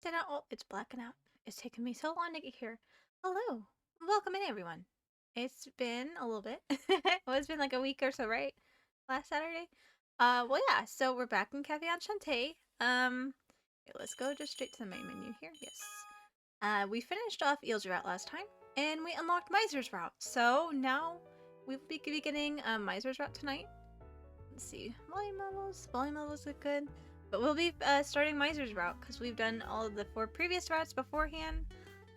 did not. Oh, it's blacking out. It's taken me so long to get here. Hello. Welcome in, everyone. It's been a little bit. Well, it's been like a week or so, right? Last Saturday. Well, yeah. So we're back in Cafe Enchante. Okay, let's go just straight to the main menu here. Yes. We finished off Eel's route last time, and we unlocked Miser's route. So now we will be beginning Miser's route tonight. Let's see. Volume levels. Volume levels look good. But we'll be starting Miser's route because we've done all of the 4 previous routes beforehand.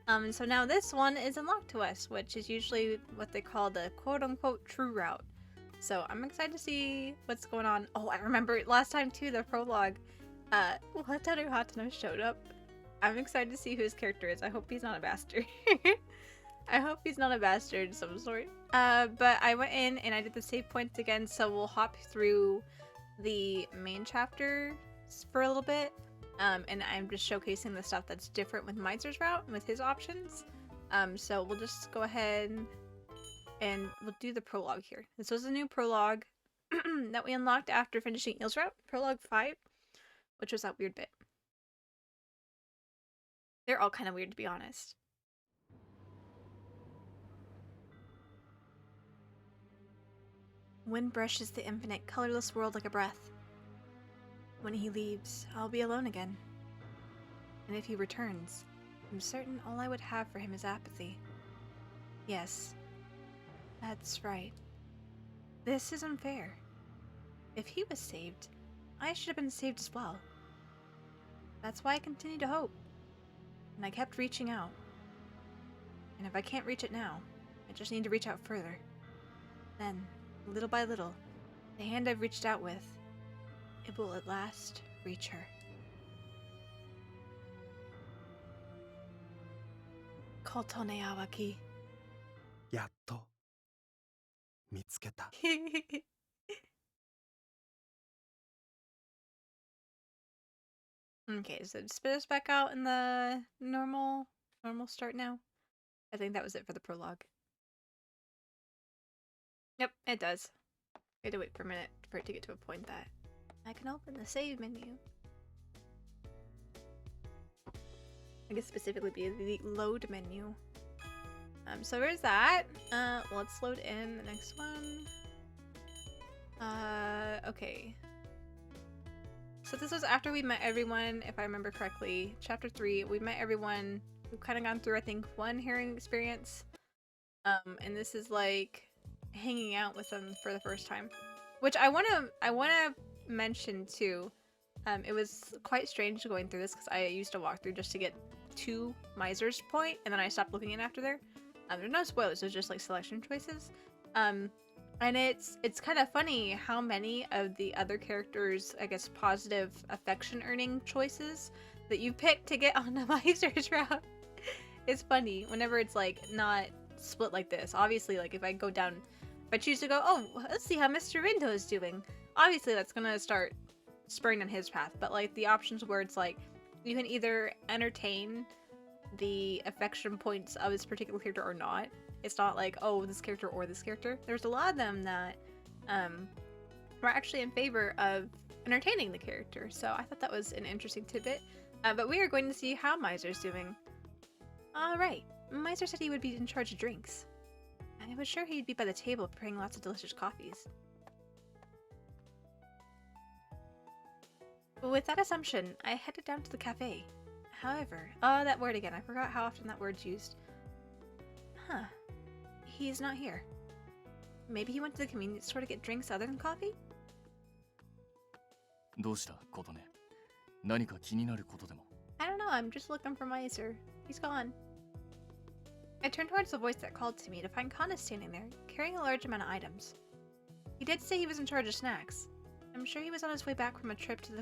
And so now this one is unlocked to us, which is usually what they call the quote-unquote true route. So I'm excited to see what's going on. Oh, I remember last time too, the prologue. Wataru Hatano showed up. I'm excited to see who his character is. I hope he's not a bastard. I hope he's not a bastard of some sort. But I went in and I did the save points again, so we'll hop through the main chapter for a little bit. And I'm just showcasing the stuff that's different with Miser's route and with his options. So we'll just go ahead and we'll do the prologue here. This was a new prologue that we unlocked after finishing Eel's route, prologue 5, which was that weird bit. They're all kind of weird, to be honest. Wind brushes the infinite, colorless world like a breath. When he leaves, I'll be alone again. And if he returns, I'm certain all I would have for him is apathy. Yes, that's right. This is unfair. If he was saved, I should have been saved as well. That's why I continue to hope. And I kept reaching out. And if I can't reach it now, I just need to reach out further. Then, little by little, the hand I've reached out with, it will at last reach her. Kotone Awaki. やっと見つけた。 Okay, so just spit us back out in the normal start now. I think that was it for the prologue. Yep, it does. I had to wait for a minute for it to get to a point that I can open the save menu. I guess specifically be the load menu. So there's that. Let's load in the next one. Okay. So this was after we met everyone, if I remember correctly. Chapter 3, we met everyone. We've kind of gone through, I think, one hearing experience. And this is like hanging out with them for the first time. Which I wanna mention too. It was quite strange going through this because I used to walk through just to get to Miser's point, and then I stopped looking in after there. There's no spoilers, there's just like selection choices. And it's kind of funny how many of the other characters, I guess, positive affection earning choices that you pick to get on the Miser's route. It's funny whenever it's like not split like this. Obviously, like if I go down, if I choose to go, oh, let's see how Mr. Rindo is doing. Obviously, that's gonna start spurring on his path. But like the options where it's like you can either entertain the affection points of this particular character or not. It's not like, oh, this character or this character. There's a lot of them that were actually in favor of entertaining the character. So I thought that was an interesting tidbit. But we are going to see how Miser's doing. Alright, Miser said he would be in charge of drinks. I was sure he'd be by the table preparing lots of delicious coffees. With that assumption, I headed down to the cafe. However, that word again, I forgot how often that word's used. Huh. He's not here. Maybe he went to the convenience store to get drinks other than coffee? どうしたことね。何か気になることでも。 I don't know, I'm just looking for Miser. He's gone. I turned towards the voice that called to me to find Kana standing there, carrying a large amount of items. He did say he was in charge of snacks. I'm sure he was on his way back from a trip to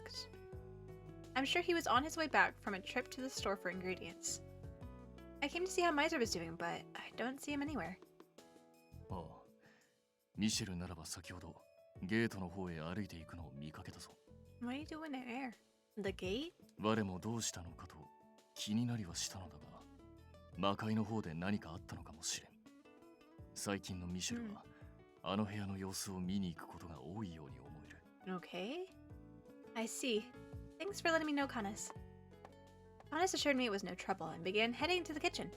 the store for ingredients. I came to see how Miser was doing, but I don't see him anywhere. ああ。ミシェルならば先ほどゲートの方へ歩いていくのを見かけたぞ。 What are you doing in air? The gate? 我もどうしたのかと気になりはしたのだが、魔界の方で何かあったのかもしれん。最近のミシェルは、あの部屋の様子を見に行くことが多いように思える。 Okay. I see. Thanks for letting me know, Kanas. Honest assured me it was no trouble and began heading to the kitchen.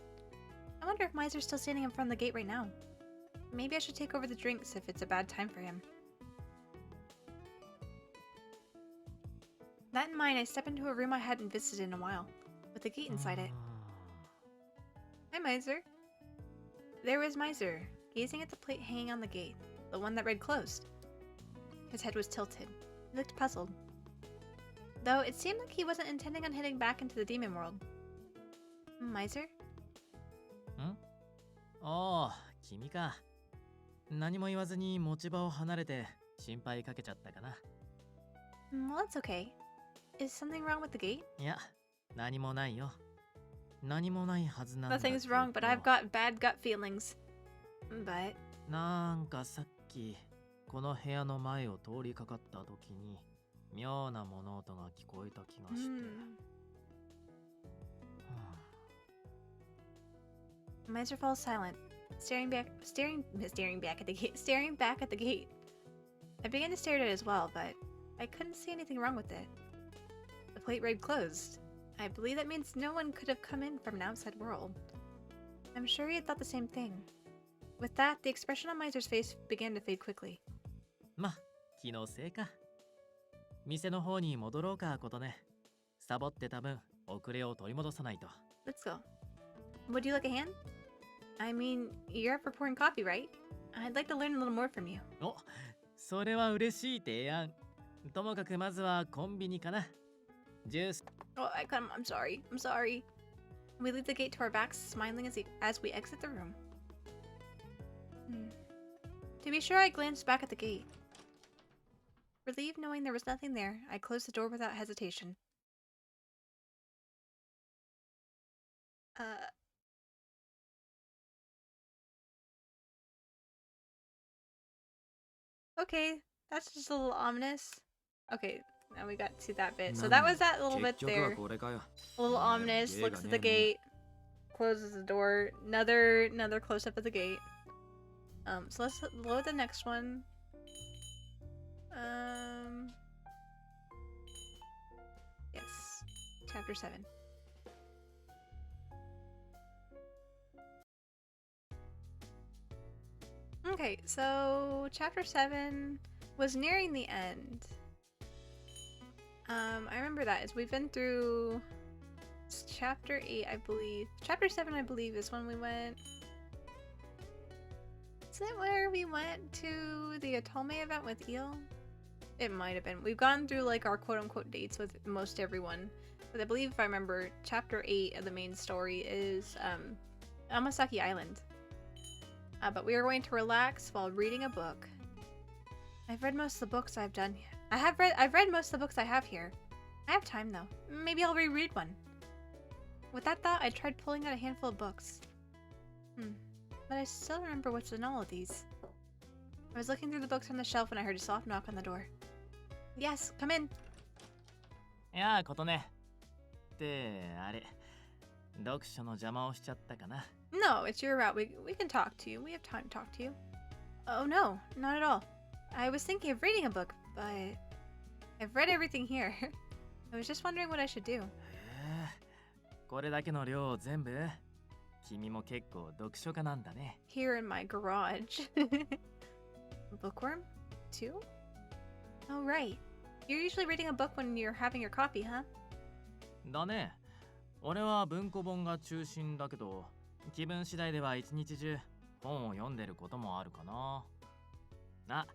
I wonder if Miser's still standing in front of the gate right now. Maybe I should take over the drinks if it's a bad time for him. That in mind, I step into a room I hadn't visited in a while, with a gate inside it. Hi, Miser. There was Miser, gazing at the plate hanging on the gate, the one that read closed. His head was tilted. He looked puzzled. Though it seemed like he wasn't intending on heading back into the demon world. Miser? おお、君か。何も言わずに持ち場を離れて心配かけちゃったかな。Well, it's okay. Is something wrong with the gate? いや、何もないよ。何もないはずなんだけど。 Nothing's wrong, but I've got bad gut feelings. But... なんかさっき、この部屋の前を通りかかった時に、妙な物音が聞こえた気がして。Miser falls silent, staring back at the gate. I began to stare at it as well, but I couldn't see anything wrong with it. The plate read closed. I believe that means no one could have come in from an outside world. I'm sure he had thought the same thing. With that, the expression on Miser's face began to fade quickly. ま、気のせいか。店の方に戻ろうか、ことね。サボってた分、遅れを取り戻さないと。Let's go. Would you like a hand? I mean, you're up for pouring coffee, right? I'd like to learn a little more from you. お、それは嬉しい提案。ともかくまずはコンビニかな。ジュース。Oh, I'm sorry. I'm sorry. We leave the gate to our backs, smiling as we exit the room. To be sure, I glanced back at the gate. Relieved knowing there was nothing there, I closed the door without hesitation. Okay, that's just a little ominous. Okay, now we got to that bit. So that was that little bit there. A little ominous, looks at the gate, closes the door. Another close up of the gate. So let's load the next one. Yes, chapter 7. Okay, so chapter 7 was nearing the end. I remember that as we've been through chapter 8, I believe. Chapter 7, I believe, is when we went. Is it where we went to the Atome event with Eel? It might have been. We've gone through like our quote-unquote dates with most everyone. But I believe if I remember, chapter 8 of the main story is Amasaki Island. But we are going to relax while reading a book. I've read most of the books I've done. I've read most of the books I have here. I have time though. Maybe I'll reread one. With that thought, I tried pulling out a handful of books. But I still remember what's in all of these. I was looking through the books on the shelf when I heard a soft knock on the door. Yes, come in. いやあ、ことね。ってあれ、読書の邪魔をしちゃったかな。No, it's your route. We can talk to you. We have time to talk to you. Oh no, not at all. I was thinking of reading a book, but I've read everything here. I was just wondering what I should do. これだけの量全部君も結構読書家なんだね。Here in my garage. Bookworm? Too? Oh right. You're usually reading a book when you're having your coffee, huh? だね。俺は文庫本が中心だけど、気分次第では一日中本を読んでることもあるかな。あ、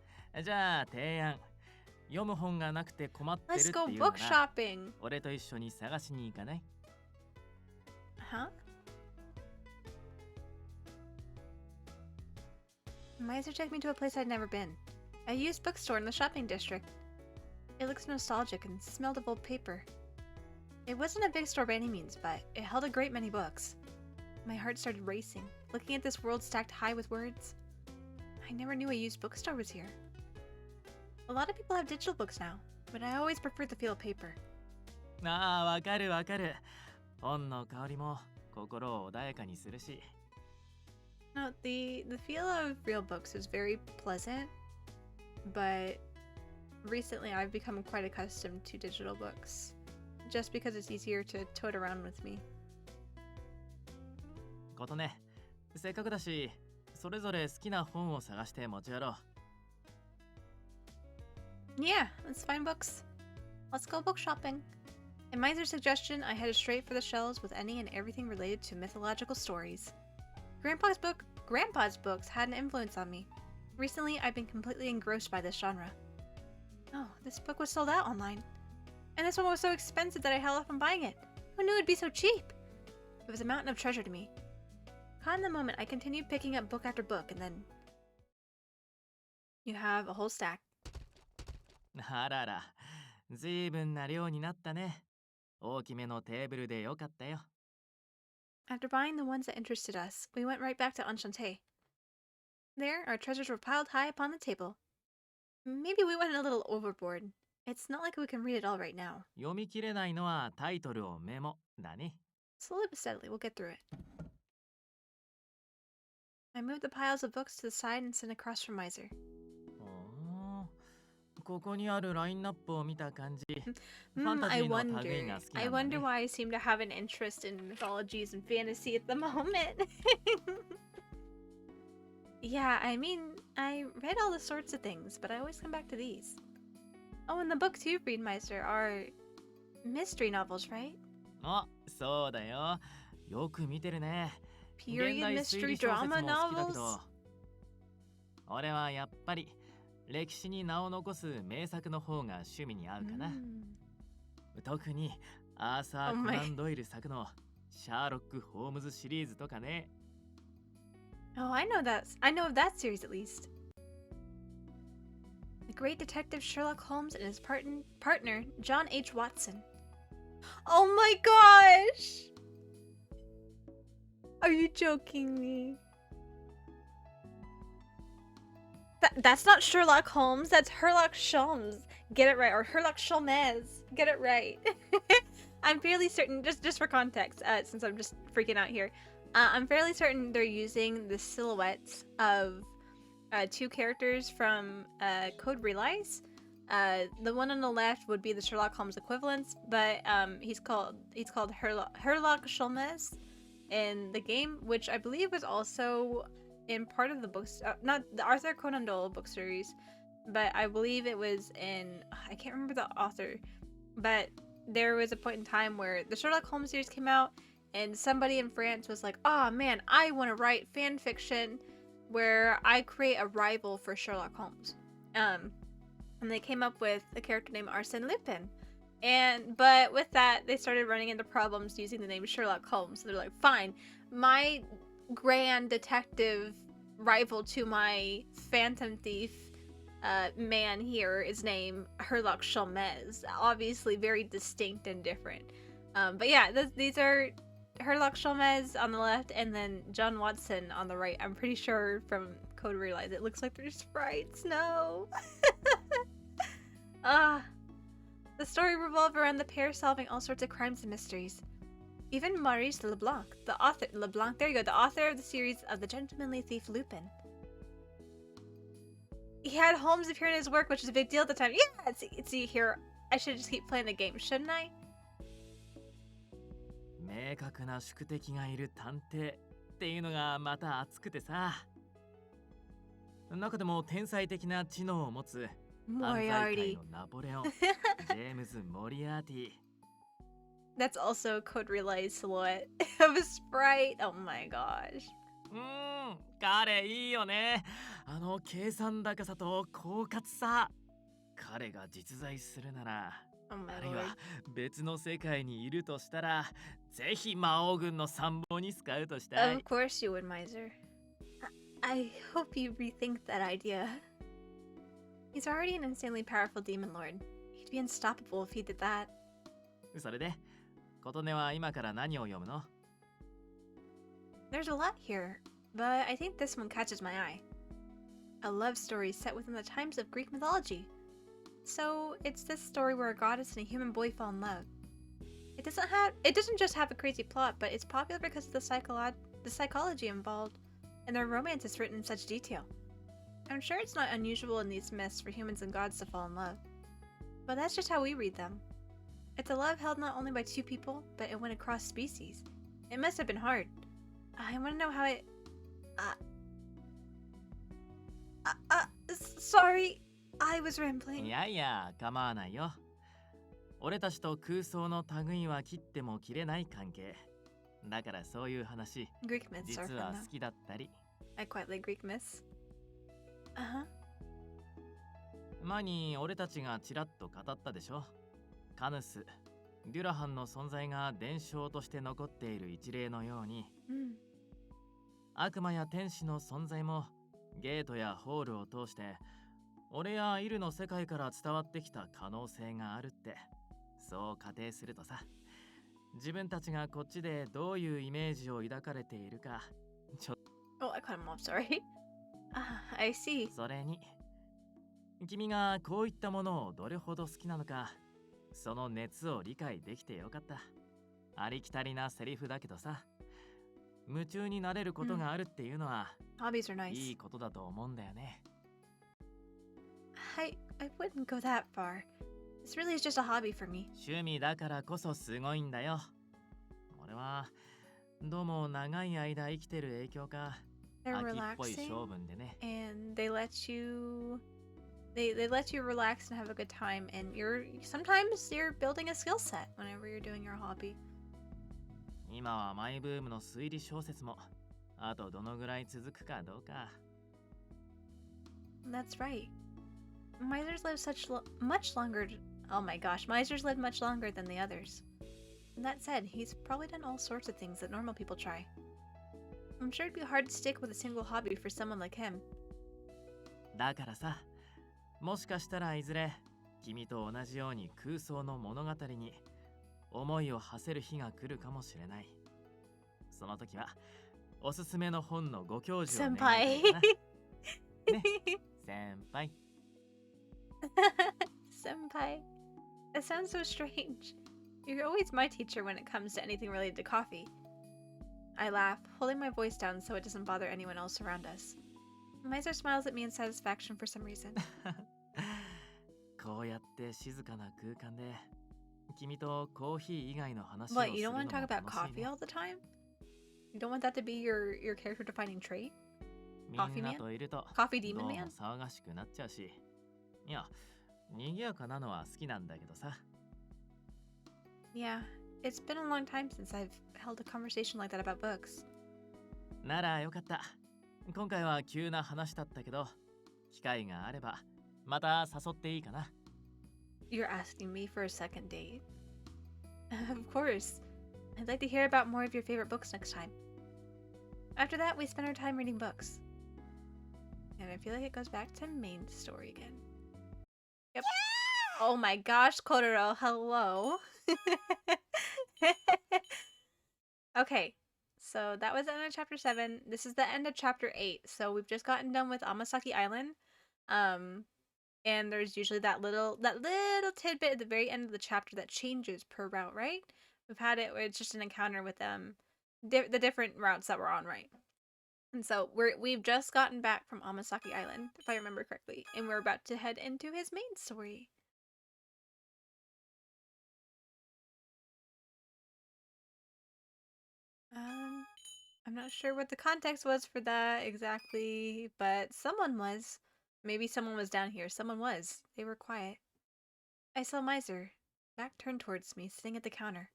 じゃあ提案。読む本がなくて困ってるっていうなら、 Let's go book shopping. 俺と一緒に探しに行かない？ Huh? Miser took me to a place I'd never been. A used bookstore in the shopping district. It looks nostalgic and smelled of old paper. It wasn't a big store by any means, but it held a great many books. My heart started racing, looking at this world stacked high with words. I never knew a used bookstore was here. A lot of people have digital books now, but I always prefer the feel of paper. ああ、わかるわかる。本の香りも心を穏やかにするし。No, the feel of real books is very pleasant, but recently I've become quite accustomed to digital books. just because it's easier to tote around with me. ことね、せっかくだし、それぞれ好きな本を探して持ち寄ろう。Yeah, let's find books. Let's go book shopping. In Miser's suggestion, I headed straight for the shelves with any and everything related to mythological stories. Grandpa's books had an influence on me. Recently, I've been completely engrossed by this genre. Oh, this book was sold out online. And this one was so expensive that I held off on buying it. Who knew it'd be so cheap? It was a mountain of treasure to me. Caught in the moment, I continued picking up book after book, and then you have a whole stack. あらら、ずいぶんな量になったね。大きめのテーブルでよかったよ。After buying the ones that interested us, we went right back to Enchante. There, our treasures were piled high upon the table. Maybe we went a little overboard. It's not like we can read it all right now. 読み切れないのはタイトルをメモだね。Slowly but steadily, we'll get through it. I moved the piles of books to the side and sat across from Miser. ここにあるラインナップを見た感じ、ファンタジ I ーの類が好き I なんだ wonder ね。 why I seem to have an interest in mythologies and fantasy at the moment. Yeah, I mean, I read all the sorts of things, but I always come back to these. Oh, and the books you read, Meister, are mystery novels, right? あ、そうだよ。よく見てるね。 Period 現代推 mystery 理小説 drama も好きだけ novels? ど、俺はやっぱり歴史に名を残す名作の方が趣味に合うかな。特にアーサー・ Oh コ my ナン・ドイル作のシャーロック・ホームズシリーズとかね。Oh, I know that. I know of that series at least. The great detective Sherlock Holmes and his partner, John H. Watson. Oh my gosh! Are you joking me? That's not Sherlock Holmes, that's Herlock Sholmes. Get it right, or Herlock Sholmes. Get it right. I'm fairly certain, just for context, since I'm just freaking out here, I'm fairly certain they're using the silhouettes of two characters from Code Realize. The one on the left would be the Sherlock Holmes equivalents, but he's called Herlock Sholmes in the game, which I believe was also in part of the books, not the Arthur Conan Doyle book series, but I believe it was in, I can't remember the author, but there was a point in time where the Sherlock Holmes series came out and somebody in France was like, oh man, I want to write fan fiction where I create a rival for Sherlock Holmes. And they came up with a character named Arsène Lupin. But with that, they started running into problems using the name Sherlock Holmes. So they're like, fine, my grand detective rival to my phantom thief man here is named Herlock Sholmes. Obviously very distinct and different. But yeah, these are Herlock Sholmes on the left and then John Watson on the right. I'm pretty sure from Code Realize it looks like they're sprites. No. The story revolved around the pair solving all sorts of crimes and mysteries. Even Maurice Leblanc, the author of the series of The Gentlemanly Thief Lupin. He had Holmes appear in his work, which was a big deal at the time. Yeah, see here, I should just keep playing the game, shouldn't I? 明確な宿敵がいる探偵っていうのがまた熱くてさ。中でも天才的な知能を持つ犯罪界のナポレオン、ジェームズ・モリアーティ。That's also a Code Realize silhouette of a sprite. Oh my gosh. 彼いいよね。あの計算高さと狡猾さ。彼が実在するなら、Oh my あるい lord. は別の世界にいるとしたら、ぜひ魔王軍の参謀にスカウトしたい。Of course you would, Miser. I hope you rethink that idea. He's already an insanely powerful demon lord. He'd be unstoppable if he did that. それで、琴音は今から何を読むの？ There's a lot here, but I think this one catches my eye. A love story set within the times of Greek mythology. So it's this story where a goddess and a human boy fall in love. It doesn't just have a crazy plot, but it's popular because of the psychology involved, and their romance is written in such detail. I'm sure it's not unusual in these myths for humans and gods to fall in love, but that's just how we read them. It's a love held not only by two people, but it went across species. It must have been hard. I want to know how it... sorry. I was い rambling. やいや、構わないよ。俺たちと空想の類は切っても切れない関係。だからそういう話、Greek myths 実 are は fun 好きだったり。though. I quite like Greek myths. Uh-huh. 前に俺たちがちらっと語ったでしょ。カヌス、デュラハンの存在が伝承として残っている一例のように、悪魔や天使の存在もゲートやホールを通して俺やイルの世界から伝わってきた可能性があるって、そう仮定するとさ、自分たちがこっちでどういうイメージを抱かれているか、ちょっ Oh, I cut him off, sorry. I see. とそれに、君がこういったものをどれほど好きなのか、その熱を理解できてよかった。ありきたりなセリフだけどさ、夢中になれることがあるっていうのは、Hobbies are い nice. いことだと思うんだよね。I wouldn't go that far. This really is just a hobby for me. 趣味だからこそすごいんだよ。俺はどうも長い間生きてる影響か、 They're 秋っぽい relaxing 性分でね。 and they let you let you relax and have a good time, and sometimes you're building a skill set whenever you're doing your hobby. 今はマイブームの推理小説もあとどのぐらい続くかどうか。 That's right. Misers live much longer. Oh my gosh, misers live much longer than the others. And that said, he's probably done all sorts of things that normal people try. I'm sure it'd be hard to stick with a single hobby for someone like him. だからさ、もしかしたらいずれ君と同じように空想の物語に思いを馳せる日が来るかもしれない。その時はおすすめの本のご教授を願いたいな。ね、先輩。Senpai. That sounds so strange. You're always my teacher when it comes to anything related to coffee. I laugh, holding my voice down so it doesn't bother anyone else around us. Miser smiles at me in satisfaction for some reason. こうやって静かな空間で君とコーヒー以外の話をす What, る you の don't も want to talk 楽 about しい coffee ね。 all the time? You don't want that to be your character defining trait? み Coffee んな man? といると Coffee ど demon うも man? 騒がしくなっちゃうし、いや、賑やかなのは好きなんだけどさ。 Yeah, it's been a long time since I've held a conversation like that about books. ならよかった。今回は急な話だったけど、機会があればまた誘っていいかな。 You're asking me for a second date? Of course. I'd like to hear about more of your favorite books next time. After that, we spend our time reading books. And I feel like it goes back to main story again. Yep. Oh my gosh, Kororo, hello. Okay, so that was the end of chapter 7. This is the end of chapter 8. So we've just gotten done with Amasaki Island. And there's usually that little tidbit at the very end of the chapter that changes per route, right? We've had it where it's just an encounter with the different routes that we're on, right? And so we've just gotten back from Amasaki Island, if I remember correctly, and we're about to head into his main story. I'm not sure what the context was for that exactly, but someone was. Maybe someone was down here. Someone was. They were quiet. I saw Miser, back turned towards me, sitting at the counter.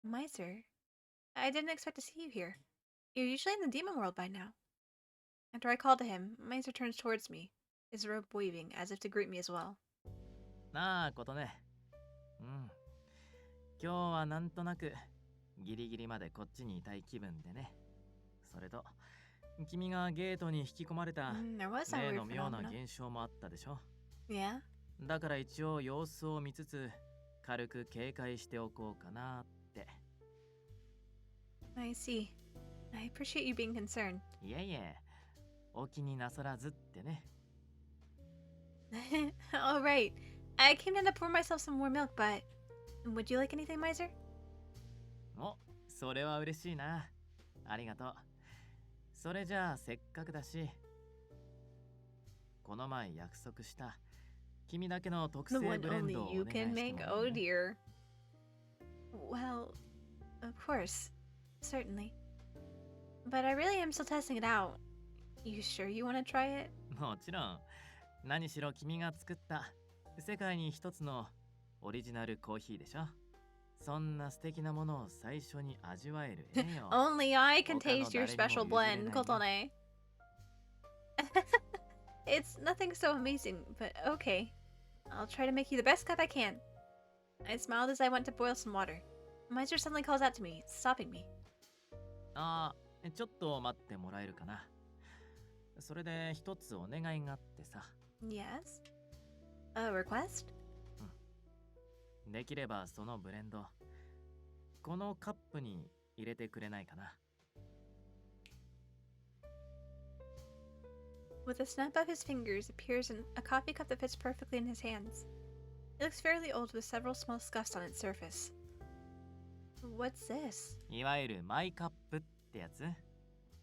Miser? I didn't expect to see you here. You're usually in the demon world by now. After I called to him, Miser turns towards me, his robe waving as if to greet me as well. なあことね。うん。今日はなんとなくギリギリまでこっちにいたい気分でね。それと君がゲートに引き込まれた There was that 例 weird の妙な phenomenon. 現象もあったでしょ。 Yeah? だから一応様子を見つつ軽く警戒しておこうかなって。 I see. I appreciate you being concerned. いえいえ、お気になさらずってね。 All right. I came down to pour myself some more milk, but would you like anything, Miser? お、それは嬉しいな。ありがとう。それじゃあせっかくだし、この前約束した君だけの特 The 製 one ブレン only ドをお you 願い can して make? も Oh いい？ dear. Well, of course. Certainly. But I really am still testing it out. You sure you want to try it? もちろん。何しろ君が作った世界に一つのオリジナルコーヒーでしょ。そんな素敵なものを最初に味わえるえよ。Only I can 他の taste your 誰にも special 譲れない blend, よ。 Kotone. It's nothing so amazing, but okay. I'll try to make you the best cup I can. I smiled as I went to boil some water. Miser suddenly calls out to me, stopping me. ああ、ちょっと待ってもらえるかな。それで一つお願いがあってさ。 Yes? A request? できればそのブレンド、このカップに入れてくれないかな。 With a snap of his fingers appears a coffee cup that fits perfectly in his hands. It looks fairly old with several small scuffs on its surface. What's this? いわゆるマイカップってやつ。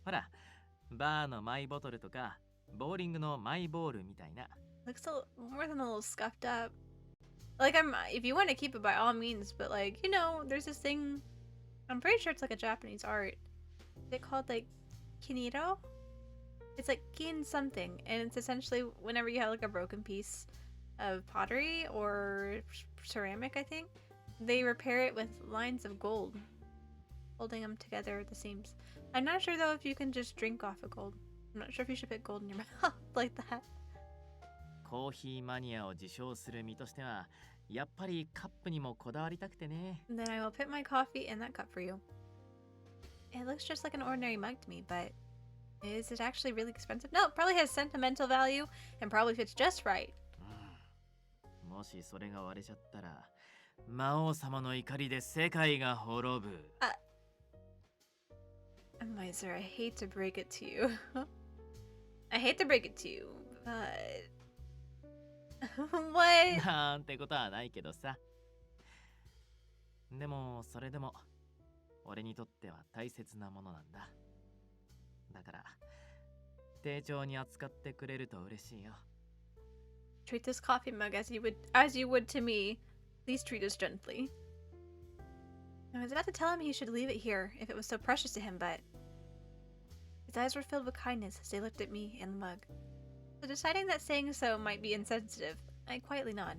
ほら、バーのマイボトルとか、ボーリングのマイボールみたいな。 Looks more than a little scuffed up. Like, if you want to keep it by all means, but like, you know, there's this thing, I'm pretty sure it's like a Japanese art. Is it called like kiniro? It's like kin something, and it's essentially whenever you have like a broken piece of pottery or ceramic, I think, they repair it with lines of gold, holding them together at the seams. I'm not sure though if you can just drink off of gold. I'm not sure if you should put gold in your mouth like that. コーヒーマニアを自称する身としては、やっぱりカップにもこだわりたくてね。 And then I will put my coffee in that cup for you. It looks just like an ordinary mug to me, but is it actually really expensive? No, it probably has sentimental value and probably fits just right. もしそれが割れちゃったら、魔王様の怒りで世界が滅ぶ。 Miser, I hate to break it to you. I hate to break it to you, but... What? なんてことはないけどさ。でもそれでも俺にとっては大切なものなんだ。だから丁重に扱ってくれると嬉しいよ。 Treat this coffee mug as you would to me. Please treat us gently. I was about to tell him he should leave it here if it was so precious to him, but his eyes were filled with kindness as they looked at me and the mug. So deciding that saying so might be insensitive, I quietly nod.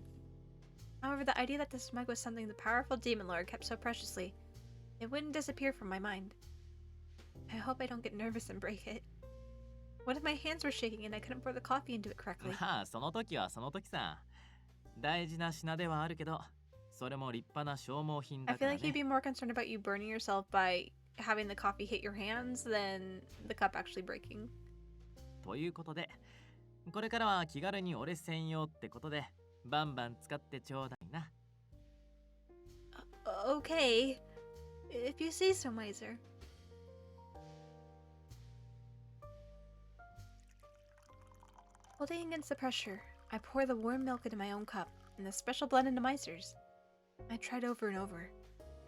However, the idea that this mug was something the powerful demon lord kept so preciously, it wouldn't disappear from my mind. I hope I don't get nervous and break it. What if my hands were shaking and I couldn't pour the coffee into it correctly? まあその時はその時さ。大事な品ではあるけど、それも立派な消耗品 I だか feel ら like you'd ね。 be more concerned about you burning yourself by having the coffee hit your hands than the cup actually breaking. ということで、これからは気軽に俺専用ってことで、バンバン使ってちょうだいな。 Okay. If you say so, Miser. Holding against the pressure, I pour the warm milk into my own cup and the special blend into Miser's. I tried over and over,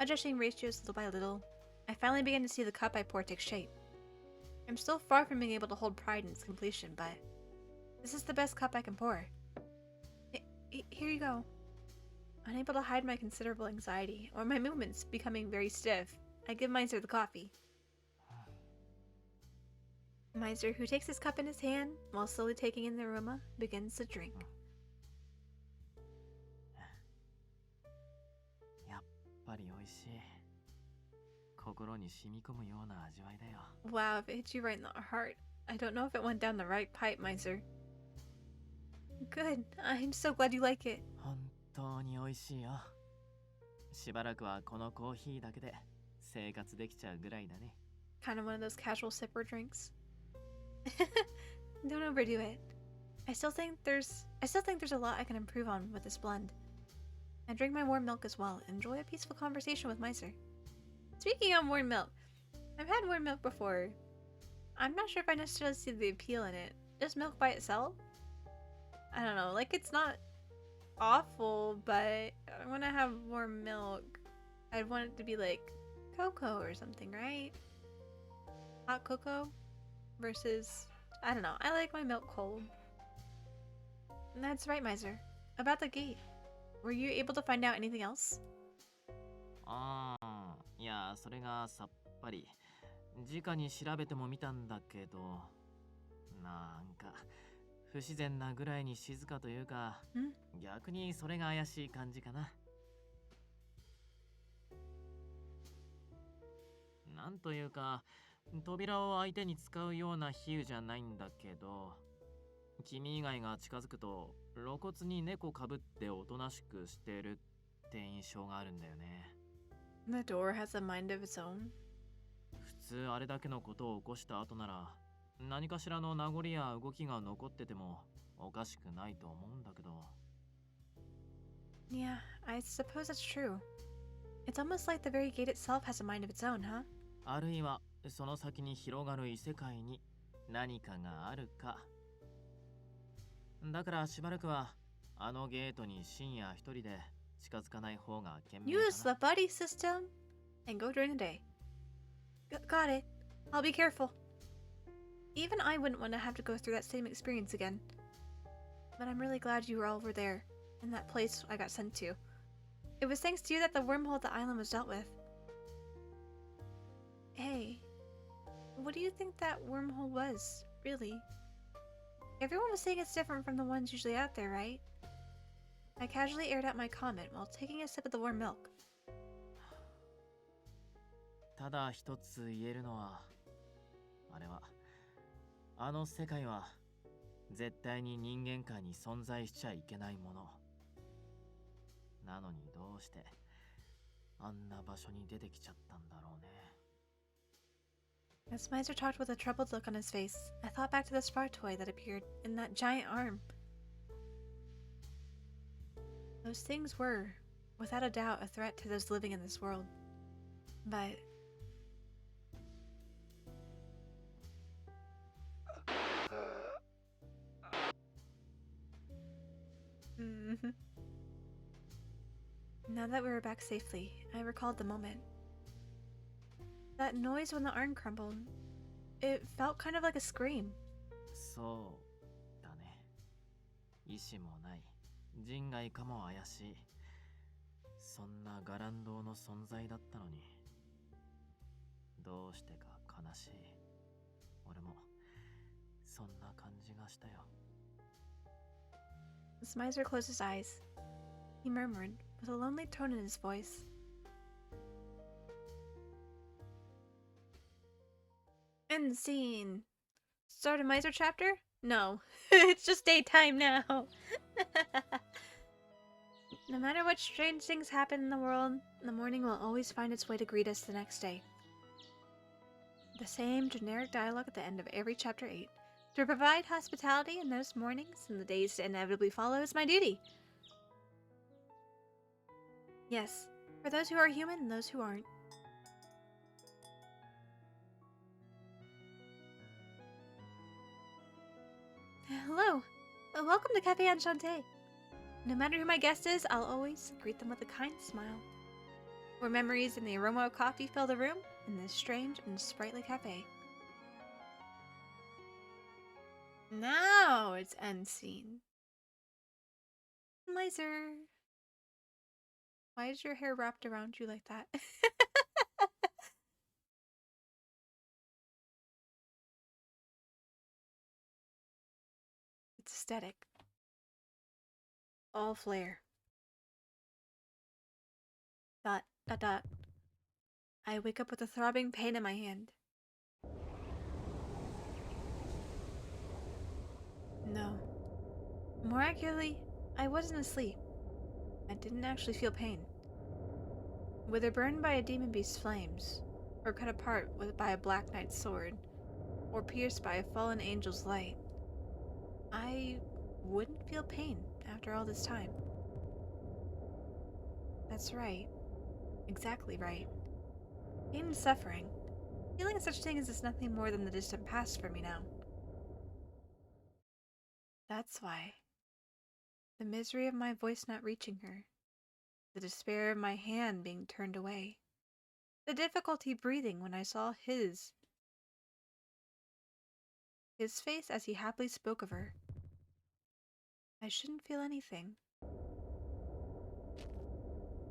adjusting ratios little by little. I finally began to see the cup I pour take shape. I'm still far from being able to hold pride in its completion, but this is the best cup I can pour. Here you go. Unable to hide my considerable anxiety, or my movements becoming very stiff, I give Miser the coffee. Miser, who takes his cup in his hand, while slowly taking in the aroma, begins to drink. やっぱり美味しい。心に染み込むような味わいだよ。 Wow, if it hit you right in the heart. I don't know if it went down the right pipe, Miser. Good. I'm so glad you like it. 本当に美味しいよ。しばらくはこのコーヒーだけで生活できちゃうぐらいだね。 Kind of one of those casual sipper drinks. Don't overdo it. I still think there's a lot I can improve on with this blend. I drink my warm milk as well and enjoy a peaceful conversation with Miser. Speaking of warm milk, I've had warm milk before. I'm not sure if I necessarily see the appeal in it. Just milk by itself? I don't know, like it's not awful, but when I have warm milk, I'd want it to be like cocoa or something, right? Hot cocoa versus, I don't know, I like my milk cold. And that's right, Miser. about the gate. Were you able to find out anything else? ああ、いや、それがさっぱり。直に調べても見たんだけど、なんか不自然なぐらいに静かというか、逆にそれが怪しい感じかな。なんというか、扉を相手に使うような比喩じゃないんだけど、君以外が近づくと露骨に猫かぶっておとなしくしてるって印象があるんだよね。The door has a mind of its own. 普通あれだけのことを起こした後なら、何かしらの名残や動きが残っててもおかしくないと思うんだけど。Yeah, I suppose that's true. It's almost like the very gate itself has a mind of its own, huh? あるいはその先に広がる異世界に何かがあるか。だからしばらくはあのゲートに深夜一人で近づかない方が賢明か Use な。 the buddy system and go during the day. Got it. I'll be careful. Even I wouldn't want to have to go through that same experience again. But I'm really glad you were all over there, in that place I got sent to. It was thanks to you that the wormhole at the island was dealt with. Hey, what do you think that wormhole was, really? Everyone was saying it's different from the ones usually out there, right? I casually aired out my comment while taking a sip of the warm milk. ただ一つ言えるのは、あれは、あの世界は絶対に人間界に存在しちゃいけないもの。なのにどうしてあんな場所に出てきちゃったんだろうね。As Miser talked with a troubled look on his face, I thought back to the spar toy that appeared in that giant arm. Those things were, without a doubt, a threat to those living in this world. But... Now that we were back safely, I recalled the moment. That noise when the arm crumbled, it felt kind of like a scream. そうだね。意志もない。人外かも怪しい。そんな伽藍堂の存在だったのに。どうしてか悲しい。俺もそんな感じがしたよ。As Miser closed his eyes, he murmured with a lonely tone in his voice. End scene. Start a Miser chapter? No. It's just daytime now. No matter what strange things happen in the world, the morning will always find its way to greet us the next day. The same generic dialogue at the end of every chapter 8. To provide hospitality in those mornings and the days to inevitably follow is my duty. Yes, for those who are human and those who aren't. Hello, welcome to Cafe Enchante. No matter who my guest is, I'll always greet them with a kind smile. Where memories and the aroma of coffee fill the room in this strange and sprightly cafe. Now it's end scene. Miser. Why is your hair wrapped around you like that? It's aesthetic. All flair. Dot, dot, dot. I wake up with a throbbing pain in my hand. No. More accurately, I wasn't asleep. I didn't actually feel pain. Whether burned by a demon beast's flames, or cut apart by a black knight's sword, or pierced by a fallen angel's light, I wouldn't feel pain after all this time. That's right. Exactly right. Pain and suffering. Feeling such things is nothing more than the distant past for me now. That's why. The misery of my voice not reaching her. The despair of my hand being turned away. The difficulty breathing when I saw his face as he happily spoke of her. I shouldn't feel anything.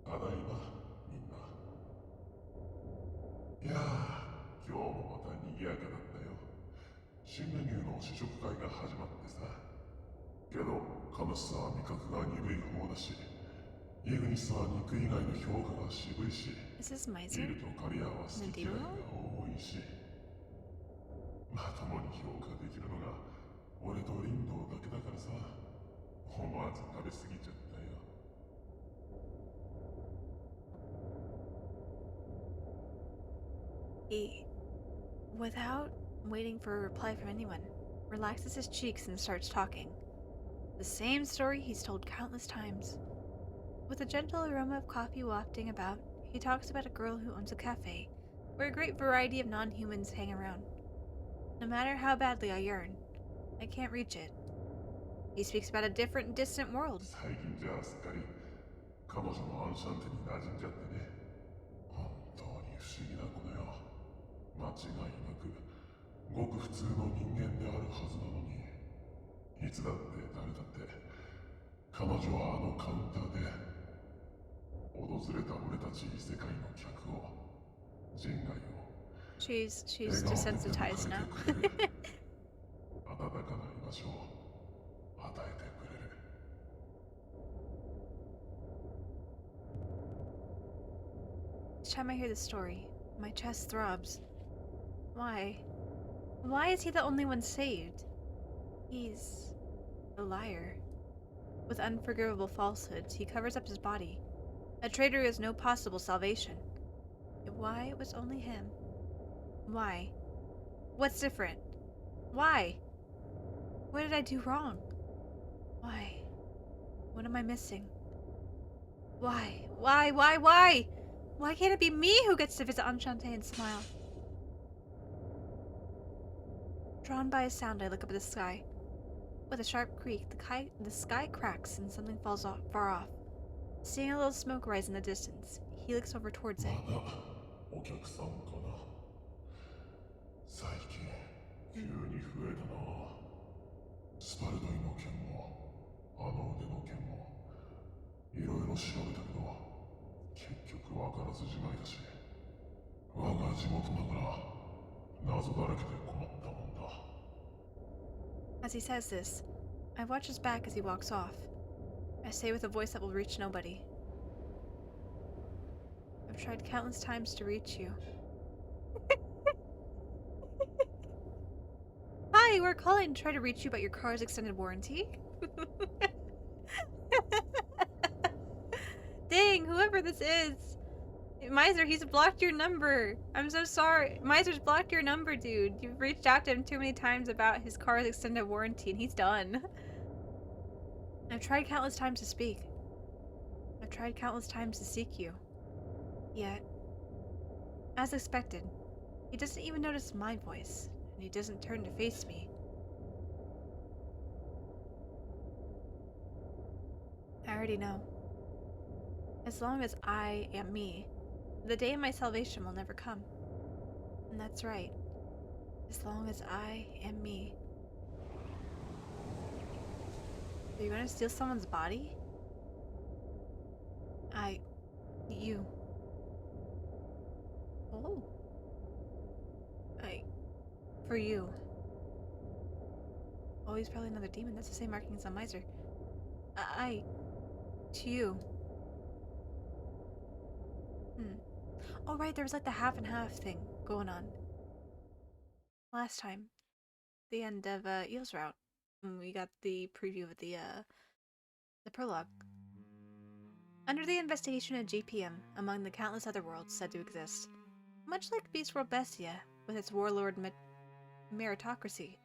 ただいま、みんな。いやー、今日もまた賑やかだったよ。新メニューの試食会が始まってさ。けど、カムスは味覚が鈍い方だし、イグニスは肉以外の評価が渋いし、Is this ビ Miser ルとカリアは好 in the き嫌い demon が world? 多いし、まともに評価できるのが俺とリンドウだけだからさ、思わず食べ過ぎちゃったよ。He, without waiting for a reply from anyone, relaxes his cheeks and starts talking. The same story he's told countless times. With a gentle aroma of coffee wafting about, he talks about a girl who owns a cafe, where a great variety of non-humans hang around. No matter how badly I yearn, I can't reach it. He speaks about a different, distant world. 最近じゃあすっかり彼女のアンシャンテに馴染んじゃってね。本当に不思議な子だよ。間違いなくごく普通の人間であるはずなのに、いつだって誰だって彼女はあのカウンターで訪れた俺たち異世界の客を、人外を She's 笑顔で出迎 desensitized え now. てくれる温かな居場所を与えてくれる。 Each time I hear the story, my chest throbs. Why? Why is he the only one saved? He's a liar. With unforgivable falsehoods, he covers up his body. A traitor who has no possible salvation. Yet why it was only him? Why? What's different? Why? What did I do wrong? Why? What am I missing? Why? Why? Why? Why? Why can't it be me who gets to visit Enchante and smile? Drawn by a sound, I look up at the sky. With a sharp creak, the sky cracks and something falls far off. Seeing a little smoke rise in the distance, he looks over towards it. まだお客さんかな。最近急に増えたな。スパルドイの件もあの腕の件もいろいろ調べたけど、結局わからずじまいだし、我が地元ながら謎だらけで困ったもんだ。 As he says this, I watch his back as he walks off. I say with a voice that will reach nobody. I've tried countless times to reach you. Hi, we're calling to try to reach you about your car's extended warranty. Dang, whoever this is. Miser, he's blocked your number. I'm so sorry. Miser's blocked your number, dude. You've reached out to him too many times about his car's extended warranty, and he's done. I've tried countless times to speak. I've tried countless times to seek you. Yet, as expected, he doesn't even notice my voice, and he doesn't turn to face me. I already know. As long as I am me, the day of my salvation will never come. And that's right. As long as I am me. Are you gonna steal someone's body? You. Oh. For you. Oh, he's probably another demon. That's the same markings on Miser. To you. Oh, right, there was like the half and half thing going on. Last time. The end of, Eel's Route. When we got the preview of the prologue. Under the investigation of GPM, among the countless other worlds said to exist, much like Beast World Bestia, with its warlord meritocracy,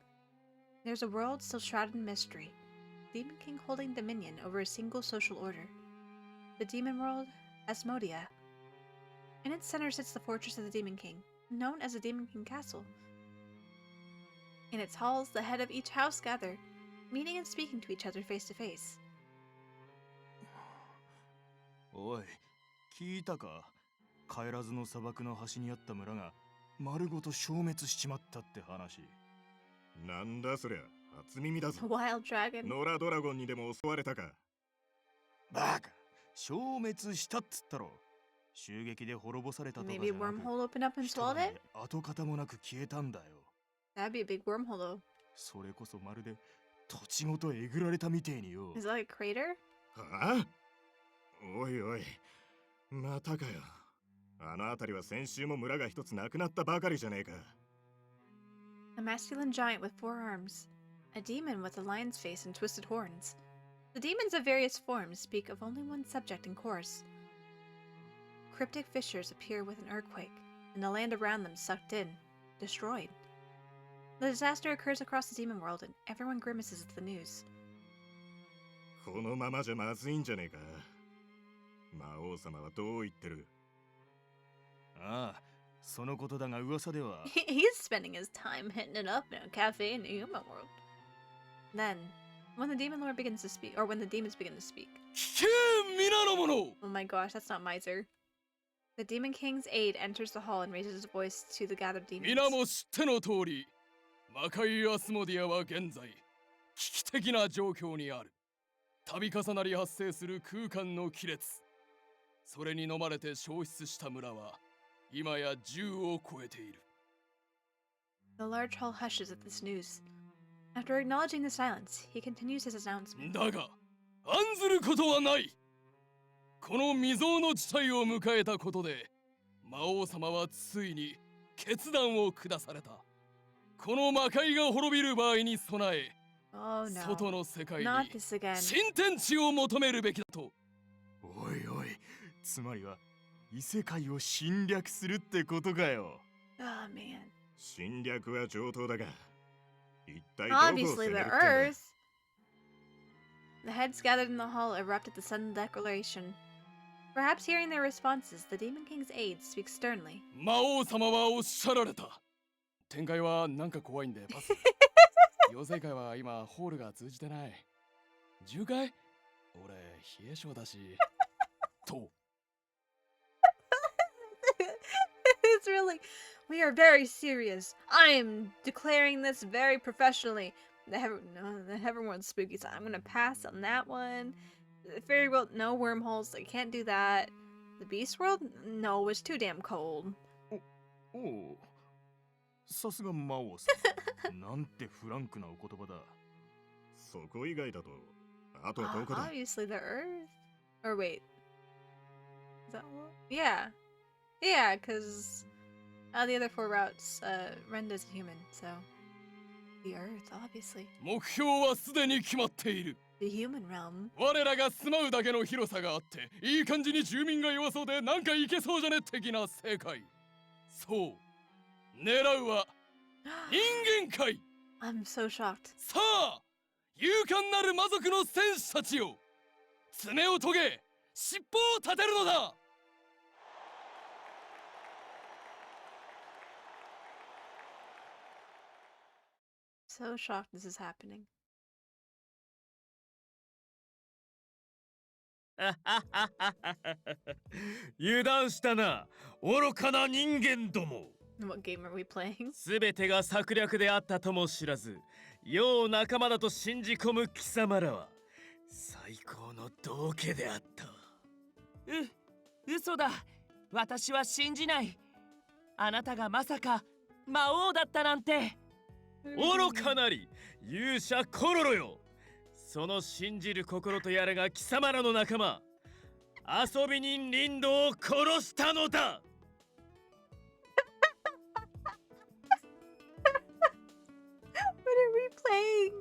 there's a world still shrouded in mystery, Demon King holding dominion over a single social order. The demon world, Asmodia. In its center sits the fortress of the Demon King, known as the Demon King Castle. In its halls, the head of each house gather, meeting and speaking to each other face to face. おい、聞いたか？帰らずの砂漠の端にあった村が丸ごと消滅しちまったって話。なんだそりゃ、初耳だぞ。 Wild dragon. ノラドラゴンにでも襲われたか。バカ、消滅したっつったろ。襲撃で滅ぼされたとかじゃ Maybe なく wormhole opened up and 一 swallowed 晩 it? で跡形もなく消えたんだよ。 That'd be a big wormhole though. それこそまるで土地ごとえぐられたみてえによ。 Is that like a crater? はあ、おいおい、またかよ。あの辺りは先週も村が一つなくなったばかりじゃねえか。 A masculine giant with 4 arms. A demon with a lion's face and twisted horns. The demons of various forms speak of only one subject in chorus. Cryptic fissures appear with an earthquake, and the land around them sucked in, destroyed. The disaster occurs across the demon world, and everyone grimaces at the news. このままじゃまずいんじゃねえか。魔王様はどう言ってる？ああ、そのことだが噂では He's spending his time hitting it up in a cafe in the human world. Then, when the demon lord begins to speak, or when the demons begin to speak. 聞け皆の者。 Oh my gosh, that's not Miser. The Demon King's aide enters the hall and raises his voice to the gathered demons. 皆も知っての通り、魔界アスモディアは現在危機的な状況にある。度重なり発生する空間の亀裂。それに飲まれて消失した村は今や10を超えている。 The large hall hushes at this news. After acknowledging the silence, he continues his announcement. だが案ずることはない。この未曾有の事態を迎えたことで魔王様はついに決断を下された。この魔界が滅びる場合に備え、 Oh 外 no. の世界に Not this again. 新天地を求めるべきだと。おいおい、つまりは異世界を侵略するってことかよ。 Oh man. 侵略は上等だが、一体どこを Obviously, 攻め the るってんだ？ Earth. The heads gathered in the hall erupt at the sudden declaration. Perhaps hearing their responses, the Demon King's aide speaks sternly. 魔王様はおっしゃられた。展開はなんか怖いんでパス。妖精界は今ホールが通じてない。10回？俺冷え性だし。と。It's really. We are very serious. I am declaring this very professionally. The Heavenworld's spooky, so I'm gonna pass on that one. The Fairy World, no wormholes. I can't do that. The Beast World, no, it's too damn cold. おお。さすが魔王様。なんてフランクなお言葉だ。そこ以外だと、あとはどこだ？ Obviously, the Earth. Or wait. Is that what? Yeah. Yeah, because the other 4 routes, Renda's a human, so. The Earth, obviously. 目標はすでに決まっている。 The human realm. 我らが住まうだけの広さがあっていい感じに住民が弱そうでなんかいけそうじゃね的な世界。そう狙うは人間界。 I'm so shocked. さあ勇敢なる魔族の戦士たちよ、爪を研げ尻尾を立てるのだ。 So shocked this is happening. 油断したな、愚かな人間ども。 What game are we playing? すべてが策略であったとも知らず、世を仲間だと信じ込む貴様らは最高の道化であった。嘘だ。私は信じない。あなたがまさか魔王だったなんて。愚かなり勇者コロロよ。その信じる心とやらが貴様らの仲間遊び人リンドを殺したのだ。What are we playing?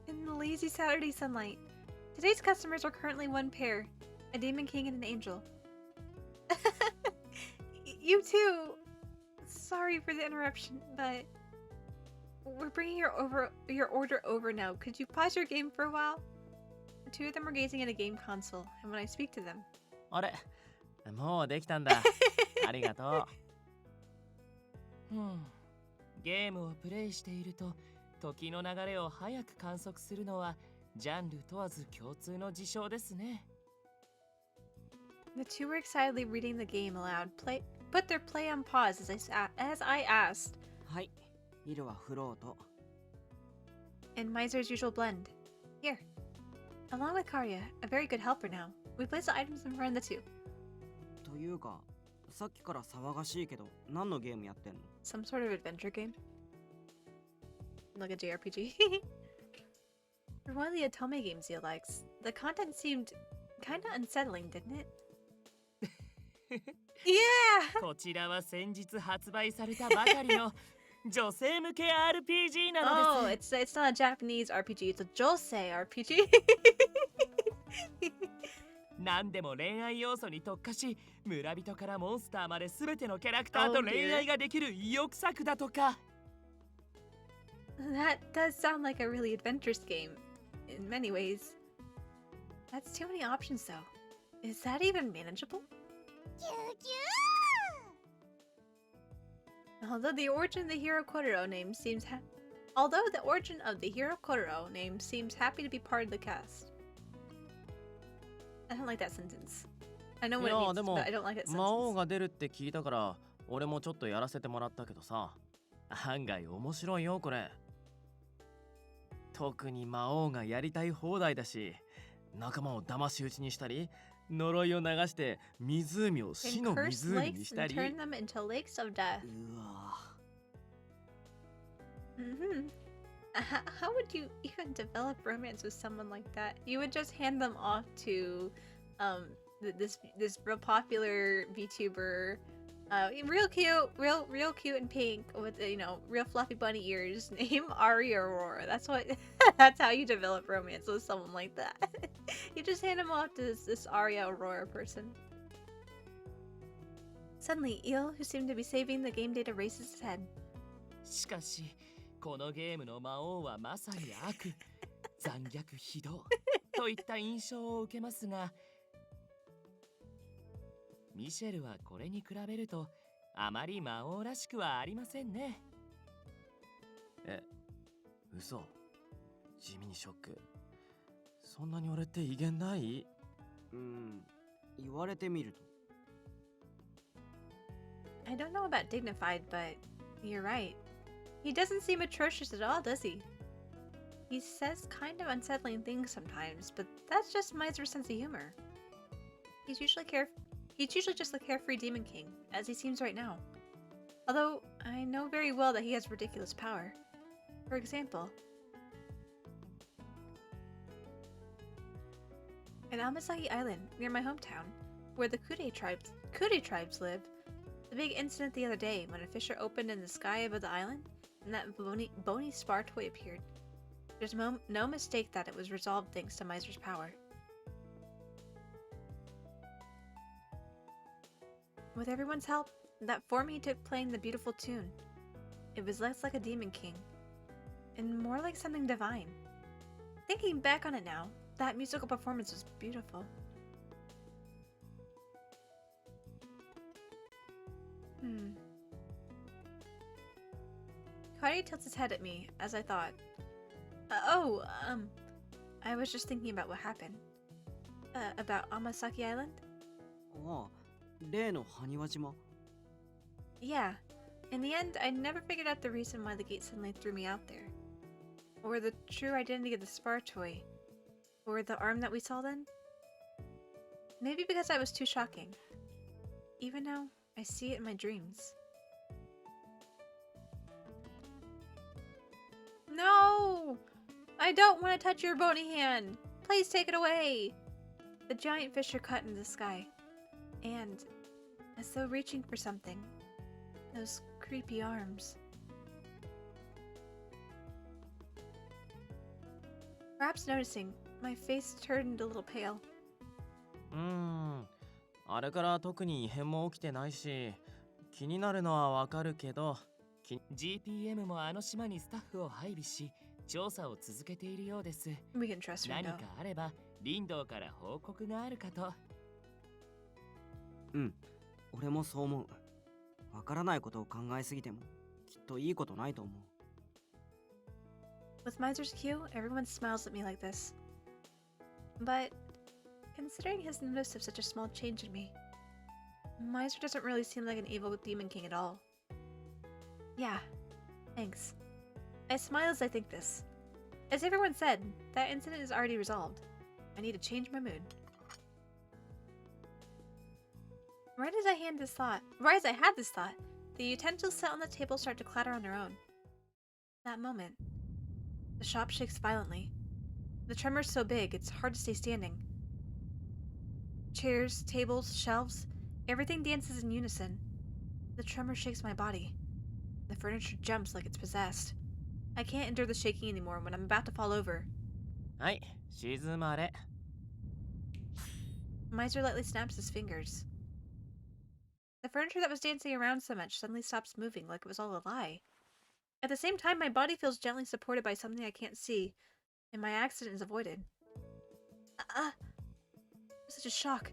In the lazy Saturday sunlight. Today's customers are currently 1 pair, a demon king and an angel. You too. Sorry for the interruption, but we're bringing your order over now. Could you pause your game for a while? The 2 of them are gazing at a game console, and when I speak to them, あれ、もうできたんだ。ありがとう。ゲームをプレイしていると時の流れを早く観測するのはジャンル問わず共通の事象ですね。 the 2 were excitedly reading the game aloud. Put their play on pause as I asked. はい、色はフロート。and Miser's usual blend. Here. Along with Karya, a very good helper now. We place the items in front of the two. というか、さっきから騒がしいけど、何のゲームやってんの？ Some sort of adventure game. Like a JRPG. For one of the Otome games he likes, the content seemed kinda unsettling, didn't it? Yeah! こちらは先日発売されたばかりの女性向け RPG な Oh, のです it's not a Japanese RPG, it's a Josei RPG. 何でも恋愛要素に特化し、村人からモンスターまで全てのキャラクター Oh, と dear. 恋愛ができる意欲作だとか。 That does sound like a really adventurous game, in many ways. That's too many options, though. Is that even manageable? Although the origin of the hero Kororo name seems happy to be part of the cast. I don't like that sentence. I know what it いや means, でも but I don't like that 魔王 sentence. が出るって聞いたから俺もちょっとやらせてもらったけどさ、案外面白いよこれ。特に魔王がやりたい放題だし、仲間を騙し討ちにしたり、呪いを流して湖を死 And の curse 湖に lakes した and り。 turn them into lakes of death. うわ Mm-hmm. How would you even develop romance with someone like that? You would just hand them off to this real popular VTuber, real cute and pink with real fluffy bunny ears, named Aria Aurora. That's that's how you develop romance with someone like that. You just hand them off to this Aria Aurora person. Suddenly, Eel, who seemed to be saving the game data, raises his head. しかし、このゲームの魔王はまさに悪、残虐非道といった印象を受けますが、ミシェルはこれに比べるとあまり魔王らしくはありませんね。嘘。地味にショック。そんなに俺って威厳ない？言われてみると。 I don't know about dignified, but you're right. He doesn't seem atrocious at all, does he? He says kind of unsettling things sometimes, but that's just Miser's sense of humor. He's usually just a carefree demon king, as he seems right now. Although, I know very well that he has ridiculous power. For example, in Amasaki Island, near my hometown, where the Kure tribes live, the big incident the other day when a fissure opened in the sky above the island and that bony spar toy appeared. There's no mistake that it was resolved thanks to Miser's power. With everyone's help, that form he took playing the beautiful tune. It was less like a demon king, and more like something divine. Thinking back on it now, that musical performance was beautiful. Kari tilts his head at me, as I thought. I was just thinking about what happened. About Amasaki Island? ああ、例の埴輪島。 Yeah. In the end, I never figured out the reason why the gate suddenly threw me out there. Or the true identity of the spar toy. Or the arm that we saw then. Maybe because I was too shocking. Even now, I see it in my dreams. No! I don't want to touch your bony hand! Please take it away! The giant fissure cut into the sky. And, as though reaching for something, those creepy arms. Perhaps noticing, my face turned a little pale. あれから特に異変も起きてないし、気になるのはわかるけど、GPM もあの島にスタッフを配備し、調査を続けているようです。 We can trust her 何 now. かあれば、リンドウから報告があるかと。俺もそう思う。わからないことを考えすぎても、きっといいことないと思う。 With Miser's cue, everyone smiles at me like this. But, considering his notice of such a small change in me, Miser doesn't really seem like an evil demon king at all. Yeah, thanks. I smile as I think this. As everyone said, that incident is already resolved. I need to change my mood. Right as I had this thought, the utensils set on the table start to clatter on their own. That moment, the shop shakes violently. The tremor is so big, it's hard to stay standing. Chairs, tables, shelves, everything dances in unison. The tremor shakes my body. The furniture jumps like it's possessed. I can't endure the shaking anymore when I'm about to fall over. はい、静まれ。 Miser lightly snaps his fingers. The furniture that was dancing around so much suddenly stops moving like it was all a lie. At the same time, my body feels gently supported by something I can't see, and my accident is avoided. Such a shock.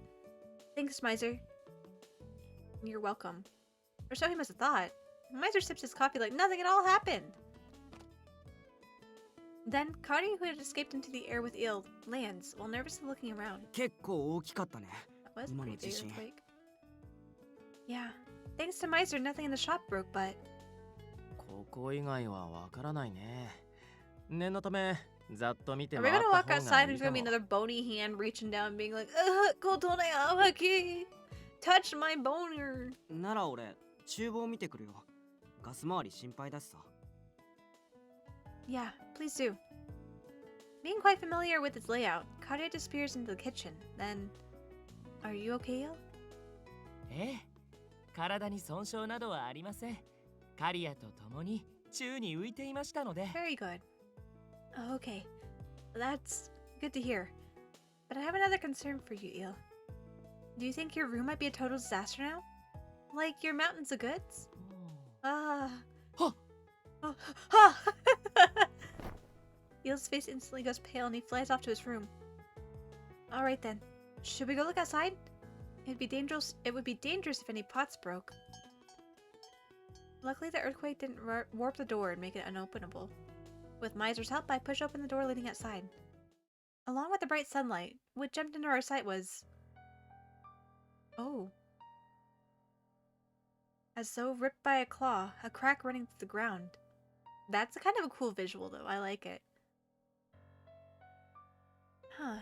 Thanks, Miser. You're welcome. Or so he must have thought. Miser sips his coffee like nothing at all happened. Then, Kari, who had escaped into the air with Eel, lands while nervously looking around. 結構大きかったね。 That was a pretty big 今の地震。 earthquake. Yeah. Thanks to Miser, nothing in the shop broke, but ここ以外はわからないね。念のためざっと見て are we 回った gonna 方 walk が outside い and い there's か gonna be も。 another bony hand reaching down being like, Kotone Awaki! Touch my boner! なら俺、厨房見てくるよ。ガス回り心配だしさ。 Yeah, please do. Being quite familiar with its layout, Kari disappears into the kitchen. Then, are you okay, Eel? ええ、体に損傷などはありません。カリアと共に宙に浮いていましたので。 Very good. Oh, okay. That's good to hear. But I have another concern for you, Eel. Do you think your room might be a total disaster now? Like your mountains of goods? Ah. Huh. Oh. Ha! Eel's face instantly goes pale and he flies off to his room. Alright then. Should we go look outside? It would be dangerous if any pots broke. Luckily, the earthquake didn't warp the door and make it unopenable. With Miser's help, I push open the door leading outside. Along with the bright sunlight, what jumped into our sight was... Oh. As though ripped by a claw, a crack running through the ground. That's kind of a cool visual, though. I like it. Huh.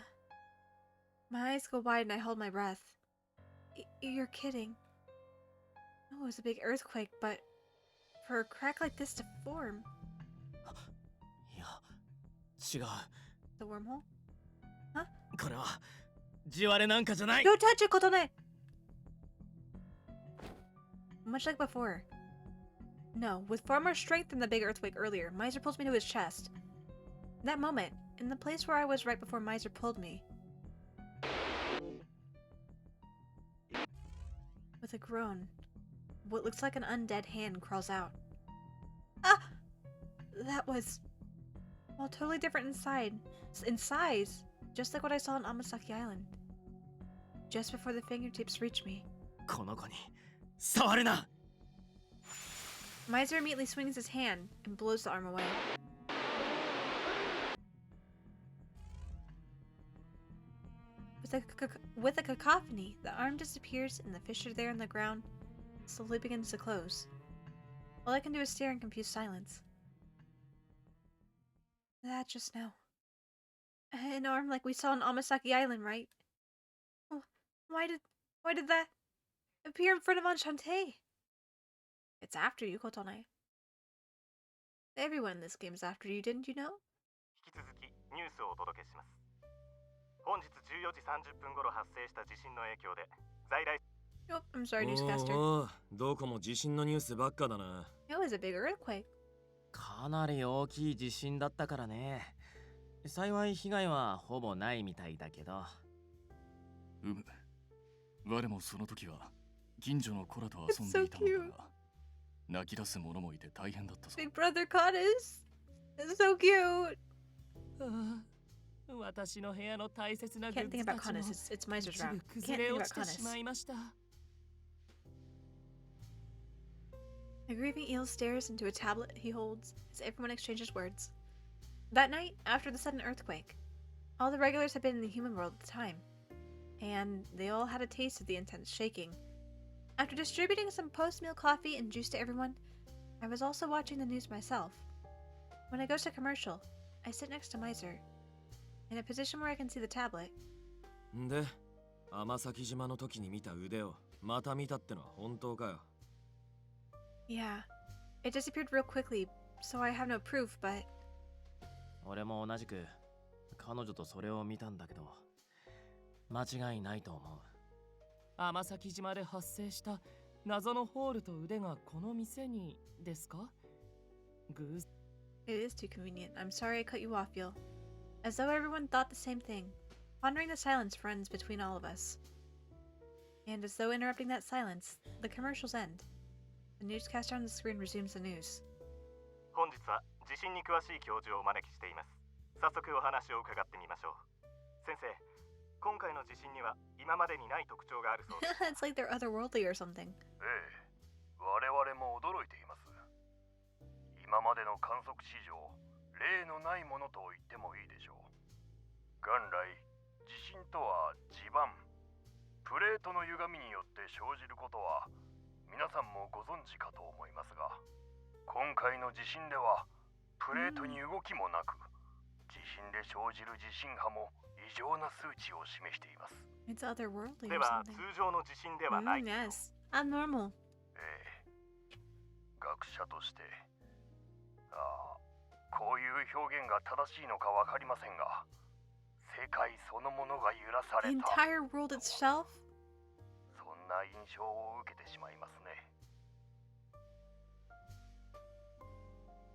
My eyes go wide and I hold my breath. You're kidding. Oh, it was a big earthquake, but for a crack like this to form... いや、違う。 The wormhole? これは地割れなんかじゃない。 Don't touch it, Kotone! Much like before. No, with far more strength than the big earthquake earlier, Miser pulls me to his chest. That moment, in the place where I was right before Miser pulled me. With a groan, what looks like an undead hand crawls out. Ah! That was... well, totally different in size, just like what I saw on Amasaki Island. Just before the fingertips reached me. この子に触るな。 Miser immediately swings his hand and blows the arm away. With a cacophony, the arm disappears and the fissure there in the ground slowly begins to close. All I can do is stare in confused silence. That just now. An arm like we saw on Amasaki Island, right? Oh, why did that appear in front of Enchante? It's after you, Kotone. Everyone in this game is after you, didn't you know? 引き続きニュースをお届けします。本日14時30分頃発生した地震の影響で在来 Nope, I'm sorry, newscaster. おお、どこも地震のニュースばっかだな。 It was a big earthquake. かなり大きい地震だったからね。幸い被害はほぼないみたいだけど。我もその時は近所の子らと遊んでいたのだが、泣き出す者もいて大変だったぞ。 Big brother caught us. It's so cute. ああ、私の部屋の大切なグ Can't ッ think ズ about たちも Conus. It's Miser's 一 round. 部 Can't 崩れ think 落 about ちてしま Conus. いました。 A grieving eel stares into a tablet he holds as everyone exchanges words. That night, after the sudden earthquake, all the regulars had been in the human world at the time, and they all had a taste of the intense shaking. After distributing some post-meal coffee and juice to everyone, I was also watching the news myself. When it goes to commercial, I sit next to Miser, in a position where I can see the tablet. で、天崎島の時に見た腕をまた見たってのは本当かよ。Yeah, it disappeared real quickly, so I have no proof, but 俺も同じく彼女とそれを見たんだけど、間違いないと思う。天崎島で発生した謎のホールと腕がこの店にですか？偶 it is too convenient. I'm sorry I cut you off, Gil. As though everyone thought the same thing, pondering the silence runs between all of us. And as though interrupting that silence, the commercials end. The newscaster on the screen resumes the news. 本日は地震に詳しい教授をお招きしています。早速お話を伺ってみましょう。先生、今回の地震には今までにない特徴があるそうです。It's like they're otherworldly or something. ええ、我々も驚いています。今までの観測史上、例のないものと言ってもいいでしょう。元来、地震とは地盤、プレートの歪みによって生じることは皆さんもご存知かと思いますが、今回の地震ではプレートに動きもなく、地震で生じる地震波も異常な数値を示しています。It's otherworldly で or は something. 通常の地震ではない。Yes, abnormal. ええ、学者として、こういう表現が正しいのかわかりませんが、世界そのものが揺らさ The れた。 entire world itself? そんな印象を受けてしまいますね。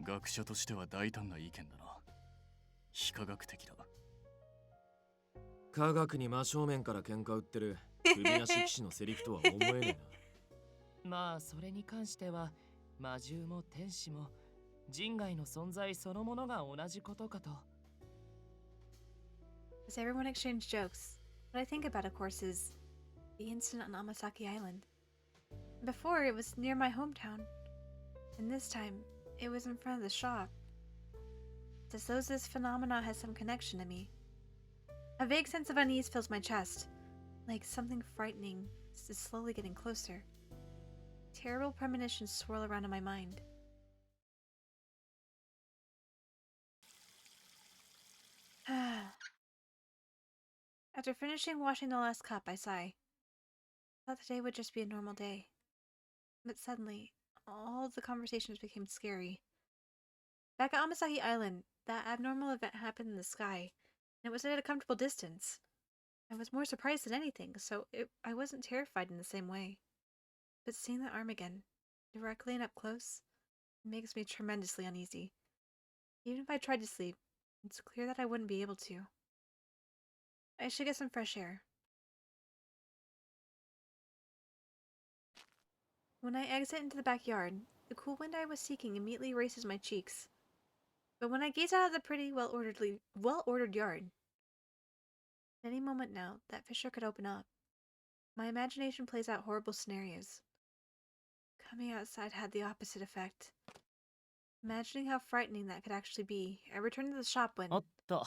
学者としては大胆な意見だな。非科学的だ。科学に真正面から喧嘩売ってる首なし騎士のセリフとは思えねえな。まあそれに関しては魔獣も天使も人外の存在そのものが同じことかと。As everyone exchanged jokes, what I think about, of course, is the incident on Amasaki Island. Before, it was near my hometown, and this time, it was in front of the shop. It's as though this phenomena has some connection to me. A vague sense of unease fills my chest, like something frightening is slowly getting closer. Terrible premonitions swirl around in my mind. After finishing washing the last cup, I sigh. I thought the day would just be a normal day. But suddenly, all the conversations became scary. Back at Amasaki Island, that abnormal event happened in the sky, and it was at a comfortable distance. I was more surprised than anything, so I wasn't terrified in the same way. But seeing that arm again, directly and up close, makes me tremendously uneasy. Even if I tried to sleep, it's clear that I wouldn't be able to. I should get some fresh air. When I exit into the backyard, the cool wind I was seeking immediately races my cheeks. But when I gaze out at the pretty, well-ordered yard, at any moment now, that fissure could open up. My imagination plays out horrible scenarios. Coming outside had the opposite effect. Imagining how frightening that could actually be, I returned to the shop when... おっと、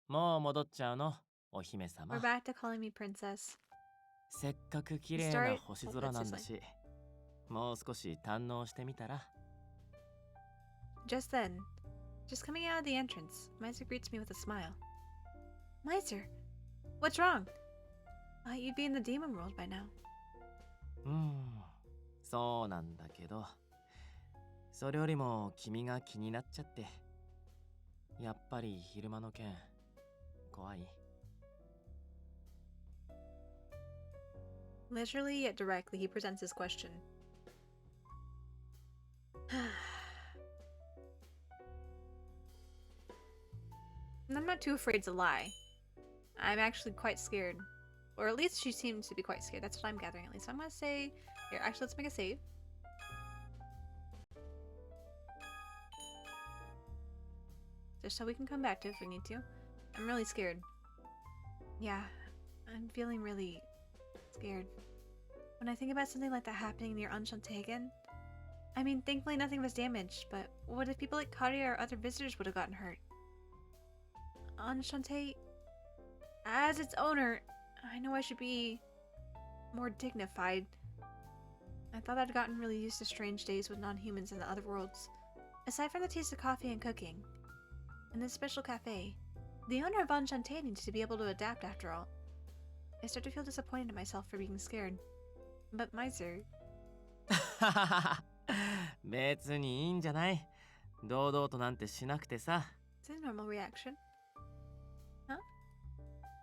もう戻っちゃうの、お姫様。 We're back to calling me princess. せっかく綺麗な星空なんだし、もう少し堪能してみたら。 Just then, just coming out of the entrance, Miser greets me with a smile. Miser, what's wrong? Thought you'd be in the demon world by now. そうなんだけど、それよりも君が気になっちゃって。やっぱり昼間の件、怖い。 Leisurely yet directly, he presents his question. I'm not too afraid to lie. I'm actually quite scared. Or at least she seems to be quite scared. That's what I'm gathering at least. So I'm gonna say... Here, actually, let's make a save. Just so we can come back to it if we need to. I'm really scared. Yeah, I'm feeling really scared. When I think about something like that happening near Enchante again, I mean, thankfully nothing was damaged, but what if people like Karia or other visitors would have gotten hurt? Enchante, as its owner, I know I should be more dignified. I thought I'd gotten really used to strange days with non-humans in the other worlds. Aside from the taste of coffee and cooking, in this special cafe. The owner of Enchante needs to be able to adapt after all. I start to feel disappointed in myself for being scared. But Miser... 別にいいんじゃない。堂々となんてしなくてさ。It's a normal reaction. Huh?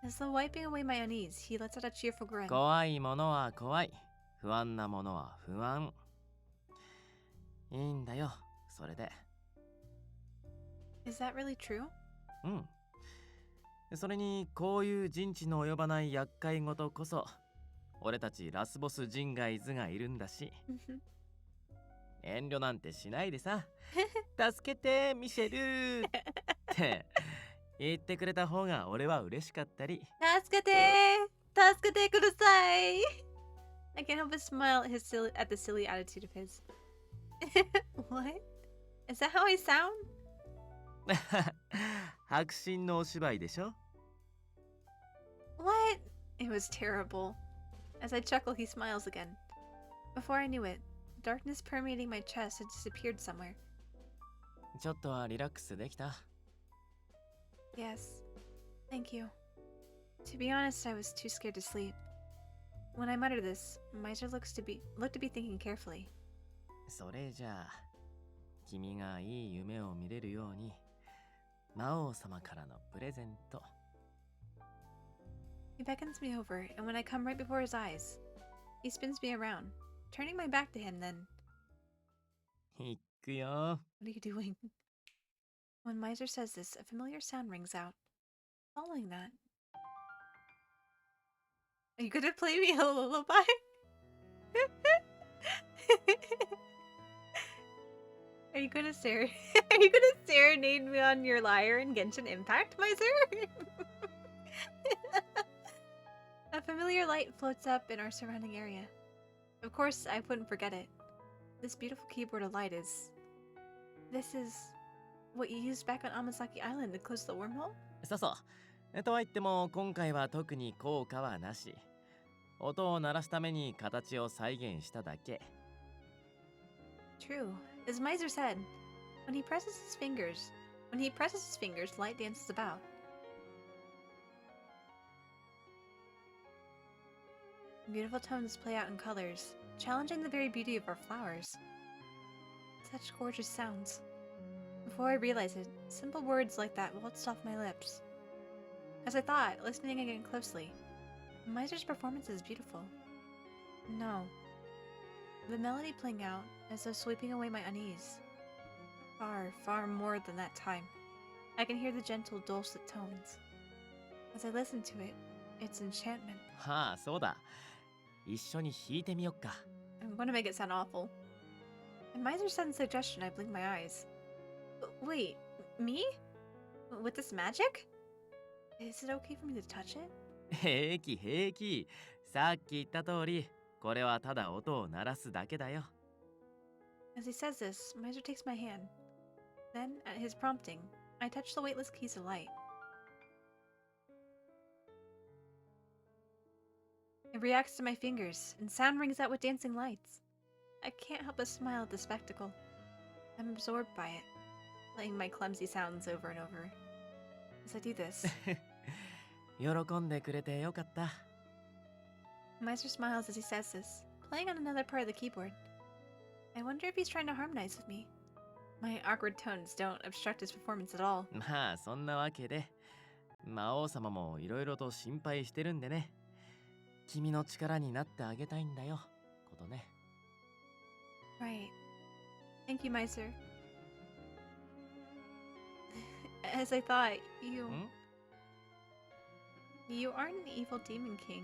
As though wiping away my unease, he lets out a cheerful grin. 怖いものは怖い。不安なものは不安。いいんだよ、それで。Is that really true? うん。それに、こういう人知の及ばない厄介事こそ、俺たちラスボス人外図がいるんだし。遠慮なんてしないでさ。助けて、ミシェルって言ってくれた方が俺は嬉しかったり。助けてください I can't help but smile at the silly attitude of his. What? Is that how I sound? 迫真のお芝居でしょ What? It was terrible. As I chuckle, he smiles again. Before I knew it, darkness permeating my chest had disappeared somewhere. ちょっとはリラックスできた Yes. Thank you. To be honest, I was too scared to sleep. When I muttered this, Miser looked to be thinking carefully. それじゃあ君がいい夢を見れるように魔王様からのプレゼント He beckons me over, and when I come right before his eyes, he spins me around, turning my back to him then. いくよ What are you doing? When Miser says this, a familiar sound rings out. Following that... Are you gonna play me a lullaby? Are you gonna serenade me on your lyre in Genshin Impact, Miser? A familiar light floats up in our surrounding area. Of course, I wouldn't forget it. This beautiful keyboard of light is... This is... what you used back on Amasaki Island to close the wormhole? そうそうとは言っても今回は特に効果はなし音を鳴らすために形を再現しただけ True. As Miser said, when he presses his fingers, light dances about. Beautiful tones play out in colors, challenging the very beauty of our flowers. Such gorgeous sounds. Before I realize it, simple words like that waltzed off my lips. As I thought, listening again closely, Miser's performance is beautiful. No. The melody playing out as though sweeping away my unease. Far, far more than that time. I can hear the gentle, dulcet tones. As I listen to it, it's enchantment. はあそうだ一緒に弾いてみよっか I'm going to make it sound awful. At Miser's sudden suggestion, I blink my eyes. Wait, me? With this magic? Is it okay for me to touch it? 平気平気さっき言った通りこれはただ音を鳴らすだけだよ As he says this, Miser takes my hand. Then, at his prompting, I touch the weightless keys of light. It reacts to my fingers, and sound rings out with dancing lights. I can't help but smile at the spectacle. I'm absorbed by it, playing my clumsy sounds over and over. As I do this, 喜んでくれてよかった Miser smiles as he says this, playing on another part of the keyboard. I wonder if he's trying to harmonize with me. My awkward tones don't obstruct his performance at all. まあそんなわけで魔王様もいろいろと心配してるんでね君の力になってあげたいんだよことね Right. Thank you, Miser. As I thought, you aren't an evil demon king.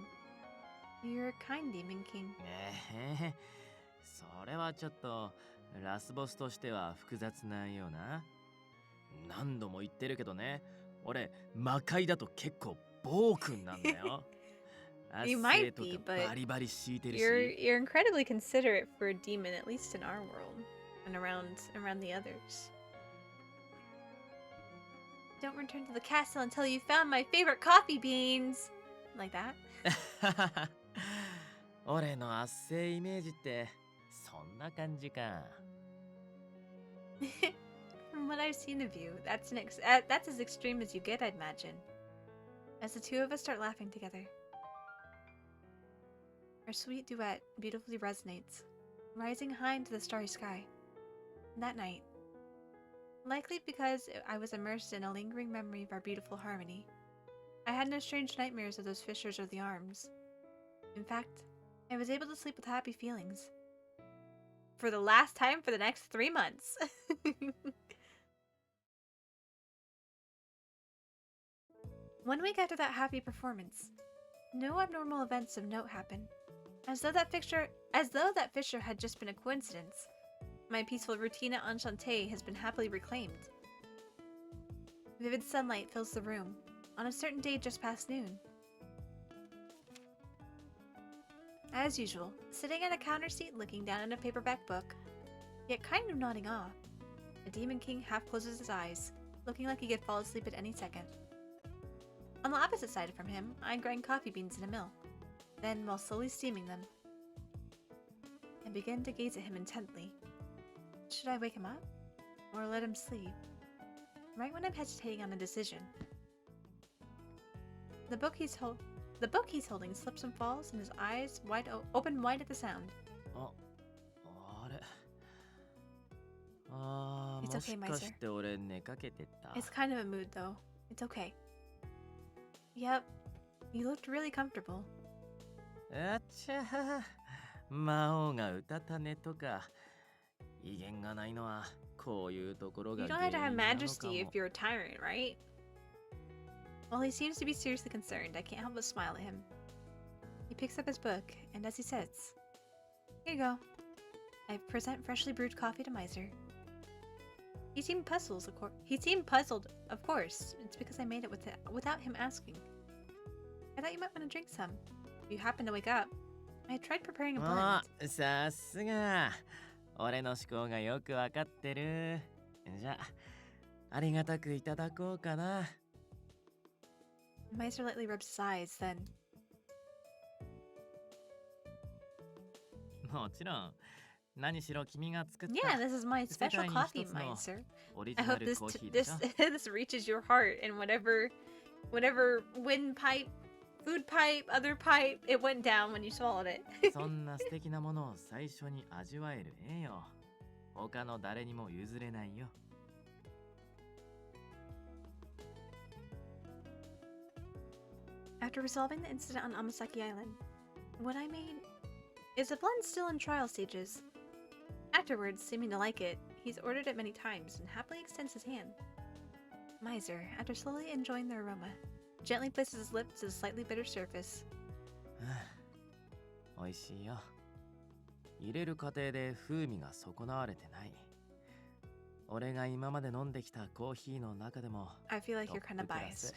You're a kind demon king. それはちょっとラスボスとしては複雑なような何度も言ってるけどね俺魔界だと結構暴君なんだよ You might be, but バリバリ敷いてるし you're incredibly considerate for a demon, at least in our world, and around the others. Don't return to the castle until you found my favorite coffee beans! Like that? 俺の圧政イメージってそんな感じか From what I've seen of you, that's that's as extreme as you get, I'd imagine. As the two of us start laughing together. Our sweet duet beautifully resonates, rising high into the starry sky. That night, likely because I was immersed in a lingering memory of our beautiful harmony, I had no strange nightmares of those fissures or the arms. In fact, I was able to sleep with happy feelings. For the last time for the next 3 months. One week after that happy performance, no abnormal events of note happened. As though that fissure had just been a coincidence. My peaceful routine at Enchante has been happily reclaimed. Vivid sunlight fills the room, on a certain day just past noon. As usual, sitting at a counter seat looking down at a paperback book, yet kind of nodding off, the Demon King half closes his eyes, looking like he could fall asleep at any second. On the opposite side from him, I grind coffee beans in a mill. Then, while slowly steaming them, I begin to gaze at him intently. Should I wake him up? Or let him sleep? Right when I'm hesitating on a decision, the book he's holding slips and falls, and his eyes open wide at the sound. Oh, It's okay, Miser. It's kind of a mood, though. It's okay. Yep, you looked really comfortable. あっちゃー、魔王がうたた寝とか威厳がないのはこういうところが You don't 原 have to 因 have なのか majesty if も。 you're a tyrant, right? While he seems to be seriously concerned, I can't help but smile at him. He picks up his book, and as he sits, here you go. I present freshly brewed coffee to Miser. He seemed puzzled, of course. It's because I made it without him asking. I thought you might want to drink some. If you happen to wake up, I tried preparing a blend. あ、さすが。俺の思考がよくわかってる。じゃあ、ありがたくいただこうかな。Miser lightly rubs his eyes, then. もちろん。何しろ君が作った Yeah, this is my 世 special 界に coffee, 一つの Miser. オリジ I ナ hope ル this コーヒーでしょ。 this reaches your heart and whatever windpipe, food pipe, other pipe, it went down when you swallowed it. そんな素敵なものを最初に味わえる栄養。他の誰にも譲れないよ。After resolving the incident on Amasaki Island, what I made is the blend still in trial stages. Afterwards, seeming to like it, he's ordered it many times and happily extends his hand. Miser, after slowly enjoying the aroma, gently places his lips to the slightly bitter surface. 美味しいよ。入れる過程で風味が損なわれてない。俺が今まで飲んできたコーヒーの中でも I feel like ト you're ッ kind プ of クラス。 biased.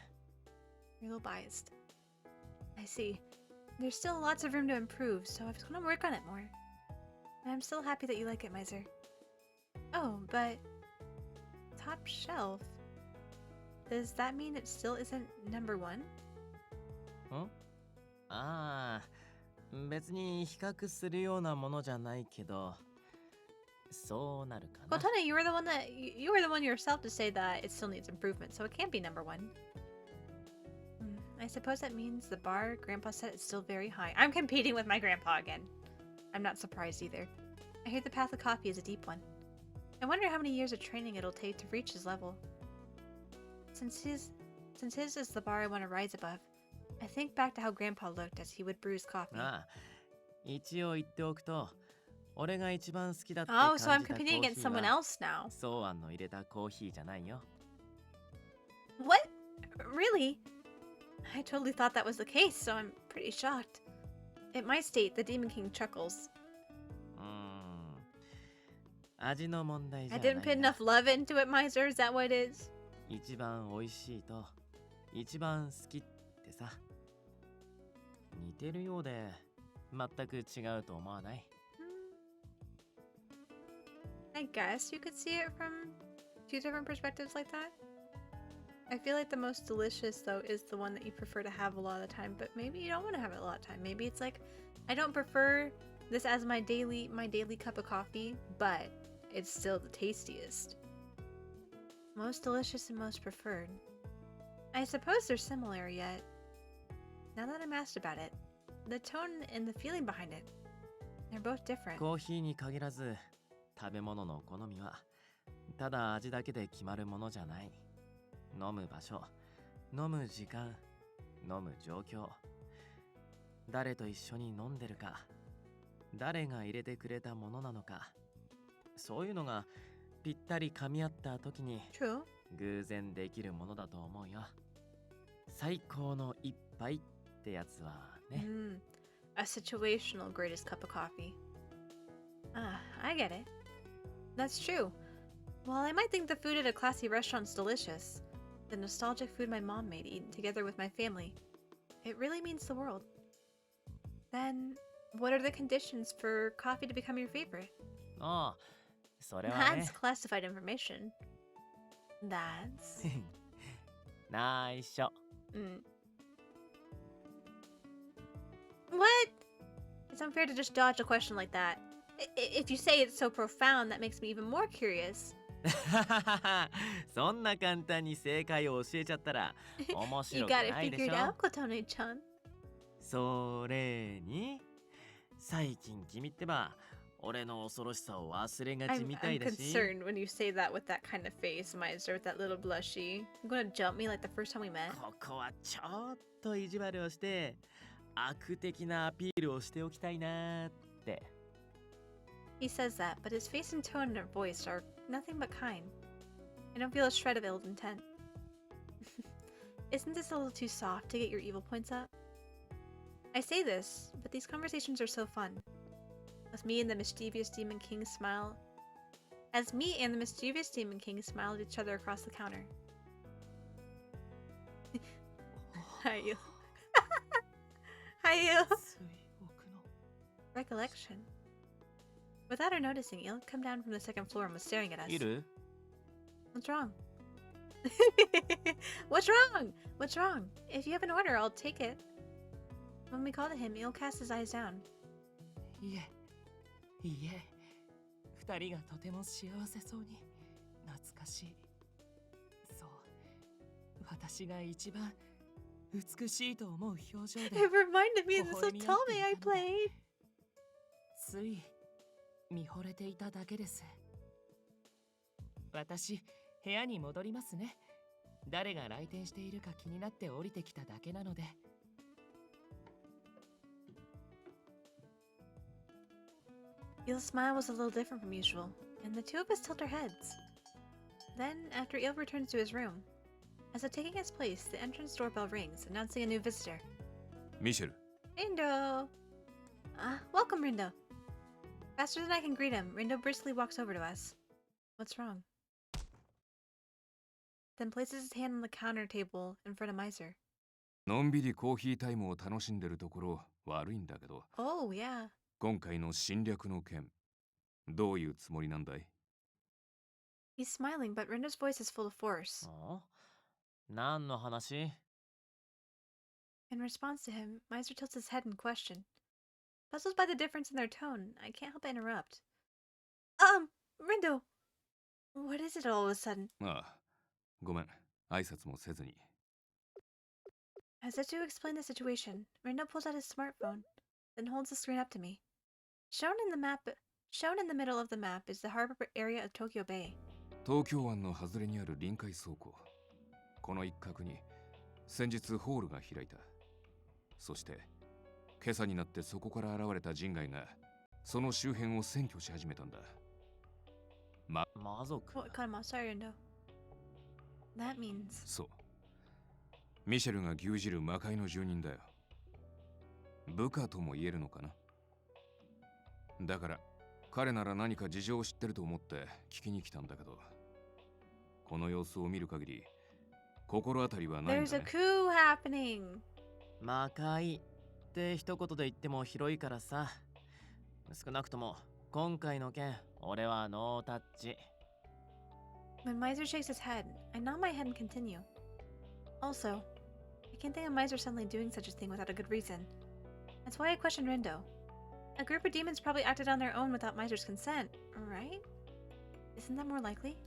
You're a little biased. I see. There's still lots of room to improve, so I was gonna work on it more. And I'm still happy that you like it, Miser. Oh, but... top shelf? Does that mean it still isn't number one? ん？ああ、別に比較するようなものじゃないけど、そうなるかな。 Kotane, you were the one yourself to say that it still needs improvement, so it can't be number one. I suppose that means the bar Grandpa said is still very high. I'm competing with my grandpa again. I'm not surprised either. I hear the path of coffee is a deep one. I wonder how many years of training it'll take to reach his level. Since his is the bar I want to rise above, I think back to how Grandpa looked as he would brew his coffee. ああ、一応言っておくと、俺が一番好きだって Oh, 感じ so た I'm コー competing ヒ against ー someone は else now. ソーアンの入れたコーヒーじゃないよ。 What? Really? I totally thought that was the case, so I'm pretty shocked. At my state, the Demon King chuckles. 味の問題じゃ I ない didn't put な。 enough love into it, Miser. Is that what it is? 一番美味しいと一番好きってさ、似てるようで全く違うと思わない？ I guess you could see it from two different perspectives like that. I feel like the most delicious, though, is the one that you prefer to have a lot of the time, but maybe you don't want to have it a lot of time. Maybe it's like, I don't prefer this as my daily cup of coffee, but it's still the tastiest. Most delicious and most preferred. I suppose they're similar, yet now that I'm asked about it, the tone and the feeling behind it, they're both different. コーヒーに限らず食べ物の好みはただ味だけで決まるものじゃない。飲む場所、飲む時間、飲む状況、誰と一緒に飲んでるか、誰が入れてくれたものなのか、そういうのがぴったり噛み合った時に True. 偶然できるものだと思うよ。最高の一杯ってやつはね。A situational greatest cup of coffee. Ah, I get it. That's true. While I might think the food at a classy restaurant's delicious, the nostalgic food my mom made eaten together with my family, it really means the world. Then, what are the conditions for coffee to become your favorite? ああ、それはね That's。classified information. That's... 内緒。What? It's unfair to just dodge a question like that. If you say it's so profound, that makes me even more curious. そんな簡単に正解を教えちゃったら面 You 白く got it ないで figured しょ。 out, Kotone-chan. それに最近君ってば俺の恐ろしさを忘れがち I'm みたいだし。 concerned when you say that with that kind of face, Miser, with that little blushy. You gonna jump me like the first time we met? ここはちょっと意地悪をして悪的なアピールをしておきたいなーって。He says that, but his face and tone and voice are nothing but kind. I don't feel a shred of ill intent. Isn't this a little too soft to get your evil points up? I say this, but these conversations are so fun. As me and the mischievous Demon King smile at each other across the counter. Hi, you. Hi, you. Recollection. Without her noticing, Il had come down from the second floor and was staring at us. いる？ What's wrong? What's wrong? What's wrong? If you have an order, I'll take it. When we called to him, Il cast his eyes down. いえ、二人がとても幸せそうに懐かしい。そう、私が一番美しいと思う表情 It で reminded me of this little Tome I played. つい見惚れていただけです。私、部屋に戻りますね。誰が来店しているか気になって降りてきただけなので。Il's smile was a little different from usual, and the two of us tilt our heads. Then, after Il returns to his room, as if taking his place, the entrance doorbell rings, announcing a new visitor. ミシェル、 Rindo! Welcome, Rindo. Faster than I can greet him, Rindo briskly walks over to us. What's wrong? Then places his hand on the counter table in front of Miser. のんびりコーヒータイムを楽しんでるところ悪いんだけど、 Oh, yeah. 今回の侵略の件、どういうつもりなんだい？ He's smiling, but Rindo's voice is full of force. 何の話？ In response to him, Miser tilts his head in question. Puzzled by the difference in their tone, I can't help but interrupt. Rindo! What is it all of a sudden? ああ、ごめん、挨拶もせずに。 As if to explain the situation, Rindo pulls out his smartphone, then holds the screen up to me. Shown in the middle of the map is the harbor area of Tokyo Bay. 東京湾の外れにある臨海倉庫。この一角に先日ホールが開いた。そして今朝になってそこから現れた人外がその周辺を占拠し始めたんだ。魔族。 What kind of sorry, Rindo? That means... そう。ミシェルが牛耳る魔界の住人だよ。部下とも言えるのかな。だから彼なら何か事情を知ってると思って聞きに来たんだけど、この様子を見る限り心当たりはないん There's だ a ね。 coup happening! 魔界って一言で言っても広いからさ。少なくとも今回の件、俺はノータッチ。 When Miser shakes his head, I nod my head and continue. Also, I can't think of Miser suddenly doing such a thing without a good reason. That's why I questioned Rindo. A group of demons probably acted on their own without Miser's consent, right? Isn't that more likely?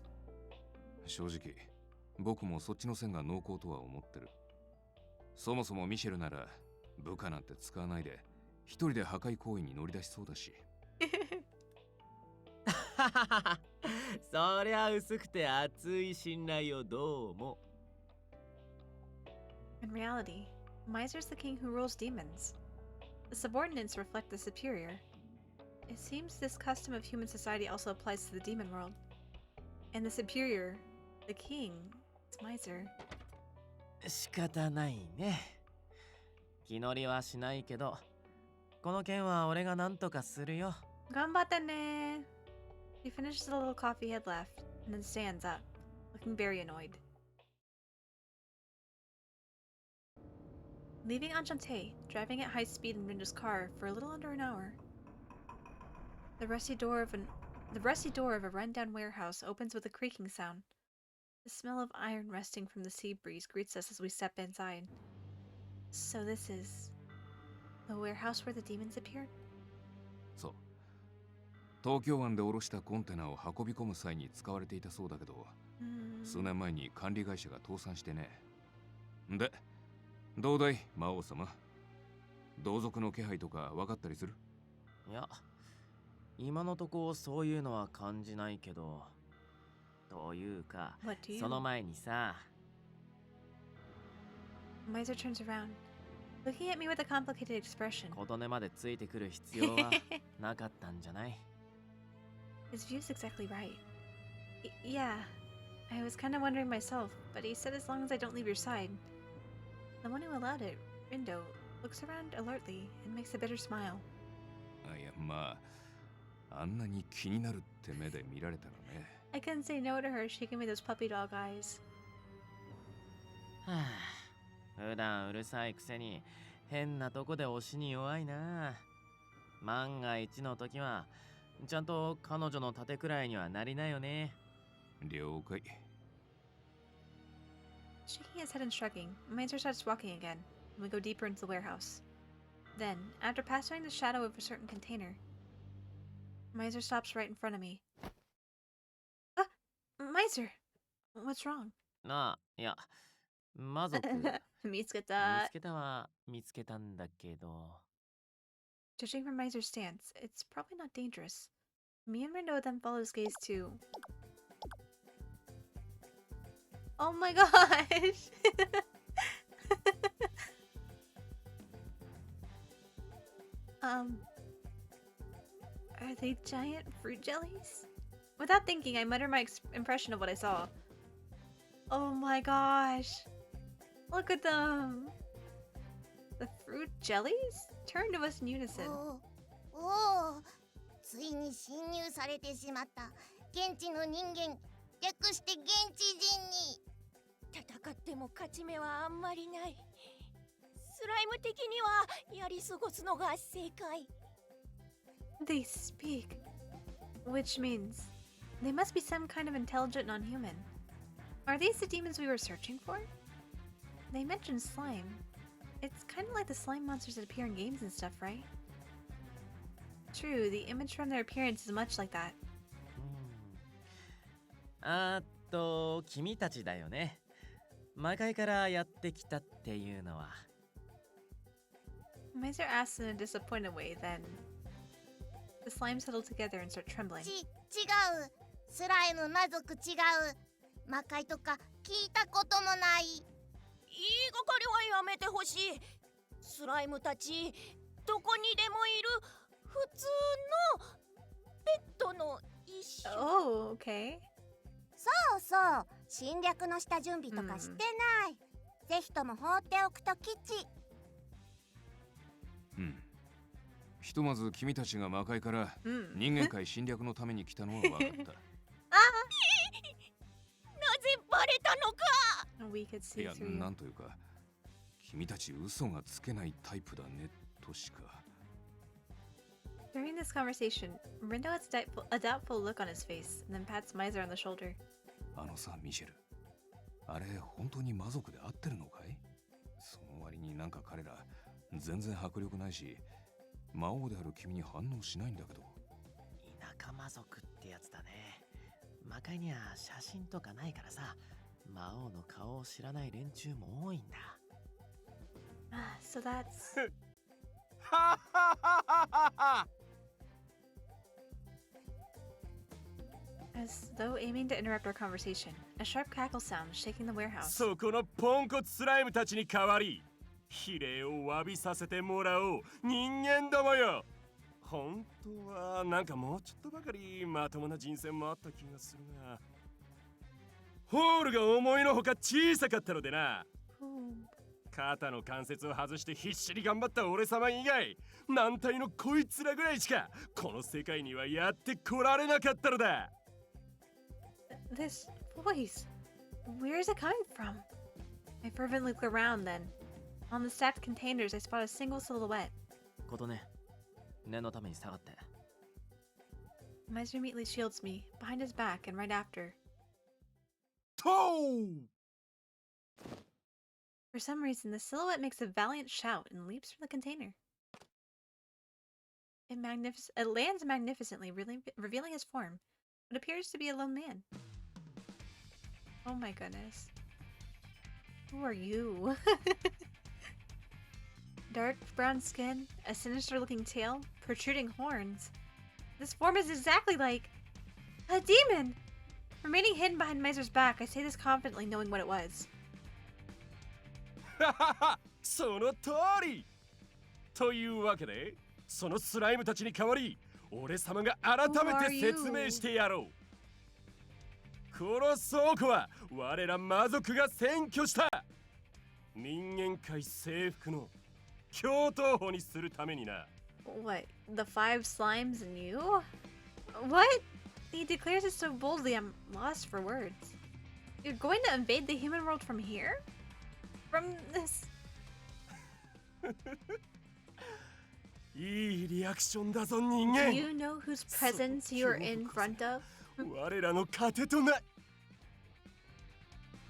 正直僕もそっちの線が濃厚とは思ってる。そもそもミシェルなら部下なんて使わないで一人で破壊行為に乗り出しそうだし。そりゃ薄くて熱い信頼をどうも。 In reality, Miser's the king who rules demons. The subordinates reflect the superior. It seems this custom of human society also applies to the demon world. And the superior, the king, is Miser. 仕方ないね。気乗りはしないけど、この件は俺が何とかするよ。Ganbatte ne! He finishes the little coffee he had left, and then stands up, looking very annoyed. Leaving Enchante, driving at high speed in Rindo's car for a little under an hour. The rusty door of a run-down warehouse opens with a creaking sound. The smell of iron rusting from the sea breeze greets us as we step inside. So this is the warehouse where the demons appeared? そう。東京湾で降ろしたコンテナを運び込む際に使われていたそうだけど、数年前に管理会社が倒産してね。で、どうだい魔王様。同族の気配とか分かったりする？いや、今のとこそういうのは感じないけど。というか、その前にさ。Miser turns around, looking at me with a complicated expression. 琴音までついてくる必要はなかったんじゃない？ His view's exactly right. Yeah, I was kind of wondering myself, but he said as long as I don't leave your side. The one who allowed it, Rindo, looks around alertly and makes a bitter smile. いや、まあ、あんなに気になるって目で見られたらね。I couldn't say no to her shaking me those puppy dog eyes. はあ、普段うるさいくせに変なとこで押しに弱いな。万が一の時はちゃんと彼女の盾くらいにはなりなよね。了解。Shaking his head and shrugging, Miser starts walking again, and we go deeper into the warehouse. Then, after passing the shadow of a certain container, Miser stops right in front of me. Ah! Miser! What's wrong? あ、いや、魔族見つけたは見つけたんだけど。Judging from Miser's stance, it's probably not dangerous. Me and Rindo then follow his gaze to... Oh my gosh! Are they giant fruit jellies? Without thinking, I mutter my impression of what I saw. Oh my gosh! Look at them! The fruit jellies? Turn to us in unison. おお、ついに侵入されてしまった。現地の人間、略して現地人に。戦っても勝ち目はあんまりない。スライム的にはやり過ごすのが正解。They speak, which means they must be some kind of intelligent non-human. Are these the demons we were searching for? They mentioned slime. It's kind of like the slime monsters that appear in games and stuff, right? True, the image from their appearance is much like that. 君たちだよね。魔界からやってきたっていうのは。Miser asks in a disappointed way, then the slimes huddle together and start trembling. 違う。スライム魔族違う。魔界とか聞いたこともない。言いがかりはやめてほしい。スライムたち、どこにでもいる普通のペットの一種。Oh, okay. そうそう。侵略の下準備とかしてない。ぜひとも放っておくと吉。ひとまず君たちが魔界から人間界侵略のために来たのは分かった。なぜバレたのか。We could see いや、 through. なんというか、君たち嘘がつけないタイプだねとしか。During this conversation, Rindo has a doubtful look on his face, and then pats Miser on the shoulder. あのさ、ミシェル。あれ、本当に魔族で合ってるのかい？その割になんか彼ら、全然迫力ないし、魔王である君に反応しないんだけど。田舎魔族ってやつだね。魔界には写真とかないからさ、魔王の顔を知らない連中も多いんだ。So that's... As though aiming to interrupt our conversation, a sharp cackle sound shaking the warehouse. そこのポンコツスライムたちに代わり、比例を詫びさせてもらおう、人間どもよ。本当はなんかもうちょっとばかりまともな人選もあった気がするが、ホールが思いのほか小さかったのでな。肩の関節を外して必死に頑張った俺様以外、軟体のこいつらぐらいしかこの世界にはやってこられなかったのだ。This voice, where is it coming from? I fervently look around then. On the stacked containers, I spot a single silhouette. ことね、念のために下がって。Miser immediately shields me, behind his back and right after. For some reason, the silhouette makes a valiant shout and leaps from the container. It lands magnificently, revealing his form, what appears to be a lone man. Oh my goodness. Who are you? Dark brown skin, a sinister-looking tail, protruding horns. This form is exactly like a demon! Remaining hidden behind Miser's back, I say this confidently, knowing what it was. その通りというわけで、そのスライムたちに代わり、俺様が改めて説明してやろう。この倉庫は我ら魔族が占拠した人間界征服の共闘法にするためにな。What? The 5 slimes and you? What? He declares it so boldly, I'm lost for words. You're going to invade the human world from here? From this... いいリアクションだぞ人間。 Do you know whose presence you're in front of? 我らの糧とな。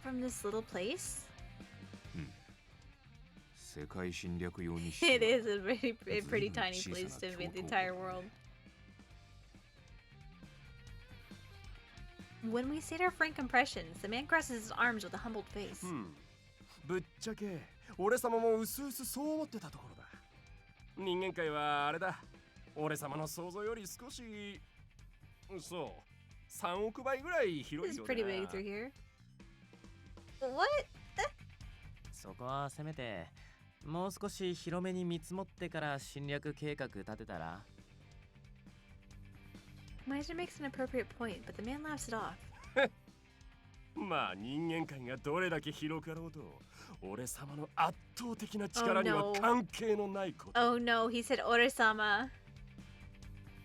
From this little place? 世界侵略用に It is a pretty tiny place to invade the entire world. When we state our frank impressions, the man crosses his arms with a humbled face. ぶっちゃけ俺様もうすうすそう思ってたところだ。人間界はあれだ、俺様の想像より少し、そう3億倍ぐらい広いよな。 This is pretty big through here. What? そこはせめてもう少し広めに見積もってから侵略計画立てたら。 Miser makes an appropriate point, but the man laughs it off. まあ人間界がどれだけ広かろうと、俺様の圧倒的な力には関係のないこと。Oh no, he said Ore-sama.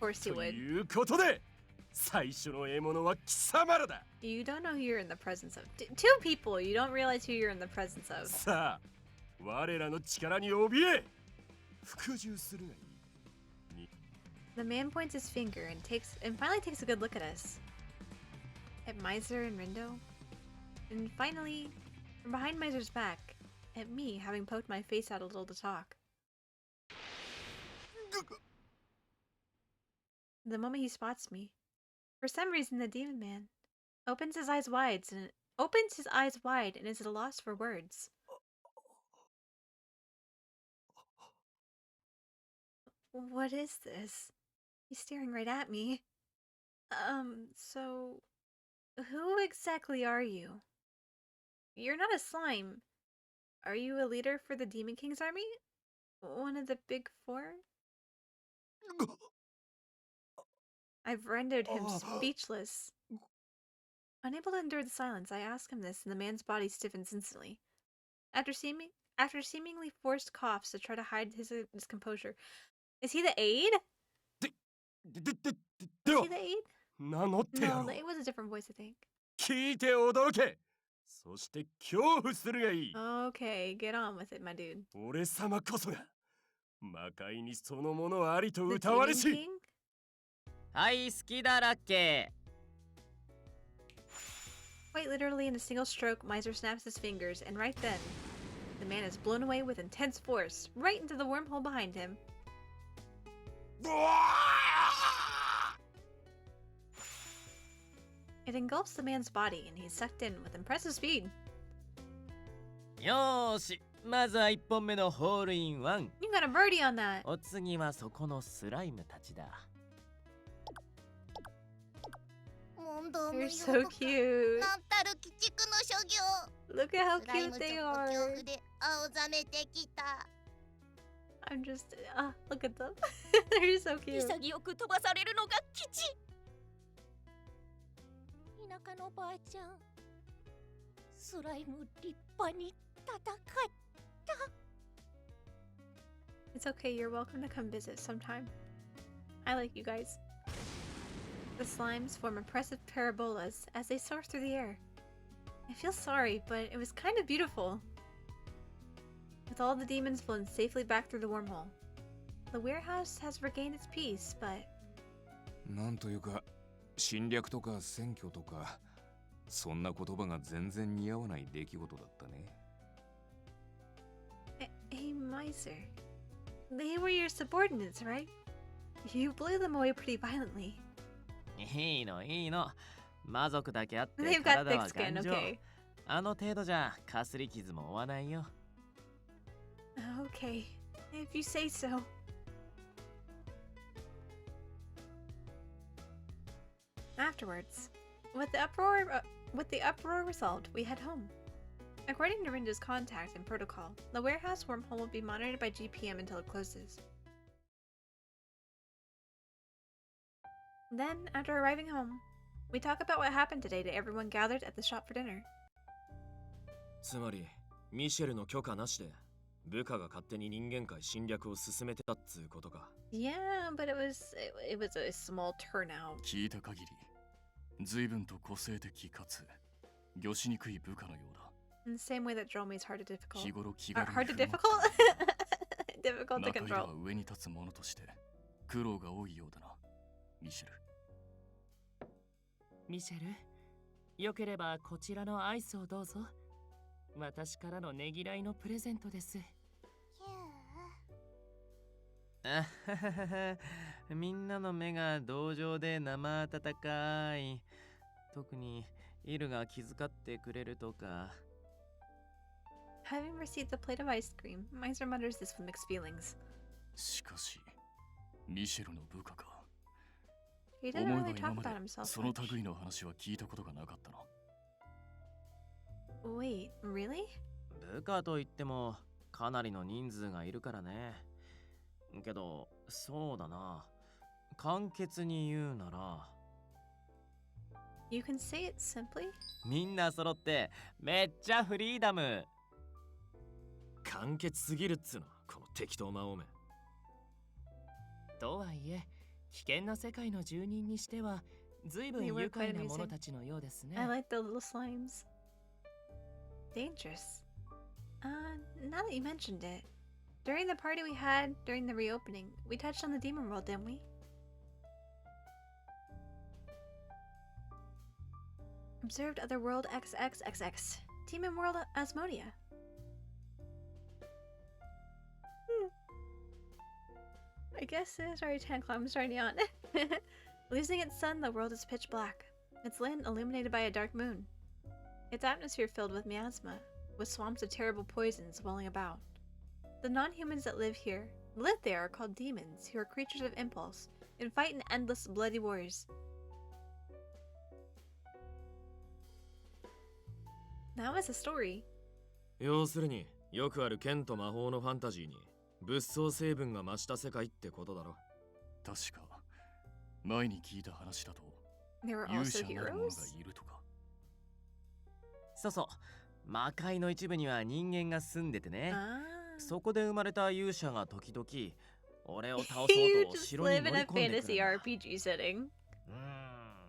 Of course he と would. いうことで、最初の獲物は貴様らだ。 You don't know who you're in the presence of. Two people, you don't realize who you're in the presence of. さあ、我らの力に怯え、服従するがいい。 The man points his finger and finally takes a good look at us. At Miser and Rindo. And finally, from behind Miser's back, at me, having poked my face out a little to talk. The moment he spots me, for some reason the demon man opens his eyes wide and is at a loss for words. What is this? He's staring right at me. So who exactly are you? You're not a slime. Are you a leader for the Demon King's army? One of the big 4? I've rendered him speechless. Unable to endure the silence, I ask him this, and the man's body stiffens instantly. After seemingly forced coughs to try to hide his discomposure. Is he the aide? Is he the aide? No, it was a different voice, I think. 聞いて驚け。そして恐怖するがいい。 Okay, get on with it, my dude. 俺様こそが魔界にそのものありと歌われし。はい、好きだらけ。 Quite literally, in a single stroke, Miser snaps his fingers, and right then, the man is blown away with intense force, right into the wormhole behind him. It engulfs the man's body, and he's sucked in with impressive speed. よーし、まずは1本目のホールインワン。 You got a birdie on that. お次はそこのスライムたちだ。問答無 They're 用 so か cute. なんたる鬼畜の所業。 Look at how スライ cute ム they ちょっと恐 are. 怖で青ざめてきた。 I'm just, look at them. They're so cute. 潔く飛ばされるのが吉。田舎のばあちゃん、スライム立派に戦った。 It's okay, you're welcome to come visit sometime. I like you guys. The slimes form impressive parabolas as they soar through the air. I feel sorry, but it was kind of beautiful. With all the demons flown safely back through the wormhole. The warehouse has regained its peace, but... なんというか、侵略とか選挙とか、そんな言葉が全然似合わない出来事だったね。Hey, miser. They were your subordinates, right? You blew them away pretty violently. いいのいいの。魔族だけあって They've got 体 thick は skin, 頑丈。 okay. あの程度じゃかすり傷も負わないよ。 Okay, if you say so. Afterwards, with the uproar resolved, we head home. According to Rinda's contact and protocol, the warehouse wormhole will be monitored by GPM until it closes. Then, after arriving home, we talk about what happened today to everyone gathered at the shop for dinner. つまりミシェルの許可なしで部下が勝手に人間界侵略を進めてたっつうことか。 Yeah, but it was a small turnout. 聞いた限り随分と個性的かつ御しにくい部下のようだ。 In the same way that Dromi's hard to difficult. 日頃気軽に Hard to 振る舞 difficult? っ Difficult to 中身は control. 上に立つ者として苦労が多いようだな、ミシェル。ミシェル、よければこちらのアイスをどうぞ。私からのねぎらいのプレゼントです。あはははは。みんなの目が同情で生温かい。特にイルが気遣ってくれるとか。 Having received the plate of ice cream, Miser mutters this with mixed feelings. しかしミシェルの部下か。 He 思 doesn't えば really 今 talk まで about himself その much. 類の話は聞いたことがなかったな。 Wait, really? 部下といってもかなりの人数がいるからね。けど、そうだな。簡潔に言うなら。You can say it simply? みんな揃ってめっちゃフリーダム。簡潔すぎるっつうの、この適当魔王め。とはいえ、危険な世界の住人にしては随分 They were 愉快 quite な amusing. 者たちのようですね。 I like the little slimes. Dangerous. Now that you mentioned it, during the party we had during the reopening, we touched on the demon world, didn't we? Observed other world XXXX. Demon world Asmodia. I guess it is already 10 o'clock. I'm starting on. Losing its sun, the world is pitch black. Its land illuminated by a dark moon. Its atmosphere filled with miasma, with swamps of terrible poisons welling about. The non-humans that live there are called demons, who are creatures of impulse, and fight in endless bloody wars. That was a story. 要するによくある剣と魔法のファンタジーに物騒成分が増した世界ってことだろ。確か前に聞いた話だと There were 勇 also 者なる者が heroes? いるとか。そうそう。魔界の一部には人間が住んでてね。 Ah. そこで生まれた勇者が時々俺を倒そう You と just 城に live 乗 in り a 込んでく fantasy るんだ。 RPG setting.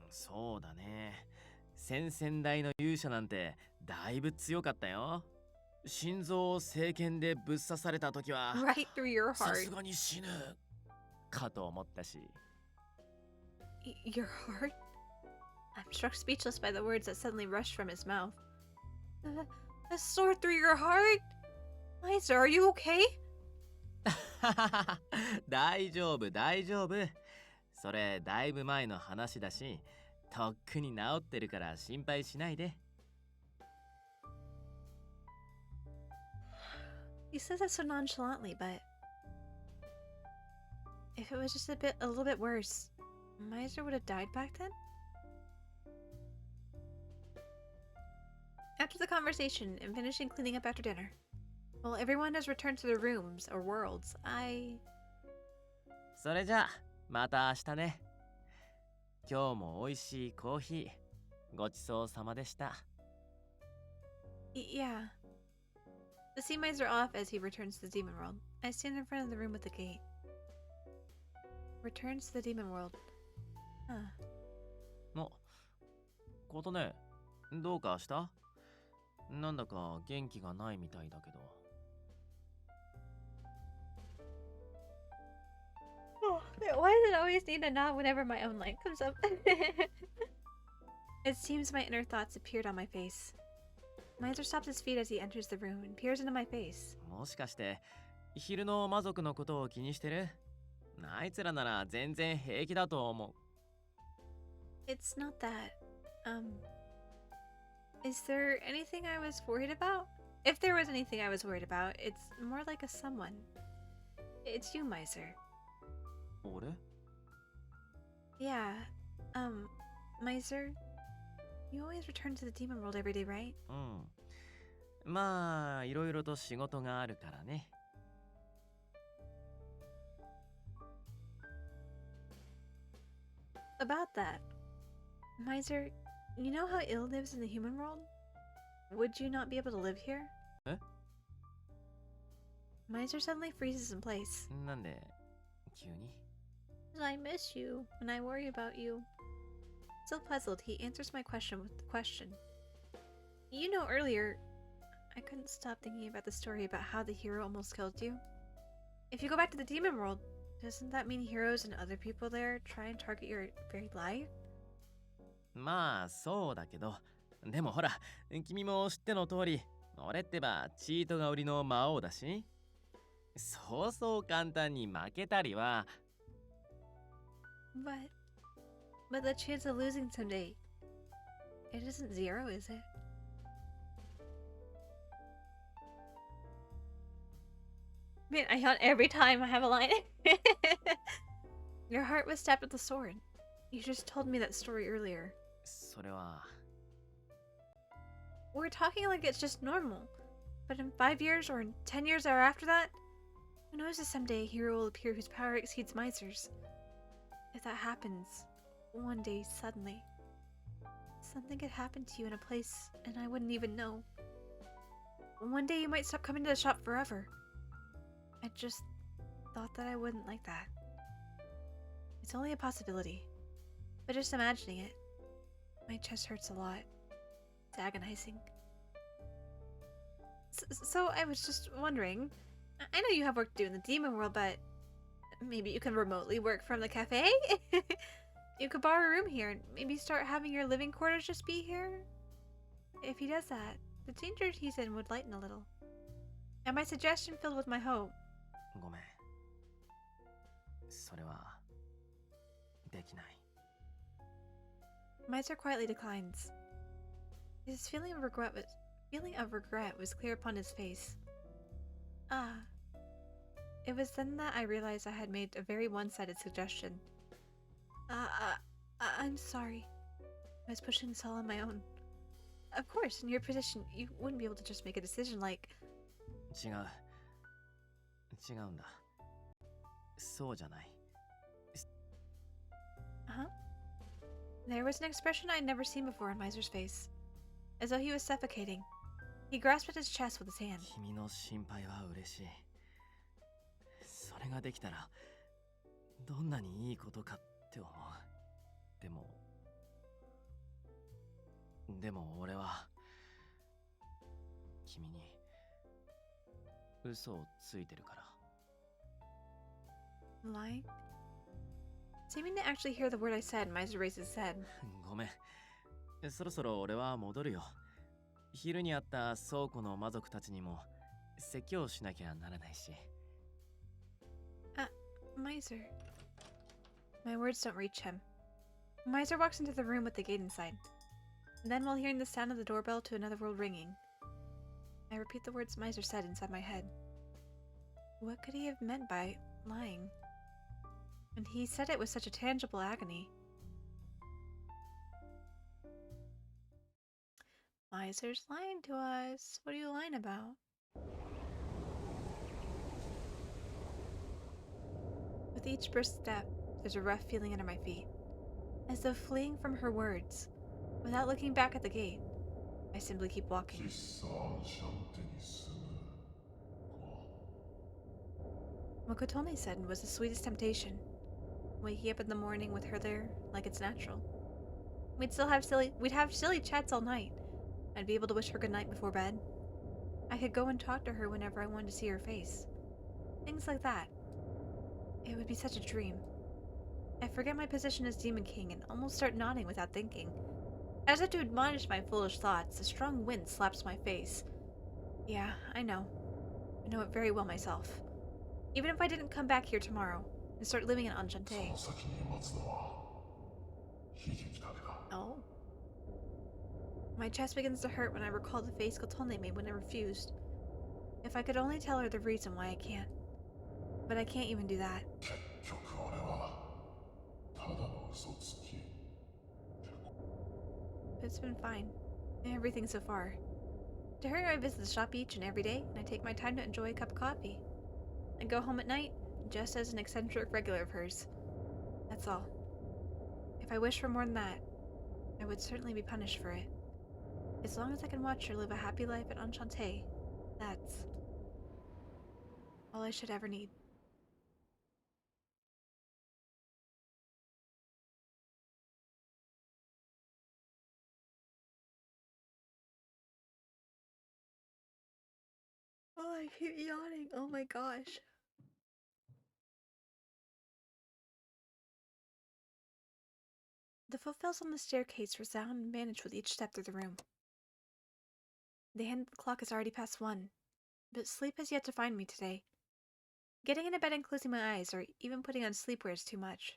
そうだね。先々代の勇者なんてだいぶ強かったよ。心臓を聖剣でぶっ刺された時は Right through your さ heart. すがに死ぬかと思ったし。 Your heart? I'm struck speechless by the words that suddenly rushed from his mouth. A sword through your heart? Miser, are you okay? 大丈夫大丈夫。それだいぶ前の話だし、とっくに治ってるから心配しないで。He says that so nonchalantly, but if it was just a little bit worse, Miser would have died back then? After the conversation and finishing cleaning up after dinner, while everyone has returned to their rooms or worlds, それじゃあ、また明日ね。今日も美味しいコーヒー、ごちそうさまでした。Yeah. The sea mice are off as he returns to the demon world. I stand in front of the room with the gate. Returns to the demon world. Huh. ことね、どうかした？なんだか元気がないみたいだけど。Oh, why does it always need a nod whenever my own light comes up? It seems my inner thoughts appeared on my face. Miser stops his feet as he enters the room and peers into my face. もしかして、昼の魔族のことを気にしてる？あいつらなら全然平気だと思う。It's not that. Is there anything I was worried about? If there was anything I was worried about, it's more like a someone. It's you, Miser. 俺？ Yeah. Miser, you always return to the demon world every day, right? うん。まあ、いろいろと仕事があるからね。About that, Miser, you know how ill lives in the human world? Would you not be able to live here? え？ Miser suddenly freezes in place. なんで、急に？ I miss you, and I worry about you. Still puzzled, he answers my question with the question. You know, earlier, I couldn't stop thinking about the story about how the hero almost killed you. If you go back to the demon world, doesn't that mean heroes and other people there try and target your very life? まあ、そうだけど。でもほら、君も知っての通り、俺ってばチートが売りの魔王だし。そうそう簡単に負けたりは。But the chance of losing someday, it isn't zero, is it? Man, I yawn every time I have a line. Your heart was stabbed with a sword. You just told me that story earlier. それは。We're talking like it's just normal. But in 5 years or in 10 years or after that, who knows if someday a hero will appear whose power exceeds Miser's. If that happens, one day suddenly, something could happen to you in a place and I wouldn't even know. One day you might stop coming to the shop forever. I just thought that I wouldn't like that. It's only a possibility, but just imagining it, my chest hurts a lot. It's agonizing. So I was just wondering, I know you have work to do in the demon world, but maybe you can remotely work from the cafe? You could borrow a room here and maybe start having your living quarters just be here? If he does that, the danger he's in would lighten a little. And my suggestion filled with my hope. ごめん。それはできない。Miser quietly declines. His feeling of regret was clear upon his face. Ah. It was then that I realized I had made a very one-sided suggestion. I'm sorry. I was pushing this all on my own. Of course, in your position, you wouldn't be able to just make a decision like... 違う。違うんだ。そうじゃない。Huh? There was an expression I'd never seen before on Miser's face. As though he was suffocating. He grasped at his chest with his hand. 君の心配は嬉しい。それができたら、どんなにいいことかって思う。でも俺は、君に嘘をついてるから。Lying? Seeming to actually hear the word I said, Miser raised his head. ごめん。そろそろ俺は戻るよ。昼に会った倉庫の魔族たちにも説教しなきゃならないし。Miser. My words don't reach him. Miser walks into the room with the gate inside. And then, while hearing the sound of the doorbell to another world ringing, I repeat the words Miser said inside my head. What could he have meant by lying? And he said it with such a tangible agony. Miser's lying to us. What are you lying about? With each brisk step, there's a rough feeling under my feet, as though fleeing from her words. Without looking back at the gate, I simply keep walking. What Kotone said was the sweetest temptation. Waking up in the morning with her there, like it's natural. We'd have silly chats all night. I'd be able to wish her good night before bed. I could go and talk to her whenever I wanted to see her face. Things like that. It would be such a dream. I forget my position as Demon King and almost start nodding without thinking. As if to admonish my foolish thoughts, a strong wind slaps my face. Yeah, I know. I know it very well myself. Even if I didn't come back here tomorrow and start living in Enchante. Oh. My chest begins to hurt when I recall the face Kotone made when I refused. If I could only tell her the reason why I can't. But I can't even do that. It's been fine. Everything so far. To her, I visit the shop each and every day, and I take my time to enjoy a cup of coffee. I go home at night, just as an eccentric regular of hers. That's all. If I wish for more than that, I would certainly be punished for it. As long as I can watch her live a happy life at Enchante, that's all I should ever need. Oh, I keep yawning. Oh my gosh. The footfalls on the staircase resound and vanish with each step through the room. The hand of the clock is already past 1, but sleep has yet to find me today. Getting into bed and closing my eyes, or even putting on sleepwear is too much.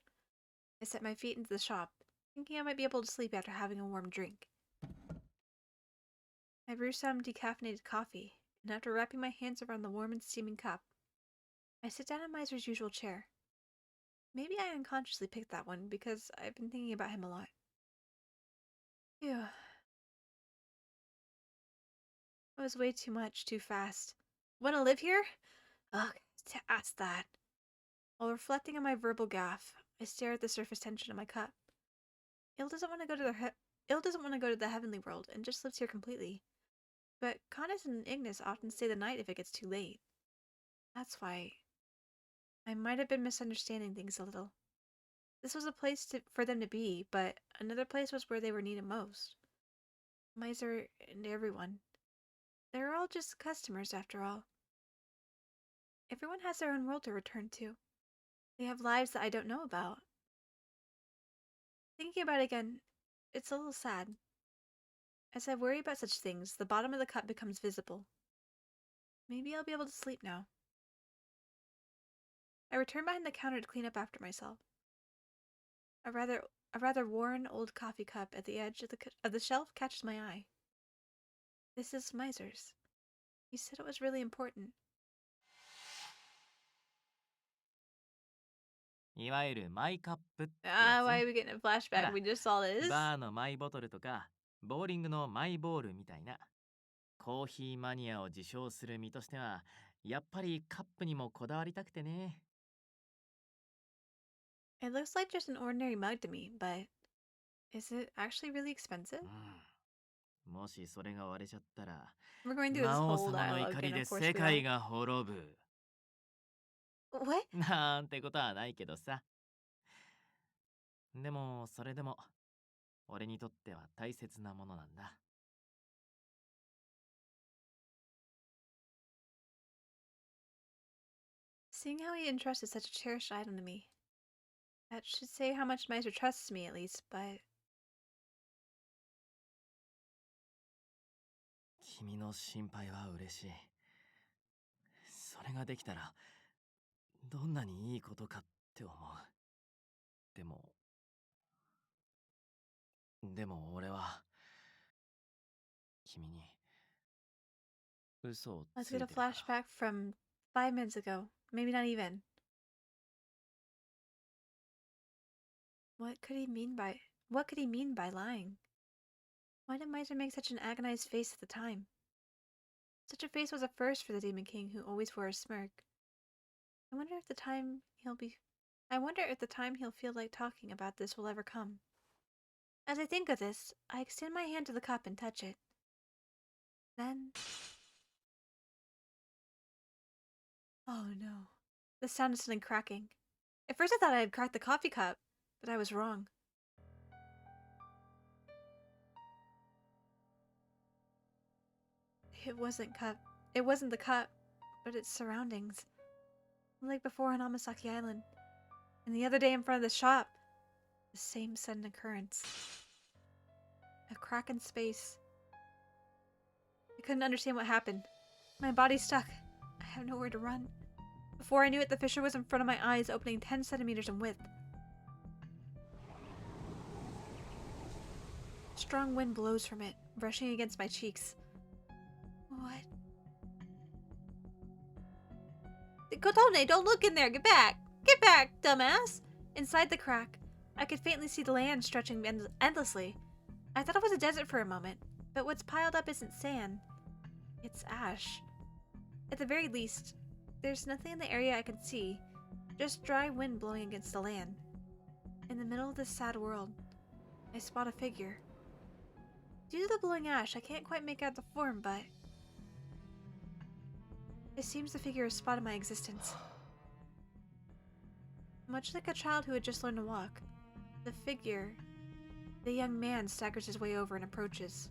I set my feet into the shop, thinking I might be able to sleep after having a warm drink. I brew some decaffeinated coffee, and after wrapping my hands around the warm and steaming cup, I sit down in Miser's usual chair. Maybe I unconsciously picked that one because I've been thinking about him a lot. Phew. It was way too much, too fast. Wanna live here? Ugh, to ask that. While reflecting on my verbal gaffe, I stare at the surface tension in my cup. Il doesn't want to go to Il doesn't want to go to the heavenly world and just lives here completely. But Canis and Ignis often stay the night if it gets too late. That's why I might have been misunderstanding things a little. This was a place for them to be, but another place was where they were needed most. Miser and everyone. They're all just customers after all. Everyone has their own world to return to. They have lives that I don't know about. Thinking about it again, it's a little sad. As I worry about such things, the bottom of the cup becomes visible. Maybe I'll be able to sleep now. I return behind the counter to clean up after myself. A rather worn old coffee cup at the edge of the shelf catches my eye. This is Miser's. He said it was really important. いわゆるマイカップってや Ah, つ why ね are we getting a flashback? ほら We just saw this. バーのマイボトルとかボーリングのマイボールみたいなコーヒーマニアを自称する身としてはやっぱりカップにもこだわりたくてね It looks like just an ordinary mug to me, but is it actually really expensive? もしそれが割れちゃったら We're going through this 魔王 whole 様の dialogue, 怒り and で of course 世 we 界 all... が滅ぶ What? なんてことはないけどさでもそれでも俺にとっては大切なものなんだ Seeing how he entrusted such a cherished item to me. That should say how much Miser trusts me, at least, but... 君の心配は嬉しいそれができたらどんなにいいことかって思うでもでも俺は君に嘘を Let's つい get a てるから。 flashback from 5 minutes ago. Maybe not even. What could he mean by lying? Why did Miser make such an agonized face at the time? Such a face was a first for the Demon King, who always wore a smirk. I wonder if the time he'll feel like talking about this will ever come. As I think of this, I extend my hand to the cup and touch it. Then... Oh no. The sound is suddenly cracking. At first I thought I had cracked the coffee cup, but I was wrong. It wasn't the cup, but its surroundings. Like before on Amasaki Island. And the other day in front of the shop. The same sudden occurrence. A crack in space. I couldn't understand what happened. My body's stuck. I have nowhere to run. Before I knew it, the fissure was in front of my eyes, opening 10 centimeters in width. Strong wind blows from it, brushing against my cheeks. What? Kotone, don't look in there! Get back! Get back, dumbass! Inside the crack, I could faintly see the land stretching endlessly. I thought it was a desert for a moment, but what's piled up isn't sand. It's ash. At the very least, there's nothing in the area I can see, just dry wind blowing against the land. In the middle of this sad world, I spot a figure. Due to the blowing ash, I can't quite make out the form, but... it seems the figure has spotted my existence. Much like a child who had just learned to walk, the young man staggers his way over and approaches.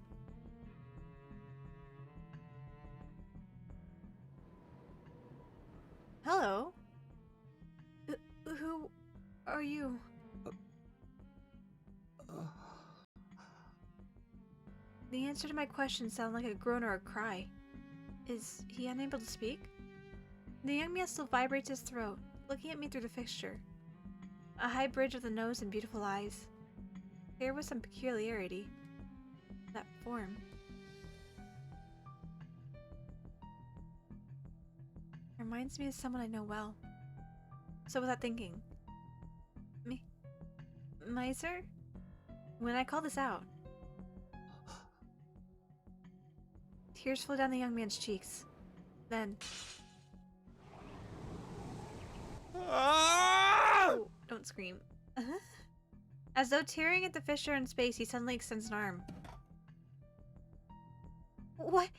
Hello? Who are you? The answer to my question sounded like a groan or a cry. Is he unable to speak? The young man still vibrates his throat, looking at me through the fixture. A high bridge of the nose and beautiful eyes. There was some peculiarity. That form. Reminds me of someone I know well. So without thinking. Miser? When I call this out. Tears flow down the young man's cheeks. Then... oh, don't scream. As though tearing at the fissure in space, he suddenly extends an arm. What?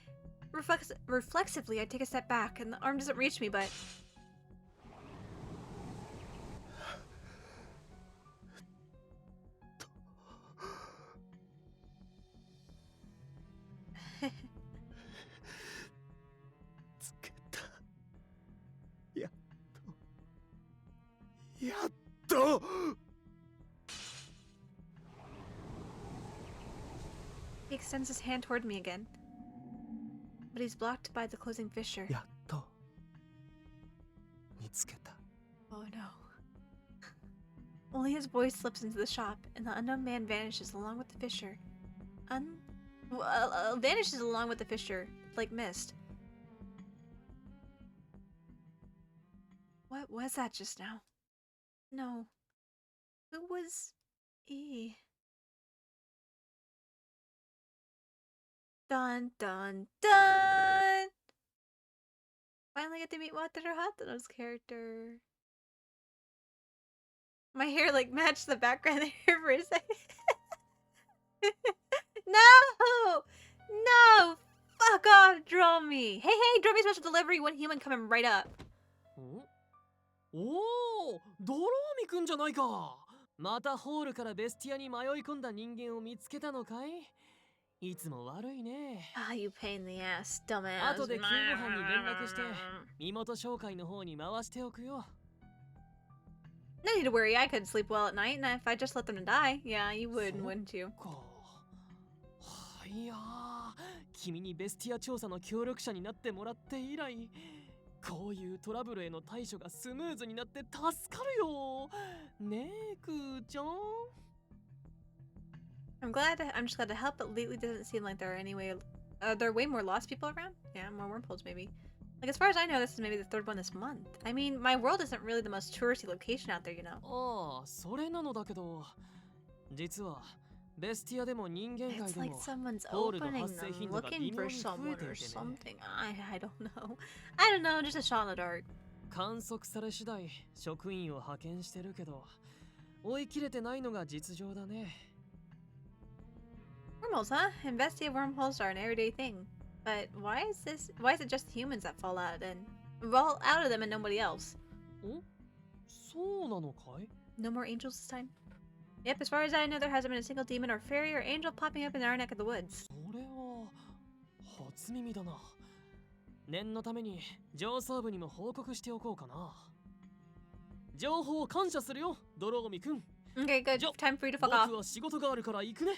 Reflexively, I take a step back, and the arm doesn't reach me, but... He extends his hand toward me again, but he's blocked by the closing fissure. Oh no. Only his voice slips into the shop, and the unknown man vanishes along with the fissure. Vanishes along with the fissure, like mist. What was that just now? No. Who was he? Dun dun dun! Finally get to meet Wataru Hataro's character. My hair like matched the background there for a second. No! No! Fuck off, draw me! Hey, draw me special delivery, one human coming right up. おお、ドローミくんじゃないか。またホールからベスティアに迷い込んだ人間を見つけたのかい？いつも悪いね。Ah, you pain in the ass, dumbass. 後で救護班に連絡して身元紹介の方に回しておくよ。No need to worry, I couldn't sleep well at night, and if I just let them die, yeah, you would, wouldn't you? いやー、君にベスティア調査の協力者になってもらって以来、こういうトラブルへの対処がスムーズになって助かるよ。ねえ、クーちゃん。I'm just glad to help, but lately doesn't seem like there are any way. There are way more lost people around? Yeah, more wormholes maybe. Like, as far as I know, this is maybe the third one this month. I mean, my world isn't really the most touristy location out there, you know. ああ、それなのだけど、実はベスティアでも人間界 It's で like も someone's ホールの opening 発生 them, 頻度が looking 微妙 for に増え someone て or いてね。 something. I don't know. I don't know, just a shot in the dark. 観測され次第職員を派遣してるけど、追い切れてないのが実情だね。Wormholes, huh? Investia wormholes are an everyday thing. But why is it just humans that fall out of them and nobody else? お、そうなのかい？ No more angels this time? Yep, as far as I know, there hasn't been a single demon or fairy or angel popping up in our neck of the woods. それは初耳だな。念のために上層部にも報告しておこうかな。情報を感謝するよ、ドローミくん。 Okay, good. Time for you to fuck off. 僕は仕事があるから行くね。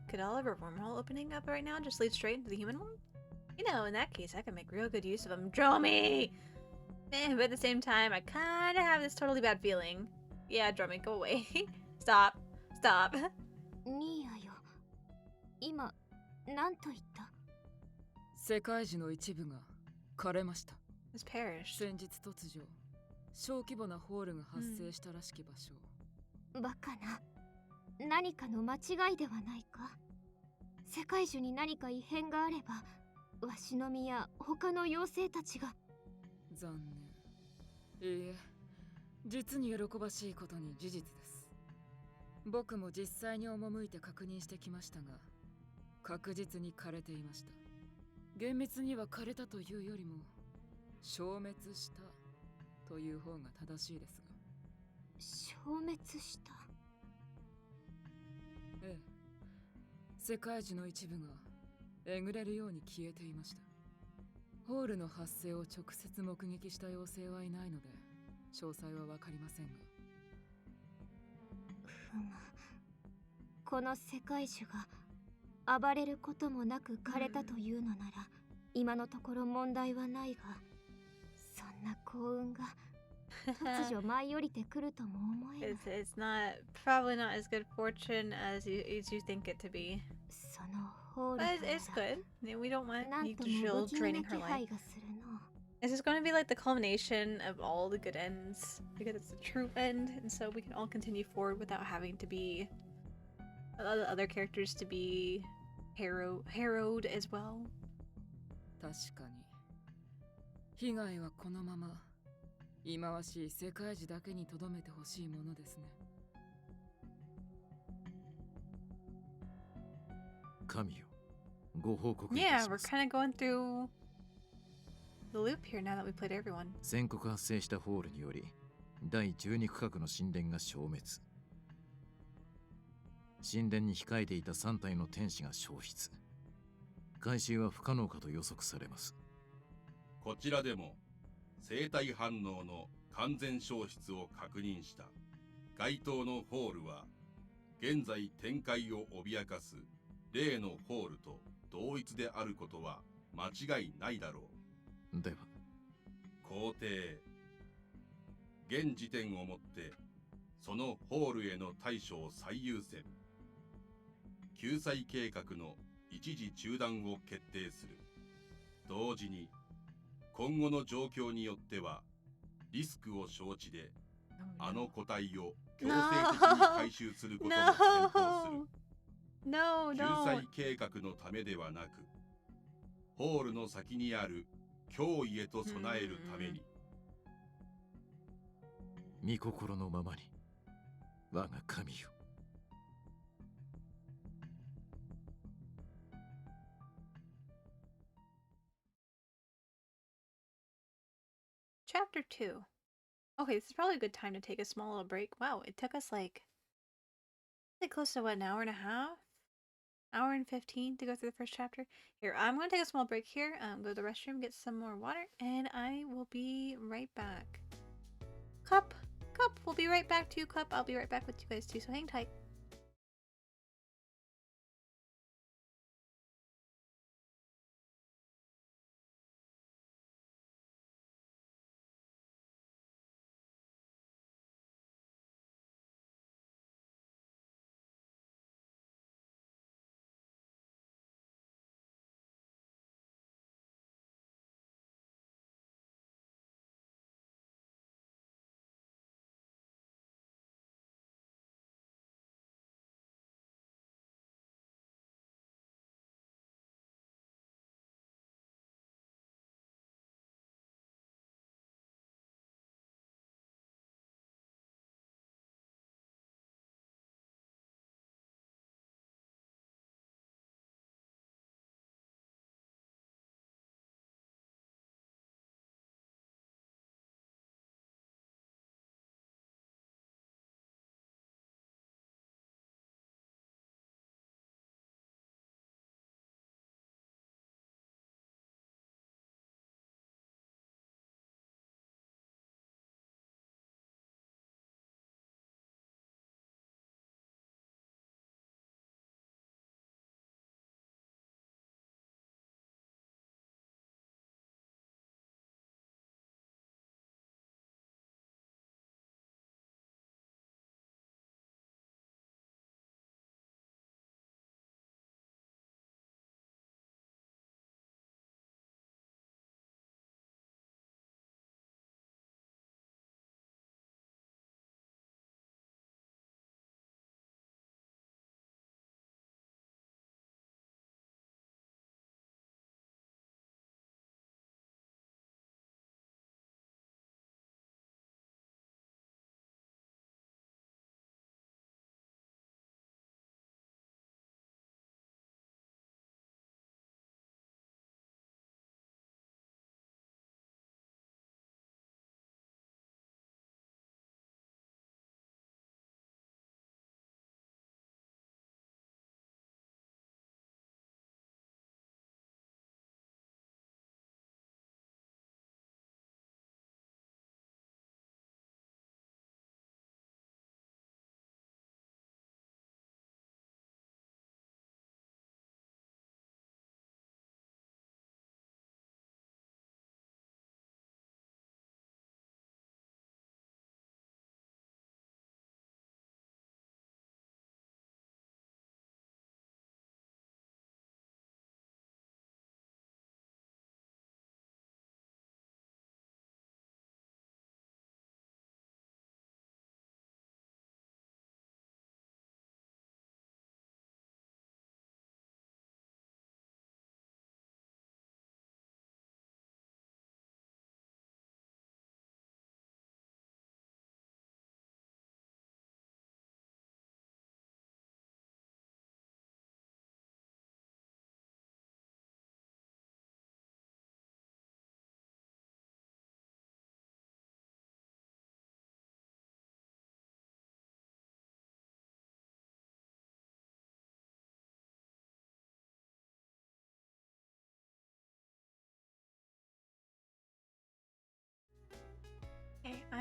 Could all of our wormhole opening up right now just lead straight into the human one? You know, in that case, I could make real good use of them. Draw me! But at the same time, I kinda have this totally bad feeling. Yeah, Drummy, go away. Stop. Stop. ニーヤよ、今何と言った？世界樹の一部が枯れました。It's perished. 先日突如、小規模なホールが発生したらしき場所。バカな。何かの間違いではないか？世界樹に何か異変があれば、わしの実や他の妖精たちが。残念。いいえ、実に喜ばしいことに事実です。僕も実際に赴いて確認してきましたが、確実に枯れていました。厳密には枯れたというよりも消滅したという方が正しいですが。消滅した？ええ、世界樹の一部がえぐれるように消えていました。ホールの発生を直接目撃した妖精はいないので詳細は分かりませんが。ふむ、この世界樹が暴れることもなく枯れたというのなら、今のところ問題はないが、そんな幸運が突如舞い降りてくるとも思えない。It's not probably not as good fortune as you think it to be. そのホール But it's good. We don't want Jill draining her life. This is going to be like the culmination of all the good ends because it's the true end, and so we can all continue forward without having to be the other characters to be harrowed as well. 確かに被害はこのまま忌まわしい世界樹だけに留めてほしいものですね。神よ、ご報告い Yeah, たし we're ます。 kind of going through the loop here now that we played everyone. 全国発生したホールにより第12区画の神殿が消滅。神殿に控えていた3体の天使が消失。回収は不可能かと予測されます。こちらでも生体反応の完全消失を確認した。該当のホールは現在展開を脅かす例のホールと同一であることは間違いないだろう。では皇帝、現時点をもってそのホールへの対処を最優先、救済計画の一時中断を決定する。同時に今後の状況によってはリスクを承知であの個体を強制的に回収することも検討する。救済計画のためではなくホールの先にある脅威へと備えるために。御心のままに我が神よ。Chapter 2. Okay, this is probably a good time to take a small little break. Wow, it took us like close to what, an hour and a half? Hour and 15 to go through the first chapter. Here, I'm going to take a small break here, go to the restroom, get some more water, and I will be right back. Cup, we'll be right back to you, Cup. I'll be right back with you guys too, so hang tight.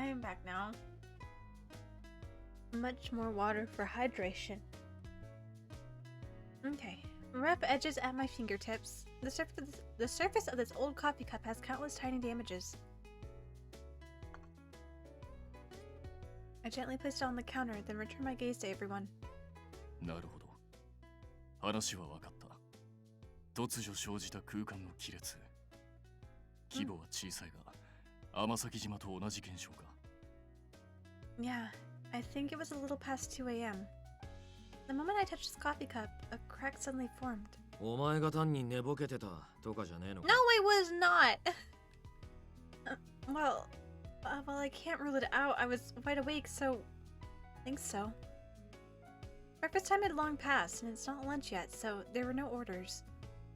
am back now. Much more water for hydration. Okay. Rough edges at my fingertips. The surface of this old coffee cup has countless tiny damages. I gently placed it on the counter, then returned my gaze to everyone. なるほど。話は分かった。突如生じた空間の亀裂。規模は小さいが、天崎島と同じ現象か。Yeah, I think it was a little past 2 a.m. The moment I touched this coffee cup, a crack suddenly formed. お前が単に寝ぼけてたとかじゃねえのか。 No, I was not! Well, I can't rule it out. I was wide awake, so... I think so. Breakfast time had long passed, and it's not lunch yet, so there were no orders.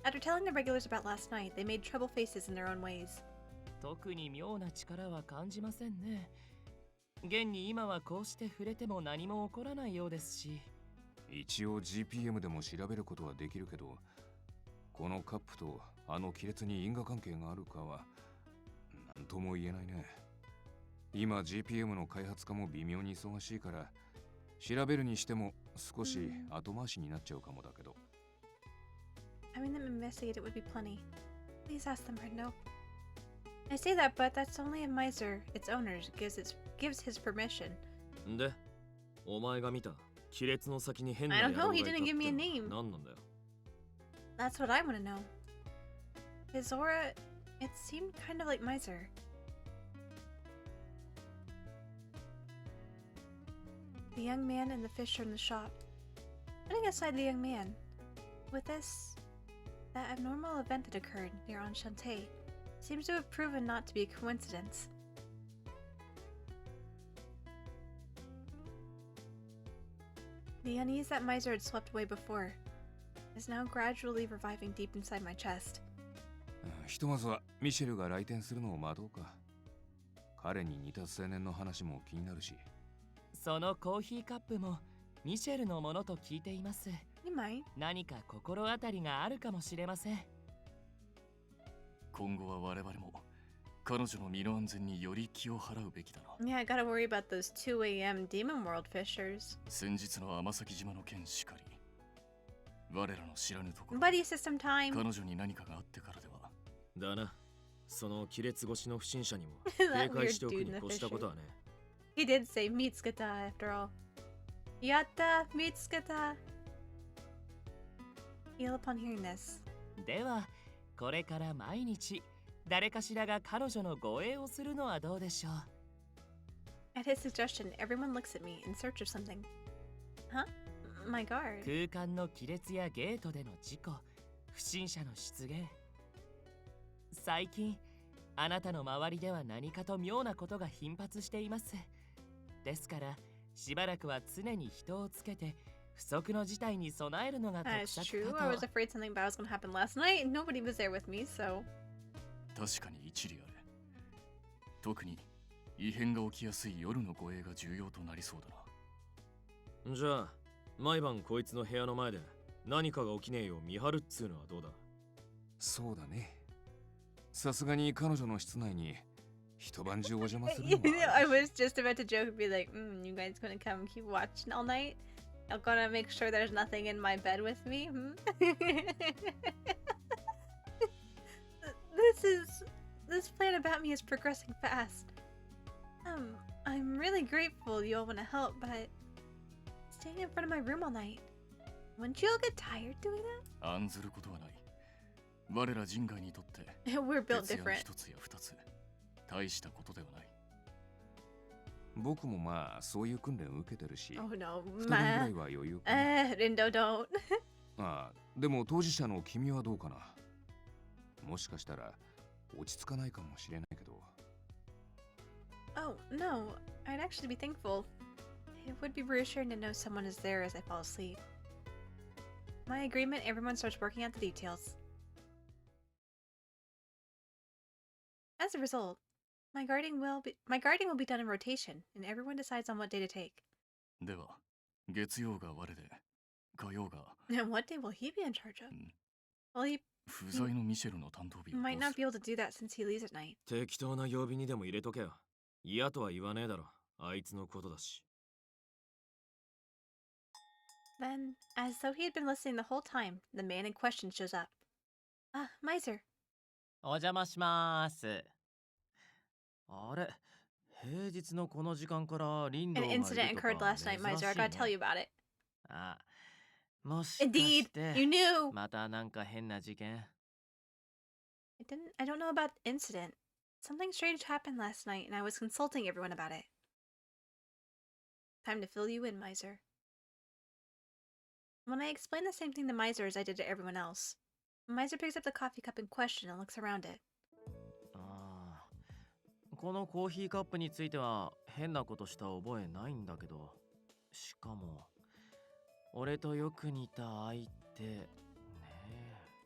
After telling the regulars about last night, they made trouble faces in their own ways. 特に妙な力は感じませんね。現に今はこうして触れても何も起こらないようですし。一応 GPM でも調べることはできるけど、このカップとあの亀裂に因果関係があるかは何とも言えないね。今 GPM の開発家も微妙に忙しいから調べるにしても少し後回しになっちゃうかもだけど。Having them investigate it would be plenty. Please ask them right now. I say that, but that's only a miser, its owners, gives his permission. で、お前が見た亀裂の先に変な I 野 don't 郎 know, が he いたっ didn't て give me a のは name. 何なんだよ。 That's what I want to know. His aura, it seemed kind of like miser. The young man and the fisher in the shop. Putting aside the young man, with this, that abnormal event that occurred near Enchante seems to have proven not to be a coincidence. The unease that miser had swept away before is now gradually reviving deep inside my chest. ひとまずはミシェルが来店するのを待とうか。彼に似た青年の話も気になるし。そのコーヒーカップもミシェルのものと聞いています。何か心当たりがあるかもしれません。今後は我々も彼女の身の安全により気を払うべきだな。Yeah, I gotta worry about those 2 a.m. Demon World fishers. 先日の天崎島の件しかり。我らの知らぬところ。Buddy system time. 彼女に何かがあってからでは。だな。その亀裂越しの不審者にも警戒しておくに越したことはね。He did say Mitsuka after all. Yatta, Mitsuka. Feel upon hearing this. では、これから毎日誰かしらが彼女の護衛をするのはどうでしょう。 At his suggestion, everyone looks at me in search of something. Huh? My guard. 空間の亀裂やゲートでの事故、不審者の出現。最近、あなたの周りでは何かと妙なことが頻発しています。ですから、しばらくは常に人をつけて、不測の事態に備えるのが得 That's 策 true. か I was と。 afraid something bad was gonna happen last night, and nobody was there with me, so. 確かに一理あれ。特に異変が起きやすい夜の護衛が重要となりそうだな。じゃあ、毎晩こいつの部屋の前で何かが起きねえよう見張るっつうのはどうだ。そうだね。さすがに彼女の室内に一晩中お邪魔するのは I was just about to joke and be like, you guys gonna come keep watching all night? I'm gonna make sure there's nothing in my bed with me? This plan about me is progressing fast. I'm really grateful you all want to help, but staying in front of my room all night, wouldn't you all get tired doing that? 案ずることはない。我ら人外にとって We're built 徹夜 different. 一つや二つ大したことではない。僕もまあそういう訓練を受けてるし、 Oh no, 二晩ぐらいは余裕かな。Rindo, don't. ああ、でも当事者の君はどうかな。もしかしたら落ち着かないかもしれないけど。Oh, no, I'd actually be thankful. It would be reassuring to know someone is there as I fall asleep. My agreement, everyone starts working out the details. As a result, my guarding will be done in rotation, and everyone decides on what day to take. では、月曜が我で、火曜が And what day will he be in charge of? Well, he 不在のミシェルの担当日を might どう not す be able to do that since he leaves at night. 適当な曜日にでも入れとけよ。嫌とは言わねえだろ。あいつのことだし。Then, as though he had been listening the whole time, the man in question shows up. Ah, Miser. お邪魔します。あれ、平日のこの時間から林 An 道がい incident ると occurred か last night, 珍 Miser. I しい gotta tell ね。you about it. あ、もしか Indeed, して you knew. またなんか変な事件。I don't know about the incident. Something strange happened last night, and I was consulting everyone about it. Time to fill you in, Miser. When I explain the same thing to Miser as I did to everyone else, Miser picks up the coffee cup in question and looks around it. ああ、このコーヒーカップについては変なことした覚えないんだけど、しかも俺とよく似た相手ね。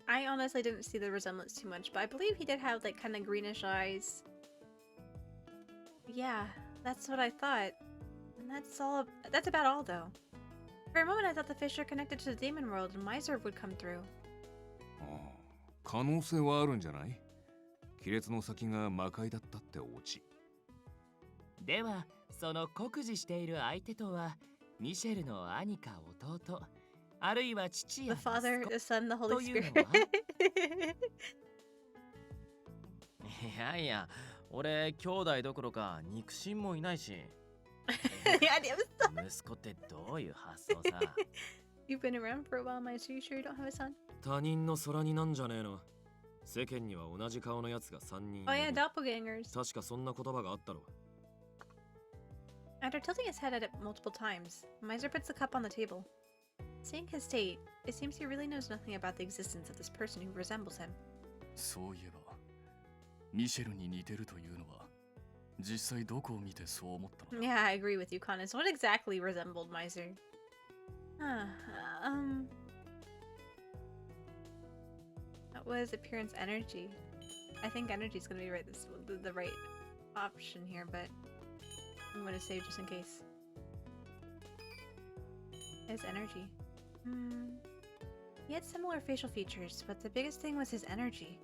I honestly didn't see the resemblance too much, but I believe he did have like kind of greenish eyes. Yeah, that's what I thought. And that's about all though. For a moment I thought the fish are connected to the demon world and Miser would come through. ああ、可能性はあるんじゃない？亀裂の先が魔界だったってオチ。では、その酷似している相手とは、ミシェルの兄か弟、あるいは父や The 息子 Father, the Son, the と Holy いうの Spirit. はいやいや、俺兄弟どころか肉親もいないし。Yeah, damn son. 息子ってどういう発想さ。You've been around for a while, Miser. You sure you don't have a son? 他人の空になんじゃねえの。世間には同じ顔のやつが3人いる。 Oh yeah, doppelgangers. 確かそんな言葉があったろ。 After tilting his head at it multiple times, Miser puts the cup on the table. Seeing his state, it seems he really knows nothing about the existence of this person who resembles him. そういえば、ミシェルに似てるというのは、実際どこを見てそう思ったの？ Yeah, I agree with you, Conis. What exactly resembled Miser? That was appearance energy. I think energy is going to be the right option here, but I'm going to save just in case. His energy. He had similar facial features, but the biggest thing was his energy.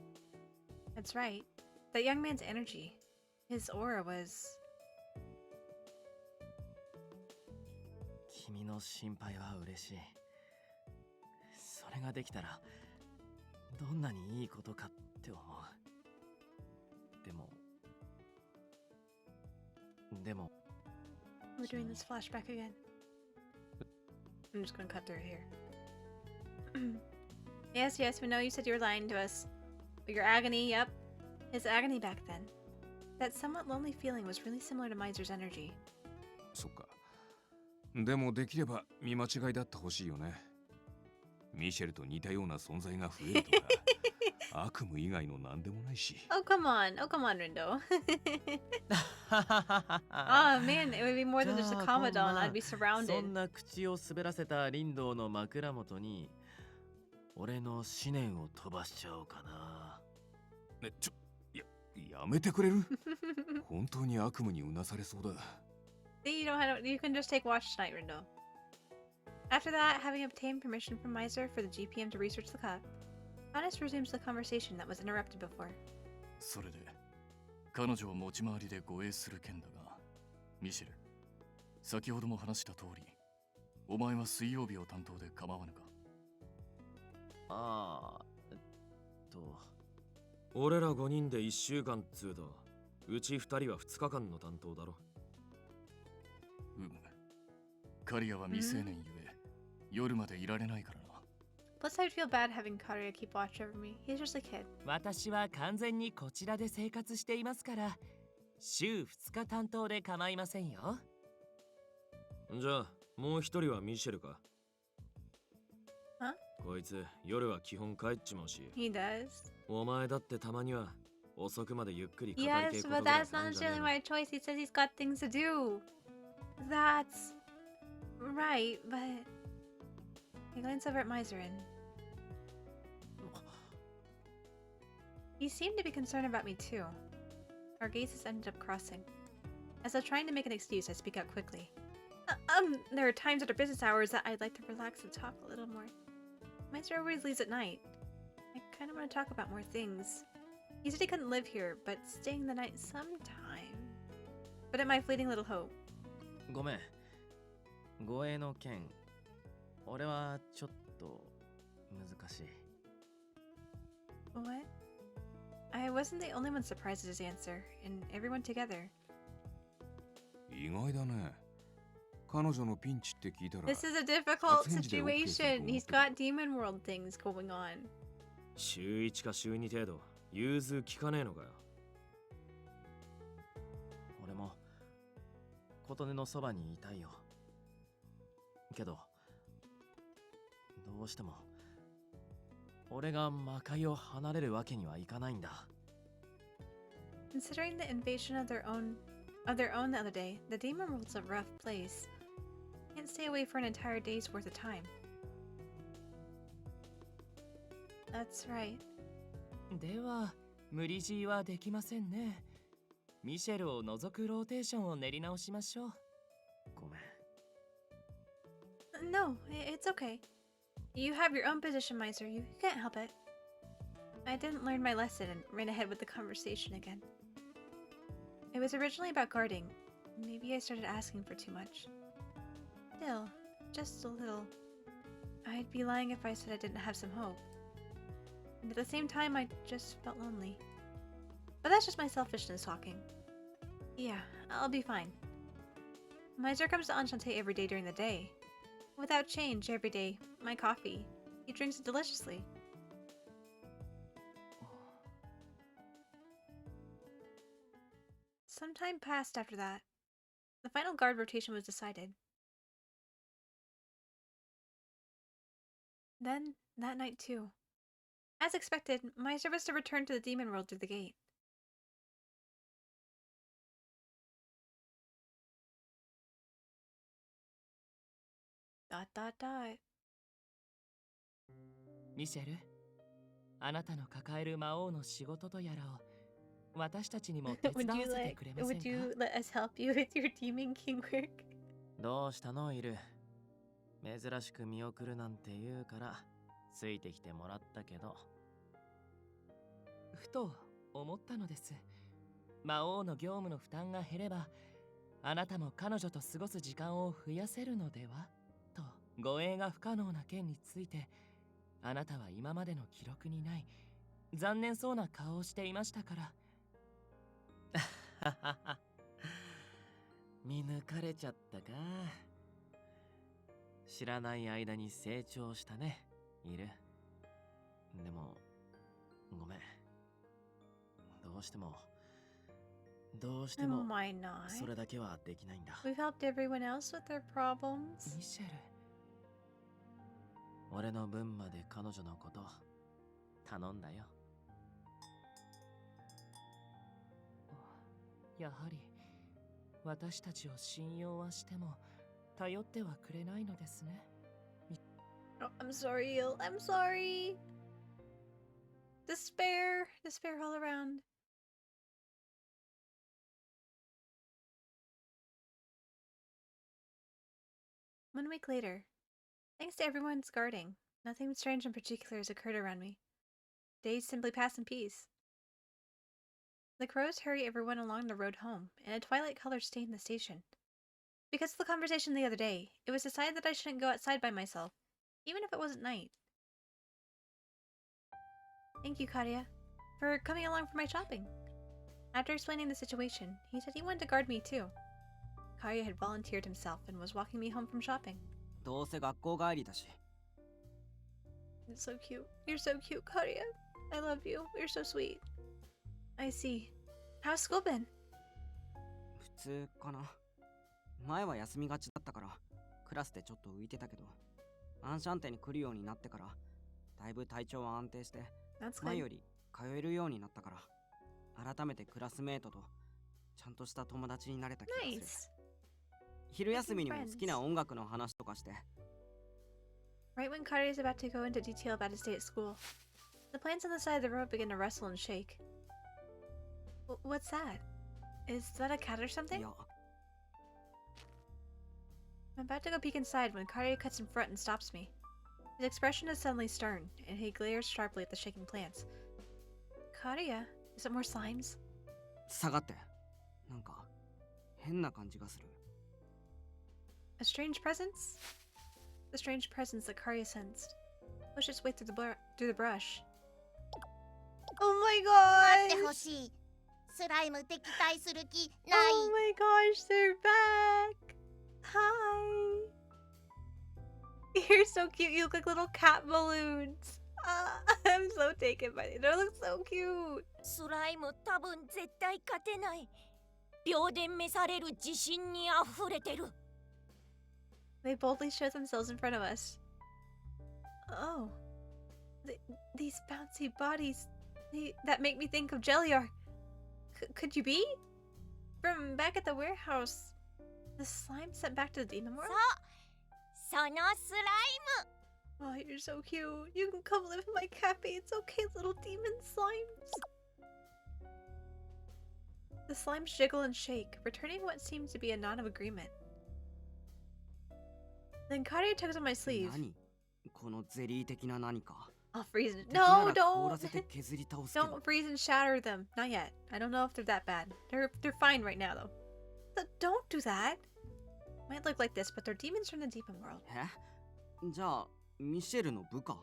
That's right. That young man's energy. His aura was... 君の心配は嬉しい。それができたらどんなにいいことかって思う。でも We're doing this flashback again. I'm just gonna cut through here. Yes, we know you said you were lying to us. But your agony, yep. His agony back then. That somewhat lonely feeling was really similar to Miser's energy. そっか。でもできれば見間違いだってほしいよね。ミシェルと似たような存在が増えるとか、悪夢以外の何でもないし。Oh, come on, Rindo. Oh, man, it would be more than just a Commodon. I'd be そ surrounded. んな口を滑らせた林道の枕元に俺の思念を飛ばしちゃおうかな。ね、やめてくれる？本当に悪夢にうなされそうだ。See, you can just take watch tonight, Rindo. After that, having obtained permission from Miser for the GPM to research the cup, Honest resumes the conversation that was interrupted before. それで、彼女を持ち回りで護衛する件だが、ミシェル、先ほども話した通り、お前は水曜日を担当で構わぬか？俺ら5人で1週間っつうと、うち2人は2日間の担当だろ。カリアは未成年ゆえ、夜までいられないからな。Plus, I'd feel bad having Karia keep watch over me. He's just a kid. 私は完全にこちらで生活していますから、週2日担当で構いませんよ。じゃあ、もう1人はミシェルか。Huh? こいつ、夜は基本帰っちまうし。He does. お前だってたまには遅くまでゆっくり語りて Yes, えこと but ぐらい that's な not んじゃねえ necessarily の。 my choice. He says he's got things to do. That's right, but he glanced over at Miserin. He seemed to be concerned about me too. Our gazes ended up crossing. As though trying to make an excuse, I speak out quickly. There are times after business hours that I'd like to relax and talk a little more. Miser always leaves at night. I kind of want to talk about more things. He said he couldn't live here, but staying the night sometime. but in my fleeting little hope. ごめん。護衛の件、俺はちょっと難しい。What? I wasn't the only one surprised at his answer, and everyone together. 意外だね。彼女のピンチって聞いたら。 This is a difficult 初返事で OK すると situation. 思っ He's てた。 got demon world things going on. 週1か週2程度融通聞かねえのかよ。俺も琴音のそばにいたいよ。けどどうしても俺が魔界を離れるわけにはいかないんだ。 Considering the invasion of their own the other day, the demon world's a rough place. Can't stay away for an entire day's worth of time. That's right. では無理強いはできませんね。ミシェルを除くローテーションを練り直しましょう。ごめん。 No, it's okay. You have your own position, Miser. You can't help it. I didn't learn my lesson and ran ahead with the conversation again. It was originally about guarding. Maybe I started asking for too much. Still, just a little. I'd be lying if I said I didn't have some hope. And at the same time, I just felt lonely. But that's just my selfishness talking. Yeah, I'll be fine. Miser comes to Enchante every day during the day. Without change, every day. My coffee. He drinks it deliciously. Some time passed after that. The final guard rotation was decided. Then, that night too. As expected, Miser was to return to the demon world through the gate. Dot dot dot. ミシェル、あなたの抱える魔王の仕事とやらを私たちにも手伝わせてくれませんか？ Would you let us help you with your demon king work? どうしたのイル。珍しく見送るなんて言うからついてきてもらったけど。ふと思ったのです。魔王の業務の負担が減ればあなたも彼女と過ごす時間を増やせるのではと。護衛が不可能な件についてあなたは今までの記録にない残念そうな顔をしていましたから。見抜かれちゃったか。知らない間に成長したね、イル。でもごめん。どうしても Why not? それだけはできないんだ。 We've helped everyone else with their problems. ミシェル、俺の分まで彼女のこと頼んだよ。やはり私たちを信用はしても頼ってはくれないのですね。Oh, I'm sorry, Il. I'm sorry. Despair. Despair all around. One week later. Thanks to everyone's guarding, nothing strange in particular has occurred around me. Days simply pass in peace. The crows hurry everyone along the road home, and a twilight color stained the station. Because of the conversation the other day, it was decided that I shouldn't go outside by myself, even if it wasn't night. Thank you, Karia, for coming along for my shopping. After explaining the situation, he said he wanted to guard me too. Karia had volunteered himself and was walking me home from shopping. どうせ学校帰りだし。 It's so cute. You're so cute, Karia. I love you. You're so sweet. I see. How's school been? 普通かな。前は休みがちだったからクラスでちょっと浮いてたけど、アンシャンテに来るようになってからだいぶ体調は安定して、前より通えるようになったから、改めてクラスメートとちゃんとした友達になれた気がする。昼休みにも好きな音楽の話とかして。 Right when Karia is about to go into detail about his day at school, the plants on the side of the road begin to rustle and shake. What's that? Is that a cat or something? I'm about to go peek inside when Karia cuts in front and stops me. His expression is suddenly stern, and he glares sharply at the shaking plants. Karia, is it more slimes? 下がって。なんか変な感じがする。A strange presence? The strange presence that Karya sensed. Push its way through the brush. Oh my 待って god! ほしい。スライム敵対する気ない。 Oh my gosh, they're back! Hi! You're so cute, you look like little cat balloons. I'm so taken by it. They look so cute. スライム多分絶対勝てない。秒で召される自信にあふれてる。 They boldly show themselves in front of us. Oh. These bouncy bodies that make me think of Jelliar. Could you be? From back at the warehouse. The slime sent back to the demon world? そのスライム。 Oh, you're so cute. You can come live in my cafe. It's okay, little demon slimes. The slimes jiggle and shake, returning what seems to be a nod of agreement. Then Karya tugs on my sleeve. 何このゼリー的な何か。 I'll freeze and— 敵な No, ら凍ら don't! せて削り倒すけど。 Don't freeze and shatter them. Not yet. I don't know if they're that bad. They're fine right now, though. Don't do that. Might look like this, but they're demons from the demon world. え？じゃあ、ミシェルの部下？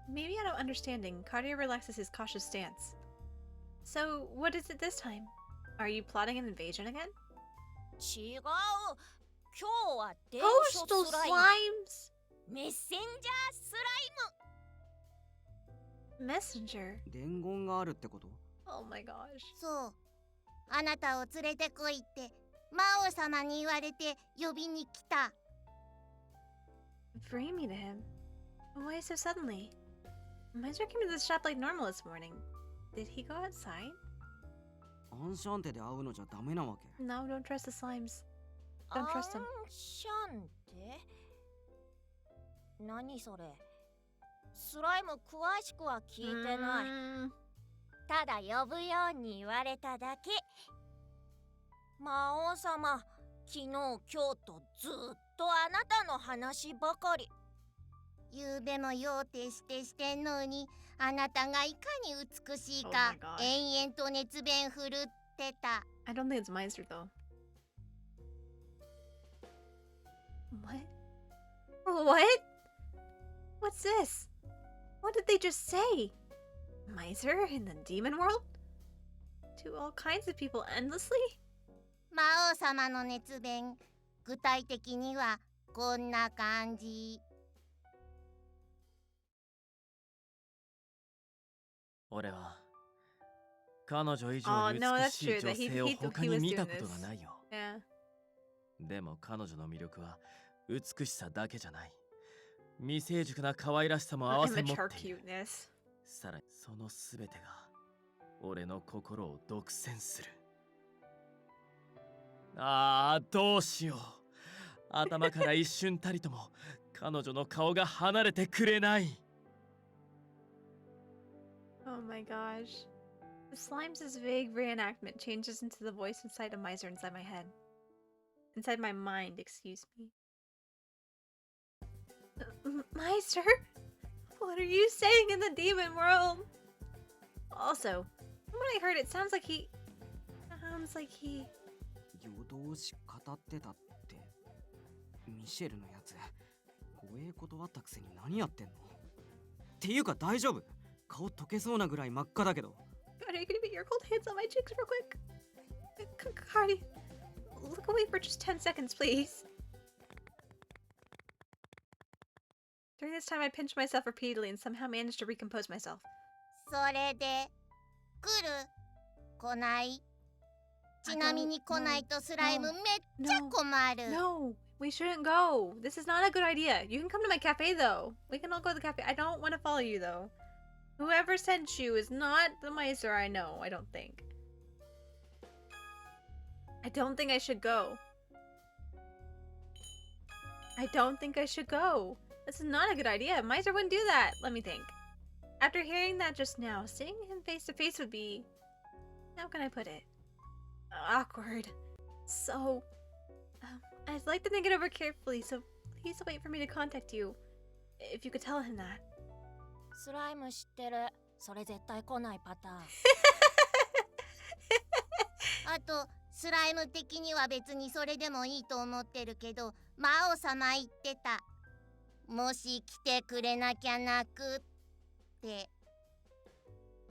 Maybe out of understanding, Cartier relaxes his cautious stance. So, what is it this time? Are you plotting an invasion again? 違う。今日は伝書 Postal スライム。 slimes! メッセンジャースライム。 Messenger? 伝言があるってこと？ Oh my gosh. そう。あなたを連れてこいって魔王様に言われて呼びに来た。 Bring me to him? Why so suddenly? Miser came to the shop like normal this morning. Did he go outside? アンシャンテで会うのじゃダメなわけ？ No, don't trust the slimes. Don't trust them. シャンテ？何それ？スライム詳しくは聞いてない。ただ呼ぶように言われただけ。魔王様、昨日今日とずっとあなたの話ばかり。ゆうべも用手してんのに、あなたがいかに美しいか、延々と熱弁振るってた。I don't think it's Miser though. What? What? What's this? What did they just say? Miser in the demon world? To all kinds of people endlessly? 魔王様の熱弁、具体的にはこんな感じ。俺は彼女以上に美しい女性を他に見たことがないよ。でも彼女の魅力は美しさだけじゃない。未成熟な可愛らしさも合わせ持っている。さらにその全てが俺の心を独占する。ああ、どうしよう。頭から一瞬たりとも彼女の顔が離れてくれない。Oh my gosh. The slime's vague reenactment changes into the voice inside of Miser inside my head. Inside my mind, excuse me. Miser? What are you saying in the demon world? Also, from what I heard, it sounds like he... 夜通し語ってたって、ミシェルのやつ、護衛断ったくせに何やってんの？っていうか大丈夫？顔溶けそうなぐらい真っ赤だけど。God, are you gonna put your cold hands on my cheeks real quick? Cardi, look away for just 10 seconds, please. During this time, I pinched myself repeatedly and somehow managed to recompose myself. それで、来る？来ない？ちなみに来ないとスライムめっちゃ困る。No, we shouldn't go. This is not a good idea. You can come to my cafe though. We can all go to the cafe. I don't want to follow you though. Whoever sent you is not the Miser I know, I don't think. I don't think I should go. I don't think I should go. This is not a good idea. Miser wouldn't do that. Let me think. After hearing that just now, seeing him face to face would be... How can I put it? Awkward. So... I'd like to think it over carefully, so please wait for me to contact you. If you could tell him that. スライム知ってる。それ絶対来ないパターン。あと、スライム的には別にそれでもいいと思ってるけど、魔王様言ってた。もし来てくれなきゃ泣くって。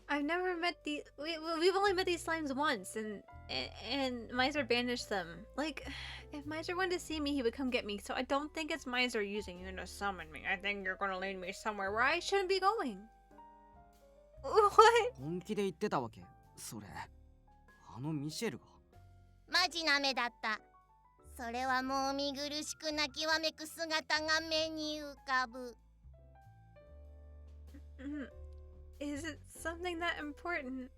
I've never met the we've only met these slimes once, and Miser banished them. Like, if Miser wanted to see me, he would come get me. So I don't think it's Miser using you to summon me. I think you're gonna lead me somewhere where I shouldn't be going. What? 本気で言ってたわけ？それ、あのミシェルが。マジな目だった。それはもう見苦しく泣きわめく姿が目に浮かぶ。Is it something that important?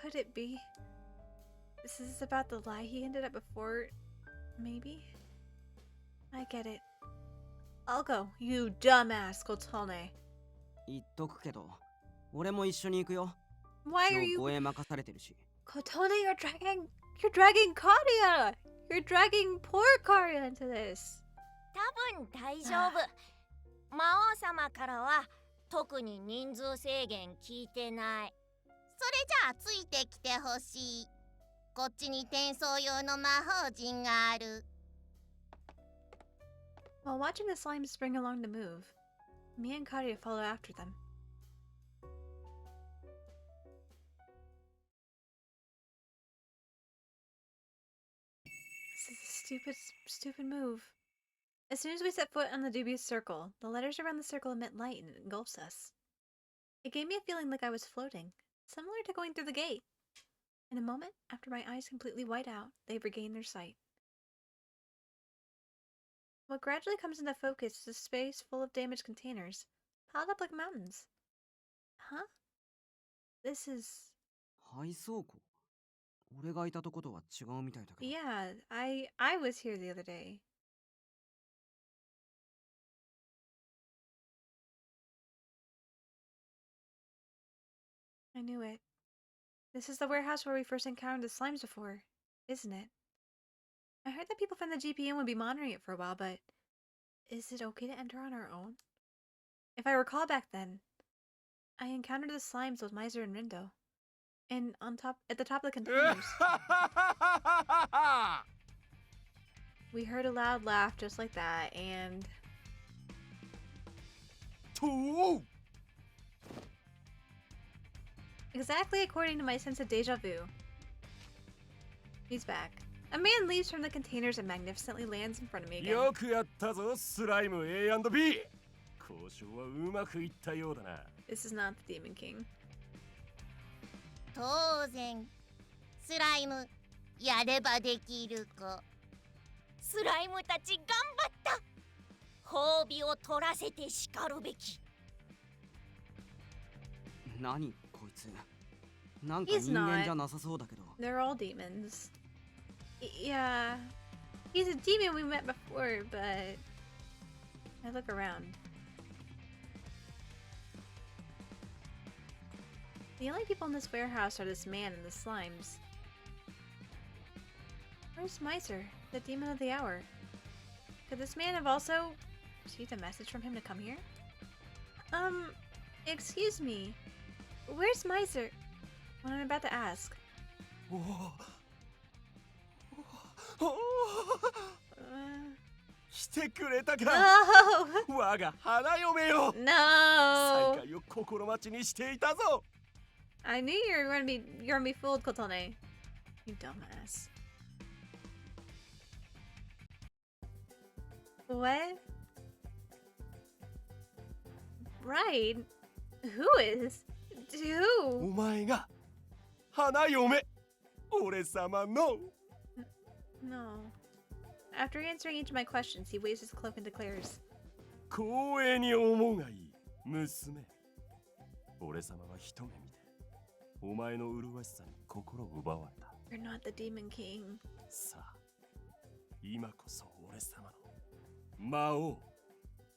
Could it be? This is about the lie he ended up before, maybe? I get it. I'll go, you dumbass Kotone. 言っとくけど、俺も一緒に行くよ。Why are you? 護衛任されてるし。Kotone, you're dragging Karia! You're dragging poor Karia into this. 多分大丈夫。魔王様からは特に人数制限聞いてない。それじゃあついてきてほしい。こっちに転送用の魔法陣がある。While watching the slimes spring along the move, me and Karia follow after them. This is a stupid move. As soon as we set foot on the dubious circle, the letters around the circle emit light and it engulfs us. It gave me a feeling like I was floating, similar to going through the gate. In a moment, after my eyes completely white out, they regain their sight. What gradually comes into focus is a space full of damaged containers, piled up like mountains. Huh? This is... 配送庫？俺がいたとことは違うみたいだけど。Yeah, I was here the other day. I knew it. This is the warehouse where we first encountered the slimes before, isn't it? I heard that people from the GPM would be monitoring it for a while, but is it okay to enter on our own? If I recall back then, I encountered the slimes with Miser and Rindo, and at the top of the containers. We heard a loud laugh just like that, and... Exactly according to my sense of deja vu. He's back. A man leaps from the containers and magnificently lands in front of me again. よくやったぞ、スライム A&B。交渉はうまくいったようだな。This is not the Demon King. 当然、スライム、やればできる子。スライムたち頑張った。褒美を取らせてしかるべき。何こいつ。なんか人間じゃなさそうだけど。They're all demons. Yeah, he's a demon we met before, but I look around. The only people in this warehouse are this man and the slimes. Where's Miser, the demon of the hour? Could this man have also received a message from him to come here? Excuse me. Where's Miser? What I'm about to ask. Oh. 来てくれたか。我が花嫁よ。No. 再会を心待ちにしていたぞ。I knew you're gonna be fooled, Kotone. You dumbass. What? Right? Who is? Who? お前が花嫁。俺様の。No. After answering each of my questions, he waves his cloak and declares, 光栄に思うがいい、娘。俺様は一目見て、お前の麗しさに心を奪われた。You're not the Demon King. さあ、今こそ俺様の魔王、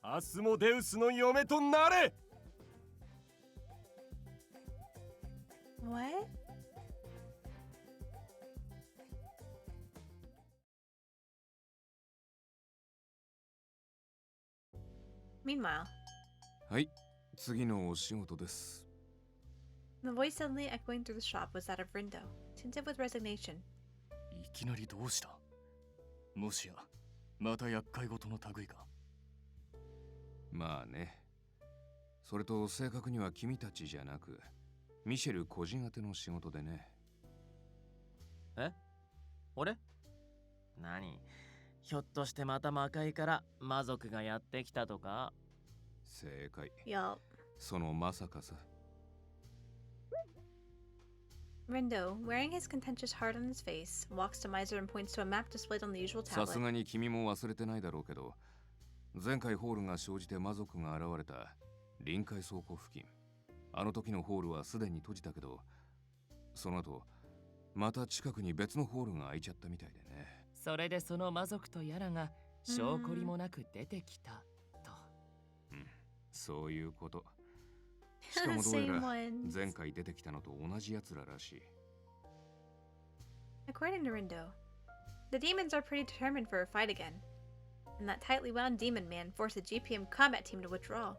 アスモデウスの嫁となれ。What? Meanwhile. はい、次のお仕事です。The voice suddenly echoing through the shop was that of Rindo, tinted with resignation. いきなりどうした？もしやまた厄介事の類か？まあね。それと正確には君たちじゃなく、ミシェル個人宛ての仕事でね。え？俺？何？ひょっとしてまた魔界から魔族がやってきたとか？正解。Yup. そのまさかさ。Rindo, wearing his contentious heart on his face, walks to Miser and points to a map displayed on the usual さす tablet. がに君も忘れてないだろうけど、前回ホールが生じて魔族が現れた臨海倉庫付近。あの時のホールはすでに閉じたけど、その後、また近くに別のホールが開いちゃったみたいでね。それでその魔族とやらが証拠りもなく出てきたと。うん、そういうこと。しかもどうやら前回出てきたのと同じ奴ららしい。According to Rindo, the demons are pretty determined for a fight again, and that tightly wound demon man forced the GPM combat team to withdraw.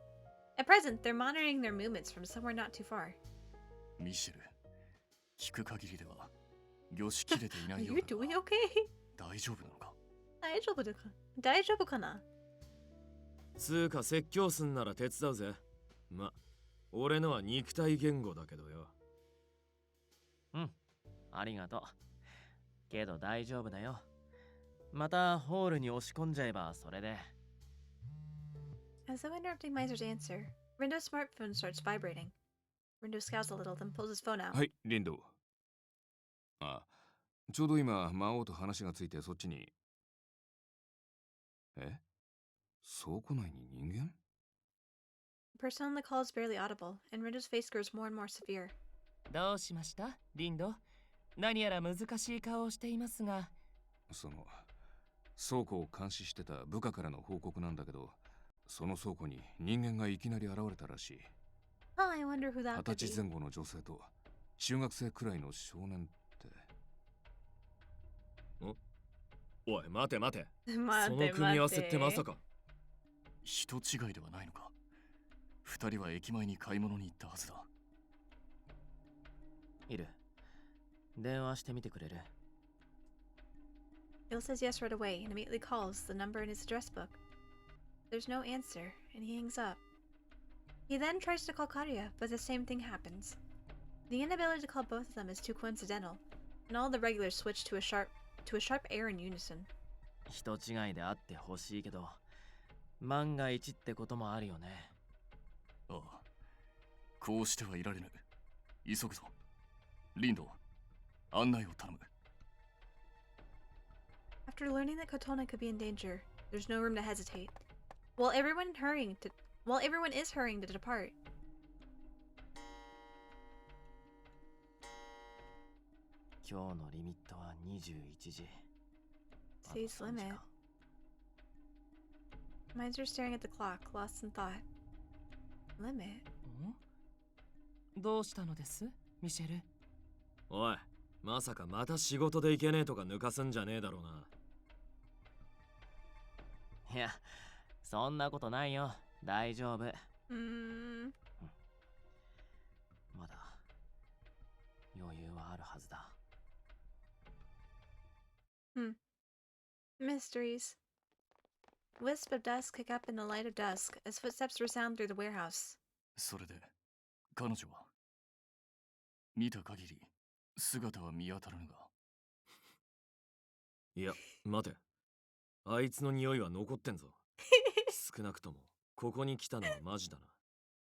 At present, they're monitoring their movements from somewhere not too far. ミシェル、聞く限りでは魚しきれていない Are よ you うだが doing okay? 大丈夫なのか？大丈夫かな？つうか説教すんなら手伝うぜ。ま、俺のは肉体言語だけどよ。うん、ありがとう。けど大丈夫だよ。またホールに押し込んじゃえばそれで。As though interrupting Miser's answer, Rindo's smartphone starts vibrating. Rindo scowls a little, then pulls his phone out. はい、リンド。あ、ちょうど今、魔王と話がついてそっちに。え？倉庫内に人間？ The person on the call is barely audible, and Rindo's face grows more and more severe. どうしました、リンド？何やら難しい顔をしていますが。その、倉庫を監視してた部下からの報告なんだけど、その倉庫に人間がいきなり現れたらしい。Oh, I wonder who that 20 could 歳 be. 前後の女性と中学生くらいの少年って。おい、待て待て。その待て組み合わせってまさか。人違いではないのか？二人は駅前に買い物に行ったはずだ。いる。電話してみてくれる？ Bill says yes right away and immediately calls the number in his address book. There's no answer, and he hangs up. He then tries to call Karia, but the same thing happens. The inability to call both of them is too coincidental, and all the regulars switch to a sharp air in unison. 人違いであってほしいけど、万が一ってこともあるよね。ああ、こうしてはいられぬ。急ぐぞ。リンド、案内を頼む。After learning that Kotona could be in danger, there's no room to hesitate. While everyone is hurrying to depart. 今日のリミットは21時。 Today's limit. Miser staring at the clock, lost in thought. Limit? どうしたのです、ミシェル？おい、まさかまた仕事で行けねえとか抜かすんじゃねえだろうな。いや、そんなことないよ。大丈夫。まだ余裕はあるはずだ。Mysteries. Wisp of dust kick up in the light of dusk as footsteps resound through the warehouse. それで、彼女は見た限り姿は見当たらぬが。いや、待て。あいつの匂いは残ってんぞ。少なくとも、ここに来たのはマジだな。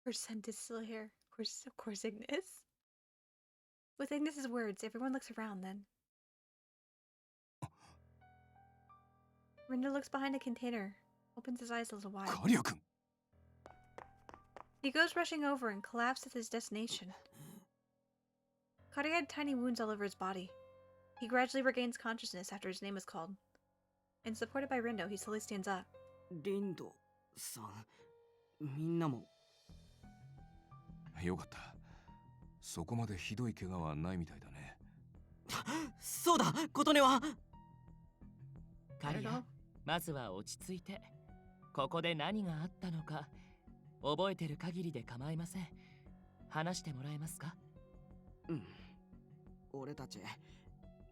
Her scent is still here. Of course, Ignis. With Ignis's words, everyone looks around then. Rindo looks behind a container, opens his eyes a little wide. カリア君! He goes rushing over and collapses at his destination. Karia had tiny wounds all over his body. He gradually regains consciousness after his name is called. And supported by Rindo, he slowly stands up. リンドさん、みんなも。よかった。そこまでひどい怪我はないみたいだね。そうだ、琴音は。カリア、まずは落ち着いて。ここで何があったのか覚えてる限りで構いません。話してもらえますか？うん。俺たち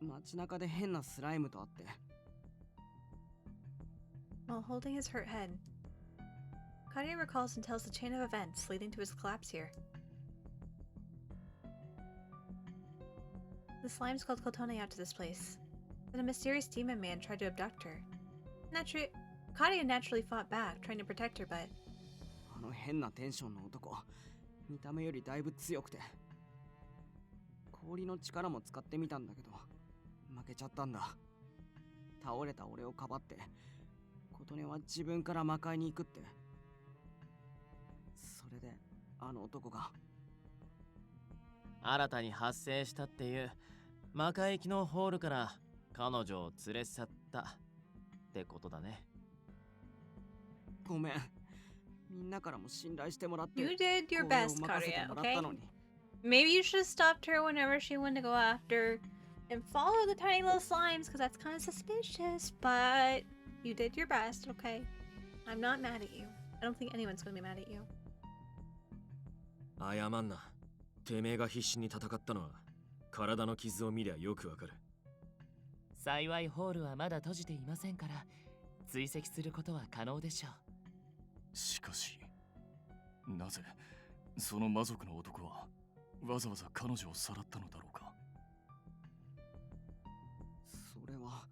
街中で変なスライムと会って。 While holding his hurt head, Kadia recalls and tells the chain of events leading to his collapse here. The slimes called Kotone out to this place. Then a mysterious demon man tried to abduct her. Kadia naturally fought back, trying to protect her, but... あの変なテンションの男、見た目よりだいぶ強くて。氷の力も使ってみたんだけど、負けちゃったんだ。倒れた俺をかばって、琴音は自分から魔界に行くって。それで、あの男が。新たに発生したっていう魔界行きのホールから彼女を連れ去ったってことだね。ごめん。みんなからも信頼してもらって。You did your best, Kadia, okay? Maybe you should have stopped her whenever she went to go after and follow the tiny little slimes, because that's kind of suspicious, but you did your best, okay? I'm not mad at you. I don't think anyone's going to be mad at you. 謝んな。てめえが必死に戦ったのは体の傷を見りゃよくわかる。幸いホールはまだ閉じていませんから追跡することは可能でしょう。しかし、なぜその魔族の男はわざわざ彼女をさらったのだろうか。それは。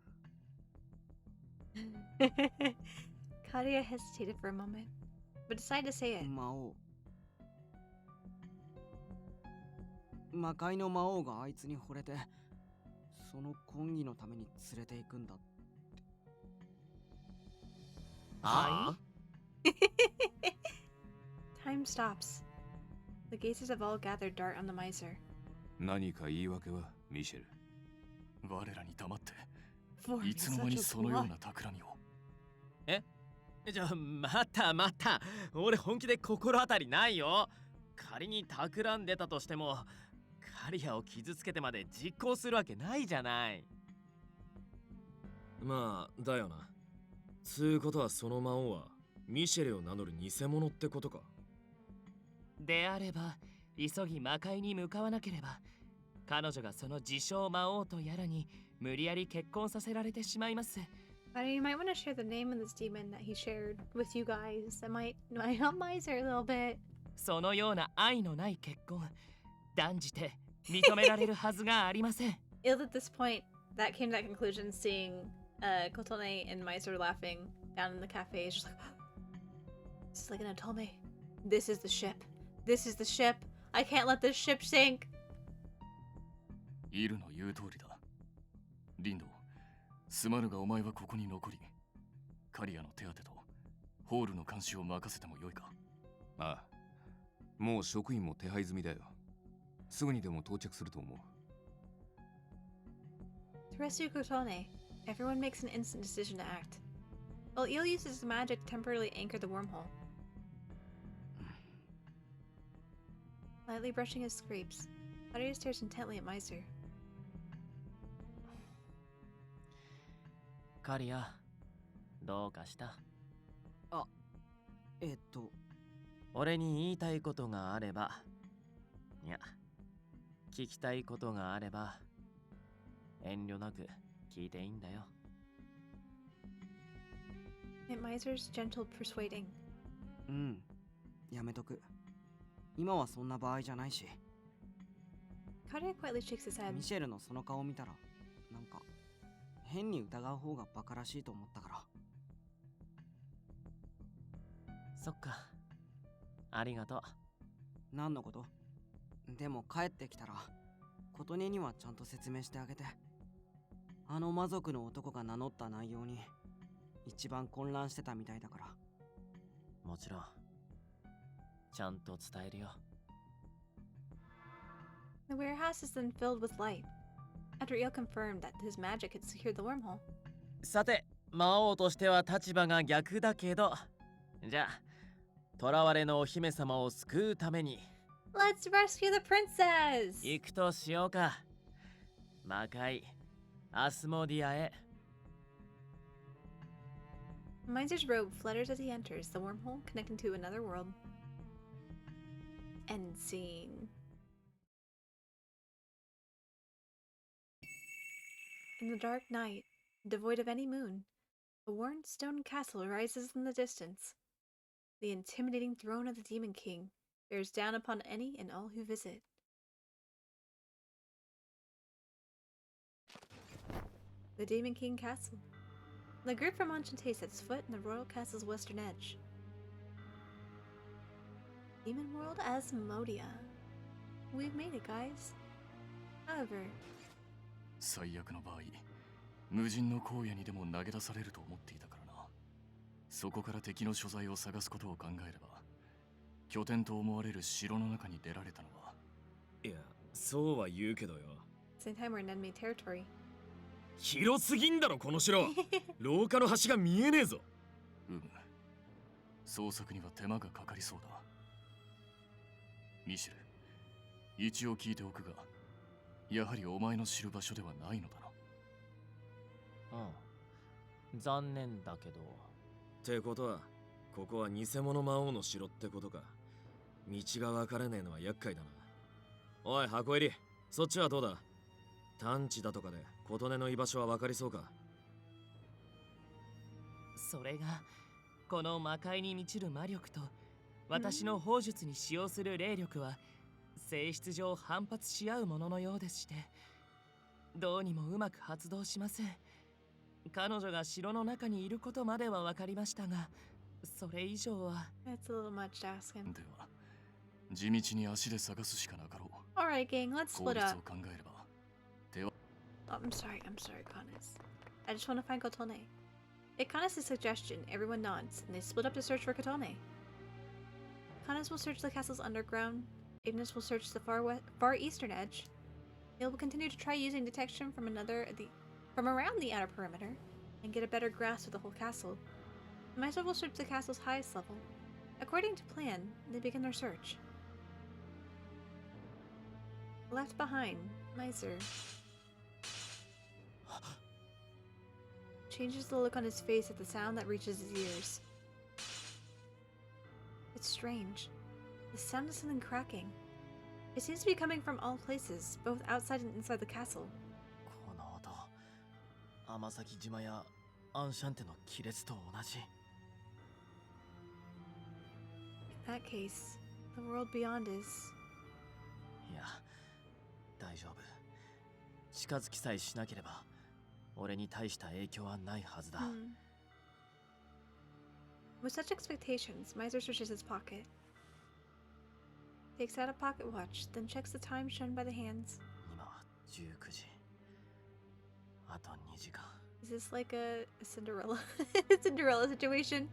Kadia hesitated for a moment, but decided to say it. 魔王。魔界の魔王があいつに惚れて、その婚儀のために連れて行くんだって。はい？Time stops. The gazers have all gathered dart on the miser. 何か言い訳は、ミシェル。我らに黙って、いつの間にそのような企みを。え？じゃあ、待った俺本気で心当たりないよ。仮に企んでたとしてもカリアを傷つけてまで実行するわけないじゃない。まあだよな。つうことはその魔王はミシェルを名乗る偽物ってことか。であれば急ぎ魔界に向かわなければ彼女がその自称魔王とやらに無理やり結婚させられてしまいます。You might want to share the name of this demon that he shared with you guys. That might help Miser a little bit. そのような愛のない結婚、断じて認められるはずがありません。Ill at this point, that came to that conclusion, seeing Kotone and Miser laughing down in the cafe. It's just like, it's like an Otome. This is the ship. This is the ship. I can't let this ship sink. イルの言う通りだ。リンド、すまぬがお前はここに残り、カリアの手当てとホールの監視を任せてもよいか。ああ、もう職員も手配済みだよ。すぐにでも到着すると思う。To rescue Kotone, everyone makes an instant decision to act. While Eel uses his magic to temporarily anchor the wormhole. Lightly brushing his scrapes, Kadia stares intently at Miser. カリア、どうかした？あ、俺に言いたいことがあれば、いや、聞きたいことがあれば、遠慮なく聞いていいんだよ。At Miser's gentle persuading. うん、やめとく。今はそんな場合じゃないし。Kadia quietly shakes his head. ミシェルのその顔を見たら、なんか変に疑う方がバカらしいと思ったから。そっか。ありがとう。何のこと？でも帰ってきたら、琴音にはちゃんと説明してあげて。あの魔族の男が名乗った内容に一番混乱してたみたいだから。もちろん。ちゃんと伝えるよ。The warehouse is then filled with light. After Eel confirmed that his magic had secured the wormhole. さて、魔王としては立場が逆だけど、じゃあ、囚われのお姫様を救うために Let's rescue the princess! 行くとしようか。魔界、アスモディアへ。Miser's robe flutters as he enters the wormhole connecting to another world. End scene. In the dark night, devoid of any moon, a worn stone castle rises in the distance. The intimidating throne of the Demon King bears down upon any and all who visit. The Demon King Castle. The group from Enchante sets foot in the royal castle's western edge. Demon World Asmodia. We've made it, guys. However, 最悪の場合、無人の荒野にでも投げ出されると思っていたからな。そこから敵の所在を探すことを考えれば、拠点と思われる城の中に出られたのは。いや、そうは言うけどよ。same time we're in enemy territory. 広すぎんだろこの城。廊下の端が見えねえぞ。捜索には手間がかかりそうだ。ミシェル、一応聞いておくが、やはりお前の知る場所ではないのだな。うん。残念だけど。ってことは、ここは偽物魔王の城ってことか。道が分からねえのは厄介だな。おい、箱入り、そっちはどうだ？探知だとかで琴音の居場所は分かりそうか？それがこの魔界に満ちる魔力と私の砲術に使用する霊力は性質上反発し合うもののようでして、どうにもうまく発動しません。彼女が城の中にいることまでは分かりましたが、それ以上は。That's a little much to ask him. では、地道に足で探すしかなかろう。Alright, gang, let's split up. 効率を考えれば、手は。Oh, I'm sorry, Kanes. I just want to find Kotone. At Kanes' suggestion, everyone nods, and they split up to search for Kotone. Kanes will search the castle's underground. Ignis will search the far eastern edge. He will continue to try using detection from around the outer perimeter, and get a better grasp of the whole castle. Myself will search the castle's highest level. According to plan, they begin their search. Left behind, Miser changes the look on his face at the sound that reaches his ears. It's strange. The sound is something cracking. It seems to be coming from all places, both outside and inside the castle. この音、天崎島やアンシャンテの亀裂と同じ。In that case, the world beyond is... いや、大丈夫。近づきさえしなければ、俺に大した影響はないはずだ。With such expectations, Miser searches his pocket. Takes out a pocket watch, then checks the time shown by the hands. 今は19時。あと2時間。Is this like a Cinderella Cinderella situation?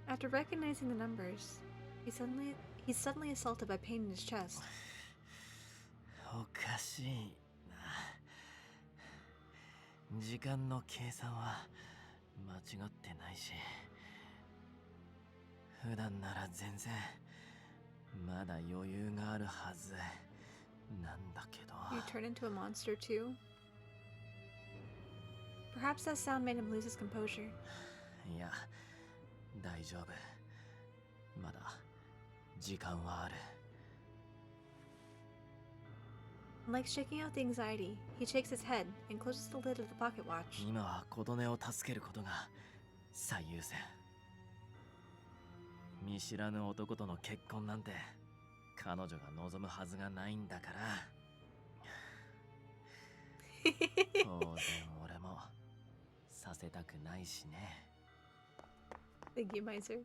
After recognizing the numbers, he's suddenly assaulted by pain in his chest. おかしいな。時間の計算は間違ってないし、普段なら全然まだ余裕があるはずなんだけど。You turn into a monster too? Perhaps that sound made him lose his composure. いや、大丈夫。まだ時間はある。Like shaking out the anxiety, he shakes his head and closes the lid of the pocket watch. 今は琴音を助けることが最優先。見知らぬ男との結婚なんて彼女が望むはずがないんだから。当然俺もさせたくないしね。Thank you, Miser.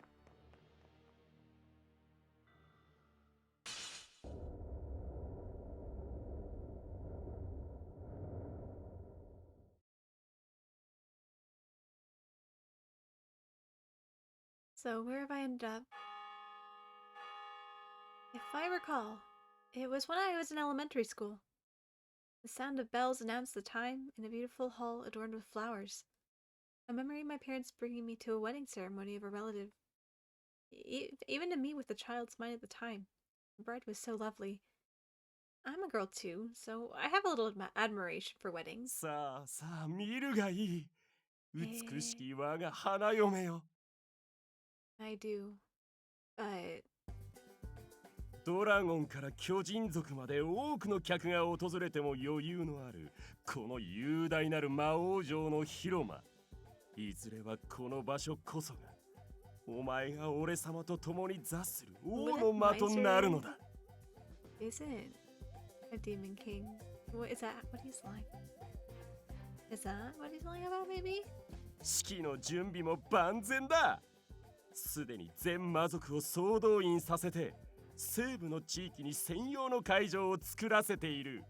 So where have I ended up? If I recall, it was when I was in elementary school. The sound of bells announced the time in a beautiful hall adorned with flowers. A memory of my parents bringing me to a wedding ceremony of a relative. Even to me with a child's mind at the time, the bride was so lovely. I'm a girl too, so I have a little admiration for weddings. さあさあ見るがいい。美しき我が花嫁よ。I do, but ドラゴンから巨人族まで多くの客が訪れても余裕のあるこの雄大なる魔王城の広間、いずれはこの場所こそがお前が俺様と共に座する王の間となるのだ。 Isn't a demon king? What is that? What he's like? Is that what he's lying about, maybe? 式の準備も万全だ。すでに全魔族を総動員させて西部の地域に専用の会場を作らせている。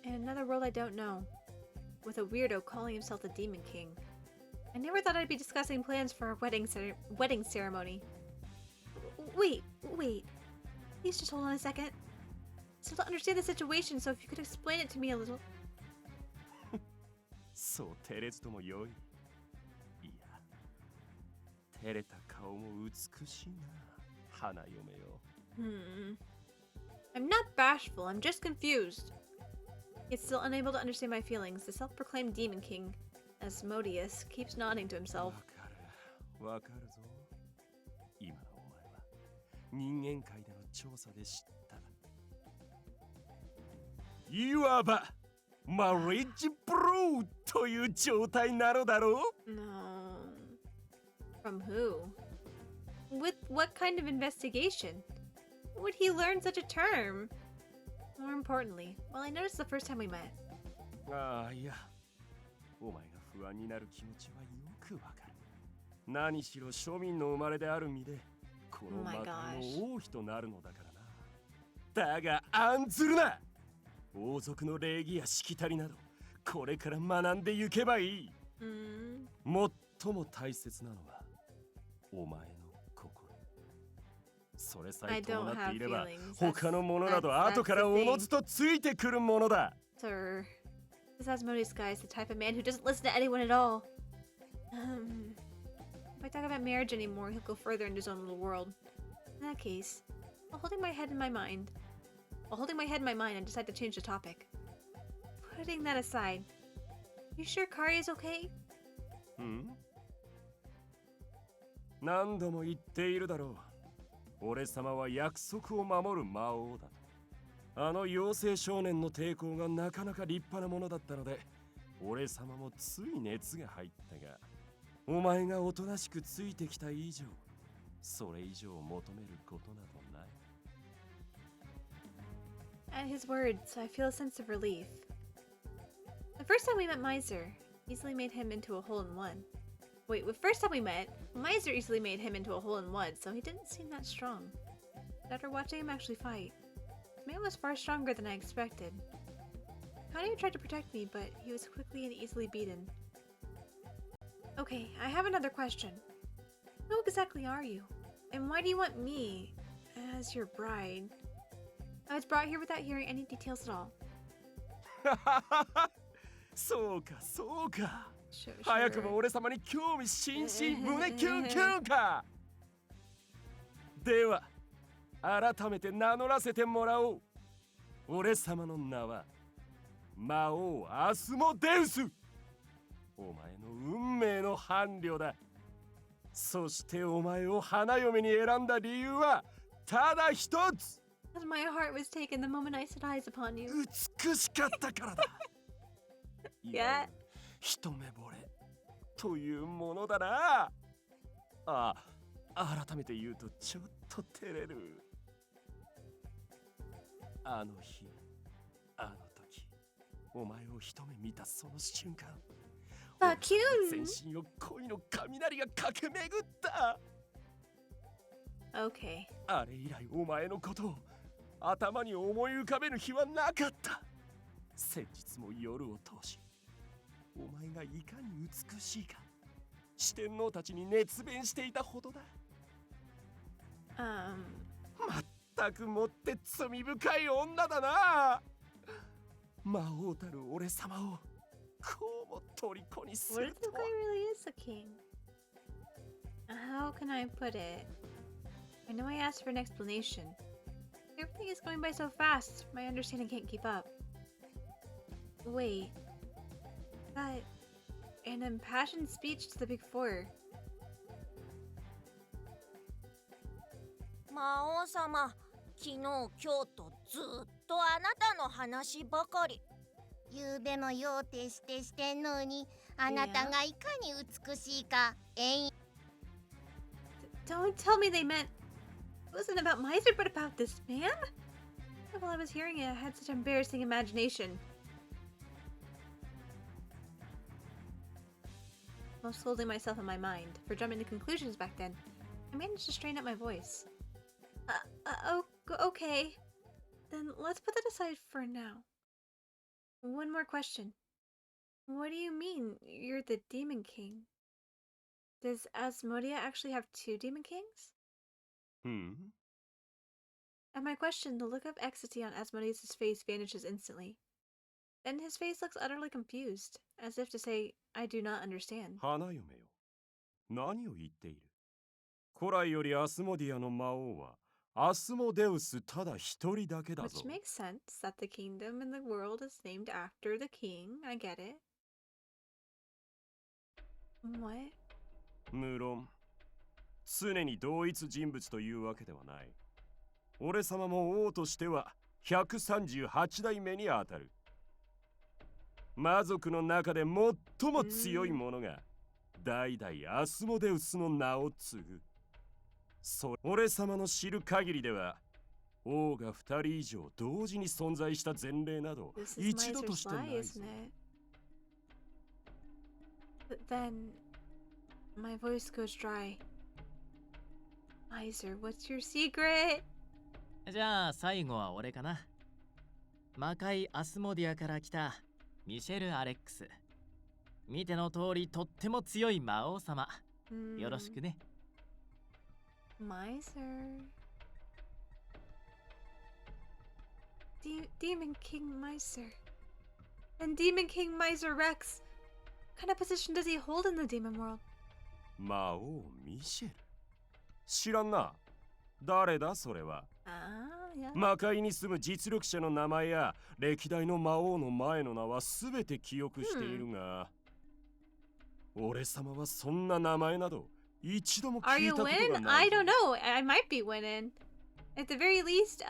In another world I don't know, with a weirdo calling himself the Demon King. I never thought I'd be discussing plans for a wedding ceremony. Wait. Please just hold on a second. I still don't understand the situation, so if you could explain it to me a little. そう照れずともよい。いや、照れた顔も美しいな、花嫁よ。I'm not bashful, I'm just confused. Yet still unable to understand my feelings, the self-proclaimed Demon King, Asmodeus, keeps nodding to himself. わかるぞ。今のお前は人間界での調査で知った。いわばマリッジブローという状態なのだろう。 No. From who? With what kind of investigation? Would he learn such a term? More importantly, well, I noticed the first time we met. ああ、いや、お前が不安になる気持ちはよくわかる。何しろ庶民の生まれである身で、この魔界の王妃となるのだからな。だが案ずるな。王族の礼儀やしきたりなど、これから学んでゆけばいい。最も大切なのはお前の心。それさえ伴っていれば、他のものなど後からおのずとついてくるものだ。Sir, this Asmodeus guy is the type of man who doesn't listen to anyone at all. If I talk about marriage anymore, he'll go further into his own little world. In that case, while holding my head in my mind, I decide to change the topic. Putting that aside, you sure Kari is okay? 何度も言っているだろう。俺様は約束を守る魔王だ。あの妖精少年の抵抗がなかなか立派なものだったので、俺様もつい熱が入ったが、お前がおとなしくついてきた以上、それ以上求めることなどない。At his words, I feel a sense of relief. The first time we met Miser easily made him into a hole-in-one. Wait, the first time we met, Miser easily made him into a hole-in-one, so he didn't seem that strong. But after watching him actually fight, the man was far stronger than I expected. Kanye tried to protect me, but he was quickly and easily beaten. Okay, I have another question. Who exactly are you? And why do you want me as your bride? I was brought here without hearing any details at all. そうかそうか。早くも俺様に興味津々、胸キュンキュンか。では改めて名乗らせてもらおう。俺様の名は魔王アスモデウス。お前の運命の伴侶だ。そしてお前を花嫁に選んだ理由はただ一つ。As my heart was taken the moment I set eyes upon you. 美しかったからだ。Yeah. 一目惚れというものだな。あ、改めて言うとちょっと照れる。あの日、あの時、お前を一目見たその瞬間、全身を恋の雷が駆け巡った。Okay. あれ以来お前のことを頭に思い浮かべる日はなかった。先日も夜を通し、お前がいかに美しいか四天王たちに熱弁していたほどだ。まったくもって罪深い女だな。魔王たる俺様をこうも虜にす What る if と the は。 guy really is a king? How can I put it? I know I asked for an explanation. Everything is going by so fast, my understanding can't keep up. Wait. That... an impassioned speech to the Big Four. 魔王様、昨日今日とずっとあなたの話ばかり。ゆうべも用てしてんのに、あなたがいかに美しいかDon't tell me they meant it wasn't about Miser, but about this man? While I was hearing it, I had such embarrassing imagination. While scolding myself in my mind for jumping to conclusions back then, I managed to strain up my voice. Okay. Then let's put that aside for now. One more question. What do you mean you're the Demon King? Does Asmodia actually have two Demon Kings? At my question, the look of ecstasy on Asmodeus' face vanishes instantly. Then his face looks utterly confused, as if to say, I do not understand. 花嫁よ、何を言っている？古来よりアスモディアの魔王はアスモデウスただ一人だけだぞ。Which makes sense that the kingdom in the world is named after the king. I get it. What? 無論、常に同一人物というわけではない。俺様も王としては138代目にあたる。魔族の中で最も強い者が代々アスモデウスの名を継ぐ。俺様の知る限りでは王が2人以上同時に存在した前例など一度としてないぞ。But then my voice goes dry. Miser, what's your secret? じゃあ最後は俺かな。魔界アスモディアから来たミシェル・アレックス。見ての通りとっても強い魔王様。よろしくね。Miser. Demon King Miser. And Demon King Miser Rex. What kind of position does he hold in the demon world? 魔王ミシェル。知らんな。誰だそれは。Yeah. 魔界に住む実力者の名前や歴代の魔王の前の名はすべて記憶しているが、俺様はそんな名前など一度も聞いたことがない。Are you win? I don't know. I might be winning. At the very least,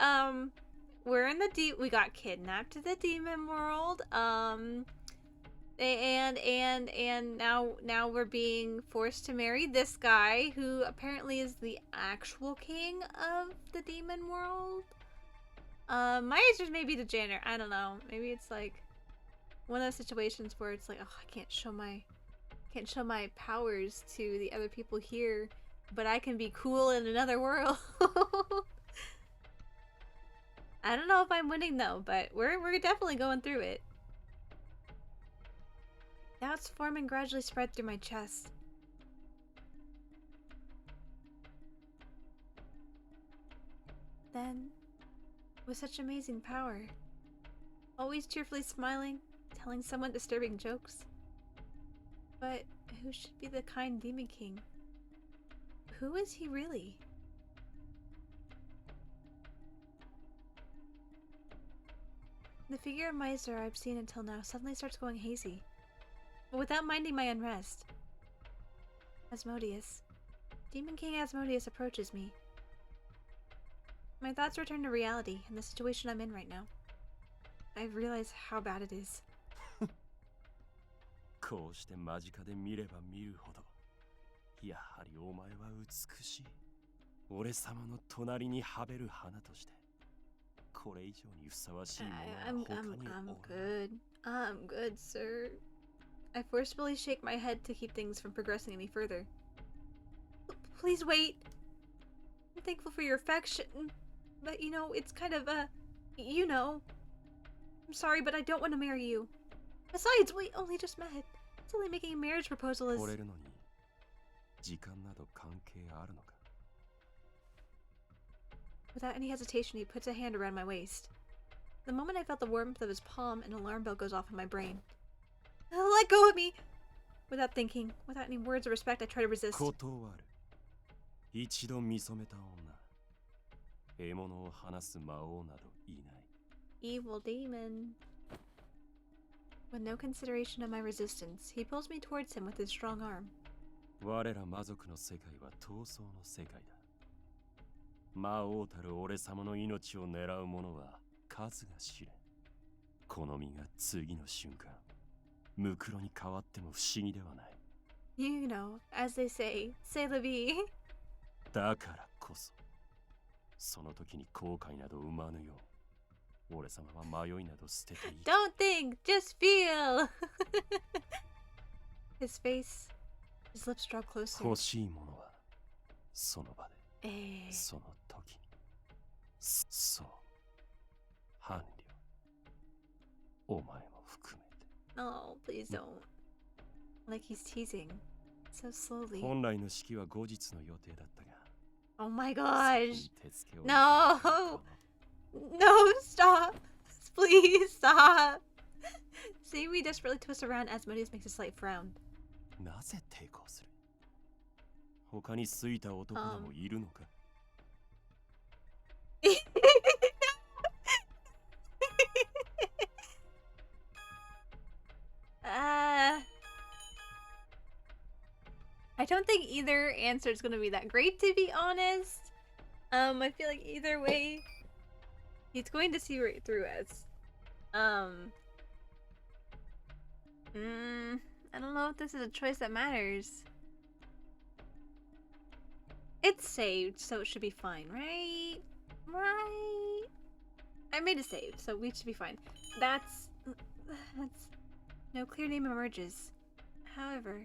we're in the we got kidnapped to the demon world. And now we're being forced to marry this guy who apparently is the actual king of the demon world. Miser's maybe the janitor. I don't know. Maybe it's like one of those situations where it's like, oh, I can't show my powers to the other people here, but I can be cool in another world. I don't know if I'm winning though, but we're definitely going through it. Doubts form and gradually spread through my chest. Then, with such amazing power, always cheerfully smiling, telling somewhat disturbing jokes. But who should be the kind Demon King? Who is he really? The figure of Miser I've seen until now suddenly starts going hazy. But without minding my unrest. Asmodeus. Demon King Asmodeus approaches me. My thoughts return to reality and the situation I'm in right now. I've realized how bad it is. こうして間近で見れば見るほど、やはりお前は美しい。俺様の隣にはべる花として、これ以上にふさわしいものは他におらん。I'm good, sir. I forcefully shake my head to keep things from progressing any further. Please wait. I'm thankful for your affection, but you know, it's kind of, you know. I'm sorry, but I don't want to marry you. Besides, we only just met. It's only making a marriage proposal is... 惚れるのに時間など関係あるのか? Without any hesitation, he puts a hand around my waist. The moment I felt the warmth of his palm, an alarm bell goes off in my brain. Let go of me! Without thinking, without any words of respect, I try to resist. 断る。一度見初めた女。獲物を離す魔王などいない。Evil demon. With no consideration of my resistance, he pulls me towards him with his strong arm. 我ら魔族の世界は闘争の世界だ。魔王たる俺様の命を狙う者は数が知れん。この身が次の瞬間、ムクロに変わっても不思議ではない。You know, as they say, c'est la vie. だからこそ、その時に後悔など生まぬよう、俺様は迷いなど捨てていい。Don't think, just feel. His face, his lips draw closer. 欲しいものはその場で、Eh. その時に。そう、伴侶。お前も含めて。Oh, please don't. Like he's teasing. So slowly. 本来の式は後日の予定だったが。Oh my gosh. 手付けを No. No, stop. Please stop. Seeing me desperately twist around, Asmodeus makes a slight frown. なぜ抵抗する？他に好いた男なもいるのか？I don't think either answer is going to be that great, to be honest. I feel like either way, he's going to see right through us. I don't know if this is a choice that matters. It's saved, so it should be fine, right? Right? I made a save, so we should be fine. That's... No clear name emerges. However...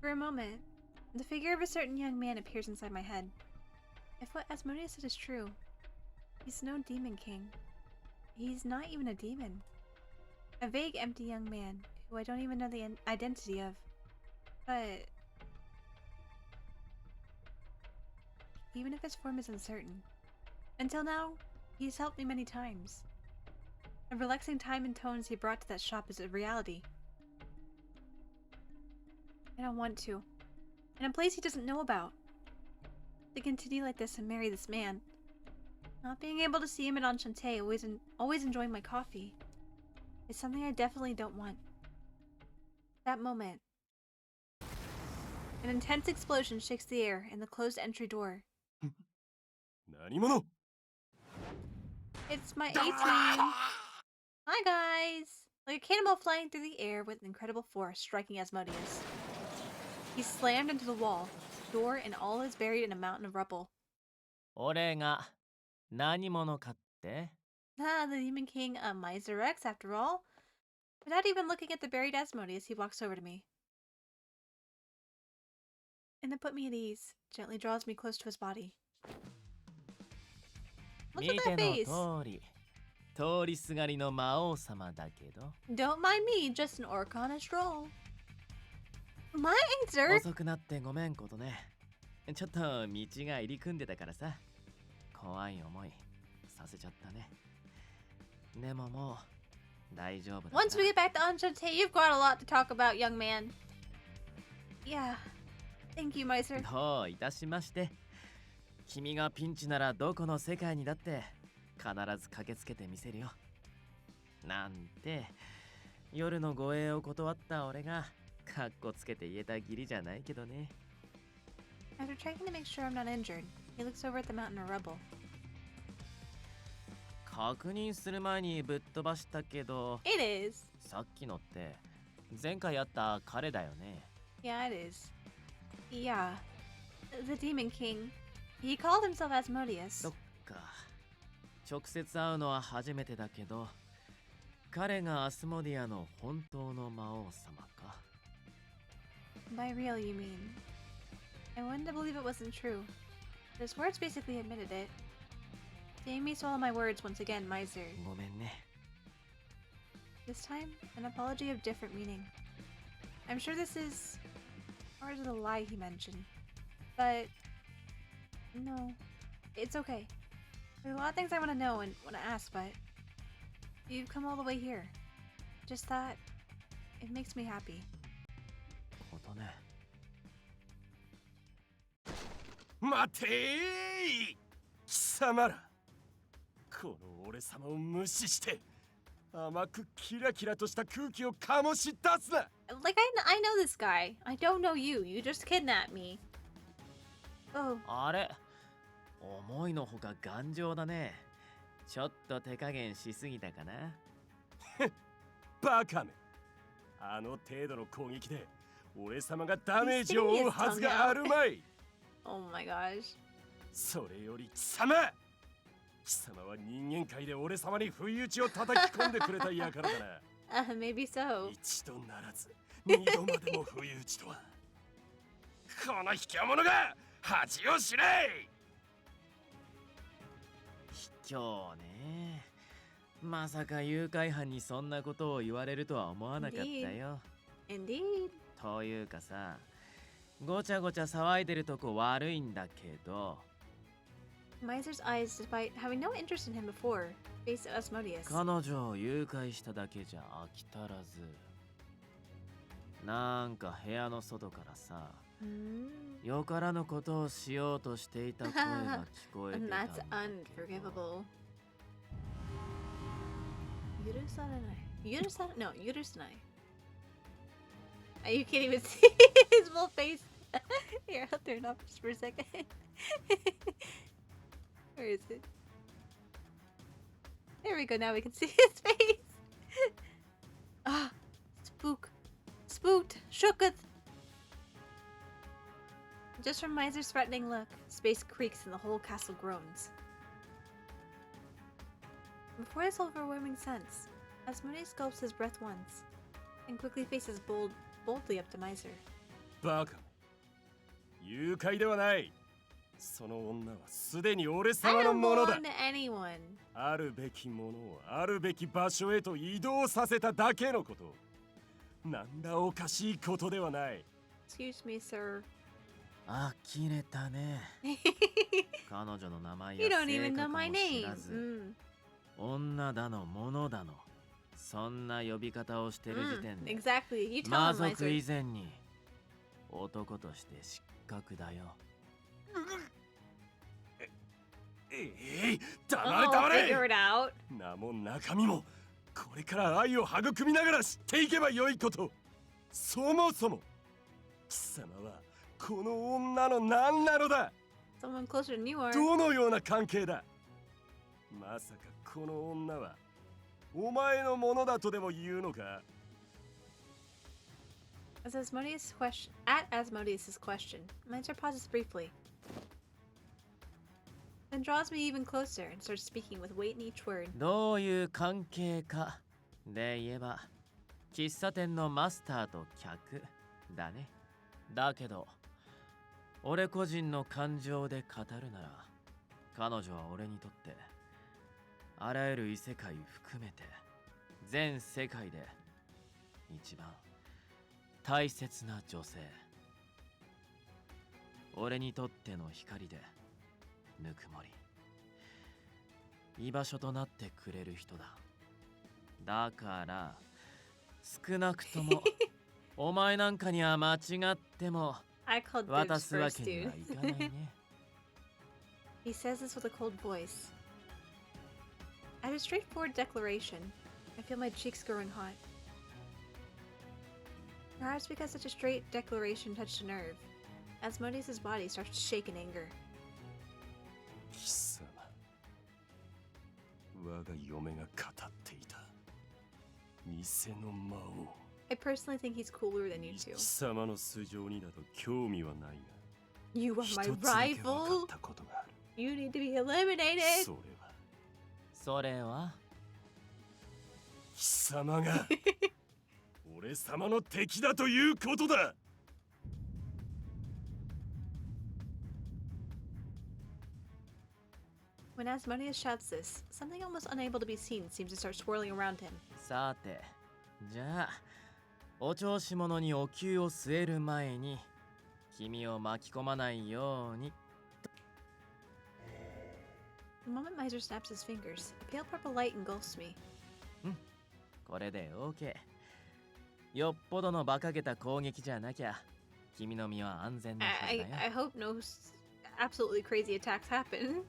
For a moment, the figure of a certain young man appears inside my head. If what Asmodeus said is true, he's no demon king. He's not even a demon. A vague, empty young man who I don't even know the identity of. But... even if his form is uncertain, until now, he's helped me many times. The relaxing time and tones he brought to that shop is a reality. I don't want to. In a place he doesn't know about. To continue like this and marry this man. Not being able to see him at Enchante, always enjoying my coffee, is something I definitely don't want. That moment. An intense explosion shakes the air in the closed entry door. 何者? It's my A-team. Hi guys! Like a cannonball flying through the air with incredible force, striking Asmodeus. He slammed into the wall, door, and all is buried in a mountain of rubble. 俺が何者かって? Ah, the Demon King, Miser X, after all. Without even looking at the buried Asmodeus, he walks over to me. And to put me at ease, gently draws me close to his body. Look at that face! 通りすがりの魔王様だけど Don't mind me, just an orc on a stroll. My answer! 遅くなってごめんことね。ちょっと道が入り組んでたからさ。怖い思いさせちゃったね。でももう大丈夫だ。Once we get back to Enchante, you've got a lot to talk about, young man. Yeah. Thank you, Miser. どういたしまして。君がピンチならどこの世界にだって必ず駆けつけてみせるよ。なんて夜の護衛を断った俺がカッコつけて言えた義理じゃないけどね。After checking to make sure I'm not injured, he looks over at the mountain of rubble. 確認する前にぶっ飛ばしたけど It is. さっきのって前回会った彼だよね。Yeah, it is. Yeah. The Demon King. He called himself Asmodeus. そっか。直接会うのは初めてだけど彼がアスモディアの本当の魔王様か。By real, you mean? I wanted to believe it wasn't true. His words basically admitted it. Seeing me swallow my words once again, Miser. ごめんね。This time, an apology of different meaning. I'm sure this is part of the lie he mentioned. But no, it's okay. There's a lot of things I want to know and want to ask, but you've come all the way here. Just that, it makes me happy. ことね。待てー！貴様ら！この俺様を無視して甘くキラキラとした空気を醸し出すな！ Like, I know this guy. I don't know you. You just kidnapped me. Oh. あれ、思いのほか頑丈だね。ちょっと手加減しすぎたかな。バカめ。あの程度の攻撃で俺様がダメージを負うはずがあるまい。Oh my gosh. それより貴様は人間界で俺様に不意打ちを叩き込んでくれた輩だな。Maybe so. 一度ならず二度までも不意打ちとは。この卑怯者が恥を知れ。卑怯ね。まさか誘拐犯にそんなことを言われるとは思わなかったよ。Indeed. というかさ、ごちゃごちゃ騒いでるとこ悪いんだけど。Miser's eyes, despite having no interest in him before, faced Asmodeus. 彼女を誘拐しただけじゃ飽き足らず。なんか部屋の外からさ、よからぬことをしようとしていた声が聞こえてたんだ And that's unforgivable. 許されない。許され、no, 許せない。You can't even see his full face. Here, I'll turn it off just for a second. Where is it? There we go, now we can see his face. Ah, spooked, shooketh. Just from Miser's threatening look, space creaks and the whole castle groans. Before this overwhelming sense, Asmodeus gulps his breath once, and quickly faces boldly up to Miser. バカ。誘拐ではない。その女はすでに俺様のものだ。あるべきものをあるべき場所へと移動させただけのこと。なんだおかしいことではない。Excuse me, sir. 呆れたね。彼女の名前 You や don't 性 even 格 know も my 知ら name. ず、女だの物だの、そんな呼び方をしてる時点で、Exactly. You tell 魔 him, 族以 Miser. 前に男として失格だよ。黙れ Figure it out. 名も中身もこれから愛を育みながら知っていけばよいこと。そもそも貴様はこの女の何なのだ。 Someone closer than you are. どのような関係だ。まさかこの女はお前のものだとでも言うのか。 At Asmodeus' question, Miser pauses briefly, then draws me even closer and starts speaking with weight in each word. どういう関係かで言えば、喫茶店のマスターと客だね。だけど、俺個人の感情で語るなら、彼女は俺にとってあらゆる異世界含めて全世界で一番大切な女性。俺にとっての光でぬくもり、居場所となってくれる人だ。だから少なくともお前なんかには間違っても I called 渡 dibs すわ first, けには dude. いかないね。He says this with a cold voice. At his straightforward declaration, I feel my cheeks growing hot. Perhaps because such a straight declaration touched a nerve, Asmodeus' body starts to shake in anger. 貴様、我が嫁が語っていた偽の魔王。I personally think he's cooler than you two. 貴様の素性になど興味はないが、 You are 一 my つだけ分か rival. ったことがある。 You need to be eliminated. それはそれは貴様が俺様の敵だということだ。When Asmodeus shouts this, something almost unable to be seen seems to start swirling around him. さて、じゃあお調子者にお灸を据える前に君を巻き込まないように。 The moment Miser snaps his fingers, a pale purple light engulfs me. これで OK。よっぽどの馬鹿げた攻撃じゃなきゃ君の身は安全なはずだよ。 I hope no absolutely crazy attacks happen.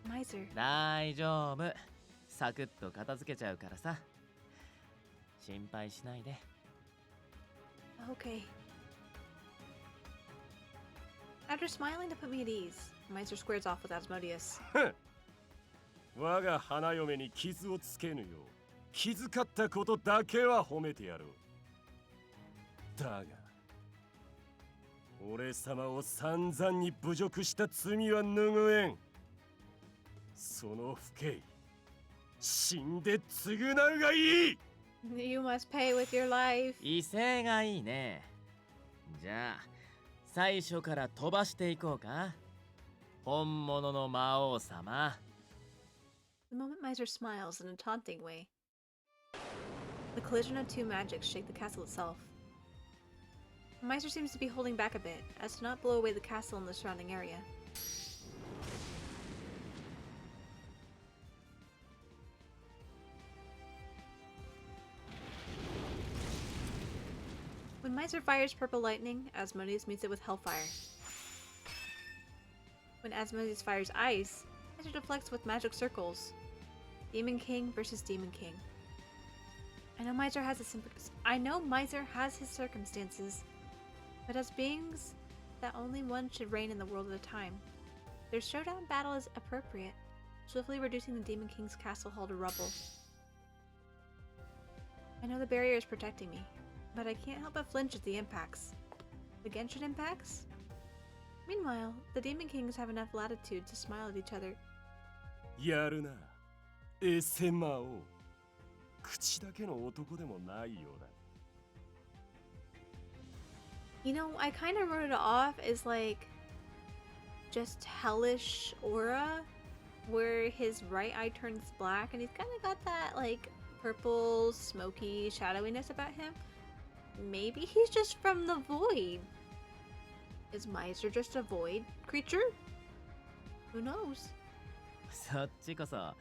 Miser. 大丈夫。サクッと片付けちゃうからさ。心配しないで。Okay. After smiling to put me at ease, Miser squares off with Asmodeus. 我が花嫁に傷をつけぬよう気遣ったことだけは褒めてやろう。だが俺様を散々に侮辱した罪は拭えん。その不敬死んで償うがいい。 You must pay with your life. 威勢がいいね。じゃあ最初から飛ばしていこうか。本物の魔王様。The moment Miser smiles in a taunting way, the collision of two magics shake the castle itself. Miser seems to be holding back a bit, as to not blow away the castle and the surrounding area. When Miser fires purple lightning, Asmodeus meets it with hellfire. When Asmodeus fires ice, Miser deflects with magic circles. Demon King versus Demon King. I know Miser has his circumstances, but as beings that only one should reign in the world at a time, their showdown battle is appropriate, swiftly reducing the Demon King's castle hall to rubble. I know the barrier is protecting me, but I can't help but flinch at the impacts. The Genshin impacts? Meanwhile, the Demon Kings have enough latitude to smile at each other. やるな、エセ魔王。口だけの男でもないようだ。You know, I kind of wrote it off as like just hellish aura, where his right eye turns black and he's kind of got that like purple, smoky shadowiness about him. Maybe he's just from the void. Is Miser just a void creature? Who knows? そっちこそ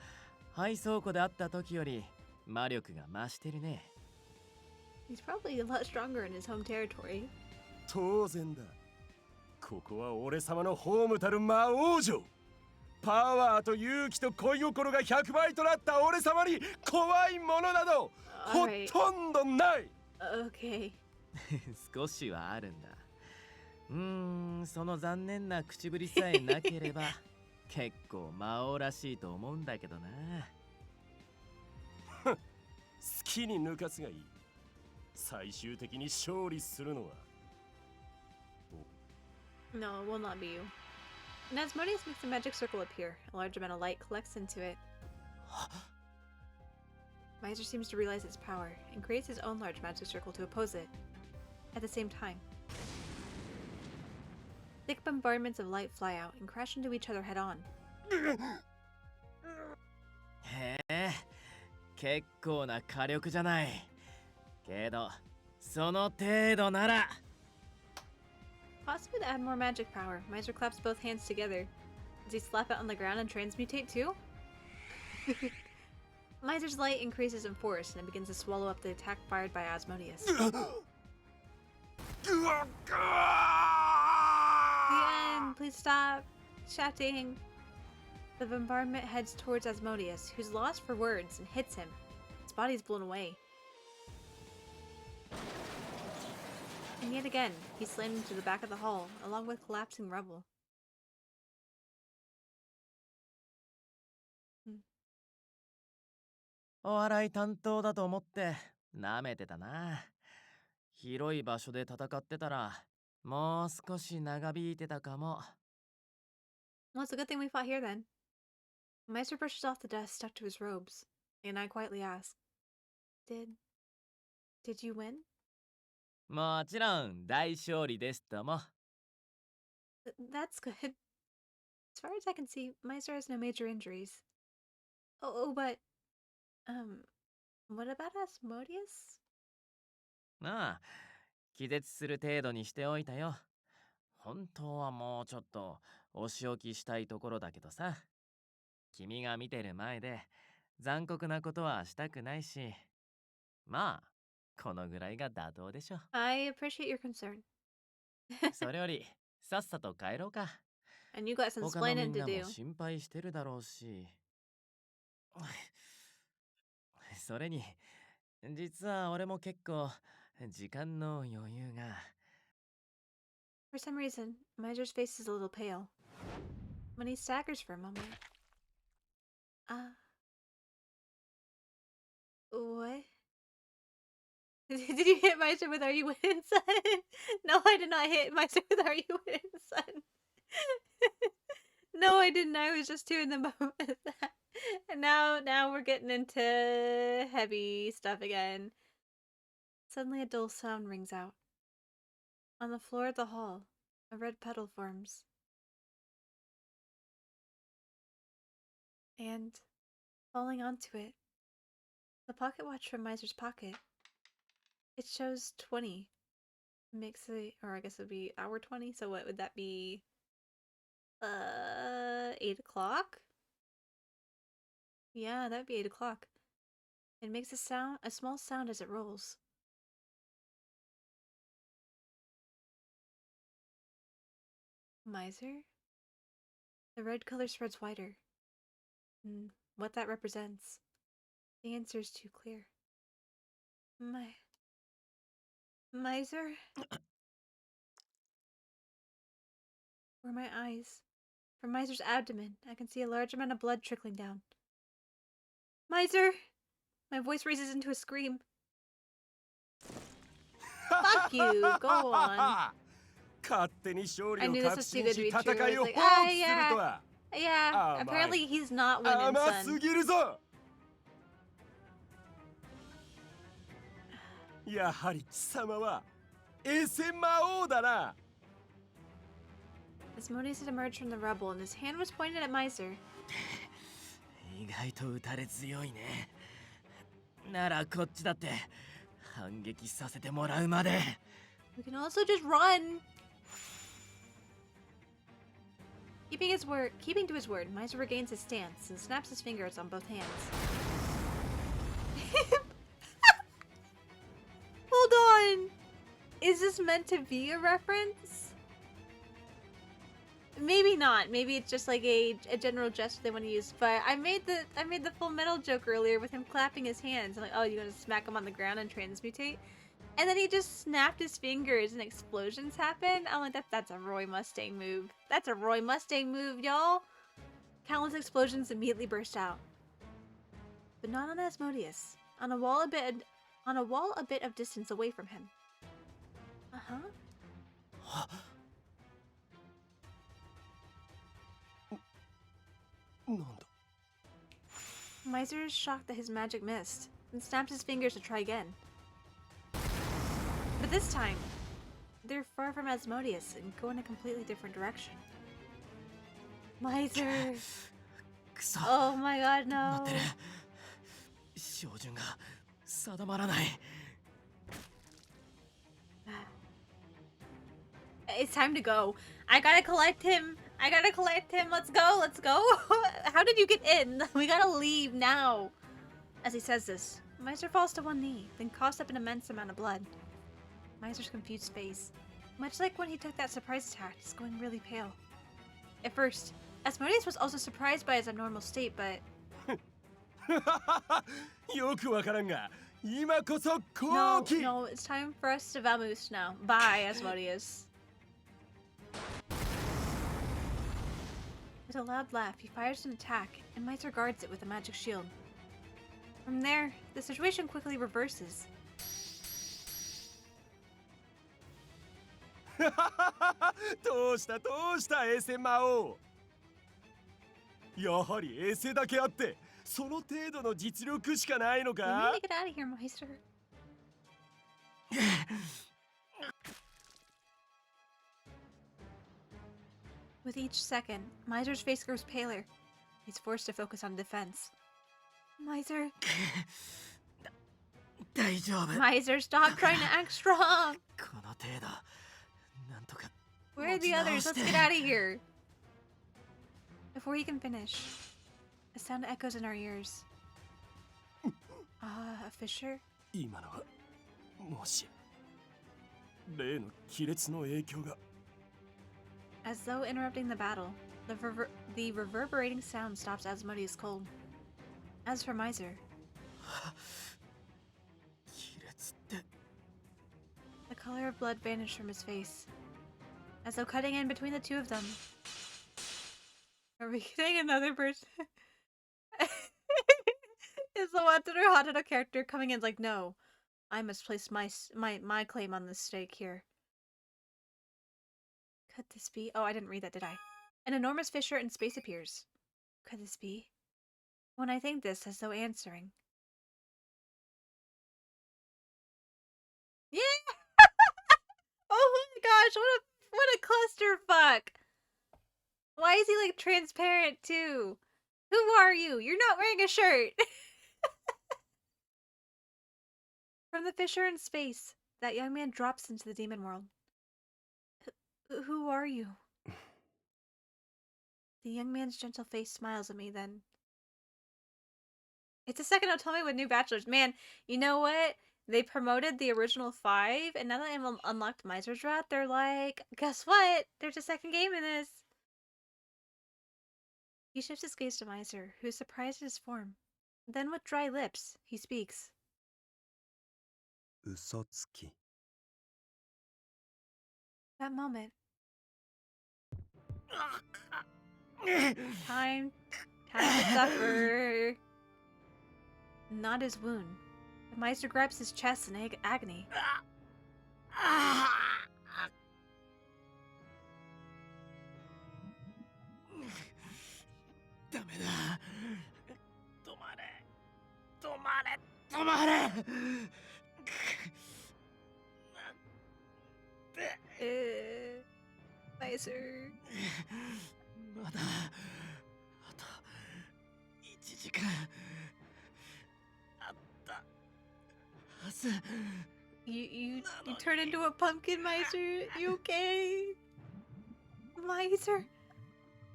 廃倉庫であった時より魔力が増してるね。He's probably a lot stronger in his home territory. 当然だ。ここは俺様のホームたる魔王城。パワーと勇気と恋心が100倍となった俺様に怖いものなどほとんどない。Okay. 少しはあるんだ。その残念な口ぶりさえなければ結構魔王らしいと思うんだけどな。好きに抜かすがいい。最終的に勝利するのは。No, it will not be you. And Asmodeus makes a magic circle appear. A large amount of light collects into it. Miser seems to realize its power and creates his own large magic circle to oppose it. At the same time, thick bombardments of light fly out and crash into each other head on. へえ、結構な火力じゃない。けど、その程度なら。Possibly to add more magic power, Miser claps both hands together. Does he slap it on the ground and transmutate too? Miser's light increases in force and it begins to swallow up the attack fired by Asmodeus. The end! Please stop shouting. The bombardment heads towards Asmodeus, who's lost for words, and hits him. His body's blown away. And yet again, he's slammed into the back of the hall, along with collapsing rubble. お笑い担当だと思って舐めてたな。広い場所で戦ってたらもう少し長引いてたかも。Well, it's a good thing we fought here then. Meister brushes off the dust stuck to his robes, and I quietly ask, Did you win? もちろん大勝利ですとも。That's good. As far as I can see, Meister has no major injuries. But what about Asmodeus? ああ、気絶する程度にしておいたよ。本当はもうちょっとお仕置きしたいところだけどさ。君が見てる前で残酷なことはしたくないし。まあ、このぐらいが妥当でしょ。I appreciate your concern. それより、さっさと帰ろうか。And you got some 他のみ explaining ん to なも do. 心配してるだろうし。それに、実は俺も結構時間の余裕が。For some reason, Miser's face is a little pale. When he staggers for a moment. What? Did you hit Miser with Are You Winning, Son? No, I did not hit Miser with Are You Winning, Son. No, I didn't. I was just doing the moment. And now we're getting into heavy stuff again. Suddenly a dull sound rings out. On the floor of the hall, a red puddle forms. And, falling onto it, the pocket watch from Miser's pocket. It shows 20. Makes it, or I guess it would be hour 20, so what would that be? 8 o'clock? Yeah, that would be 8 o'clock. It makes a small sound as it rolls. Miser? The red color spreads wider. And what that represents, the answer is too clear. Miser? Where my eyes? From Miser's abdomen, I can see a large amount of blood trickling down. Miser! My voice raises into a scream. Fuck you! Go on. 勝手に勝利 I を knew this 確 was too 信 good し to be 戦 true. I い was を like, 放 ah, 棄するとは yeah. Apparently he's not winning, 甘 son. すぎるぞやはり貴様はエセ魔王だな Asmodeus had emerged from the rubble and his hand was pointed at Miser. 意外と打たれ強いね。ならこっちだって反撃させてもらうまで。We can also just run. Keeping to his word, Miser regains his stance and snaps his fingers on both hands. Hold on. Is this meant to be a reference? Maybe not. Maybe it's just like a general gesture they want to use. But I made the Full Metal joke earlier with him clapping his hands. I'm like, oh, you're gonna smack him on the ground and transmutate? And then he just snapped his fingers and explosions happened. I'm like, that's a Roy Mustang move. That's a Roy Mustang move, y'all. Countless explosions immediately burst out, but not on Asmodeus. On a wall a bit of distance away from him. Miser is shocked that his magic missed, and snaps his fingers to try again. But this time, they're far from Asmodeus and go in a completely different direction. Miser! Oh my god, no! 照準が定まらない。 It's time to go. I gotta collect him. Let's go. How did you get in? We gotta leave now. As he says this, Miser falls to one knee, then coughs up an immense amount of blood. Miser's confused face, much like when he took that surprise attack, is going really pale. At first, Asmodeus was also surprised by his abnormal state, but... よくわからんが今こそ No, it's time for us to vamoose now. Bye, Asmodeus. With a loud laugh, he fires an attack, and Miser guards it with a magic shield. From there, the situation quickly reverses. どうしたエセ魔王やはりエセだけあってその程度の実力しかないの We か need to get out of here, Meister. With each second, Miser's face grows paler. He's forced to focus on defense. Miser. 大丈夫。 Miser, stop trying to act strong. この程度。なんとか。 Where are the others? Let's get out of here. Before he can finish, a sound echoes in our ears. A fissure? 今のはもし例の亀裂の影響が As though interrupting the battle, the reverberating sound stops Asmodeus cold. As for Miser, 亀裂って。 the color of blood vanished from his face. As though cutting in between the two of them. Are we getting another person? Is the Wataru Hataro character coming in like, no, I must place my claim on this stake here. Could this be? Oh, I didn't read that, did I? An enormous fissure in space appears. Could this be? When I think this, as though answering. Yeah! Oh my gosh, what a clusterfuck! Why is he like transparent too? Who are you? You're not wearing a shirt! From the fissure in space, that young man drops into the demon world. Who are you? The young man's gentle face smiles at me then. It's a second Otome with new bachelors. Man, you know what? They promoted the original 5, and now that I've unlocked Miser's Wrath, they're like, guess what? There's a second game in this. He shifts his gaze to Miser, who is surprised at his form. Then with dry lips, he speaks. Usotsuki. That moment. Time to suffer. Not his wound. The Meister grabs his chest in agony. ダメだ。止まれ。止まれ。止まれ。Meiser. まだあと1時間あったはず。You turn into a pumpkin, Miser. You okay? Miser.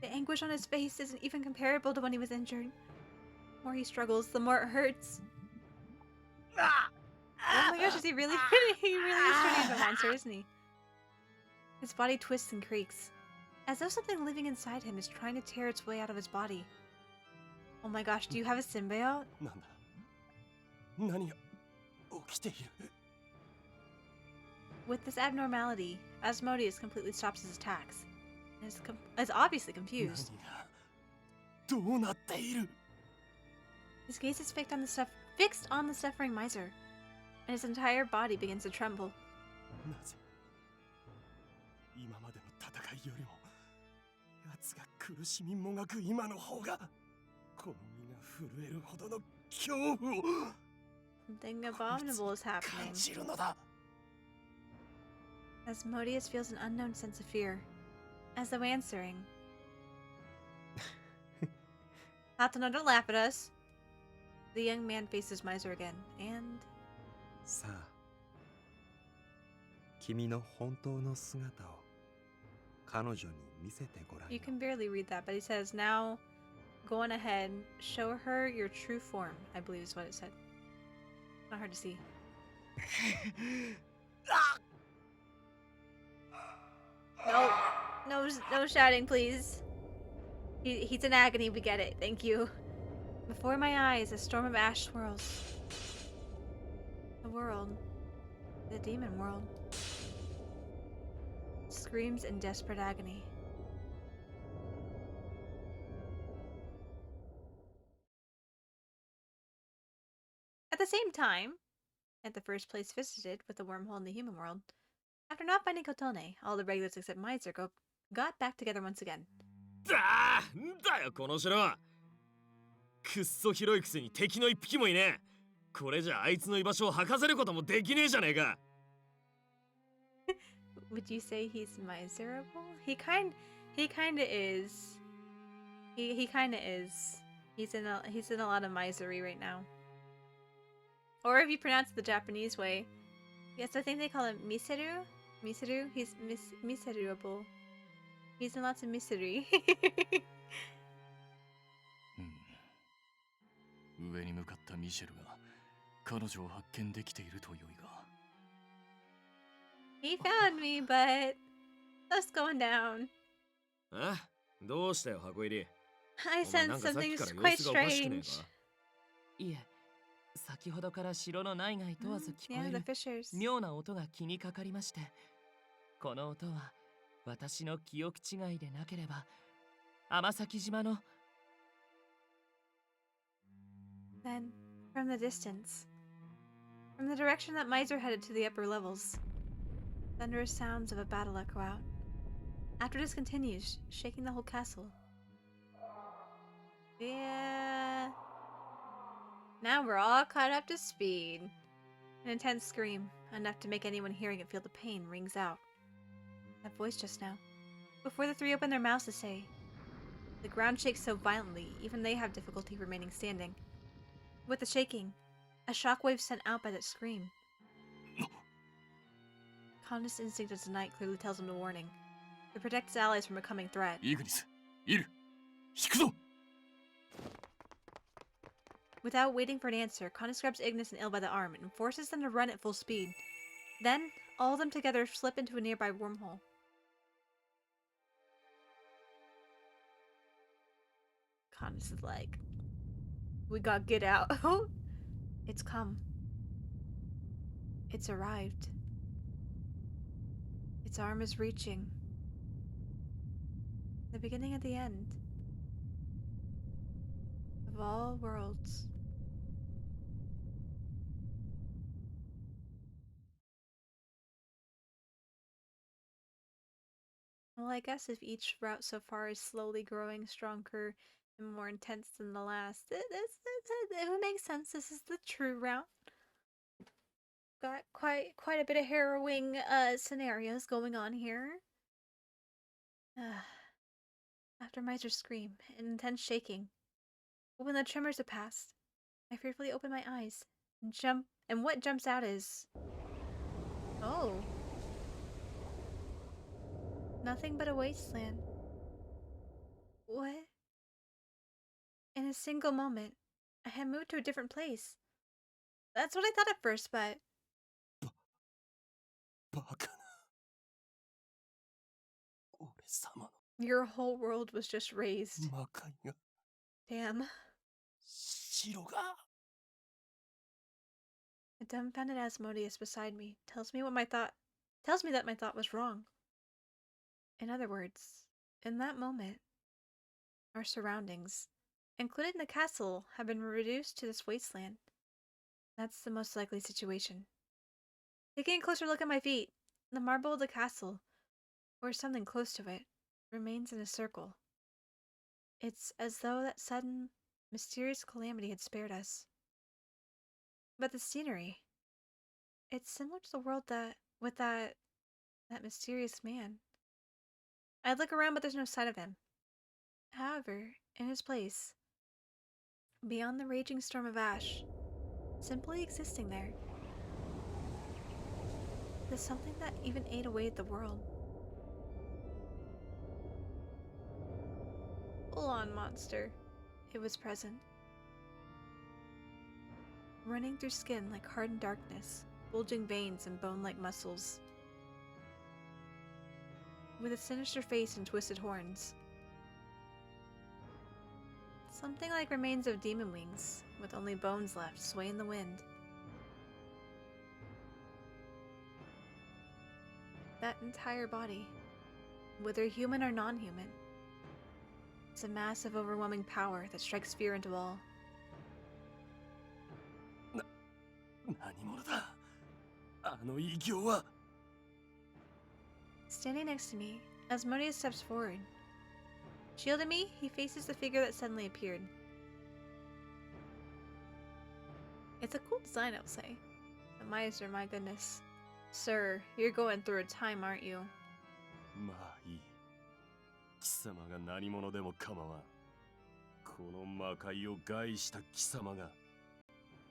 The anguish on his face isn't even comparable to when he was injured. The more he struggles, the more it hurts. Oh my gosh, is he really? He really is turning into a monster, isn't he? His body twists and creaks, as though something living inside him is trying to tear its way out of his body. Oh my gosh, do you have a symbiote? With this abnormality, Asmodeus completely stops his attacks. And is obviously confused. His gaze is fixed on the suffering Miser, and his entire body begins to tremble. Something abominable is happening. Asmodeus feels an unknown sense of fear, as though answering. Hatano, don't laugh at us. The young man faces Miser again, and... さあ、君の本当の姿を彼女に見せてごらんよ。 You can barely read that, but he says, now, go on ahead, show her your true form, I believe is what it said. Not hard to see. No shouting, please. He's in agony, we get it, thank you. Before my eyes, a storm of ash swirls. The world, the demon world, screams in desperate agony. At the same time, at the first place visited with the wormhole in the human world, after not finding Kotone, all the regulars except Miser got back together once again. なんだよこの城。くっそ広いくせに敵の一匹もいねえ。これじゃあいつの居場所を吐かせることもできねえじゃねえか。Would you say he's miserable? He kinda is. He kinda is. He's in a lot of misery right now. Or if you pronounce it the Japanese way, yes, I think they call him miseru. Miseru. He's miserable. He's in lots of misery. 上に向かったミシェルが彼女を発見できていると良いが。He found me, but stuff's going down. あ、どうしたよ箱入り。I sense something quite strange. いえ、先ほどから城の内外問わず聞こえる妙な音が気にかかりまして、この音は私の記憶違いでなければ天崎島の Then, from the distance, from the direction that Miser headed to the upper levels, thunderous sounds of a battle echo out. After this continues, shaking the whole castle. Yeah. Now we're all caught up to speed. An intense scream, enough to make anyone hearing it feel the pain, rings out. That voice just now. Before the three open their mouths to say, the ground shakes so violently, even they have difficulty remaining standing. With the shaking, a shockwave sent out by that scream. Conda's instinct of tonight clearly tells him the warning. To protect his allies from a coming threat. Ignis, iru. Hikuzo! Without waiting for an answer, Conda grabs Ignis and Il by the arm and forces them to run at full speed. Then, all of them together slip into a nearby wormhole. Conda's like, we gotta get out. It's come. It's arrived. Its arm is reaching. The beginning of the end. Of all worlds. Well, I guess if each route so far is slowly growing stronger and more intense than the last, it would make sense. This is the true route. Got quite a bit of harrowing scenarios going on here. After Miser's scream and intense shaking, when the tremors have passed, I fearfully open my eyes and what jumps out is, oh, nothing but a wasteland. What? In a single moment, I had moved to a different place. That's what I thought at first, but... Your whole world was just raised. Damn. A dumbfounded Asmodeus beside me tells me that my thought was wrong. In other words, in that moment, our surroundings, including the castle, have been reduced to this wasteland. That's the most likely situation. Taking a closer look at my feet, the marble of the castle, or something close to it, remains in a circle. It's as though that sudden, mysterious calamity had spared us. But the scenery, it's similar to the world with that mysterious man. I look around, but there's no sign of him. However, in his place, beyond the raging storm of ash, simply existing there, there's something that even ate away at the world. Full-on monster. It was present. Running through skin like hardened darkness, bulging veins and bone-like muscles. With a sinister face and twisted horns. Something like remains of demon wings, with only bones left swaying in the wind. That entire body, whether human or non-human, is a mass of overwhelming power that strikes fear into all. Standing next to me, Asmodeus steps forward. Shielding me, he faces the figure that suddenly appeared. It's a cool design, I'll say. The Miser, my goodness. Sir, you're going through a time, aren't you? まあいい。貴様が何者でも構わん。この魔界を害した貴様が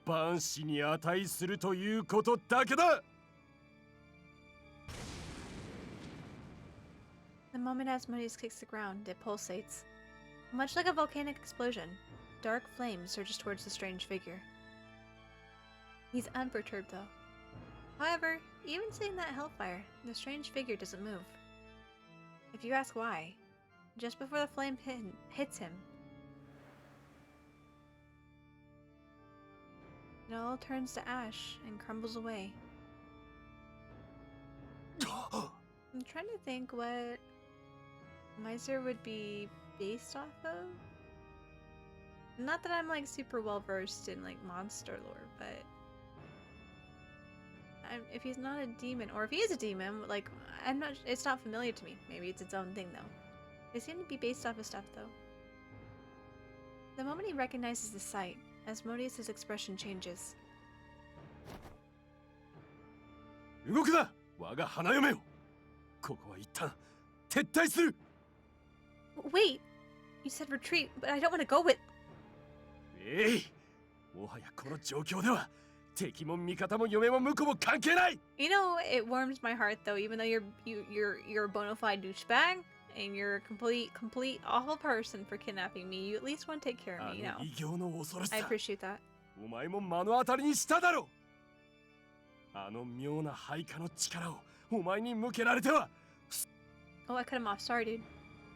万死に値するということだけだ。The moment Asmodeus kicks the ground, it pulsates. Much like a volcanic explosion, dark flame surges towards the strange figure. He's unperturbed though. However, even seeing that hellfire, the strange figure doesn't move. If you ask why, just before the flame hits him, it all turns to ash and crumbles away. I'm trying to think what Miser would be based off of. Not that I'm like super well versed in like monster lore, but if he's not a demon, or if he is a demon, like I'm not. It's not familiar to me. Maybe it's its own thing though. They seem to be based off of stuff though. The moment he recognizes the sight, Asmodeus' expression changes. 動くな我が花嫁よここは一旦撤退する Wait! You said retreat, but I don't want to go with... えいもはやこの状況では敵も味方も嫁も婿も関係ない You know, it warms my heart though, even though you're a bona fide douchebag and you're a complete awful person for kidnapping me. You at least want to take care of me, you know. 異形の恐ろしさ I appreciate that. お前も目の当たりにしただろあの妙な配下の力をお前に向けられては Oh, I cut him off. Sorry, dude.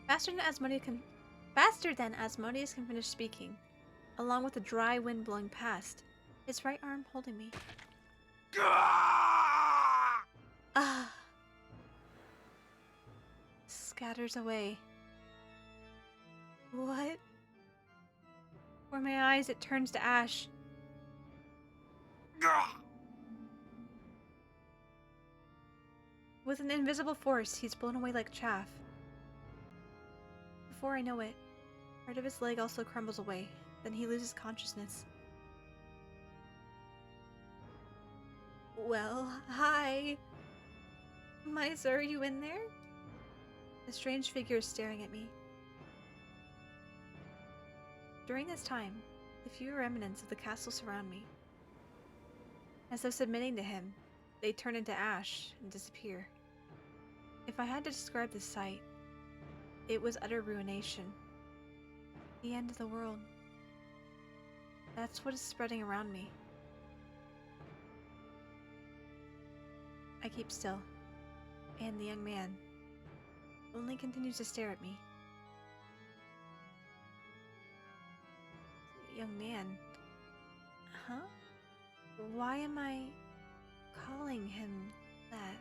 Faster than Asmodeus can finish speaking, along with the dry wind blowing past, his right arm holding me. Ah! Scatters away. What? Before my eyes, it turns to ash. With an invisible force, he's blown away like chaff. Before I know it, part of his leg also crumbles away. Then he loses consciousness. Well, hi. Miser, are you in there? The strange figure is staring at me. During this time, the few remnants of the castle surround me. As though submitting to him, they turn into ash and disappear. If I had to describe this sight, it was utter ruination. The end of the world. That's what is spreading around me. I keep still, and the young man only continues to stare at me. Young man? Huh? Why am I calling him that?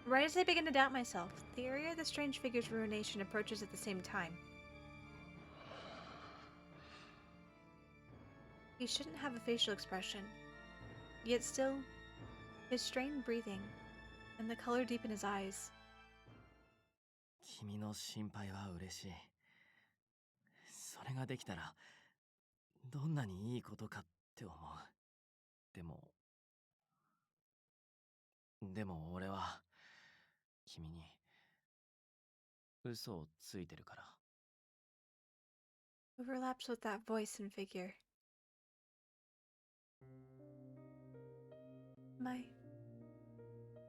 Right as I begin to doubt myself, the area of the strange figure's ruination approaches at the same time. He shouldn't have a facial expression, yet still, his strained breathing and the color deep in his eyes. 君の心配は嬉しい。それができたら、どんなにいいことかって思う。でも俺は君に嘘をついてるから。Overlaps with that voice and figure.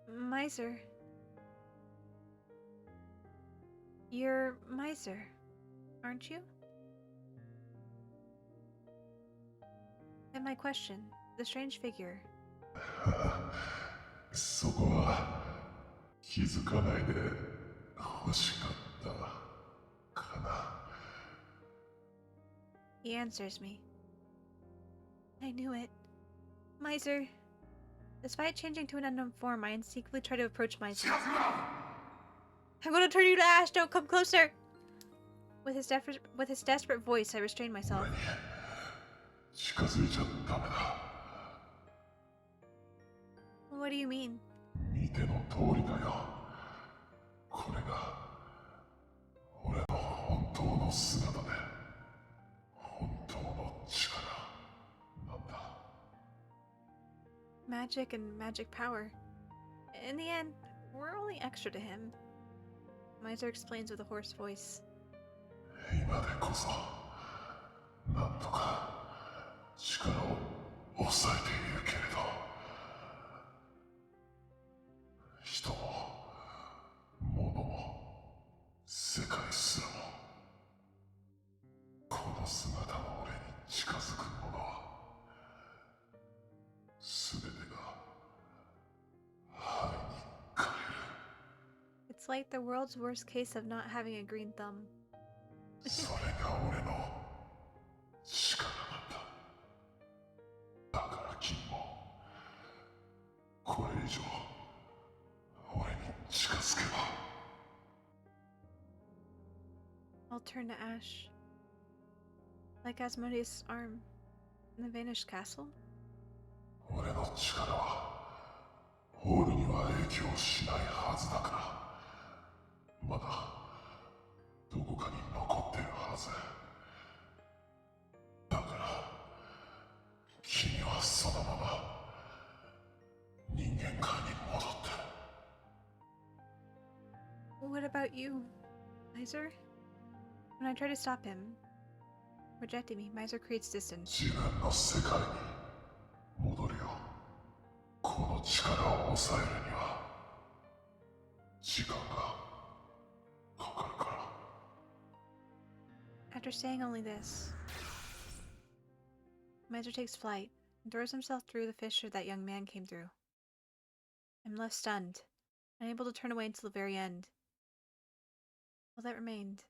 Miser. You're Miser, aren't you? At my question, the strange figure. そこは気づかないで欲しかったかな。He answers me. I knew it. Miser. Despite changing to an unknown form, I instinctively try to approach Miser. I'm gonna turn you to ash, don't come closer! With his desperate voice, I restrain myself. 近づいちゃダメだ。What do you mean? 見ての通りだよ。これが俺の本当の姿で本当の力なんだ。Magic and magic power. In the end, we're only extra to him. Miser explains with a hoarse voice. 今でこそなんとか力を抑えているけれど、人も物も世界すらもこの姿の俺に近づくものは全てが灰に変える。 It's like the world's worst case of not having a green thumb. それが俺の力なんだ。だから君もこれ以上俺に近づけば I'll turn to ash. Like Asmodeus' arm in the vanished castle? 俺の力はホールには影響しないはずだからまだどこかに残ってるはずだから君はそのまま人間界に戻って What about you, Miser? When I try to stop him, rejecting me, Miser creates distance. 自分の世界に戻るよこの力を抑えるには時間がかかるから After saying only this, Miser takes flight and throws himself through the fissure that young man came through. I'm left stunned, unable to turn away until the very end. All that remained,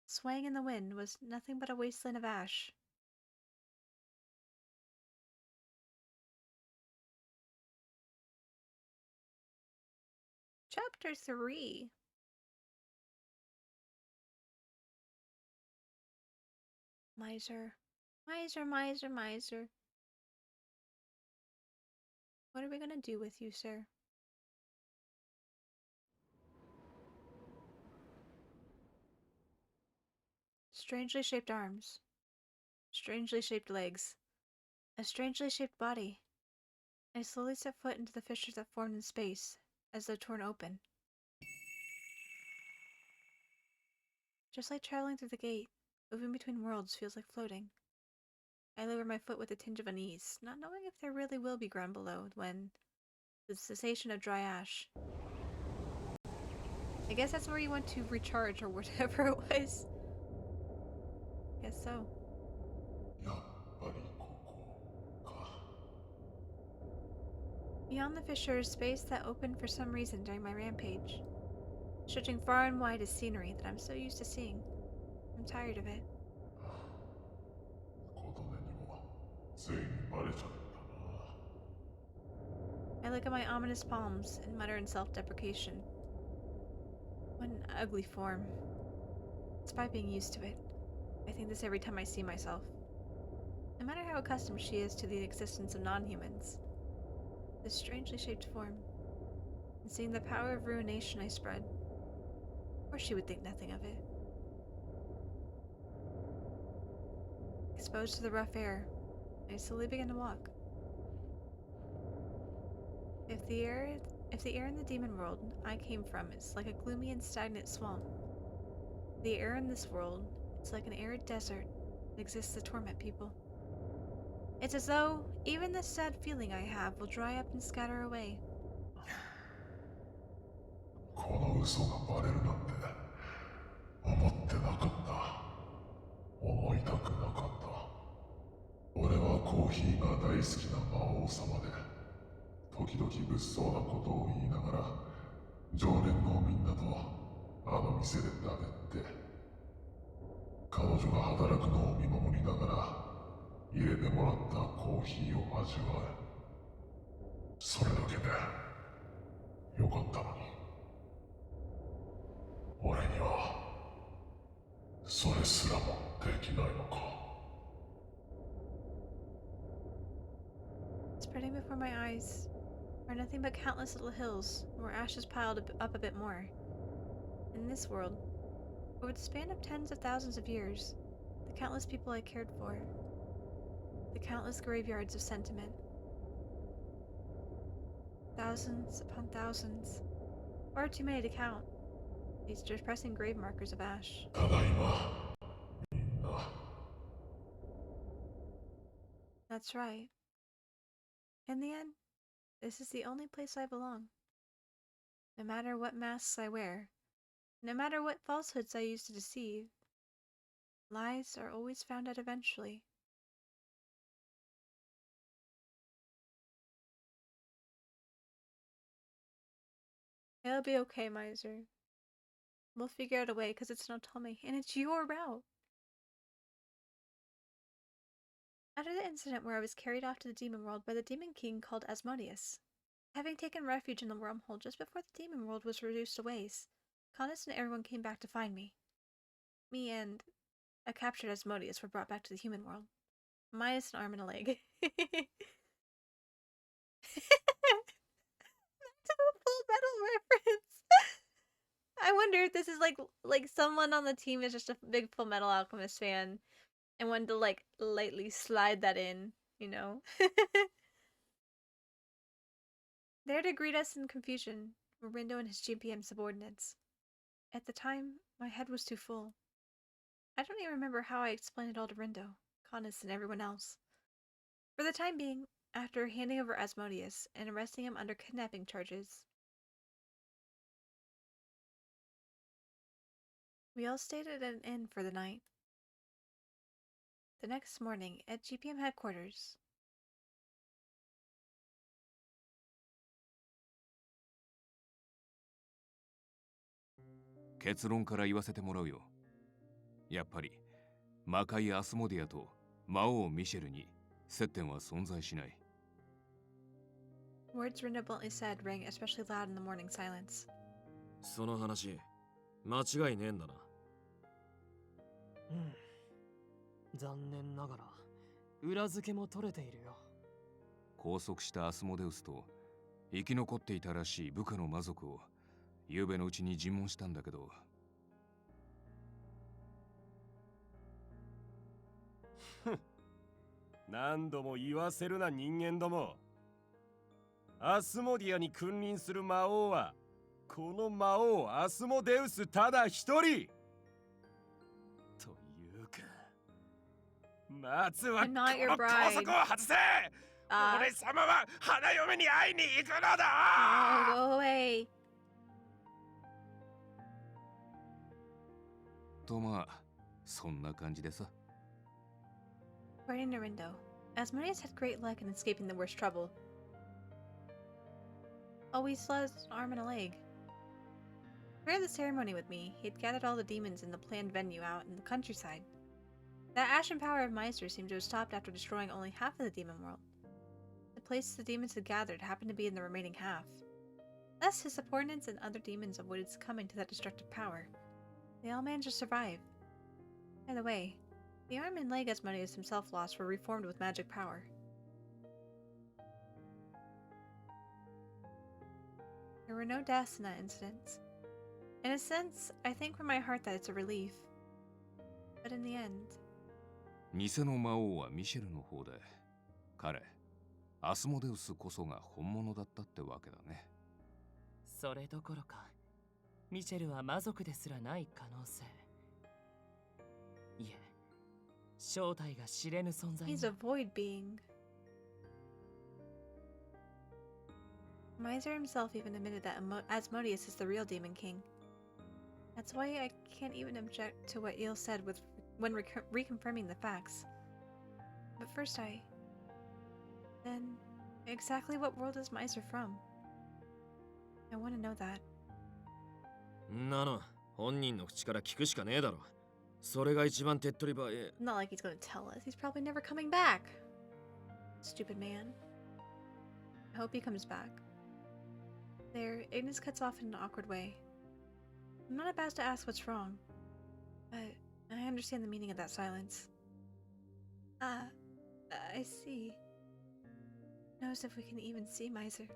swaying in the wind, was nothing but a wasteland of ash. Chapter 3. Miser. Miser, miser, miser. What are we gonna do with you, sir? Strangely shaped arms. Strangely shaped legs. A strangely shaped body. I slowly set foot into the fissures that formed in space, as though torn open. Just like traveling through the gate, moving between worlds feels like floating. I lower my foot with a tinge of unease, not knowing if there really will be ground below when the cessation of dry ash. I guess that's where you want to recharge or whatever it was. Guess so. Beyond the fissures, space that opened for some reason during my rampage. Stretching far and wide is scenery that I'm so used to seeing. I'm tired of it. I look at my ominous palms and mutter in self-deprecation. What an ugly form. Despite being used to it, I think this every time I see myself. No matter how accustomed she is to the existence of non-humans, this strangely shaped form, and seeing the power of ruination I spread, or she would think nothing of it. Exposed to the rough air, I slowly begin to walk. If the air in the demon world I came from is like a gloomy and stagnant swamp, the air in this world is like an arid desert that exists to torment people. It's as though even the sad feeling I have will dry up and scatter away. この嘘がバレるなんて思ってなかった思いたくなかった俺はコーヒーが大好きな魔王様で時々物騒なことを言いながら常連のみんなとあの店でだべって彼女が働くのを見守りながら入れてもらったコーヒーを味わうそれだけでよかったのに俺にはそれすらもできないのか Spreading before my eyes are nothing but countless little hills where ashes piled up a bit more. In this world, over the span of tens of thousands of years, the countless people I cared for, the countless graveyards of sentiment, thousands upon thousands, far too many to count, these depressing grave markers of ash. That's right. In the end, this is the only place I belong. No matter what masks I wear, no matter what falsehoods I use to deceive, lies are always found out eventually. It'll be okay, Miser. We'll figure out a way because it's not Tommy, and it's your route. After the incident where I was carried off to the demon world by the demon king called Asmodeus, Having taken refuge in the wormhole just before the demon world was reduced to waste, Connus and everyone came back to find me. Me and a captured Asmodeus were brought back to the human world, minus an arm and a leg. Back to the Full Metal reference. I wonder if this is like someone on the team is just a big Full Metal Alchemist fan and wanted to like lightly slide that in, you know. There to greet us in confusion were Rindo and his GPM subordinates. At the time, my head was too full. I don't even remember how I explained it all to Rindo, Connus, and everyone else. For the time being, after handing over Asmodeus and arresting him under kidnapping charges, we all stayed at an inn for the night. The next morning, at GPM headquarters,結論から言わせてもらうよ。やっぱり魔界アスモディアと魔王ミシェルに接点は存在しない。words Rindo bluntly said rang especially loud in the morning silence. その話、間違いねえんだな。うん。残念ながら、裏付けも取れているよ。拘束したアスモデウスと生き残っていたらしい部下の魔族を昨べのうちに尋問したんだけど。何度も言わせるな人間ども。アスモディアに君臨する魔王はこの魔王アスモデウスただ一人というか、まずはこの拘束を外せ。俺様は花嫁に会いに行くのだ。Go away. とまあそんな感じでさ。According to Rindo, Asmodeus had great luck in escaping the worst trouble. Always lost an arm and a leg. Prior to the ceremony with me, he had gathered all the demons in the planned venue out in the countryside. That ashen power of Meister seemed to have stopped after destroying only half of the demon world. The place the demons had gathered happened to be in the remaining half. Thus, his subordinates and other demons avoided succumbing to that destructive power. They all managed to survive. By the way, the arm and leg Asmodeus himself lost were reformed with magic power. There were no deaths in that incident. In a sense, I think from my heart that it's a relief. But in the end... 偽の魔王はミシェルの方で、彼、アスモデウスこそが本物だったってわけだね。それどころか、ミシェルは魔族ですらない可能性。いえ、正体が知れぬ存在。He's a void being. Meister himself even admitted that Asmodeus is the real Demon King. That's why I can't even object to what Il said when reconfirming the facts. But first Then, exactly what world is Meister from? I want to know that. なの、本人の口から聞くしかねえだろ。それが一番手っ取り早い。Not like he's gonna tell us. He's probably never coming back. Stupid man. I hope he comes back. There, Ignis cuts off in an awkward way. I'm not about to ask what's wrong, but I understand the meaning of that silence. I see. Knows if we can even see Meiser.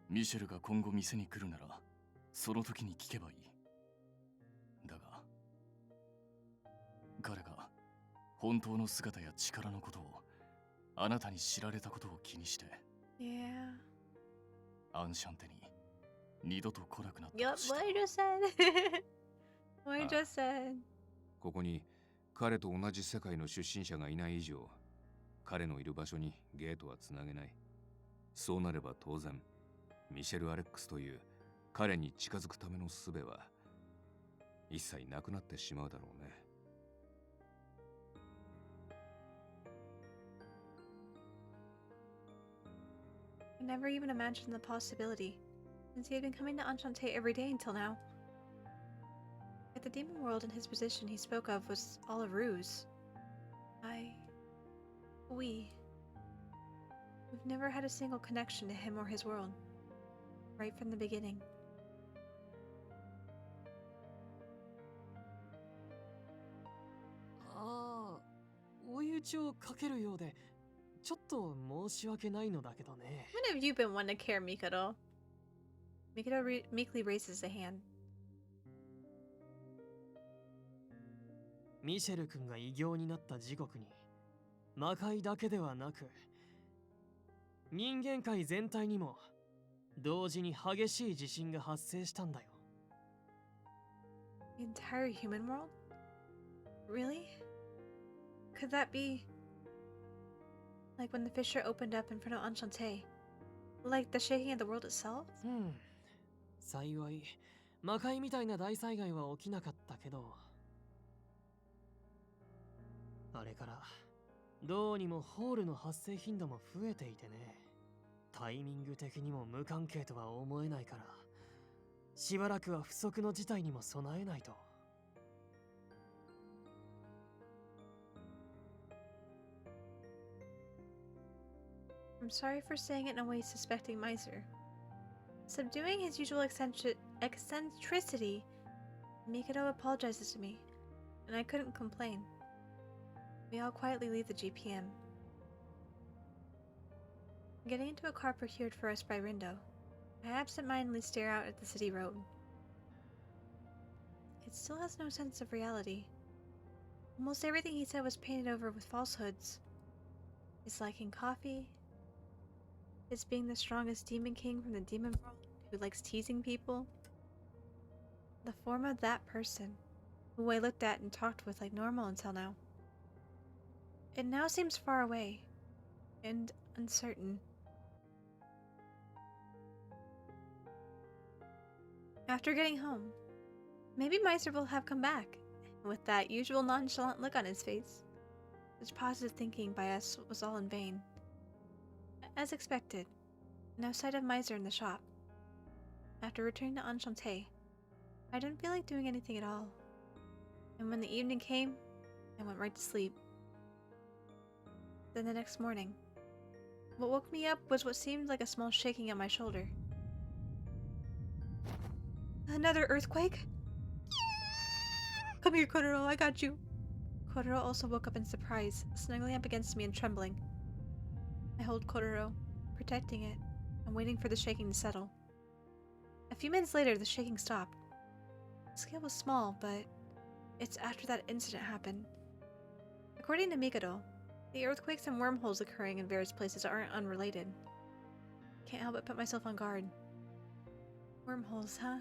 ミシェルが今後店に来るなら、その時に聞けばいい。だが、彼が本当の姿や力のことをあなたに知られたことを気にして、Yeah. アンシャンテに二度と来なくなったと Yup, した。 what I just said. What I just said. ここに彼と同じ世界の出身者がいない以上、彼のいる場所にゲートはつなげない。そうなれば当然、ミシェル・アレックスという彼に近づくための術は一切なくなってしまうだろうね。I never even imagined the possibility, since he had been coming to Enchante every day until now. Yet the demon world and his position he spoke of was all a ruse. We We've never had a single connection to him or his world. Right from the beginning. Ah, 追い打ちをかけるようで、ちょっと申し訳ないのだけどね。When have you been one to care, Mikado? Mikado meekly raises a hand. ミシェル君が異形になった時刻に、魔界だけではなく、人間界全体にも同時に激しい地震が発生したんだよ。The entire human world? Really? Could that be like when the fissure opened up in front of Enchante? Like the shaking of the world itself? 幸い、魔界みたいな大災害は起きなかったけど、あれからどうにもホールの発生頻度も増えていてね。タイミング的にも無関係とは思えないから、しばらくは不測の事態にも備えないと。I'm sorry for saying it in a way suspecting Miser. Subduing his usual eccentricity, Mikado apologizes to me, and I couldn't complain. We all quietly leave the GPM. Getting into a car procured for us by Rindo, I absentmindedly stare out at the city road. It still has no sense of reality. Almost everything he said was painted over with falsehoods. His liking coffee, his being the strongest demon king from the demon world who likes teasing people, the form of that person who I looked at and talked with like normal until now. It now seems far away and uncertain. After getting home, maybe Meiser will have come back, with that usual nonchalant look on his face. Such positive thinking by us was all in vain. As expected, no sight of Meiser in the shop. After returning to Enchante, I didn't feel like doing anything at all. And when the evening came, I went right to sleep. Then the next morning, what woke me up was what seemed like a small shaking at my shoulder. Another earthquake? Come here, Kororo, I got you. Kororo also woke up in surprise, snuggling up against me and trembling. I hold Kororo, protecting it, and waiting for the shaking to settle. A few minutes later, the shaking stopped. The scale was small, but it's after that incident happened. According to Mikado, the earthquakes and wormholes occurring in various places aren't unrelated. Can't help but put myself on guard. Wormholes, huh?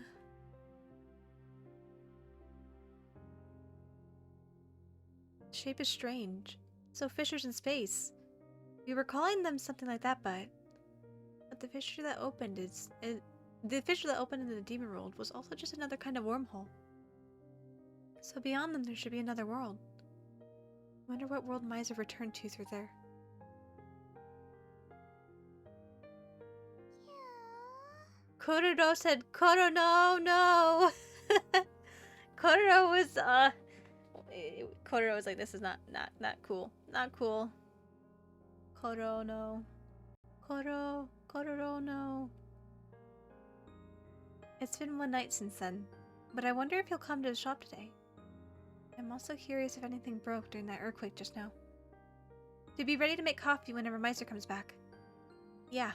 The shape is strange. So fissures in space. We were calling them something like that, but the fissure that opened the fissure that opened in the demon world was also just another kind of wormhole. So beyond them, there should be another world. I wonder what world Miser returned to through there. Kororo said, "Koro, no." Kororo was Kororo was like, "This is not cool, not cool." Koro no, Kororo no. It's been one night since then, but I wonder if he'll come to the shop today. I'm also curious if anything broke during that earthquake just now. To be ready to make coffee whenever Meiser comes back. Yeah,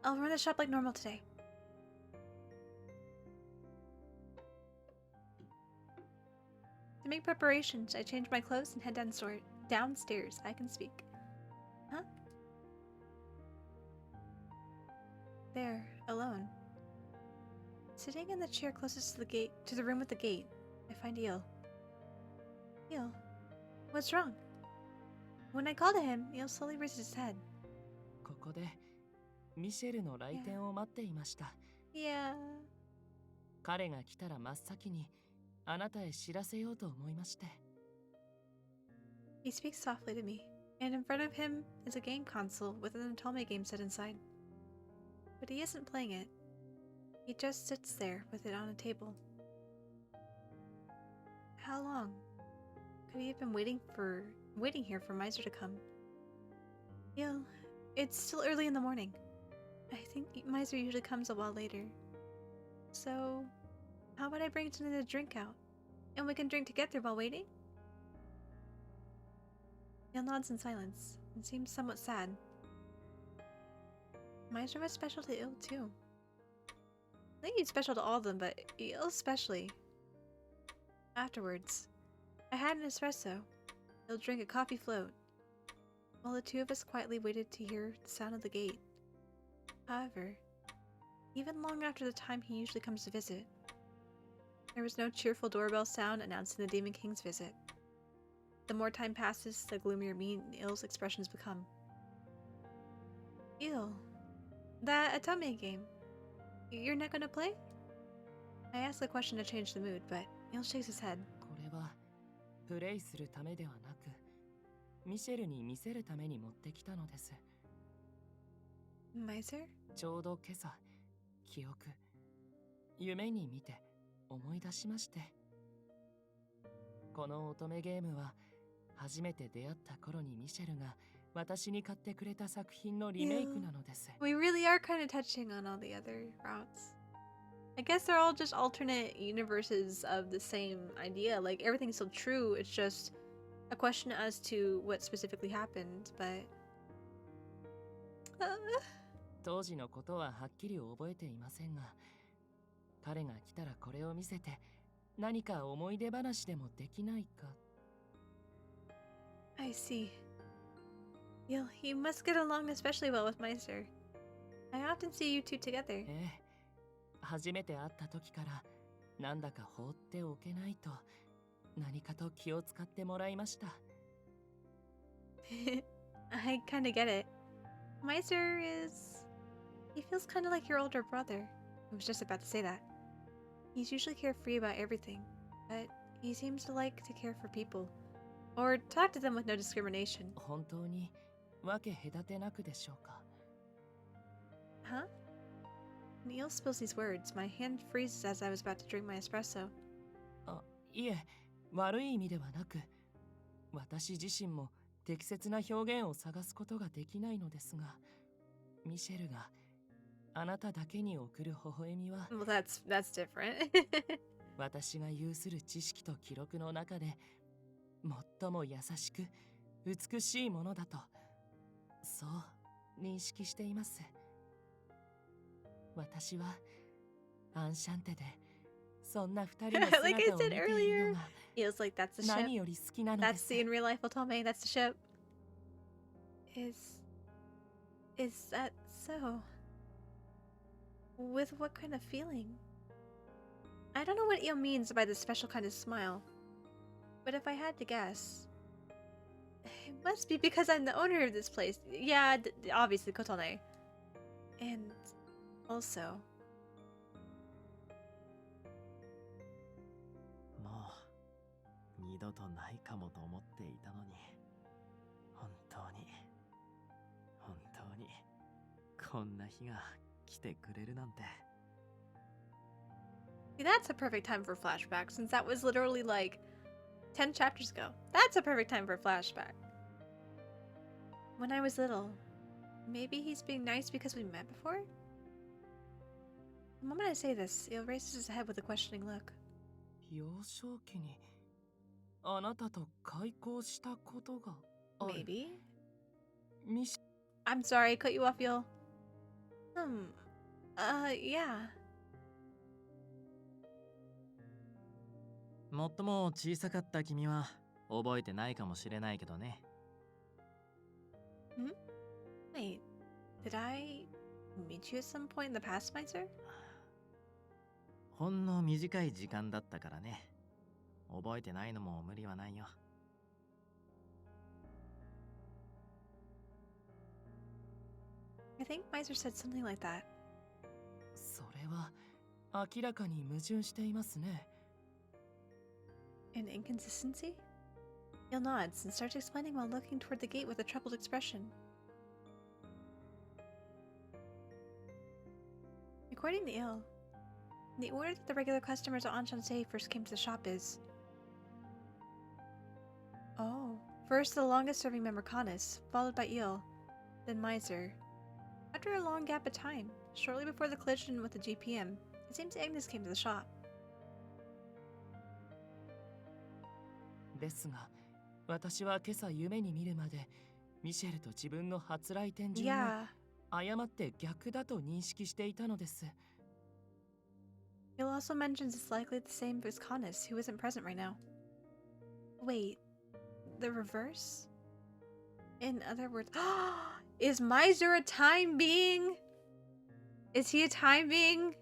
I'll run the shop like normal today. To make preparations, I change my clothes and head downstairs. I can speak. Huh? There, alone. Sitting in the chair closest to the room with the gate, I find Eel. Eel, what's wrong? When I call to him, Eel slowly raises his head. ここでミシェルの来店を待っていました。Yeah. 彼が来たら真っ先にあなたへ知らせようと思いまして。He speaks softly to me, and in front of him is a game console with an Otome game set inside. But he isn't playing it. He just sits there with it on a table. How long? Could he have been waiting here for Meiser to come? Eel, It's still early in the morning. I think Miser usually comes a while later. So, how about I bring something to drink out? And we can drink together while waiting? Il nods in silence and seems somewhat sad. Miser was special to Il too. I think he's special to all of them, but Il especially. Afterwards, I had an espresso. He'll drink a coffee float, while the two of us quietly waited to hear the sound of the gate. However, even long after the time he usually comes to visit, there was no cheerful doorbell sound announcing the Demon King's visit. The more time passes, the gloomier me and Il's expressions become. Il, that Atome game, you're not gonna play? I ask the question to change the mood, but Il shakes his head. これはプレイするためではなく、ミシェルに見せるために持ってきたのです。Miser? ちょうど今朝、記憶、夢に見て思い出しまして。この乙女ゲームは初めて出会った頃にミシェルが私に買ってくれた作品のリメイクなのです。We really are kind of touching on all the other routes. I guess they're all just alternate universes of the same idea. Like, everything's still true, it's just a question as to what specifically happened, but... 当時のことははっきり覚えていませんが、彼が来たらこれを見せて何か思い出話でもできないか。I see. You must get along especially well with Meister. I often see you two together. 初めて会った時からなんだか放っておけないと何かと気を使ってもらいました。I kinda get it. Meister is... He feels kinda like your older brother. I was just about to say that. He's usually carefree about everything, but he seems to like to care for people. Or talk to them with no discrimination. 本当に分け隔てなくでしょうか。Huh? Neil spills these words. My hand freezes as I was about to drink my espresso. いえ、悪い意味ではなく、私自身も適切な表現を探すことができないのですが、ミシェルがあなただけに送る微笑みは、Well, that's different. 私が有する知識と記録の中で最も優しく美しいものだと、そう認識しています。私はアンシャンテでそんな二人の姿を見ているのが Feels like that's the 何 ship. より好きなので That's す。 the in real life Otome. That's the ship. Is that so? With what kind of feeling? I don't know what Io means by this special kind of smile. But if I had to guess, it must be because I'm the owner of this place. Yeah, obviously Kotone. And also... もう二度とないかもと思っていたのに、本当にこんな日が来てくれるなんて。That's a perfect time for flashback, since that was literally like 10 chapters ago. That's a perfect time for a flashback. When I was little, maybe he's being nice because we met before? The moment I say this, he raises his head with a questioning look. 幼少期にあなたと開口したことがある。 Maybe? ミシ I'm sorry, I cut you off, Yul. Yeah. 最も小さかった君は覚えてないかもしれないけどね。Wait, did I meet you at some point in the past, Miser? ほんの短い時間だったからね。覚えてないのも無理はないよ。I think Miser said something like that. それは明らかに矛盾していますね。An inconsistency? Il nods and starts explaining while looking toward the gate with a troubled expression. According to Il, the order that the regular customers at Enchante first came to the shop is... Oh. First, the longest-serving member Canis, followed by Il, then Miser. After a long gap of time, shortly before the collision with the GPM, it seems Agnes came to the shop. ですが、私は今朝夢に見るまでミシェルと自分の初来店順を Yeah. 誤って逆だと認識していたのです。 He'll also mentions it's likely the same as Canis, who isn't present right now. Wait, the reverse? In other words, is Miser a time being? Is he a time being?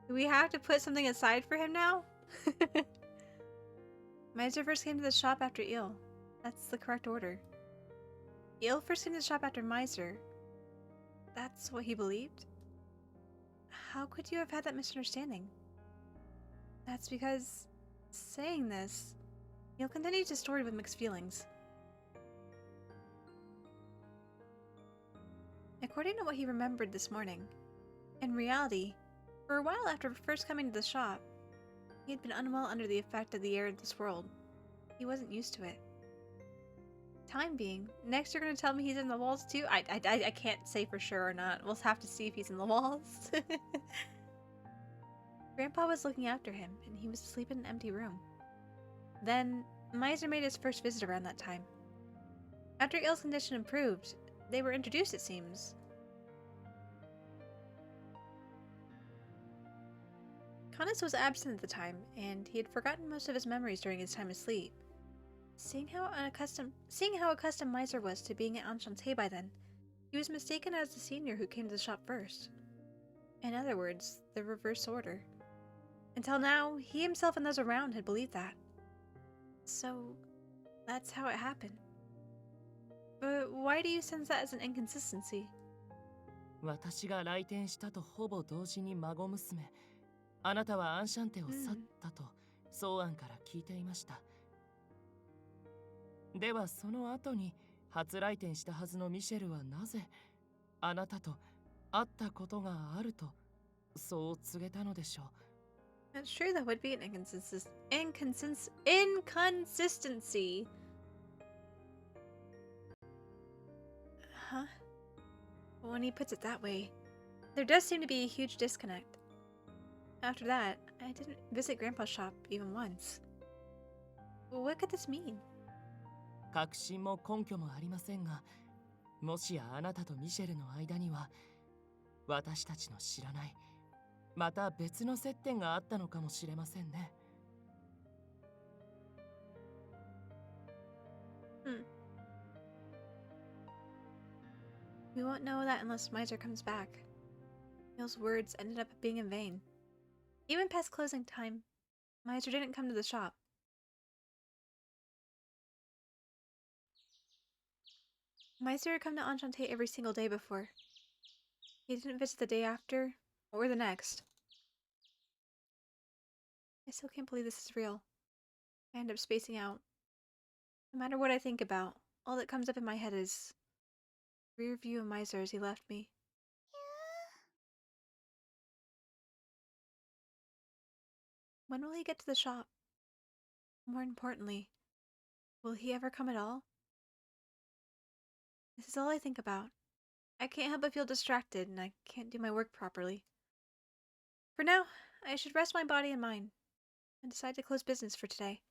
Do we have to put something aside for him now? Miser first came to the shop after Il. That's the correct order. Il first came to the shop after Miser. That's what he believed? How could you have had that misunderstanding? That's because, saying this, Il continued his story with mixed feelings. According to what he remembered this morning, in reality, for a while after first coming to the shop, he had been unwell under the effect of the air of this world. He wasn't used to it. Time being, next you're going to tell me he's in the walls too? I can't say for sure or not. We'll have to see if he's in the walls. Grandpa was looking after him, and he was asleep in an empty room. Then, Miser made his first visit around that time. After Il's condition improved, they were introduced, it seems. Canis was absent at the time, and he had forgotten most of his memories during his time asleep. Seeing how accustomed Miser was to being at Enchante by then, he was mistaken as the senior who came to the shop first. In other words, the reverse order. Until now, he himself and those around had believed that. So, that's how it happened. But why do you sense that as an inconsistency? 私が来店したとほぼ同時に孫娘、あなたはアンシャンテを去ったと、ソーアンから聞いていました。ではその後に初来店したはずのミシェルはなぜあなたと会ったことがあるとそう告げたのでしょう。 That's true, that would be an inconsistency. Huh? When he puts it that way, there does seem to be a huge disconnect. After that, I didn't visit Grandpa's shop even once. What could this mean? 確信も根拠もありませんが、もしやあなたとミシェルの間には私たちの知らないまた別の接点があったのかもしれませんね。We won't know that unless Miser comes back. Neil's words ended up being in vain. Even past closing time, Miser didn't come to the shop. Miser had come to Enchante every single day before. He didn't visit the day after, or the next. I still can't believe this is real. I end up spacing out. No matter what I think about, all that comes up in my head is rear view of Miser as he left me. When will he get to the shop? More importantly, will he ever come at all? This is all I think about. I can't help but feel distracted, and I can't do my work properly. For now, I should rest my body and mind, and decide to close business for today.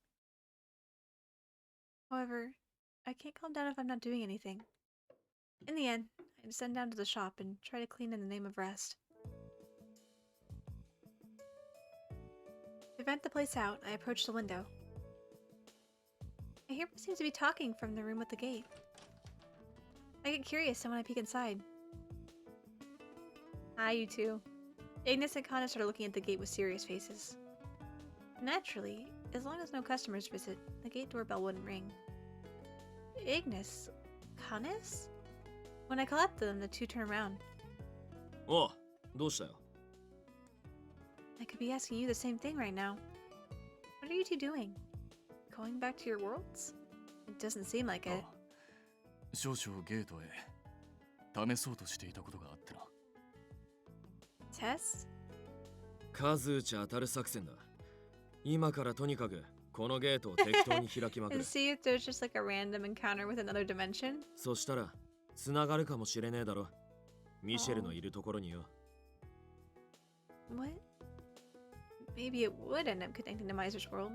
However, I can't calm down if I'm not doing anything. In the end, I descend down to the shop and try to clean in the name of rest. To vent the place out, I approach the window. I hear what seems to be talking from the room with the gate. I get curious and when I peek inside. Hi, you two. Agnes and Connor are looking at the gate with serious faces. Naturally, as long as no customers visit, the gate doorbell wouldn't ring. Agnes? Canis? When I call out to them, the two turn around. おう、どうしたよ? I could be asking you the same thing right now. What are you two doing? Going back to your worlds? It doesn't seem like it. 少々ゲートへ試そうとしていたことがあってな。Test? 数打ち当たる作戦だ。今からとにかくこのゲートを適当に開きまく And る。 see if there's just like a random encounter with another dimension. そしたら繋がるかもしれねえだろ。ミシェルのいるところによ。What? Maybe it would end up connecting to Miser's world.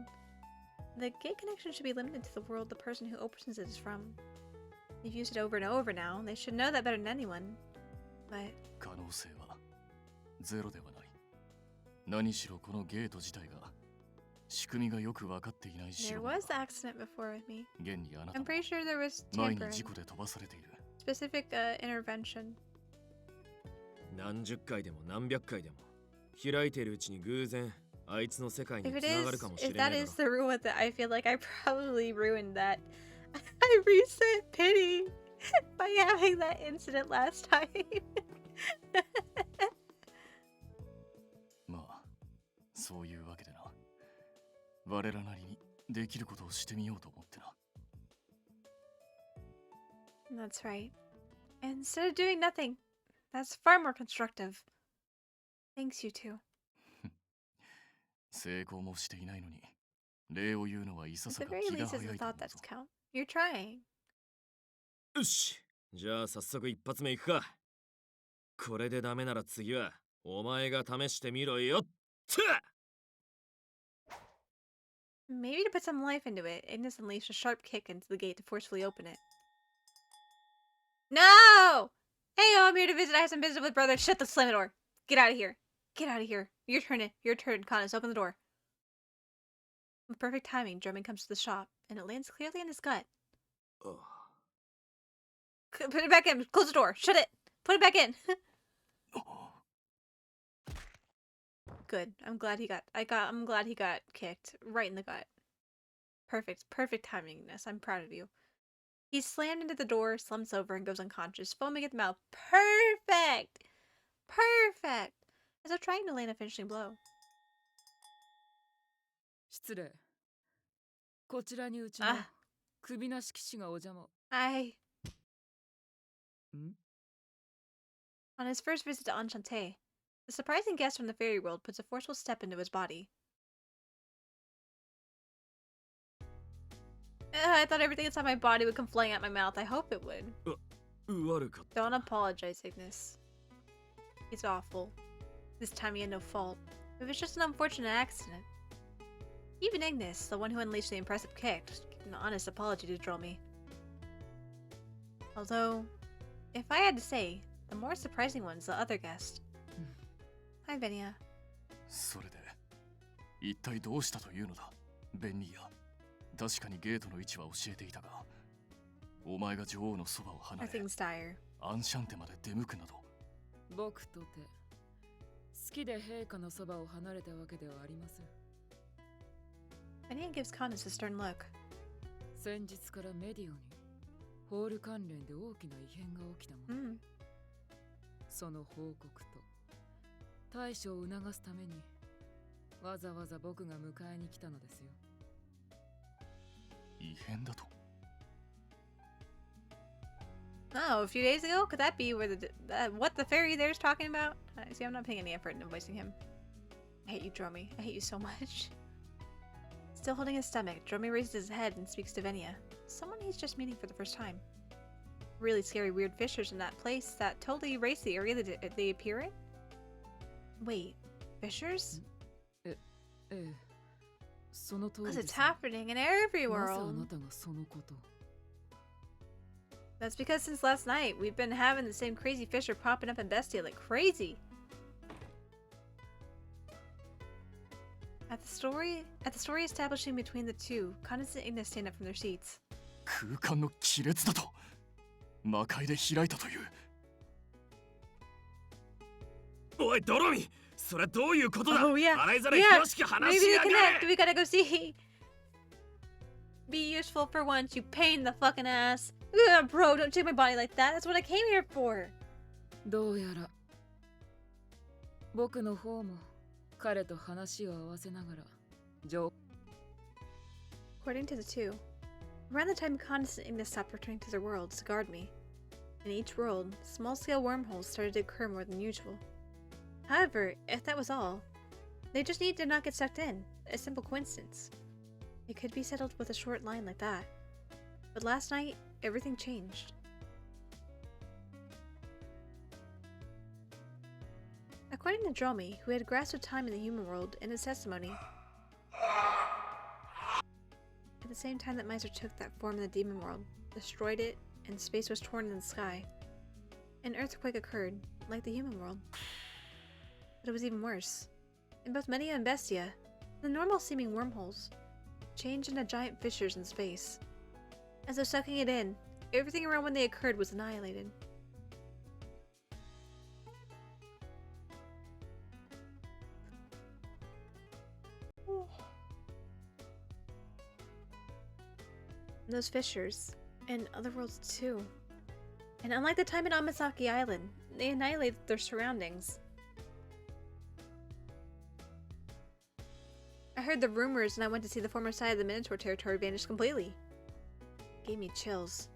The gate connection should be limited to the world the person who opens it is from. They've used it over and over now. They should know that better than anyone. But 可能性はゼロではない。何しろこのゲート自体が仕組みがよく分かっていない there 代 was the accident before with me. 現にあなた I'm も pretty sure there was 前に tampering. 事故で飛ばされている。 Specific intervention. 何十回でも何百回でも開いているうちに偶然あいつの世界に If it 繋がる is, かもしれ if ねえ that だろ。 is the rule with it, I feel like I probably ruined that. I reset pity by having that incident last time. まあ、そういうわけでな。我らなりにできることをしてみようと思ってな。That's right. Instead of doing nothing, that's far more constructive. Thanks, you two. 成功もしていないのに、礼を言うのはいさ At さ the か very 気が least, it's 早 the いと thought 思う that ぞ。 count. You're trying. よし、じゃあ早速一発目いくか。これでダメなら次はお前が試してみろよ。Maybe to put some life into it, Ignis unleashed a sharp kick into the gate to forcefully open it. No! Hey, I'm here to visit. I have some business with brother. Shut the slam the door. Get out of here. Get out of here. Your turn. Your turn, Connors. Open the door. With perfect timing, Drummond comes to the shop, and it lands clearly in his gut. Put it back in. Close the door. Shut it. Put it back in. Good. I'm glad he got kicked right in the gut. Perfect timing, Ignis. I'm proud of you. He's slammed into the door, slumps over, and goes unconscious, foaming at the mouth. Perfect! As though trying to land a finishing blow. 失礼。こちらにうちの首なし騎士がお邪魔。On his first visit to Enchante, the surprising guest from the fairy world puts a forceful step into his body. I thought everything inside my body would come flying out my mouth. I hope it would. Don't apologize, Ignis. It's awful. This time he had no fault. It was just an unfortunate accident. Even Ignis, the one who unleashed the impressive kick, gave an honest apology to draw me. Although, if I had to say, the more surprising one's the other guest. Hi, Venia. それで、一体どうしたというのだ、ベンニーヤ。確かにゲートの位置は教えていたが、お前が女王のそばを離れ、 Nothing's dire. アンシャンテまで出向くなど。僕とて、好きで陛下のそばを離れたわけではありません。Venia gives Connors a stern look. 先日からメディオに、ホール関連で大きな異変が起きたもの。その報告と、対処を促すために、わざわざ僕が迎えに来たのですよ。異変だと。 Oh, a few days ago? Could that be where what the fairy there's talking about? See, I'm not paying any effort in voicing him. I hate you, Dromy. I hate you so much. Still holding his stomach, Dromy raises his head and speaks to Venia, someone he's just meeting for the first time. Really scary weird fissures in that place that totally erase the area that they appear in? Wait, fissures? Because it's happening in every world. That's because since last night, we've been having the same crazy fissure popping up in Bestia like crazy. At the story establishing between the two, Connors and Ignis stand up from their seats. 空間の亀裂だと。魔界で開いたという。おい、ドロミ、それどういうことだ。 Oh yeah, 洗いざら yeah. 詳しく話 Maybe し they やが connect. れ。 We gotta go see. Be useful for once, you pain in the fucking ass. Ugh, bro, don't take my body like that. That's what I came here for. どうやら僕の方も彼と話を合わせながら According to the two, around the time Connors and Ignis stopped returning to their worlds to guard me, in each world, small-scale wormholes started to occur more than usual. However, if that was all, they just needed to not get sucked in. A simple coincidence. It could be settled with a short line like that. But last night, everything changed. According to Dromi, who had grasped time in the human world in his testimony, at the same time that Miser took that form in the demon world, destroyed it, and space was torn in the sky, an earthquake occurred, like the human world. But it was even worse. In both Media and Bestia, the normal-seeming wormholes changed into giant fissures in space. As though sucking it in, everything around when they occurred was annihilated. Those fissures, and other worlds too. And unlike the time at Amasaki Island, they annihilated their surroundings. I heard the rumors and I went to see the former side of the Minotaur territory vanish completely. It gave me chills.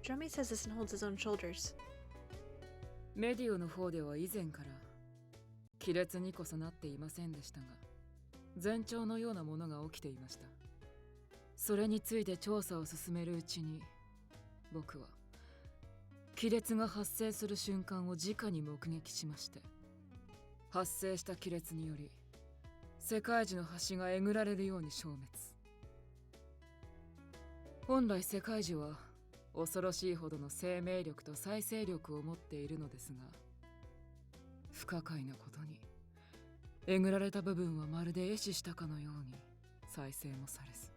Dromi says this and holds his own shoulders. メディオの方では以前から亀裂にこそなっていませんでしたが、前兆のようなものが起きていました。それについて調査を進めるうちに、僕は亀裂が発生する瞬間を直に目撃しまして、発生した亀裂により世界樹の橋がえぐられるように消滅。本来世界樹は恐ろしいほどの生命力と再生力を持っているのですが、不可解なことにえぐられた部分はまるで壊死したかのように再生もされず。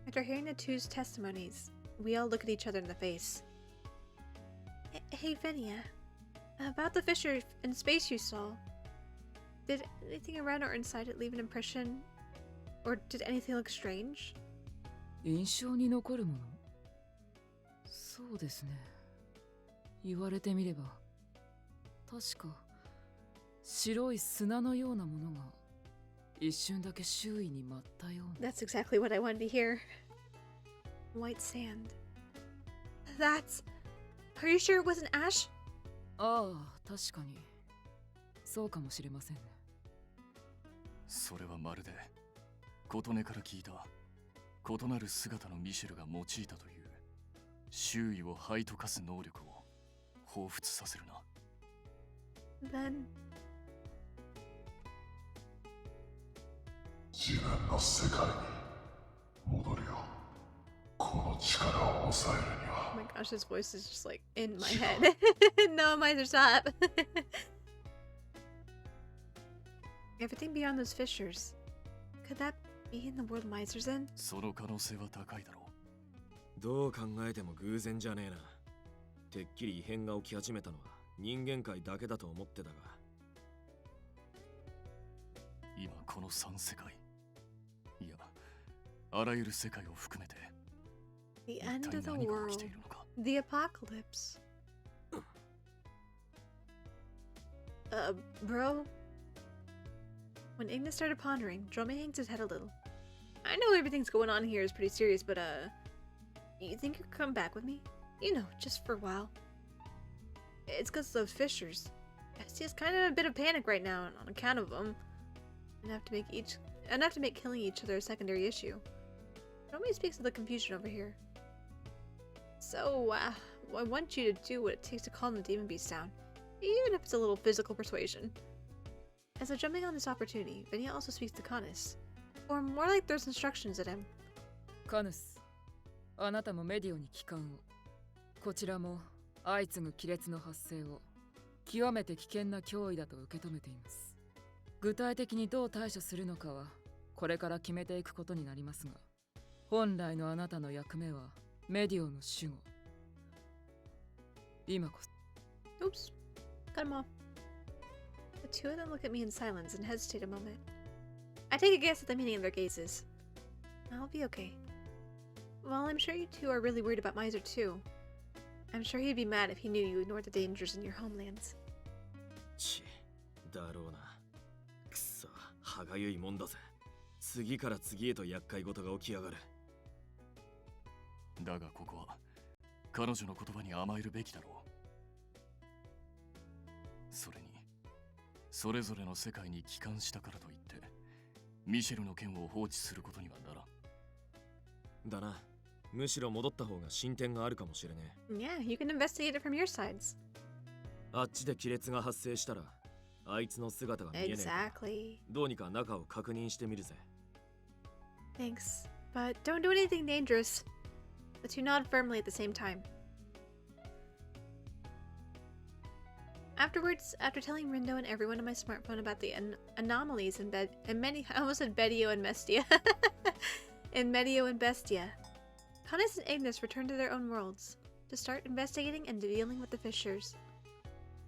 After hearing the two's testimonies, we all look at each other in the face. Hey, Venia, about the fissure in space you saw, did anything around or inside it leave an impression? Or did anything look strange? 印象に残るもの？そうですね。言われてみれば、確か白い砂のようなものが一瞬だけ周囲に舞ったような。 That's exactly what I wanted to hear. White sand. That's... Are you sure it wasn't ash? ああ、確かに。そうかもしれませんね。それはまるで琴音から聞いた異なる姿のミシェルが用いたという周囲を灰溶かす能力を彷彿させるな。Then... 自分の世界に戻るよ。この力を抑えるには。 Oh my gosh, his voice is just like in my head. No, Miser, stop. Everything beyond those fissures. Could that be in the world Miser's in? その可能性は高いだろう。どう考えても偶然じゃねえな。てっきり異変が起き始めたのは人間界だけだと思ってたが。今この3世界、いや、あらゆる世界を含めて The end of the world. The apocalypse. Bro? When Ignis started pondering, Dromi hangs his head a little. I know everything's going on here is pretty serious, but you think you could come back with me? You know, just for a while. It's because of those fissures. Bestia's kind of a bit of panic right now on account of them. Enough to make killing each other a secondary issue. Dromi speaks of the confusion over here. So, I want you to do what it takes to calm the demon beast down, even if it's a little physical persuasion. As they're jumping on this opportunity, Venia also speaks to Canis, or more like there's instructions at him. カヌス、あなたもメディオに帰還を。こちらも相次ぐ亀裂の発生を極めて危険な脅威だと受け止めています。具体的にどう対処するのかはこれから決めていくことになりますが、本来のあなたの役目はメディオの守護。今こそ。 Oops, cut him off. The two of them look at me in silence and hesitate a moment. I take a guess at the meaning of their gazes. I'll be okay. Well, I'm sure you two are really worried about Miser too. I'm sure he'd be mad if he knew you ignored the dangers in your homelands. ち、だろうな。くそ、歯がゆいもんだぜ。次から次へと厄介事が起きやがる。だがここは彼女の言葉に甘えるべきだろう。それにそれぞれの世界に帰還したからといってミシェルの件を放置することにはならん。だな。むしろ戻った方が進展があるかもしれねえ。Yeah, you can investigate it from your sides. あっちで亀裂が発生したら、あいつの姿が見えねえ。Exactly. どうにか中を確認してみるぜ。Thanks, but don't do anything dangerous. The two nod firmly at the same time. Afterwards, after telling Rindo and everyone on my smartphone about the anomalies in I almost said Bedio and Bestia. In Medio and Bestia, Canis and Ignis returned to their own worlds to start investigating and dealing with the fissures.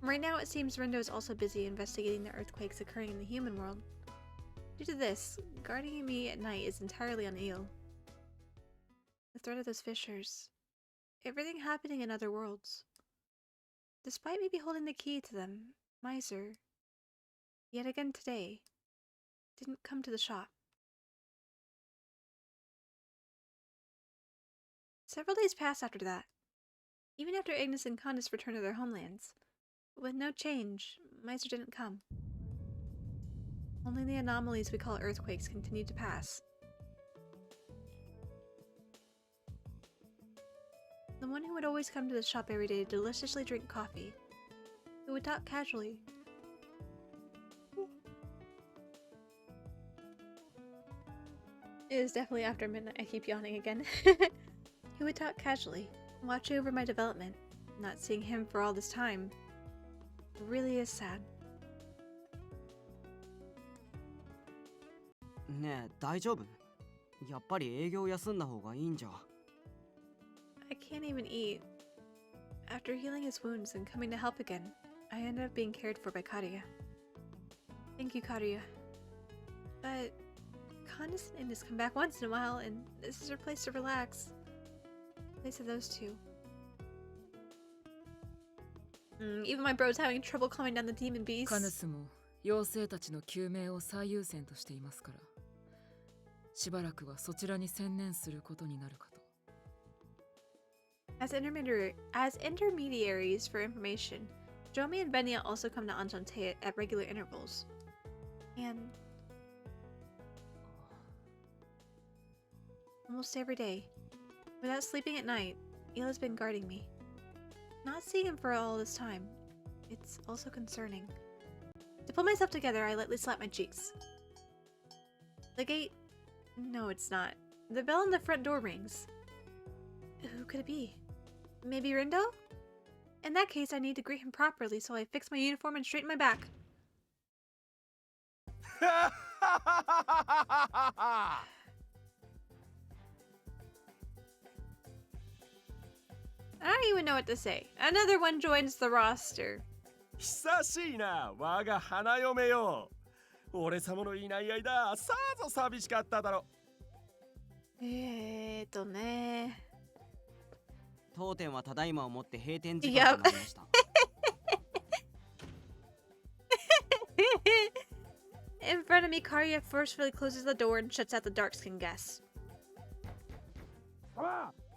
Right now, it seems Rindo is also busy investigating the earthquakes occurring in the human world. Due to this, guarding me at night is entirely on Eel. The threat of those fissures, everything happening in other worlds. Despite me be holding the key to them, Miser, yet again today, didn't come to the shop. Several days passed after that, even after Ignis and Candace returned to their homelands. With no change, Miser didn't come. Only the anomalies we call earthquakes continued to pass. The one who would always come to the shop every day to deliciously drink coffee, who would talk casually. It is definitely after midnight, I keep yawning again. Who would talk casually, watch over my development. Not seeing him for all this time really is sad. ねえ、大丈夫？やっぱり営業休んだ方がいいんじゃ。I can't even eat. After healing his wounds and coming to help again, I ended up being cared for by Karia. Thank you, Karia. But Candace and Ignis come back once in a while, and this is her place to relax. Place of those two. Even my bro's having trouble calming down the demon beast. カヌスも妖精たちの救命を最優先としていますから、しばらくはそちらに専念することになるかと。As intermediaries for information, Jomi and Benya also come to Enchante at regular intervals. And almost every day, without sleeping at night, Il has been guarding me. Not seeing him for all this time, it's also concerning. To pull myself together, I lightly slap my cheeks. The gate... No, it's not. The bell on the front door rings. Who could it be? Maybe Rindo? In that case, I need to greet him properly, so I fix my uniform and straighten my back. I don't even know what to say. Another one joins the roster. 久しいな、我が花嫁よ。俺様のいない間、さぞ寂しかっただろ。ね。当店はただいまをもって閉店時間となりました。In front of me, Karia forcefully closes the door and shuts out the dark-skinned guests.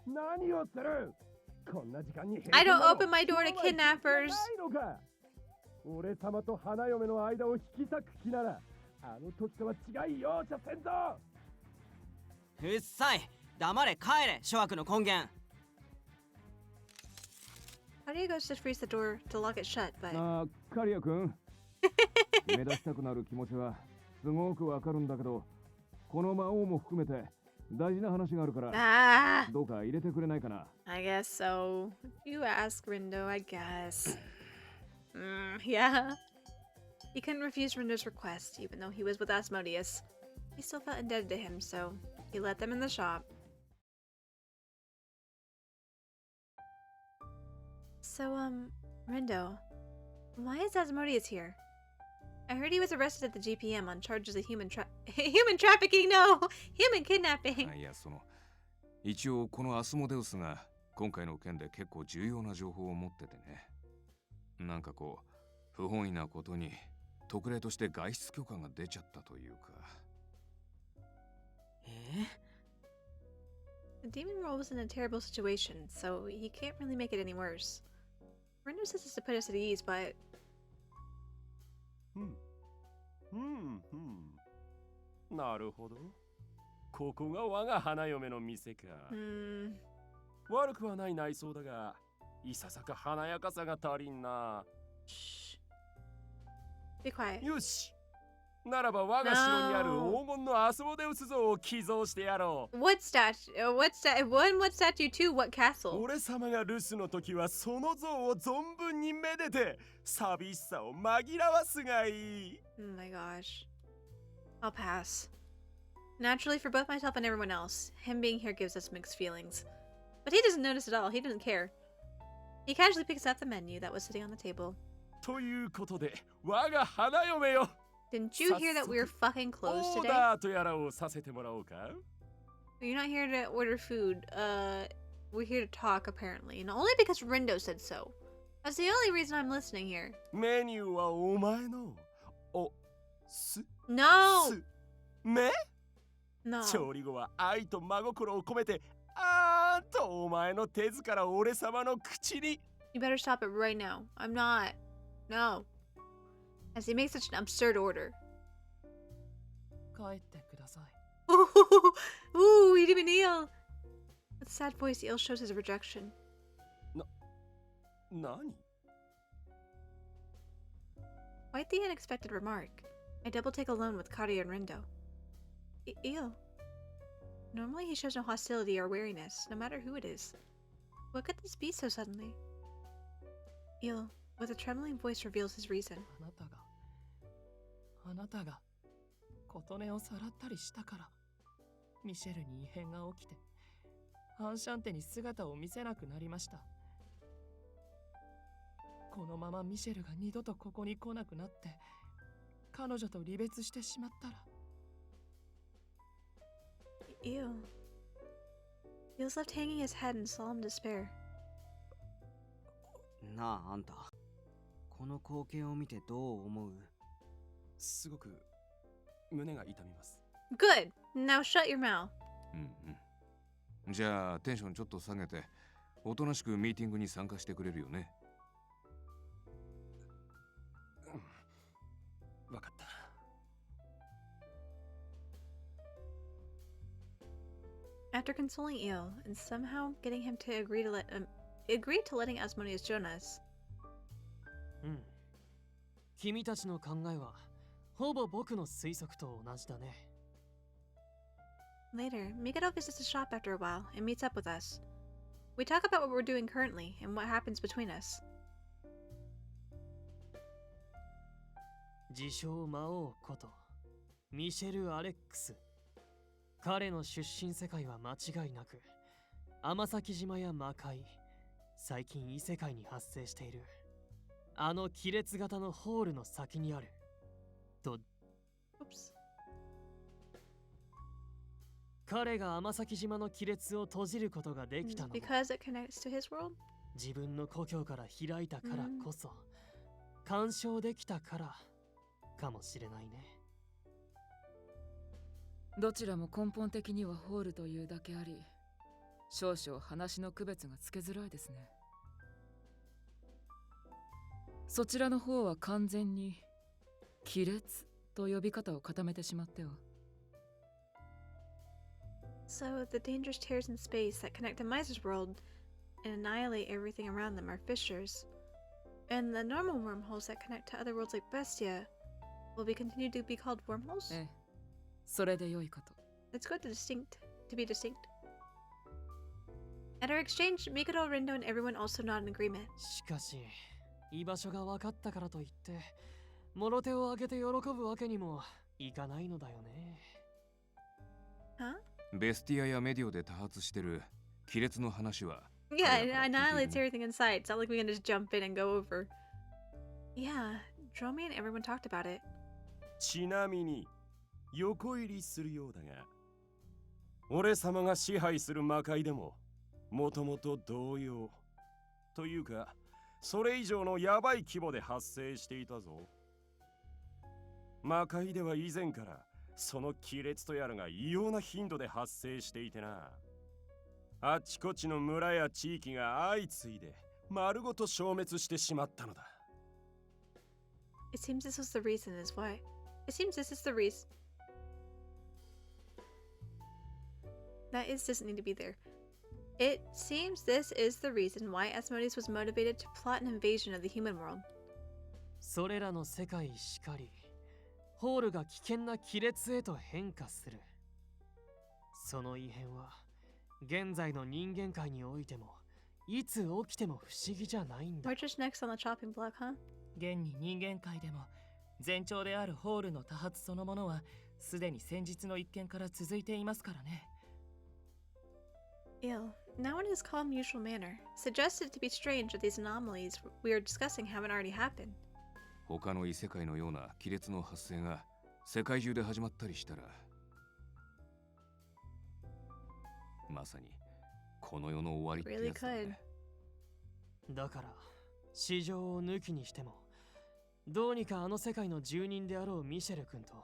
何をする？こんな時間に I don't open my door to kidnappers. 俺様と花嫁の間を引き裂く気なら、あの時とは違い容赦せんぞ。うっさい、黙れ帰れ、諸悪の根源。Karia goes to freeze the door to lock it shut, but カリア君目立ちたくなる気持ちはすごくわかるんだけど、この魔王も含めて大事な話があるから、どうか入れてくれないかな。I guess so. If you ask Rindo, I guess. Yeah. He couldn't refuse Rindo's request, even though he was with Asmodeus. He still felt indebted to him, so he let them in the shop. So, Rindo, why is Asmodeus here? I heard he was arrested at the GPM on charges of human trafficking, no! Human kidnapping! いや、一応このアスモデウスが今回の件で結構重要な情報を持っててね。なんかこう、不本意なことに特例として外出許可が出ちゃったというか。The demon world was in a terrible situation, so he can't really make it any worse. Rindo says this to put us at ease, but... なるほど。ここが我が花嫁の店か。悪くはない内装だが、いささか華やかさが足りんな。Be quiet. よし。ならば我が城にある黄金のアスモデウス像を寄贈してやろう。What statue? What statue? Two? What castle? 俺様が留守の時はその像を存分にめでて寂しさを紛らわすがいい。Oh my gosh. I'll pass. Naturally, for both myself and everyone else, him being here gives us mixed feelings. But he doesn't notice at all. He doesn't care. He casually picks up the menu that was sitting on the table. ということで、我が花嫁よ。Didn't you hear that we were fucking closed オー today? ダーとやらをさせてもらおうか。You're not here to order food. We're here to talk, apparently. And only because Rindo said so. That's the only reason I'm listening here. メニューはお前の。No! め No. 調理後は愛と真心を込めて、あーんとお前の手ずから俺様の口に。You better stop it right now. I'm not. No. As he makes such an absurd order. 帰ってください。Ooh, he didn't even kneel. With a sad voice, Eel shows his rejection. 何 Quite the unexpected remark. I double take alone with Kari and Rindo. Eel. Normally he shows no hostility or wariness, no matter who it is. What could this be so suddenly? Eel, with a trembling voice, reveals his reason. あなたが琴音をさらったりしたから、ミシェルに異変が起きて、アンシャンテに姿を見せなくなりました。このままミシェルが二度とここに来なくなって、彼女と離別してしまったら。Eel. Eel's left hanging his head in solemn despair. なあ、あんた。この光景を見てどう思う？すごく胸が痛みます。Good! Now shut your mouth. じゃあテンションちょっと下げておとなしくミーティングに参加してくれるよね。わかった。After consoling Eel and somehow getting him to agree to letting Asmodeus join us. 君たちの考えはほぼ僕の推測と同じだね。Later, Mikado visits the shop after a while and meets up with us. We talk about what we're doing currently and what happens between us. 自称魔王ことミシェル・アレックス。彼の出身世界は間違いなく天崎島や魔界、最近異世界に発生しているあの亀裂型のホールの先にあると。彼が天崎島の亀裂を閉じることができたのも Because it connects to his world? 自分の故郷から開いたからこそ、干渉できたからかもしれないね。どちらも根本的にはホールというだけあり、少々話の区別がつけづらいですね。そちらの方は完全に亀裂と呼び方を固めてしまっては。So, the dangerous tears in space that connect to Miser's world and annihilate everything around them are fissures. And the normal wormholes that connect to other worlds like Bestia will be continued to be called wormholes? ええ、それで良いかと。It's good to be distinct. At our exchange, Mikado, Rindo, and everyone also nod in agreement. しかし、居場所が分かったからといって、もろ手を挙げて喜ぶわけにもいかないのだよね。Huh? ベスティアやメディオで多発してる亀裂の話は Yeah, it annihilates everything in sight. It's not like we can just jump in and go over. Yeah, Dromi and everyone talked about it. ちなみに横入りするようだが、俺様が支配する魔界でももともと同様というか、それ以上のヤバい規模で発生していたぞ。魔界では以前からその亀裂とやらが異様な頻度で発生していてな。あちこちの村や地域が相次いで丸ごと消滅してしまったのだ。It seems this was the reason is why. It seems this is the reason. That doesn't need to be there. It seems this is the reason why Asmodeus was motivated to plot an invasion of the human world. それらの世界しかり、ホールが危険な亀裂へと変化する。その異変は、現在の人間界においても、いつ起きても不思議じゃないんだ。We're just next on the chopping block, huh? 現に人間界でも前兆であるホールの多発そのものはすでに先日の一件から続いていますからね。Ill. Now in his calm usual manner, suggested to be strange that these anomalies we are discussing haven't already happened. 他の異世界のような亀裂の発生が世界中で始まったりしたら、まさにこの世の終わりってやつだね。だから市場を抜きにしても、どうにかあの世界の住人であろうミシェル君と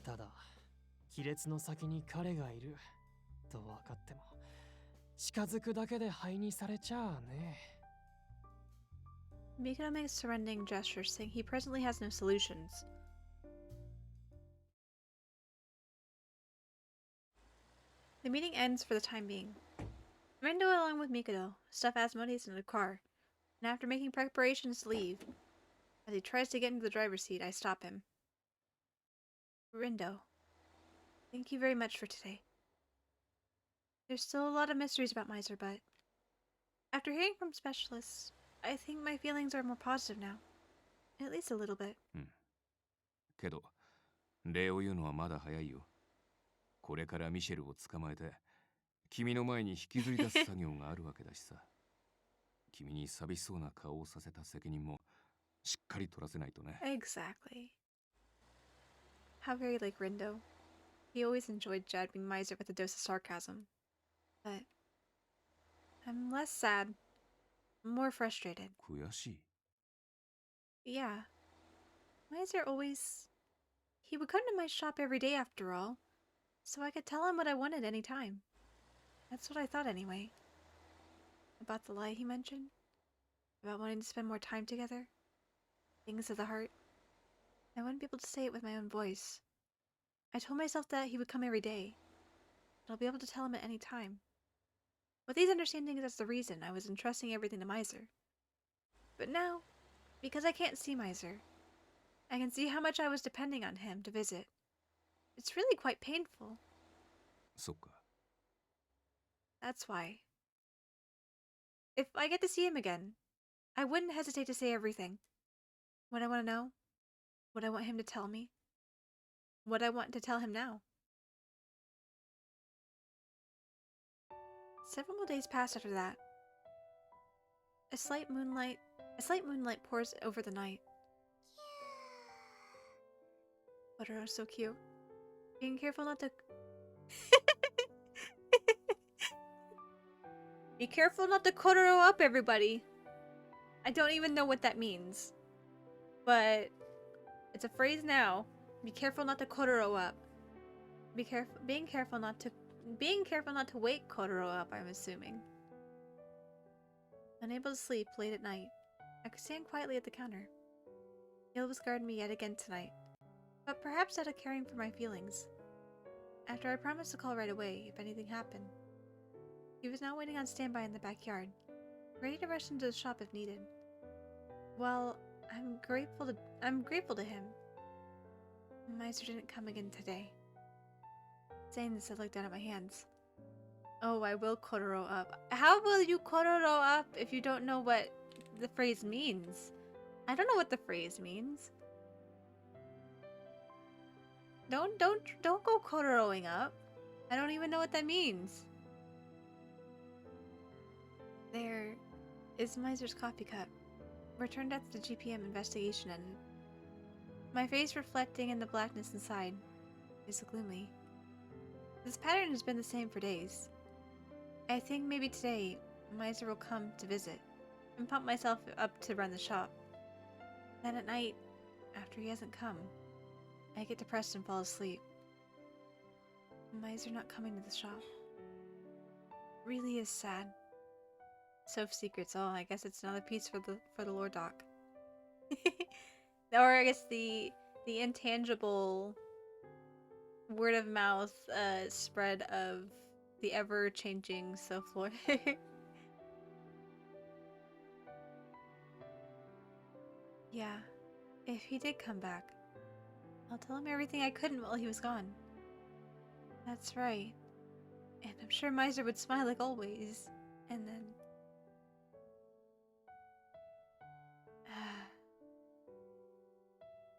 ただ亀裂の先に彼がいると分かっても、近づくだけで灰にされちゃあね。Mikado makes surrendering gestures, saying he presently has no solutions. The meeting ends for the time being. Rindo, along with Mikado, stuff Asmodeus in the car, and after making preparations to leave, as he tries to get into the driver's seat, I stop him. Rindo, thank you very much for today. There's still a lot of mysteries about Miser, but after hearing from specialists, I think my feelings are more positive now. At least a little bit. けど、礼を言うのはまだ早いよ。これからミシェルを捕まえて、君の前に引きずり出す作業があるわけだしさ。君に寂しそうな顔をさせた責任もしっかり取らせないとね。Exactly. How very like Rindo. He always enjoyed jabbing Miser with a dose of sarcasm. But I'm less sad, more frustrated. 悔しい。Yeah. Miser always... He would come to my shop every day after all, so I could tell him what I wanted any time. That's what I thought anyway. About the lie he mentioned. About wanting to spend more time together. Things of the heart. I wouldn't be able to say it with my own voice. I told myself that he would come every day. But I'll be able to tell him at any time. With these understandings as the reason, I was entrusting everything to Miser. But now, because I can't see Miser, I can see how much I was depending on him to visit. It's really quite painful. そっか。That's why. If I get to see him again, I wouldn't hesitate to say everything. What I want to know, what I want him to tell me, what I want to tell him now. Several more days passed after that. A slight moonlight pours over the night. Kotaro, so cute. Being careful not to... Be careful not to Kotaro up, everybody. I don't even know what that means. But it's a phrase now. Be careful not to Kotaro up. Being careful not to wake Kotaro up, I'm assuming. Unable to sleep late at night, I could stand quietly at the counter. Gil was guarding me yet again tonight, but perhaps out of caring for my feelings. After I promised to call right away if anything happened. He was now waiting on standby in the backyard, ready to rush into the shop if needed. Well, I'm grateful to him. Miser didn't come again today. Saying this, I looked down at my hands. Oh, I will Kotaro up. How will you Kotaro up if you don't know what the phrase means? I don't know what the phrase means. Don't go Kotaroing up. I don't even know what that means. There is Miser's coffee cup, returned after the GPM investigation ended. My face reflecting in the blackness inside is gloomy. This pattern has been the same for days. I think maybe today, Miser will come to visit, and pump myself up to run the shop. Then at night, after he hasn't come, I get depressed and fall asleep. Miser not coming to the shop really is sad. Soph's secrets. Oh, I guess it's another piece for the lore doc. Or I guess the intangible word of mouth spread of the ever-changing Souffleur. Yeah, if he did come back, I'll tell him everything I couldn't while he was gone. That's right. And I'm sure Miser would smile like always. And then...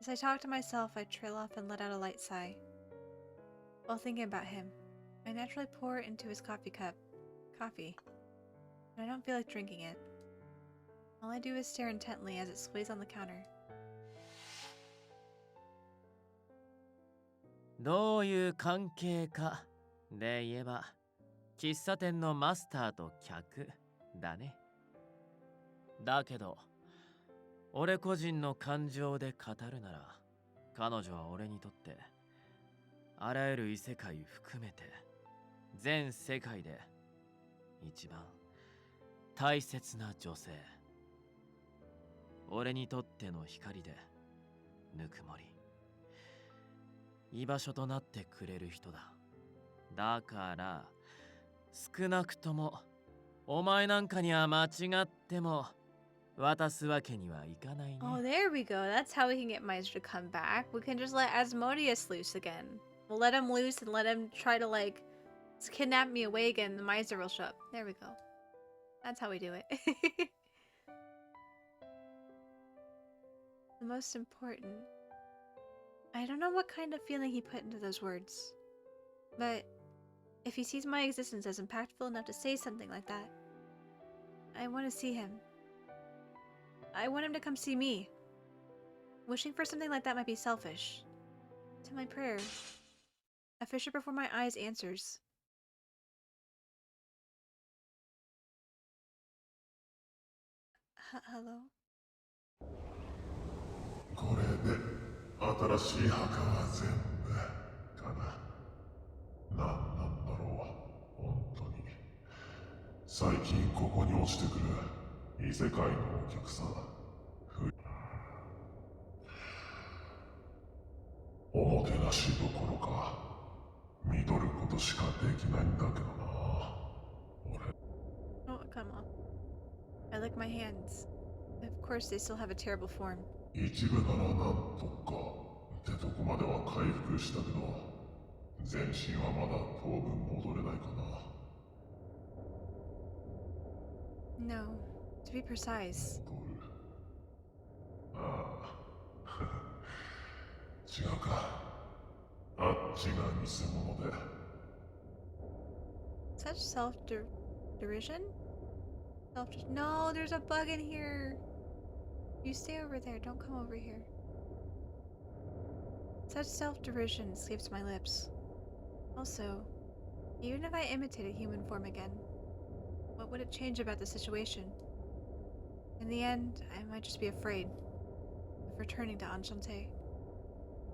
As I talk to myself, I trail off and let out a light sigh. While thinking about him, I naturally pour into his coffee cup. Coffee. But I don't feel like drinking it. All I do is stare intently as it sways on the counter. どういう関係かで言えば、喫茶店のマスターと客だね。だけど、俺個人の感情で語るなら、彼女は俺にとって、あらゆる異世界含めて、全世界で一番大切な女性。俺にとっての光で、ぬくもり。居場所となってくれる人だ。だから、少なくとも、お前なんかには間違っても、渡すわけにはいかないね。Oh, there we go. That's how we can get Miser to come back. We can just let Asmodeus loose again. We'll let him loose and let him try to, like, kidnap me away again. The Miser will show up. There we go. That's how we do it. The most important. I don't know what kind of feeling he put into those words. But if he sees my existence as impactful enough to say something like that, I want to see him. I want him to come see me. Wishing for something like that might be selfish. To my prayer, a fissure before my eyes answers. Hello? これで新しい墓は全部かな。なんなんだろう、本当に。最近ここに落ちてくる異世界のお客さん。おもてなしどころか、見とることしかできないんだけどな。Oh, come on. I lick my hands. Of course, they still have a terrible form. 一部ならなんとかってとこまでは回復したけど、全身はまだ当分戻れないかな。No, to be precise. ああ、違うか。あっちが偽物で。Such self-derision? No, there's a bug in here. You stay over there. Don't come over here. Such self-derision escapes my lips. Also, even if I imitated human form again, what would it change about the situation? In the end, I might just be afraid of returning to Enchante.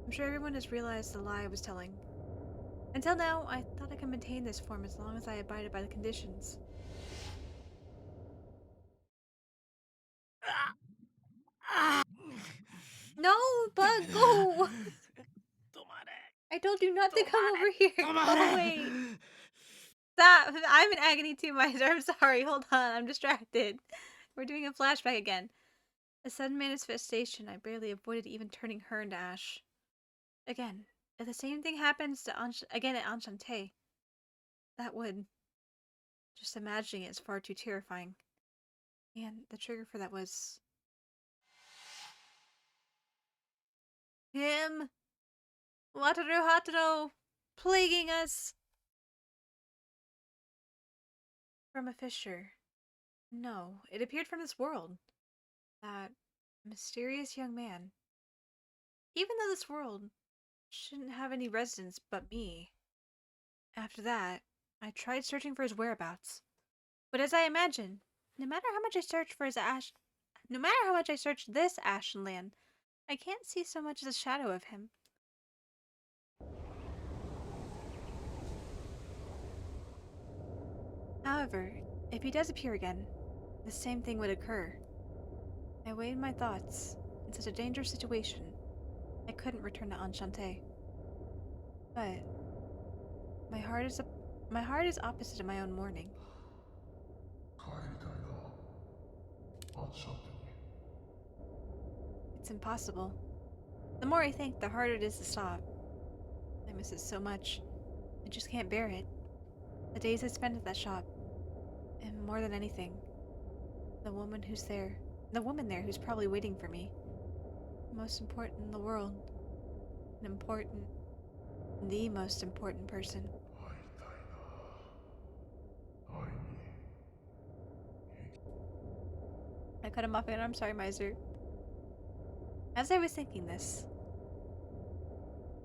I'm sure everyone has realized the lie I was telling. Until now, I thought I could maintain this form as long as I abided by the conditions. No, bug, go! I told you not to come over here. Go away. Stop. I'm in agony too, Miser. I'm sorry. Hold on. I'm distracted. We're doing a flashback again. A sudden manifestation. I barely avoided even turning her into ash. Again, if the same thing happens to again at Enchante, that would... Just imagining it is far too terrifying. And the trigger for that was... him! Wataru Hataro! Plaguing us! From a fissure. No, it appeared from this world. That mysterious young man. Even though this world shouldn't have any residents but me. After that, I tried searching for his whereabouts. But as I imagined, no matter how much I searched for his no matter how much I searched this Ashen Land, I can't see so much as a shadow of him. However, if he does appear again, the same thing would occur. I weighed my thoughts. In such a dangerous situation, I couldn't return to Enchante. But my heart is opposite of my own mourning. 帰りたいな、アンシャンテに。 It's impossible. The more I think, the harder it is to stop. I miss it so much. I just can't bear it. The days I spent at that shop. And more than anything, the woman there who's probably waiting for me. The most important in the world. The most important person. I cut him off again. I'm sorry, Miser. As I was thinking this,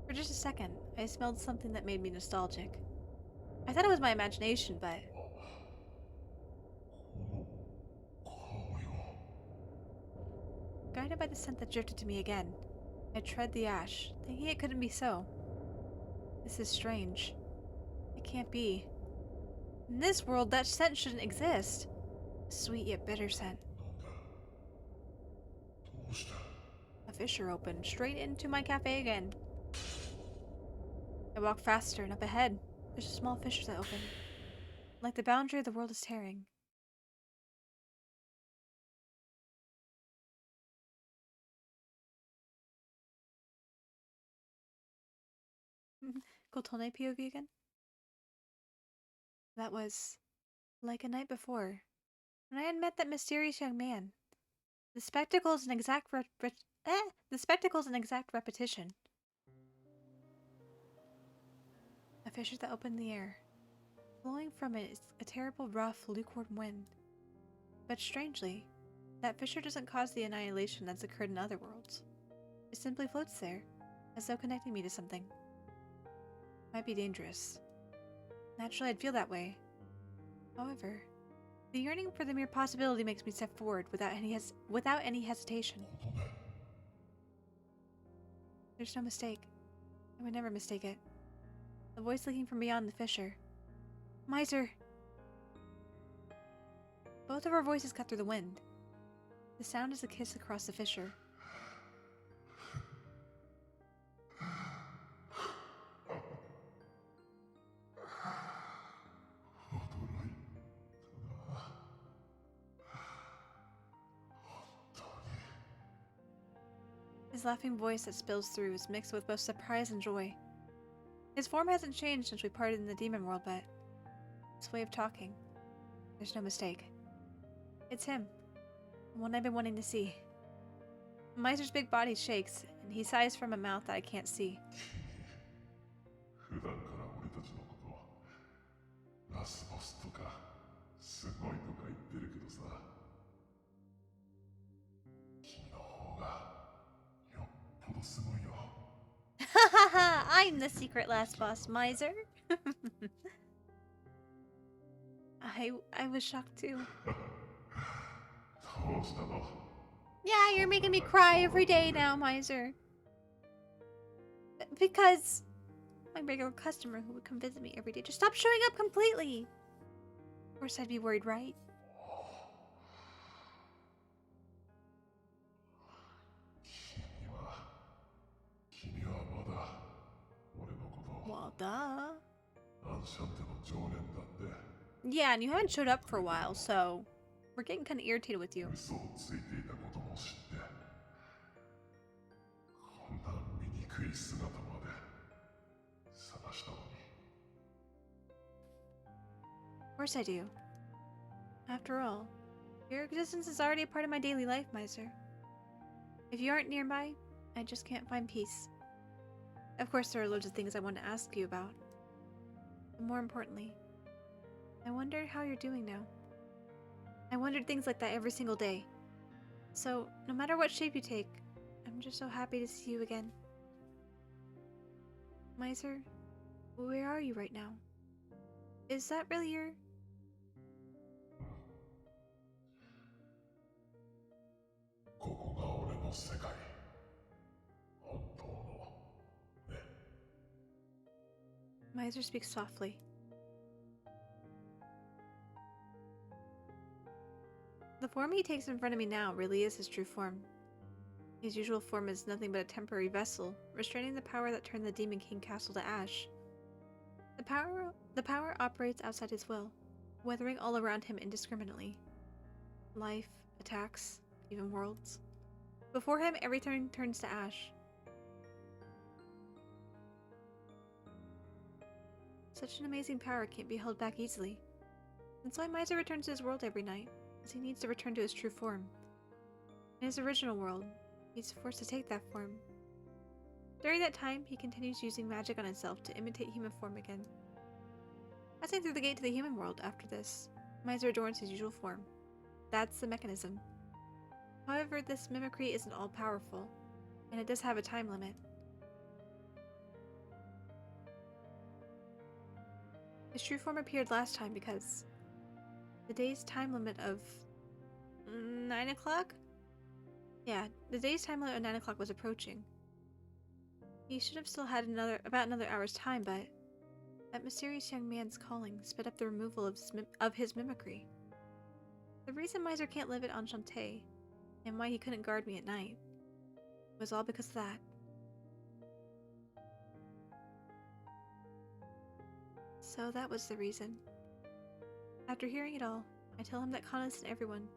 for just a second, I smelled something that made me nostalgic. I thought it was my imagination, but... Guided by the scent that drifted to me again, I tread the ash, thinking it couldn't be so. This is strange. It can't be. In this world, that scent shouldn't exist. A sweet yet bitter scent. A fissure opened straight into my cafe again. I walk faster, and up ahead, there's a small fissure that opened. Like the boundary the world is tearing. Kotone POV again? That was like a night before, when I had met that mysterious young man. The spectacle is an exact repetition. A fissure that opened the air. Flowing from it is a terrible, rough, lukewarm wind. But strangely, that fissure doesn't cause the annihilation that's occurred in other worlds. It simply floats there, as though connecting me to something. Might be dangerous. Naturally, I'd feel that way. However, the yearning for the mere possibility makes me step forward without any hesitation. There's no mistake. I would never mistake it. The voice leaking from beyond the fissure. Miser! Both of our voices cut through the wind. The sound is a kiss across the fissure. His laughing voice that spills through is mixed with both surprise and joy. His form hasn't changed since we parted in the demon world, but his way of talking, there's no mistake. It's him, the one I've been wanting to see. Miser's big body shakes, and he sighs from a mouth that I can't see. 普段から俺たちのことラスボスとかすごいとか言ってるけどさ、君の方がよっぽどすごいよ。I'm the secret last boss, Miser. I was shocked too. どうしたの? Yeah, you're making me cry every day now, Miser. Because my regular customer who would come visit me every day just stopped showing up completely. Of course, I'd be worried, right? Well, duh. Yeah, and you haven't showed up for a while, so we're getting kind of irritated with you. Of course I do. After all, your existence is already a part of my daily life, Miser. If you aren't nearby, I just can't find peace. Of course, there are loads of things I want to ask you about. But more importantly, I wonder how you're doing now. I wondered things like that every single day. So, no matter what shape you take, I'm just so happy to see you again. Miser, where are you right now? Is that really your... ここが俺の世界。本当のね。Miser speaks softly. The form he takes in front of me now really is his true form. His usual form is nothing but a temporary vessel, restraining the power that turned the Demon King castle to ash. The power operates outside his will, weathering all around him indiscriminately. Life, attacks, even worlds. Before him, everything turns to ash. Such an amazing power can't be held back easily. That's why Miser returns to his world every night, as he needs to return to his true form. In his original world, he's forced to take that form. During that time, he continues using magic on himself to imitate human form again. Passing through the gate to the human world after this, Miser adorns his usual form. That's the mechanism. However, this mimicry isn't all-powerful, and it does have a time limit. His true form appeared last time because the day's time limit of 9 o'clock? Yeah, the day's time limit of 9 o'clock was approaching. He should have still had about another hour's time, but that mysterious young man's calling sped up the removal of his mimicry. The reason Miser can't live at Enchante, and why he couldn't guard me at night, was all because of that. So that was the reason. After hearing it all, I tell him that Kanas and everyone,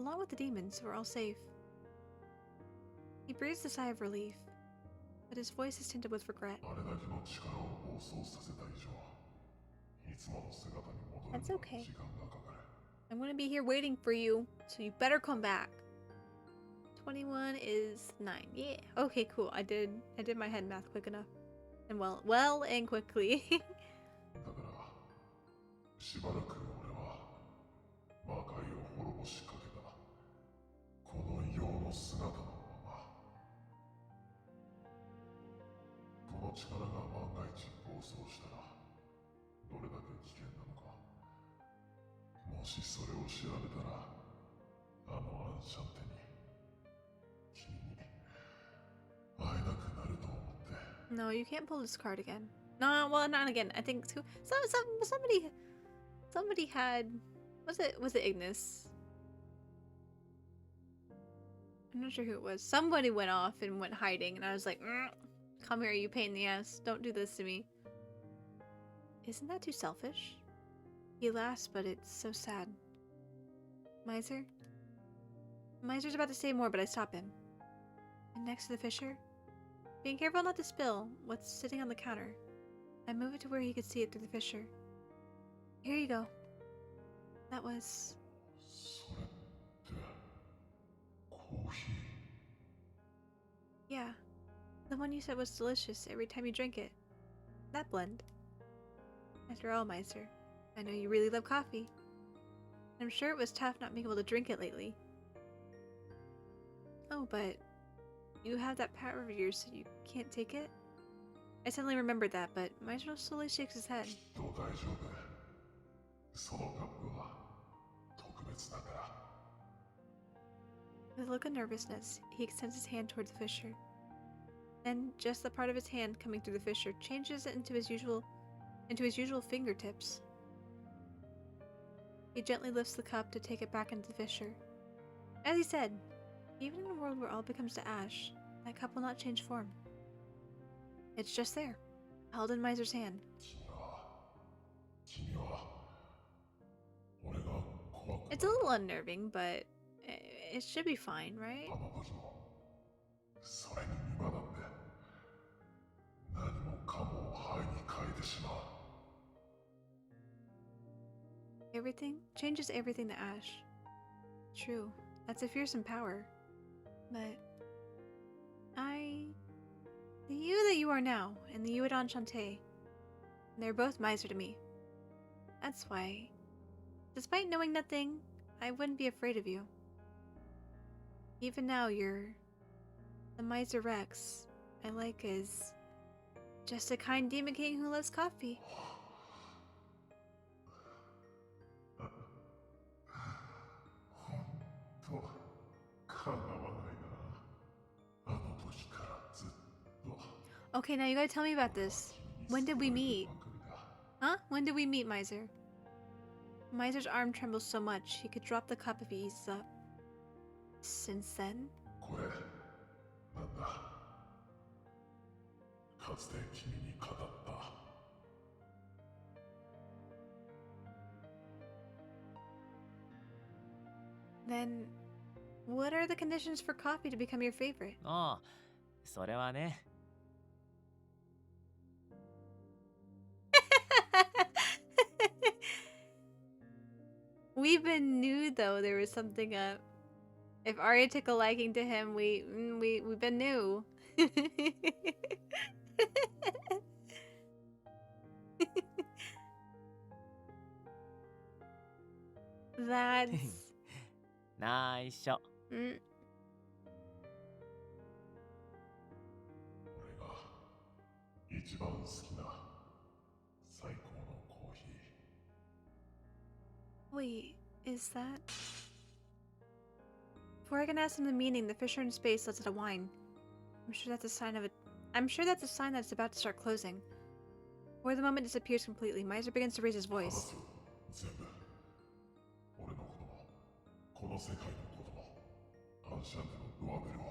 along with the demons, were all safe. He breathes a sigh of relief, but his voice is tinted with regret. That's okay. I'm gonna be here waiting for you, so you better come back. 21 is 9. Yeah. Okay, cool. I did my head math quick enough. And well and quickly. しばらく俺は魔界を滅ぼしかけたこの異様の姿のままこの力が万が一暴走したらどれだけ危険なのかもしそれを調べたらあのアンシャンテに君に会えなくなると思って No, you can't pull this card again. No, well, not again. I think somebody had, was it Ignis? I'm not sure who it was. Somebody went off and went hiding, and I was like, come here, you pain in the ass. Don't do this to me. Isn't that too selfish? He laughs, but it's so sad. Miser? Miser's about to say more, but I stop him. And next to the Fisher, being careful not to spill what's sitting on the counter, I move it to where he could see it through the fissure. Here you go. That was... Yeah. The one you said was delicious every time you drink it. That blend. After all, Miser, I know you really love coffee. I'm sure it was tough not being able to drink it lately. Oh, but you have that power of yours so you can't take it? I suddenly remembered that, but Miser slowly shakes his head. With a look of nervousness, he extends his hand towards the fissure. Then, just the part of his hand coming through the fissure changes it into his usual fingertips. He gently lifts the cup to take it back into the fissure. As he said, even in a world where all becomes to ash, that cup will not change form. It's just there, held in Miser's hand. It's a little unnerving, but it should be fine, right? Everything changes everything to ash. True, that's a fearsome power. But the you that you are now, and the you at Enchante, they're both Miser to me. That's why, despite knowing nothing, I wouldn't be afraid of you. Even now, you're the Miser Rex I like is just a kind demon king who loves coffee. Okay, now you gotta tell me about this. When did we meet? Huh? When did we meet, Miser? Miser's arm trembles so much he could drop the cup if he eases up. Since then? かつて君に語った。Then, what are the conditions for coffee to become your favorite? ああ、それはね。We even knew though there was something up. If Arya took a liking to him, we've been new. That's 内緒。mm. 俺が一番好きな最高のコーヒー。 Wait, is that? Before I can ask him the meaning, the fisher in space lets out a whine. I'm sure that's a sign that it's about to start closing. Before the moment disappears completely, Miser begins to raise his voice. 全部俺のこともこの世界のこともアンシャンテのドアベルを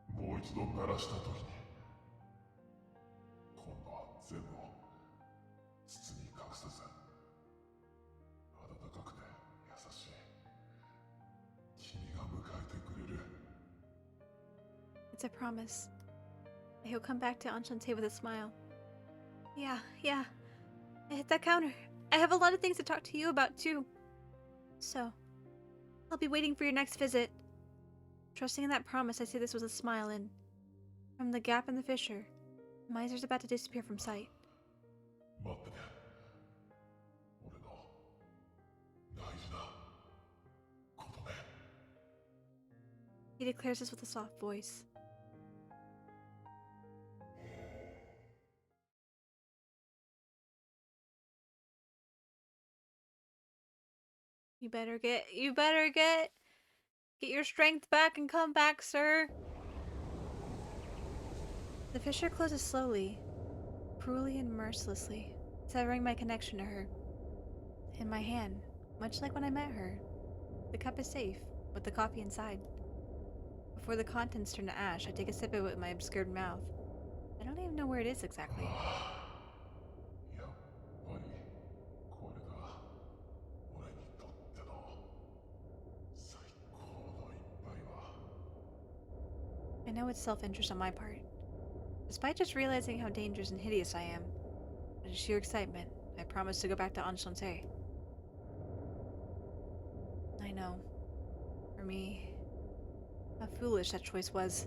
もう一度鳴らした時に今度は全部を包み隠さず温かくて優しい君が迎えてくれる。 It's a promise. He'll come back to Enchante with a smile. Yeah. I hit that counter. I have a lot of things to talk to you about too. So, I'll be waiting for your next visit. Trusting in that promise, I say this with a smile, and from the gap in the fissure, Miser's about to disappear from sight. 待ってて。俺の大事なことね。 He declares this with a soft voice. You better get your strength back and come back, sir. The fissure closes slowly, cruelly and mercilessly, severing my connection to her. In my hand, much like when I met her, the cup is safe, with the coffee inside. Before the contents turn to ash, I take a sip of it with my obscured mouth. I don't even know where it is exactly. やっぱりこれが俺にとっての最高の一杯は。 I know it's self-interest on my part. Despite just realizing how dangerous and hideous I am, out of sheer excitement, I promise to go back to Enchante. I know. For me, how foolish that choice was.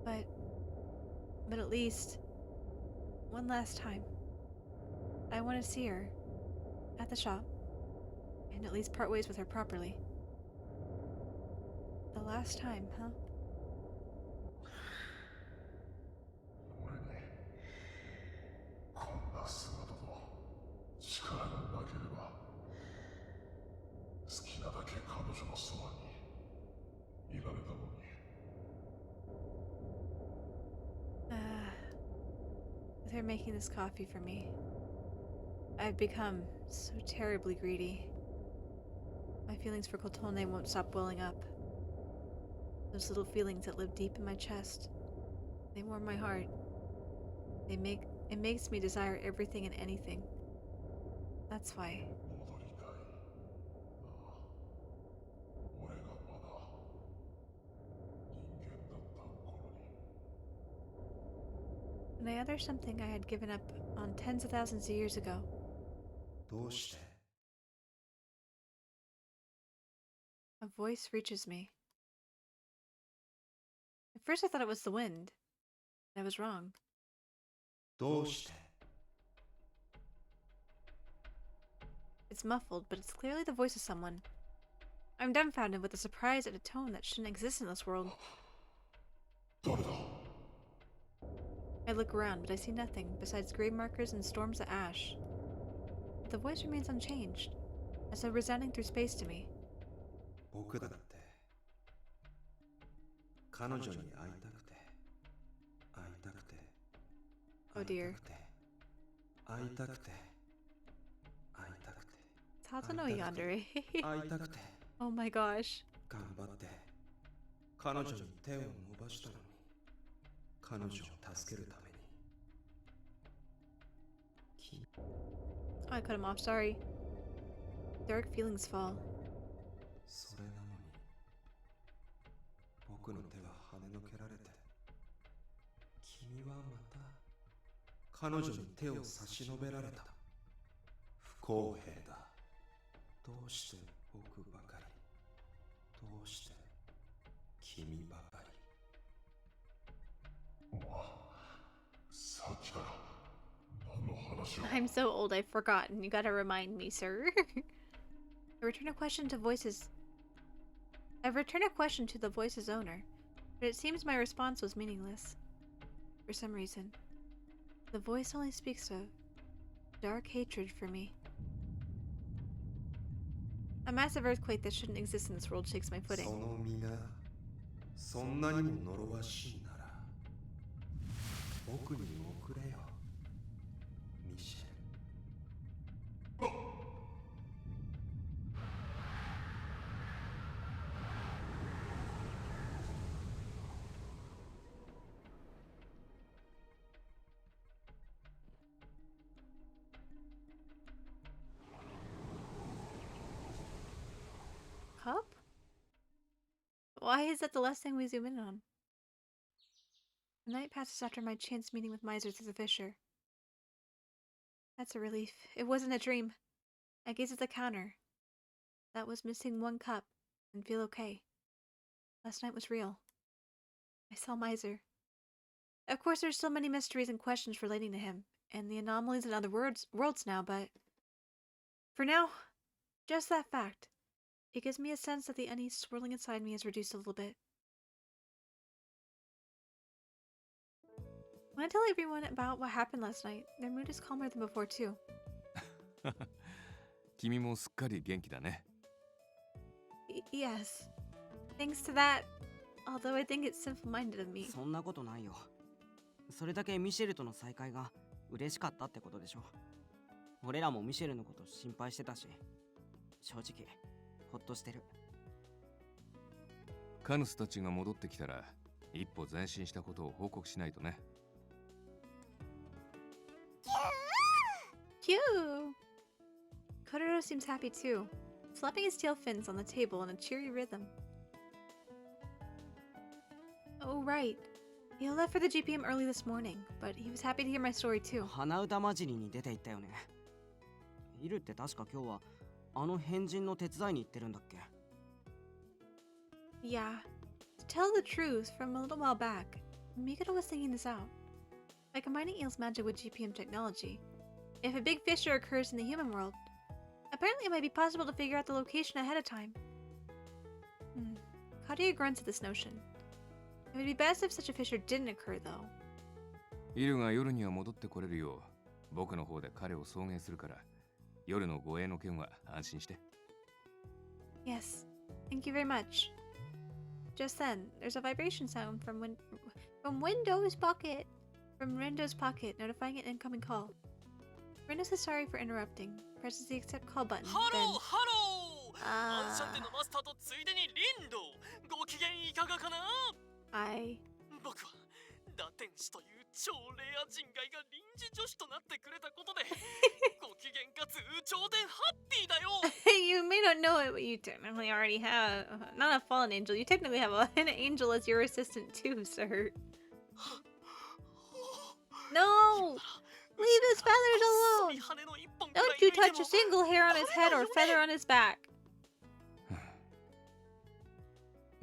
But at least, one last time, I want to see her at the shop and at least part ways with her properly. The last time, huh? 俺にこんな姿と力がなければ好きなだけ彼女のそばにいられたのに。 With her making this coffee for me, I've become so terribly greedy. My feelings for Kotone won't stop welling up. Those little feelings that live deep in my chest. They warm my heart. It makes me desire everything and anything. That's why. And I utter something I had given up on tens of thousands of years ago. どうして A voice reaches me. At first I thought it was the wind. I was wrong. どうして It's muffled, but it's clearly the voice of someone. I'm dumbfounded with a surprise at a tone that shouldn't exist in this world. I look around, but I see nothing besides grave markers and storms of ash. But the voice remains unchanged, as though resounding through space to me. 僕だって彼女に会いたくて会いたくて Oh dear. 会いたくて会いたくて It's hard to know yandere. 会いたくて Oh my gosh. 頑張って彼女に手を伸ばしたのに彼女を助けるために Oh, I cut him off, sorry. Dark feelings fall. それなのに僕の手は跳ねのけられて、君はまた彼女に手を差し伸べられた。不公平だ。どうして僕ばかり、どうして君ばかり。さっきから何の話を。 I'm so old, I've forgotten. You gotta remind me, sir. I return a question to the voice's owner, but it seems my response was meaningless. For some reason, the voice only speaks of dark hatred for me. A massive earthquake that shouldn't exist in this world shakes my footing. その身がそんなにも呪わしいなら、僕に送れよ、ミシェル。Cup? Why is that the last thing we zoom in on? The night passes after my chance meeting with Miser through the fissure. That's a relief. It wasn't a dream. I gaze at the counter. That was missing one cup and feel okay. Last night was real. I saw Miser. Of course, there's still many mysteries and questions relating to him, and the anomalies in other worlds now, but for now, just that fact. It gives me a sense that the unease swirling inside me has reduced a little bit. When I tell everyone about what happened last night, their mood is calmer than before too. 君もすっかり元気だね。Yes. Thanks to that, although I think it's simple-minded of me. そんなことないよ。それだけミシェルとの再会が嬉しかったってことでしょ。俺らもミシェルのこと心配してたし、正直ほっとしてる。カヌスたちが戻ってきたら一歩前進したことを報告しないとね。Cute! Kororo seems happy too, slapping his tail fins on the table in a cheery rhythm. Oh right, he left for the GPM early this morning, but he was happy to hear my story too. 鼻歌混じりに出て行ったよね。イルって確か今日はあの変人の手伝いに行ってるんだっけ？ Yeah. To tell the truth, from a little while back, Mikado was thinking this out. By combining Eel's magic with GPM technology, if a big fissure occurs in the human world, apparently it might be possible to figure out the location ahead of time. Kadia grunts at this notion. It would be best if such a fissure didn't occur, though. イルが夜には戻ってこれるよう、僕の方で彼を送迎するから、夜の護衛の件は安心して。Yes, thank you very much. Just then, there's a vibration sound from Windows pocket. From Rendo's pocket, notifying an incoming call. Rendo says sorry for interrupting. Presses the accept call button. Hello, then... hello! Enchante のマスターとついでにリンド、ご機嫌いかがかな？僕は打天使という超レア人外が臨時助手となってくれたことでご機嫌かつ有頂天ハッピーだよ。You may not know it, but you technically already have not a fallen angel. You technically have an angel as your assistant too, sir. No! Leave his feathers alone! Don't you touch a single hair on his head or feather on his back.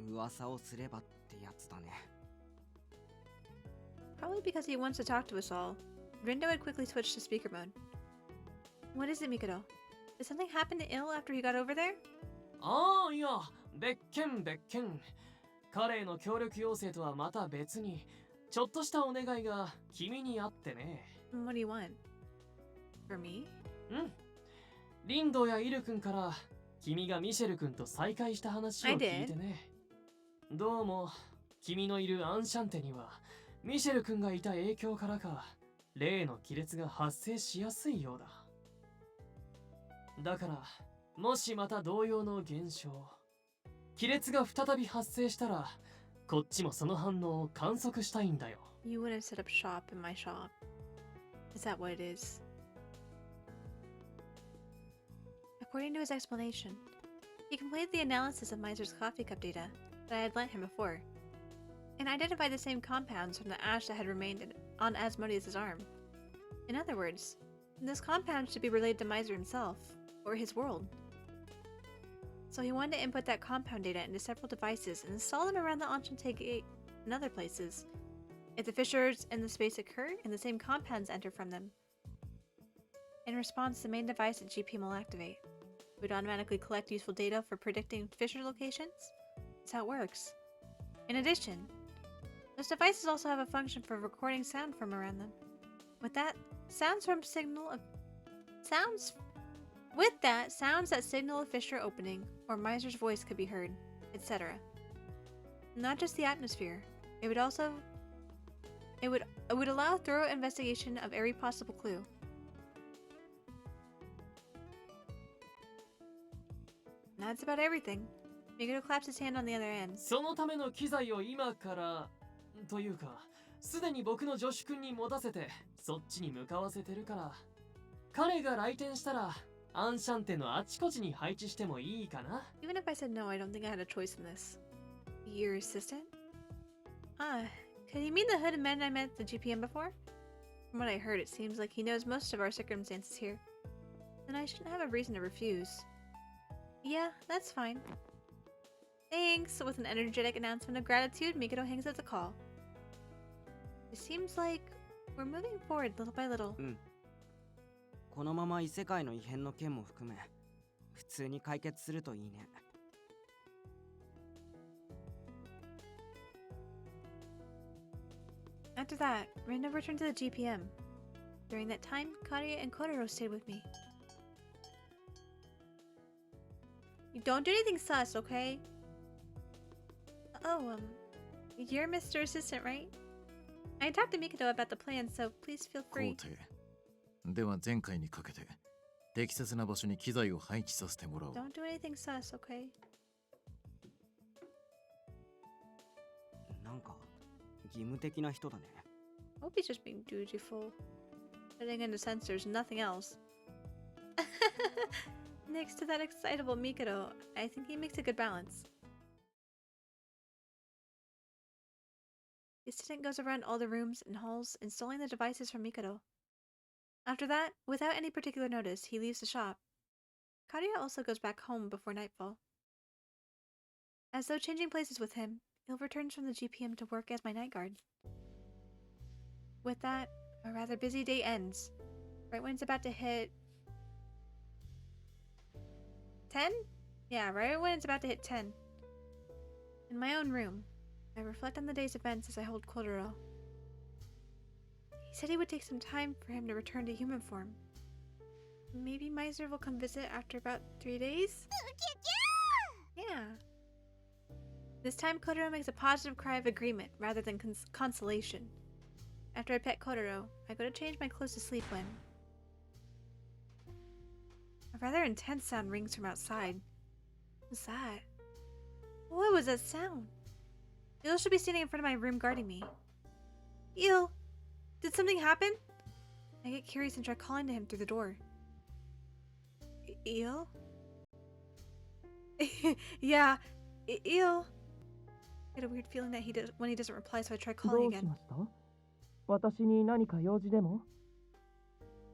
噂をすればってやつだね。Probably because he wants to talk to us all. Rindo had quickly switched to speaker mode. What is it, Mikado? Did something happen to Il after he got over there? ああ、いや、別件。彼への協力要請とはまた別に、ちょっとしたお願いが君にあってね。What do you want? For me? リンドやイル君から君がミシェル君と再会した話を聞いてね。どうも君のいるアンシャンテにはミシェル君がいた影響からか例の亀裂が発生しやすいようだ。だからもしまた同様の現象、亀裂が再び発生したらこっちもその反応を観測したいんだよ。You wouldn't set up shop in my shop. Is that what it is? According to his explanation, he completed the analysis of Miser's coffee cup data that I had lent him before, and identified the same compounds from the ash that had remained on Asmodeus' arm. In other words, this compound should be related to Miser himself, or his world. So he wanted to input that compound data into several devices and install them around the Enchante gate and other places. If the fissures in the space occur and the same compounds enter from them, in response, the main device at GPM will activate. It would automatically collect useful data for predicting fissure locations. That's how it works. In addition, those devices also have a function for recording sound from around them. With that, sounds that signal a fissure opening, or Miser's voice could be heard, etc. Not just the atmosphere. It would allow thorough investigation of every possible clue. That's about everything. Mikado claps his hand on the other end. そのための機材を今からというか、すでに僕の助手君に持たせてそっちに向かわせてるから、彼が来店したらアンシャンテのあちこちに配置してもいいかな。Even if I said no, I don't think I had a choice in this. Your assistant? Could he mean the hooded man I met at the GPM before? From what I heard, it seems like he knows most of our circumstances here. Then I shouldn't have a reason to refuse. Yeah, that's fine. Thanks! With an energetic announcement of gratitude, Mikado hangs up the call. It seems like we're moving forward little by little. このまま異世界の異変の件も含め、普通に解決するといいね。After that, Rendo returned to the GPM. During that time, Karia and Kororo stayed with me. You don't do anything sus, okay? Oh, you're Mr. Assistant, right? I talked to Mikado about the plan, so please feel free. では前回にかけて適切な場所に機材を配置させてもらおう。Don't do anything sus, okay? なんか義務的な人だね。Hope he's just being dutiful. Putting into sensors, nothing else. Next to that excitable Mikado, I think he makes a good balance. The assistant goes around all the rooms and halls, installing the devices from Mikado. After that, without any particular notice, he leaves the shop. Karia also goes back home before nightfall. As though changing places with him, Il returns from the GPM to work as my night guard. With that, a rather busy day ends. Right when it's about to hit 10? Yeah, right when it's about to hit 10. In my own room, I reflect on the day's events as I hold Kodoro. He said he would take some time for him to return to human form. Maybe Miser will come visit after about 3 days? Yeah. This time Kodoro makes a positive cry of agreement rather than consolation. After I pet Kodoro, I go to change my clothes to sleep when a rather intense sound rings from outside. What's that? What was that sound? Il should be standing in front of my room guarding me. Il! Did something happen? I get curious and try calling to him through the door. Il? Yeah, Il. I get a weird feeling that when he doesn't reply, so I try calling again. 私に何か用事でも?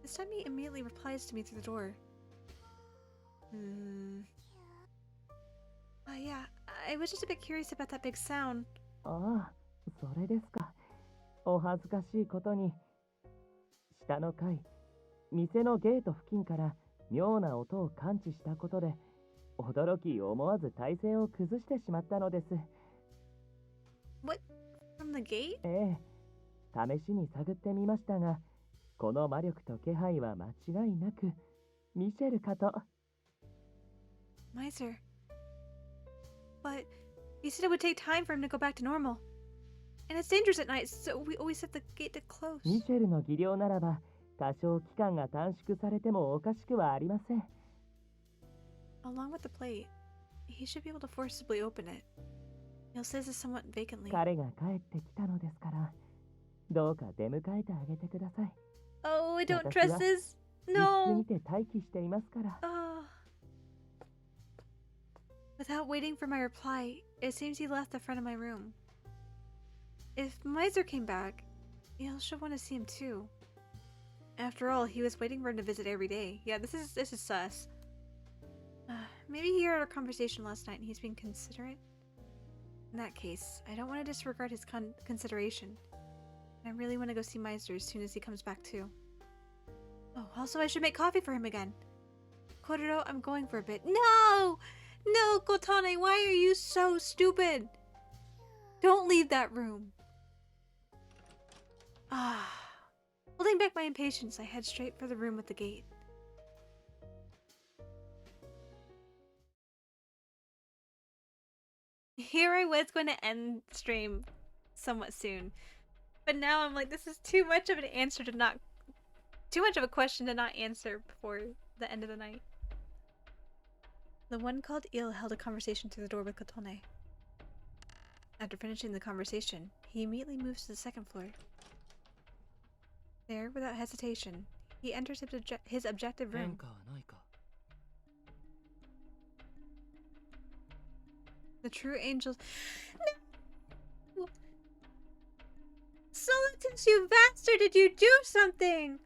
This time he immediately replies to me through the door. Yeah, I was just a bit curious about that big sound. ああ、それですか。お恥ずかしいことに。下の階、店のゲート付近から妙な音を感知したことで、驚き思わず体勢を崩してしまったのです。What? From the gate? ええ、試しに探ってみましたが、この魔力と気配は間違いなくミシェルかと。Miser. But he said it would take time for him to go back to normal. And it's dangerous at night, so we always set the gate to close. ミシェルの技量ならば、多少期間が短縮されてもおかしくはありません。Along with the plate, he should be able to forcibly open it. Il says this somewhat vacantly. 彼が帰ってきたのですから、どうか出迎えてあげてください。Oh, I don't trust this. No. 一室にて待機していますから。Without waiting for my reply, it seems he left the front of my room. If Miser came back, Eel should want to see him too. After all, he was waiting for him to visit every day. Yeah, this is sus. Maybe he heard our conversation last night and he's being considerate? In that case, I don't want to disregard his consideration. I really want to go see Meister as soon as he comes back too. Oh, also I should make coffee for him again. Kororo, I'm going for a bit. No! No, Kotane, why are you so stupid? Don't leave that room. Holding back my impatience, I head straight for the room with the gate. Here I was going to end stream somewhat soon. But now I'm like, this is too much of an answer to not... Too much of a question to not answer before the end of the night. The one called Eel held a conversation through the door with Kotone. After finishing the conversation, he immediately moves to the second floor. There, without hesitation, he enters his objective room. The true angels... No! Solitus, you bastard! Did you do something?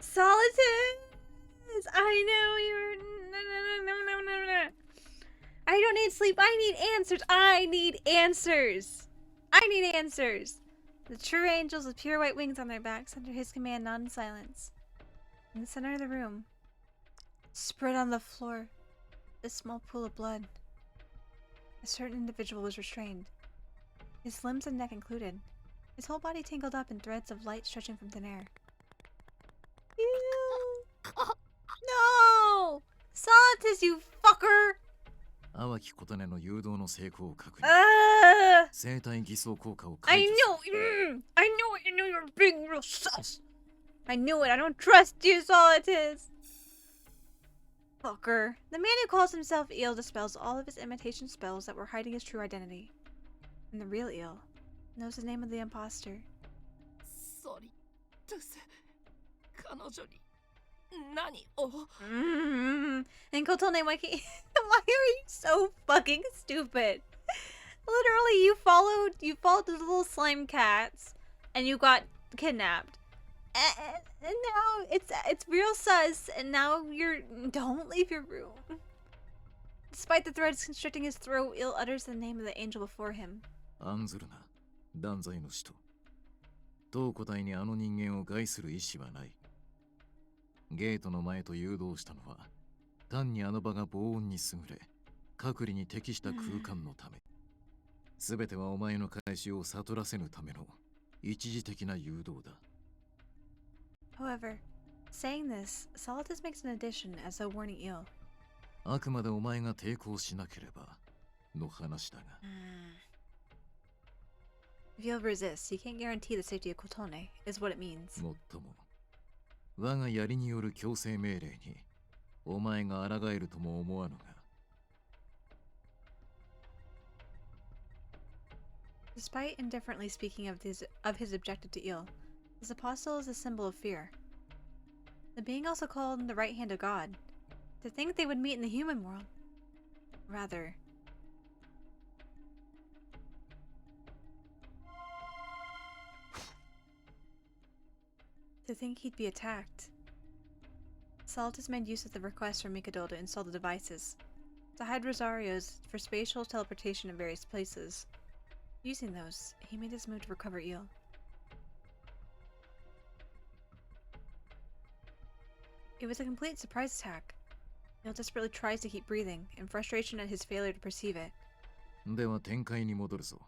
Solitus! I know you're... No. I don't need sleep. I need answers. I need answers. I need answers. The true angels with pure white wings on their backs under his command nod in silence. In the center of the room, spread on the floor, a small pool of blood. A certain individual was restrained, his limbs and neck included, his whole body tangled up in threads of light stretching from thin air. No! Solitus, you fucker! 淡き琴音の誘導の成功を確認。生体偽装効果を解除。I know you're being real sus! I knew it, I don't trust you, Solitus! Fucker. The man who calls himself Eel dispels all of his imitation spells that were hiding his true identity. And the real Eel knows the name of the imposter. Solitus. 彼女に何を And Kotone, why are you so fucking stupid? Literally, you followed the little slime cats, and you got kidnapped. And now it's real sus, and now don't leave your room. Despite the threads constricting his throat, Eel utters the name of the angel before him. 案ずるな、断罪の使徒。当個体にあの人間を害する意志はない。ゲートの前と誘導したのは、単にあの場が防音に優れ、隔離に適した空間のため。すべてはお前の返しを悟らせぬための一時的な誘導だ。However, saying this, Solitus makes an addition as though warning Eel. あくまでお前が抵抗しなければの話だが。If Eel resists, he can't guarantee the safety of Kotone, is what it means. もっとも、我が槍による強制命令にお前が抗えるとも思わぬが。Despite indifferently speaking of his objective to Eel, this apostle is a symbol of fear. The being also called the right hand of God. To think they would meet in the human world. Rather. To think he'd be attacked. Solitus made use of the request from Mikado to install the devices, to hide Rosarios for spatial teleportation in various places. Using those, he made his move to recover Eel. It was a complete surprise attack. Eel desperately tries to keep breathing, in frustration at his failure to perceive it. では展開に戻るぞ。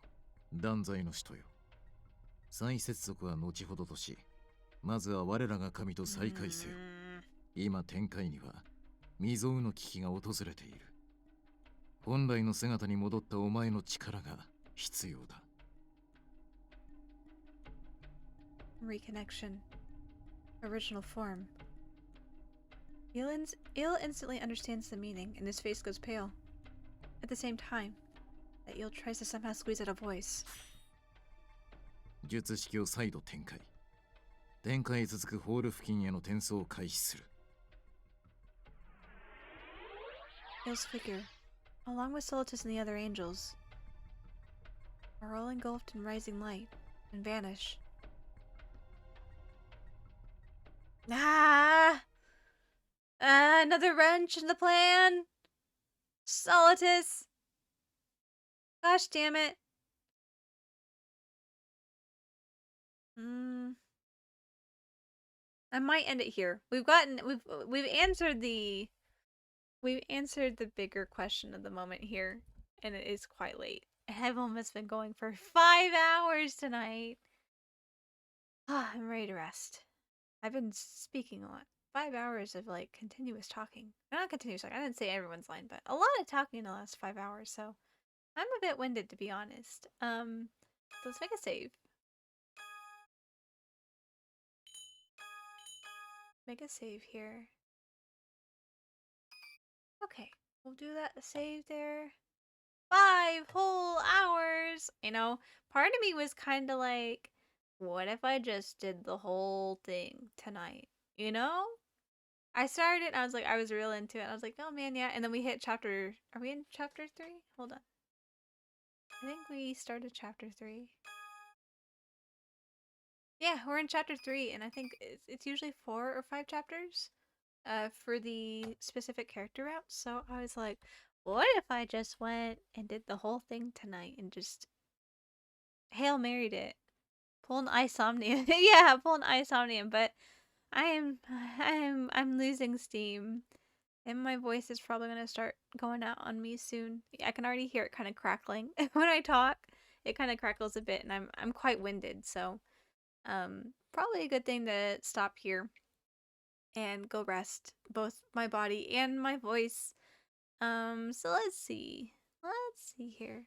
断罪の使徒よ。再接続は後ほどとし、まずは我らが神と再会せよ。今展開には未曾有の危機が訪れている。本来の姿に戻ったお前の力が必要だ。Reconnection. Original form. Eel instantly understands the meaning, and his face goes pale. At the same time, that Eel tries to somehow squeeze out a voice. 術式を再度展開。展開へ続くホール付近への転送を開始する。Eel's figure, along with Solitus and the other angels, are all engulfed in rising light and vanish. Another wrench in the plan. Solitus. Gosh damn it. I might end it here. We've answered the bigger question of the moment here, and it is quite late. I've almost been going for 5 hours tonight. I'm ready to rest. I've been speaking a lot. 5 hours of like continuous talking. Not continuous talking. I didn't say everyone's line, but a lot of talking in the last 5 hours. So I'm a bit winded, to be honest. So let's make a save. Make a save here. Okay, we'll do that. Save there. 5 whole hours. You know, part of me was kind of like, what if I just did the whole thing tonight? You know? I started, I was like, I was real into it. I was like, oh man, yeah. And then we hit chapter, are we in chapter 3? Hold on. I think we started chapter 3. Yeah, we're in chapter 3, and I think it's usually 4 or 5 chapters for the specific character routes. So I was like, what if I just went and did the whole thing tonight and just Hail Married it? Pull an Isomnium. Yeah, pull an Isomnium, but I'm losing steam. And my voice is probably going to start going out on me soon. I can already hear it kind of crackling. When I talk, it kind of crackles a bit, and I'm quite winded, so probably a good thing to stop here and go rest both my body and my voice. So let's see. Let's see here.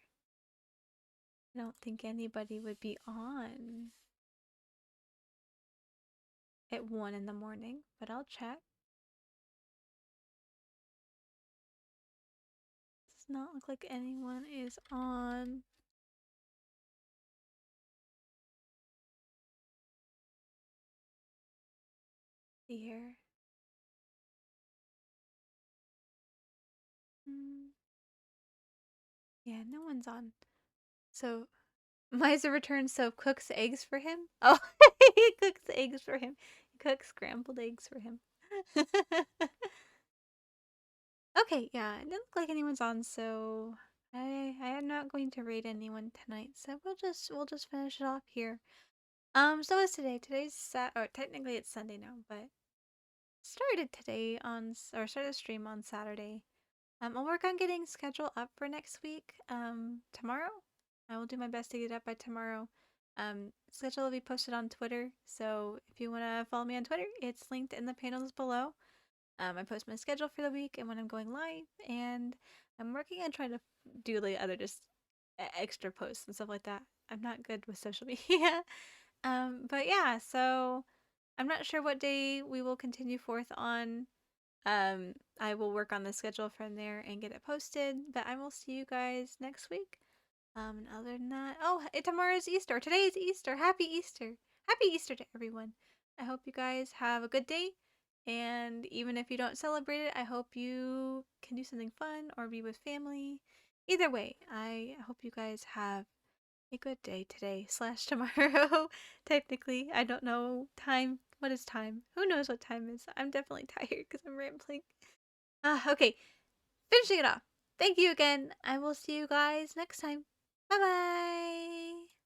I don't think anybody would be on at 1 in the morning, but I'll check. Does not look like anyone is on. See here. Yeah, no one's on. So Misa returns, so cooks eggs for him. Oh, he cooks eggs for him. He cooks scrambled eggs for him. Okay, yeah, it doesn't look like anyone's on, so I am not going to raid anyone tonight. So we'll just finish it off here. So it's today. Today's or technically it's Sunday now, but started today or started the stream on Saturday. I'll work on getting schedule up for next week. Tomorrow. I will do my best to get it up by tomorrow. Schedule will be posted on Twitter, so if you want to follow me on Twitter, it's linked in the panels below. I post my schedule for the week and when I'm going live, and I'm working on trying to do like other just extra posts and stuff like that. I'm not good with social media. But yeah, so I'm not sure what day we will continue forth on. I will work on the schedule from there and get it posted, but I will see you guys next week. And other than that, tomorrow's Easter. Today is Easter. Happy Easter. Happy Easter to everyone. I hope you guys have a good day. And even if you don't celebrate it, I hope you can do something fun or be with family. Either way, I hope you guys have a good day today / tomorrow. Technically, I don't know time. What is time? Who knows what time is? I'm definitely tired because I'm rambling. Okay, finishing it off. Thank you again. I will see you guys next time. Bye bye.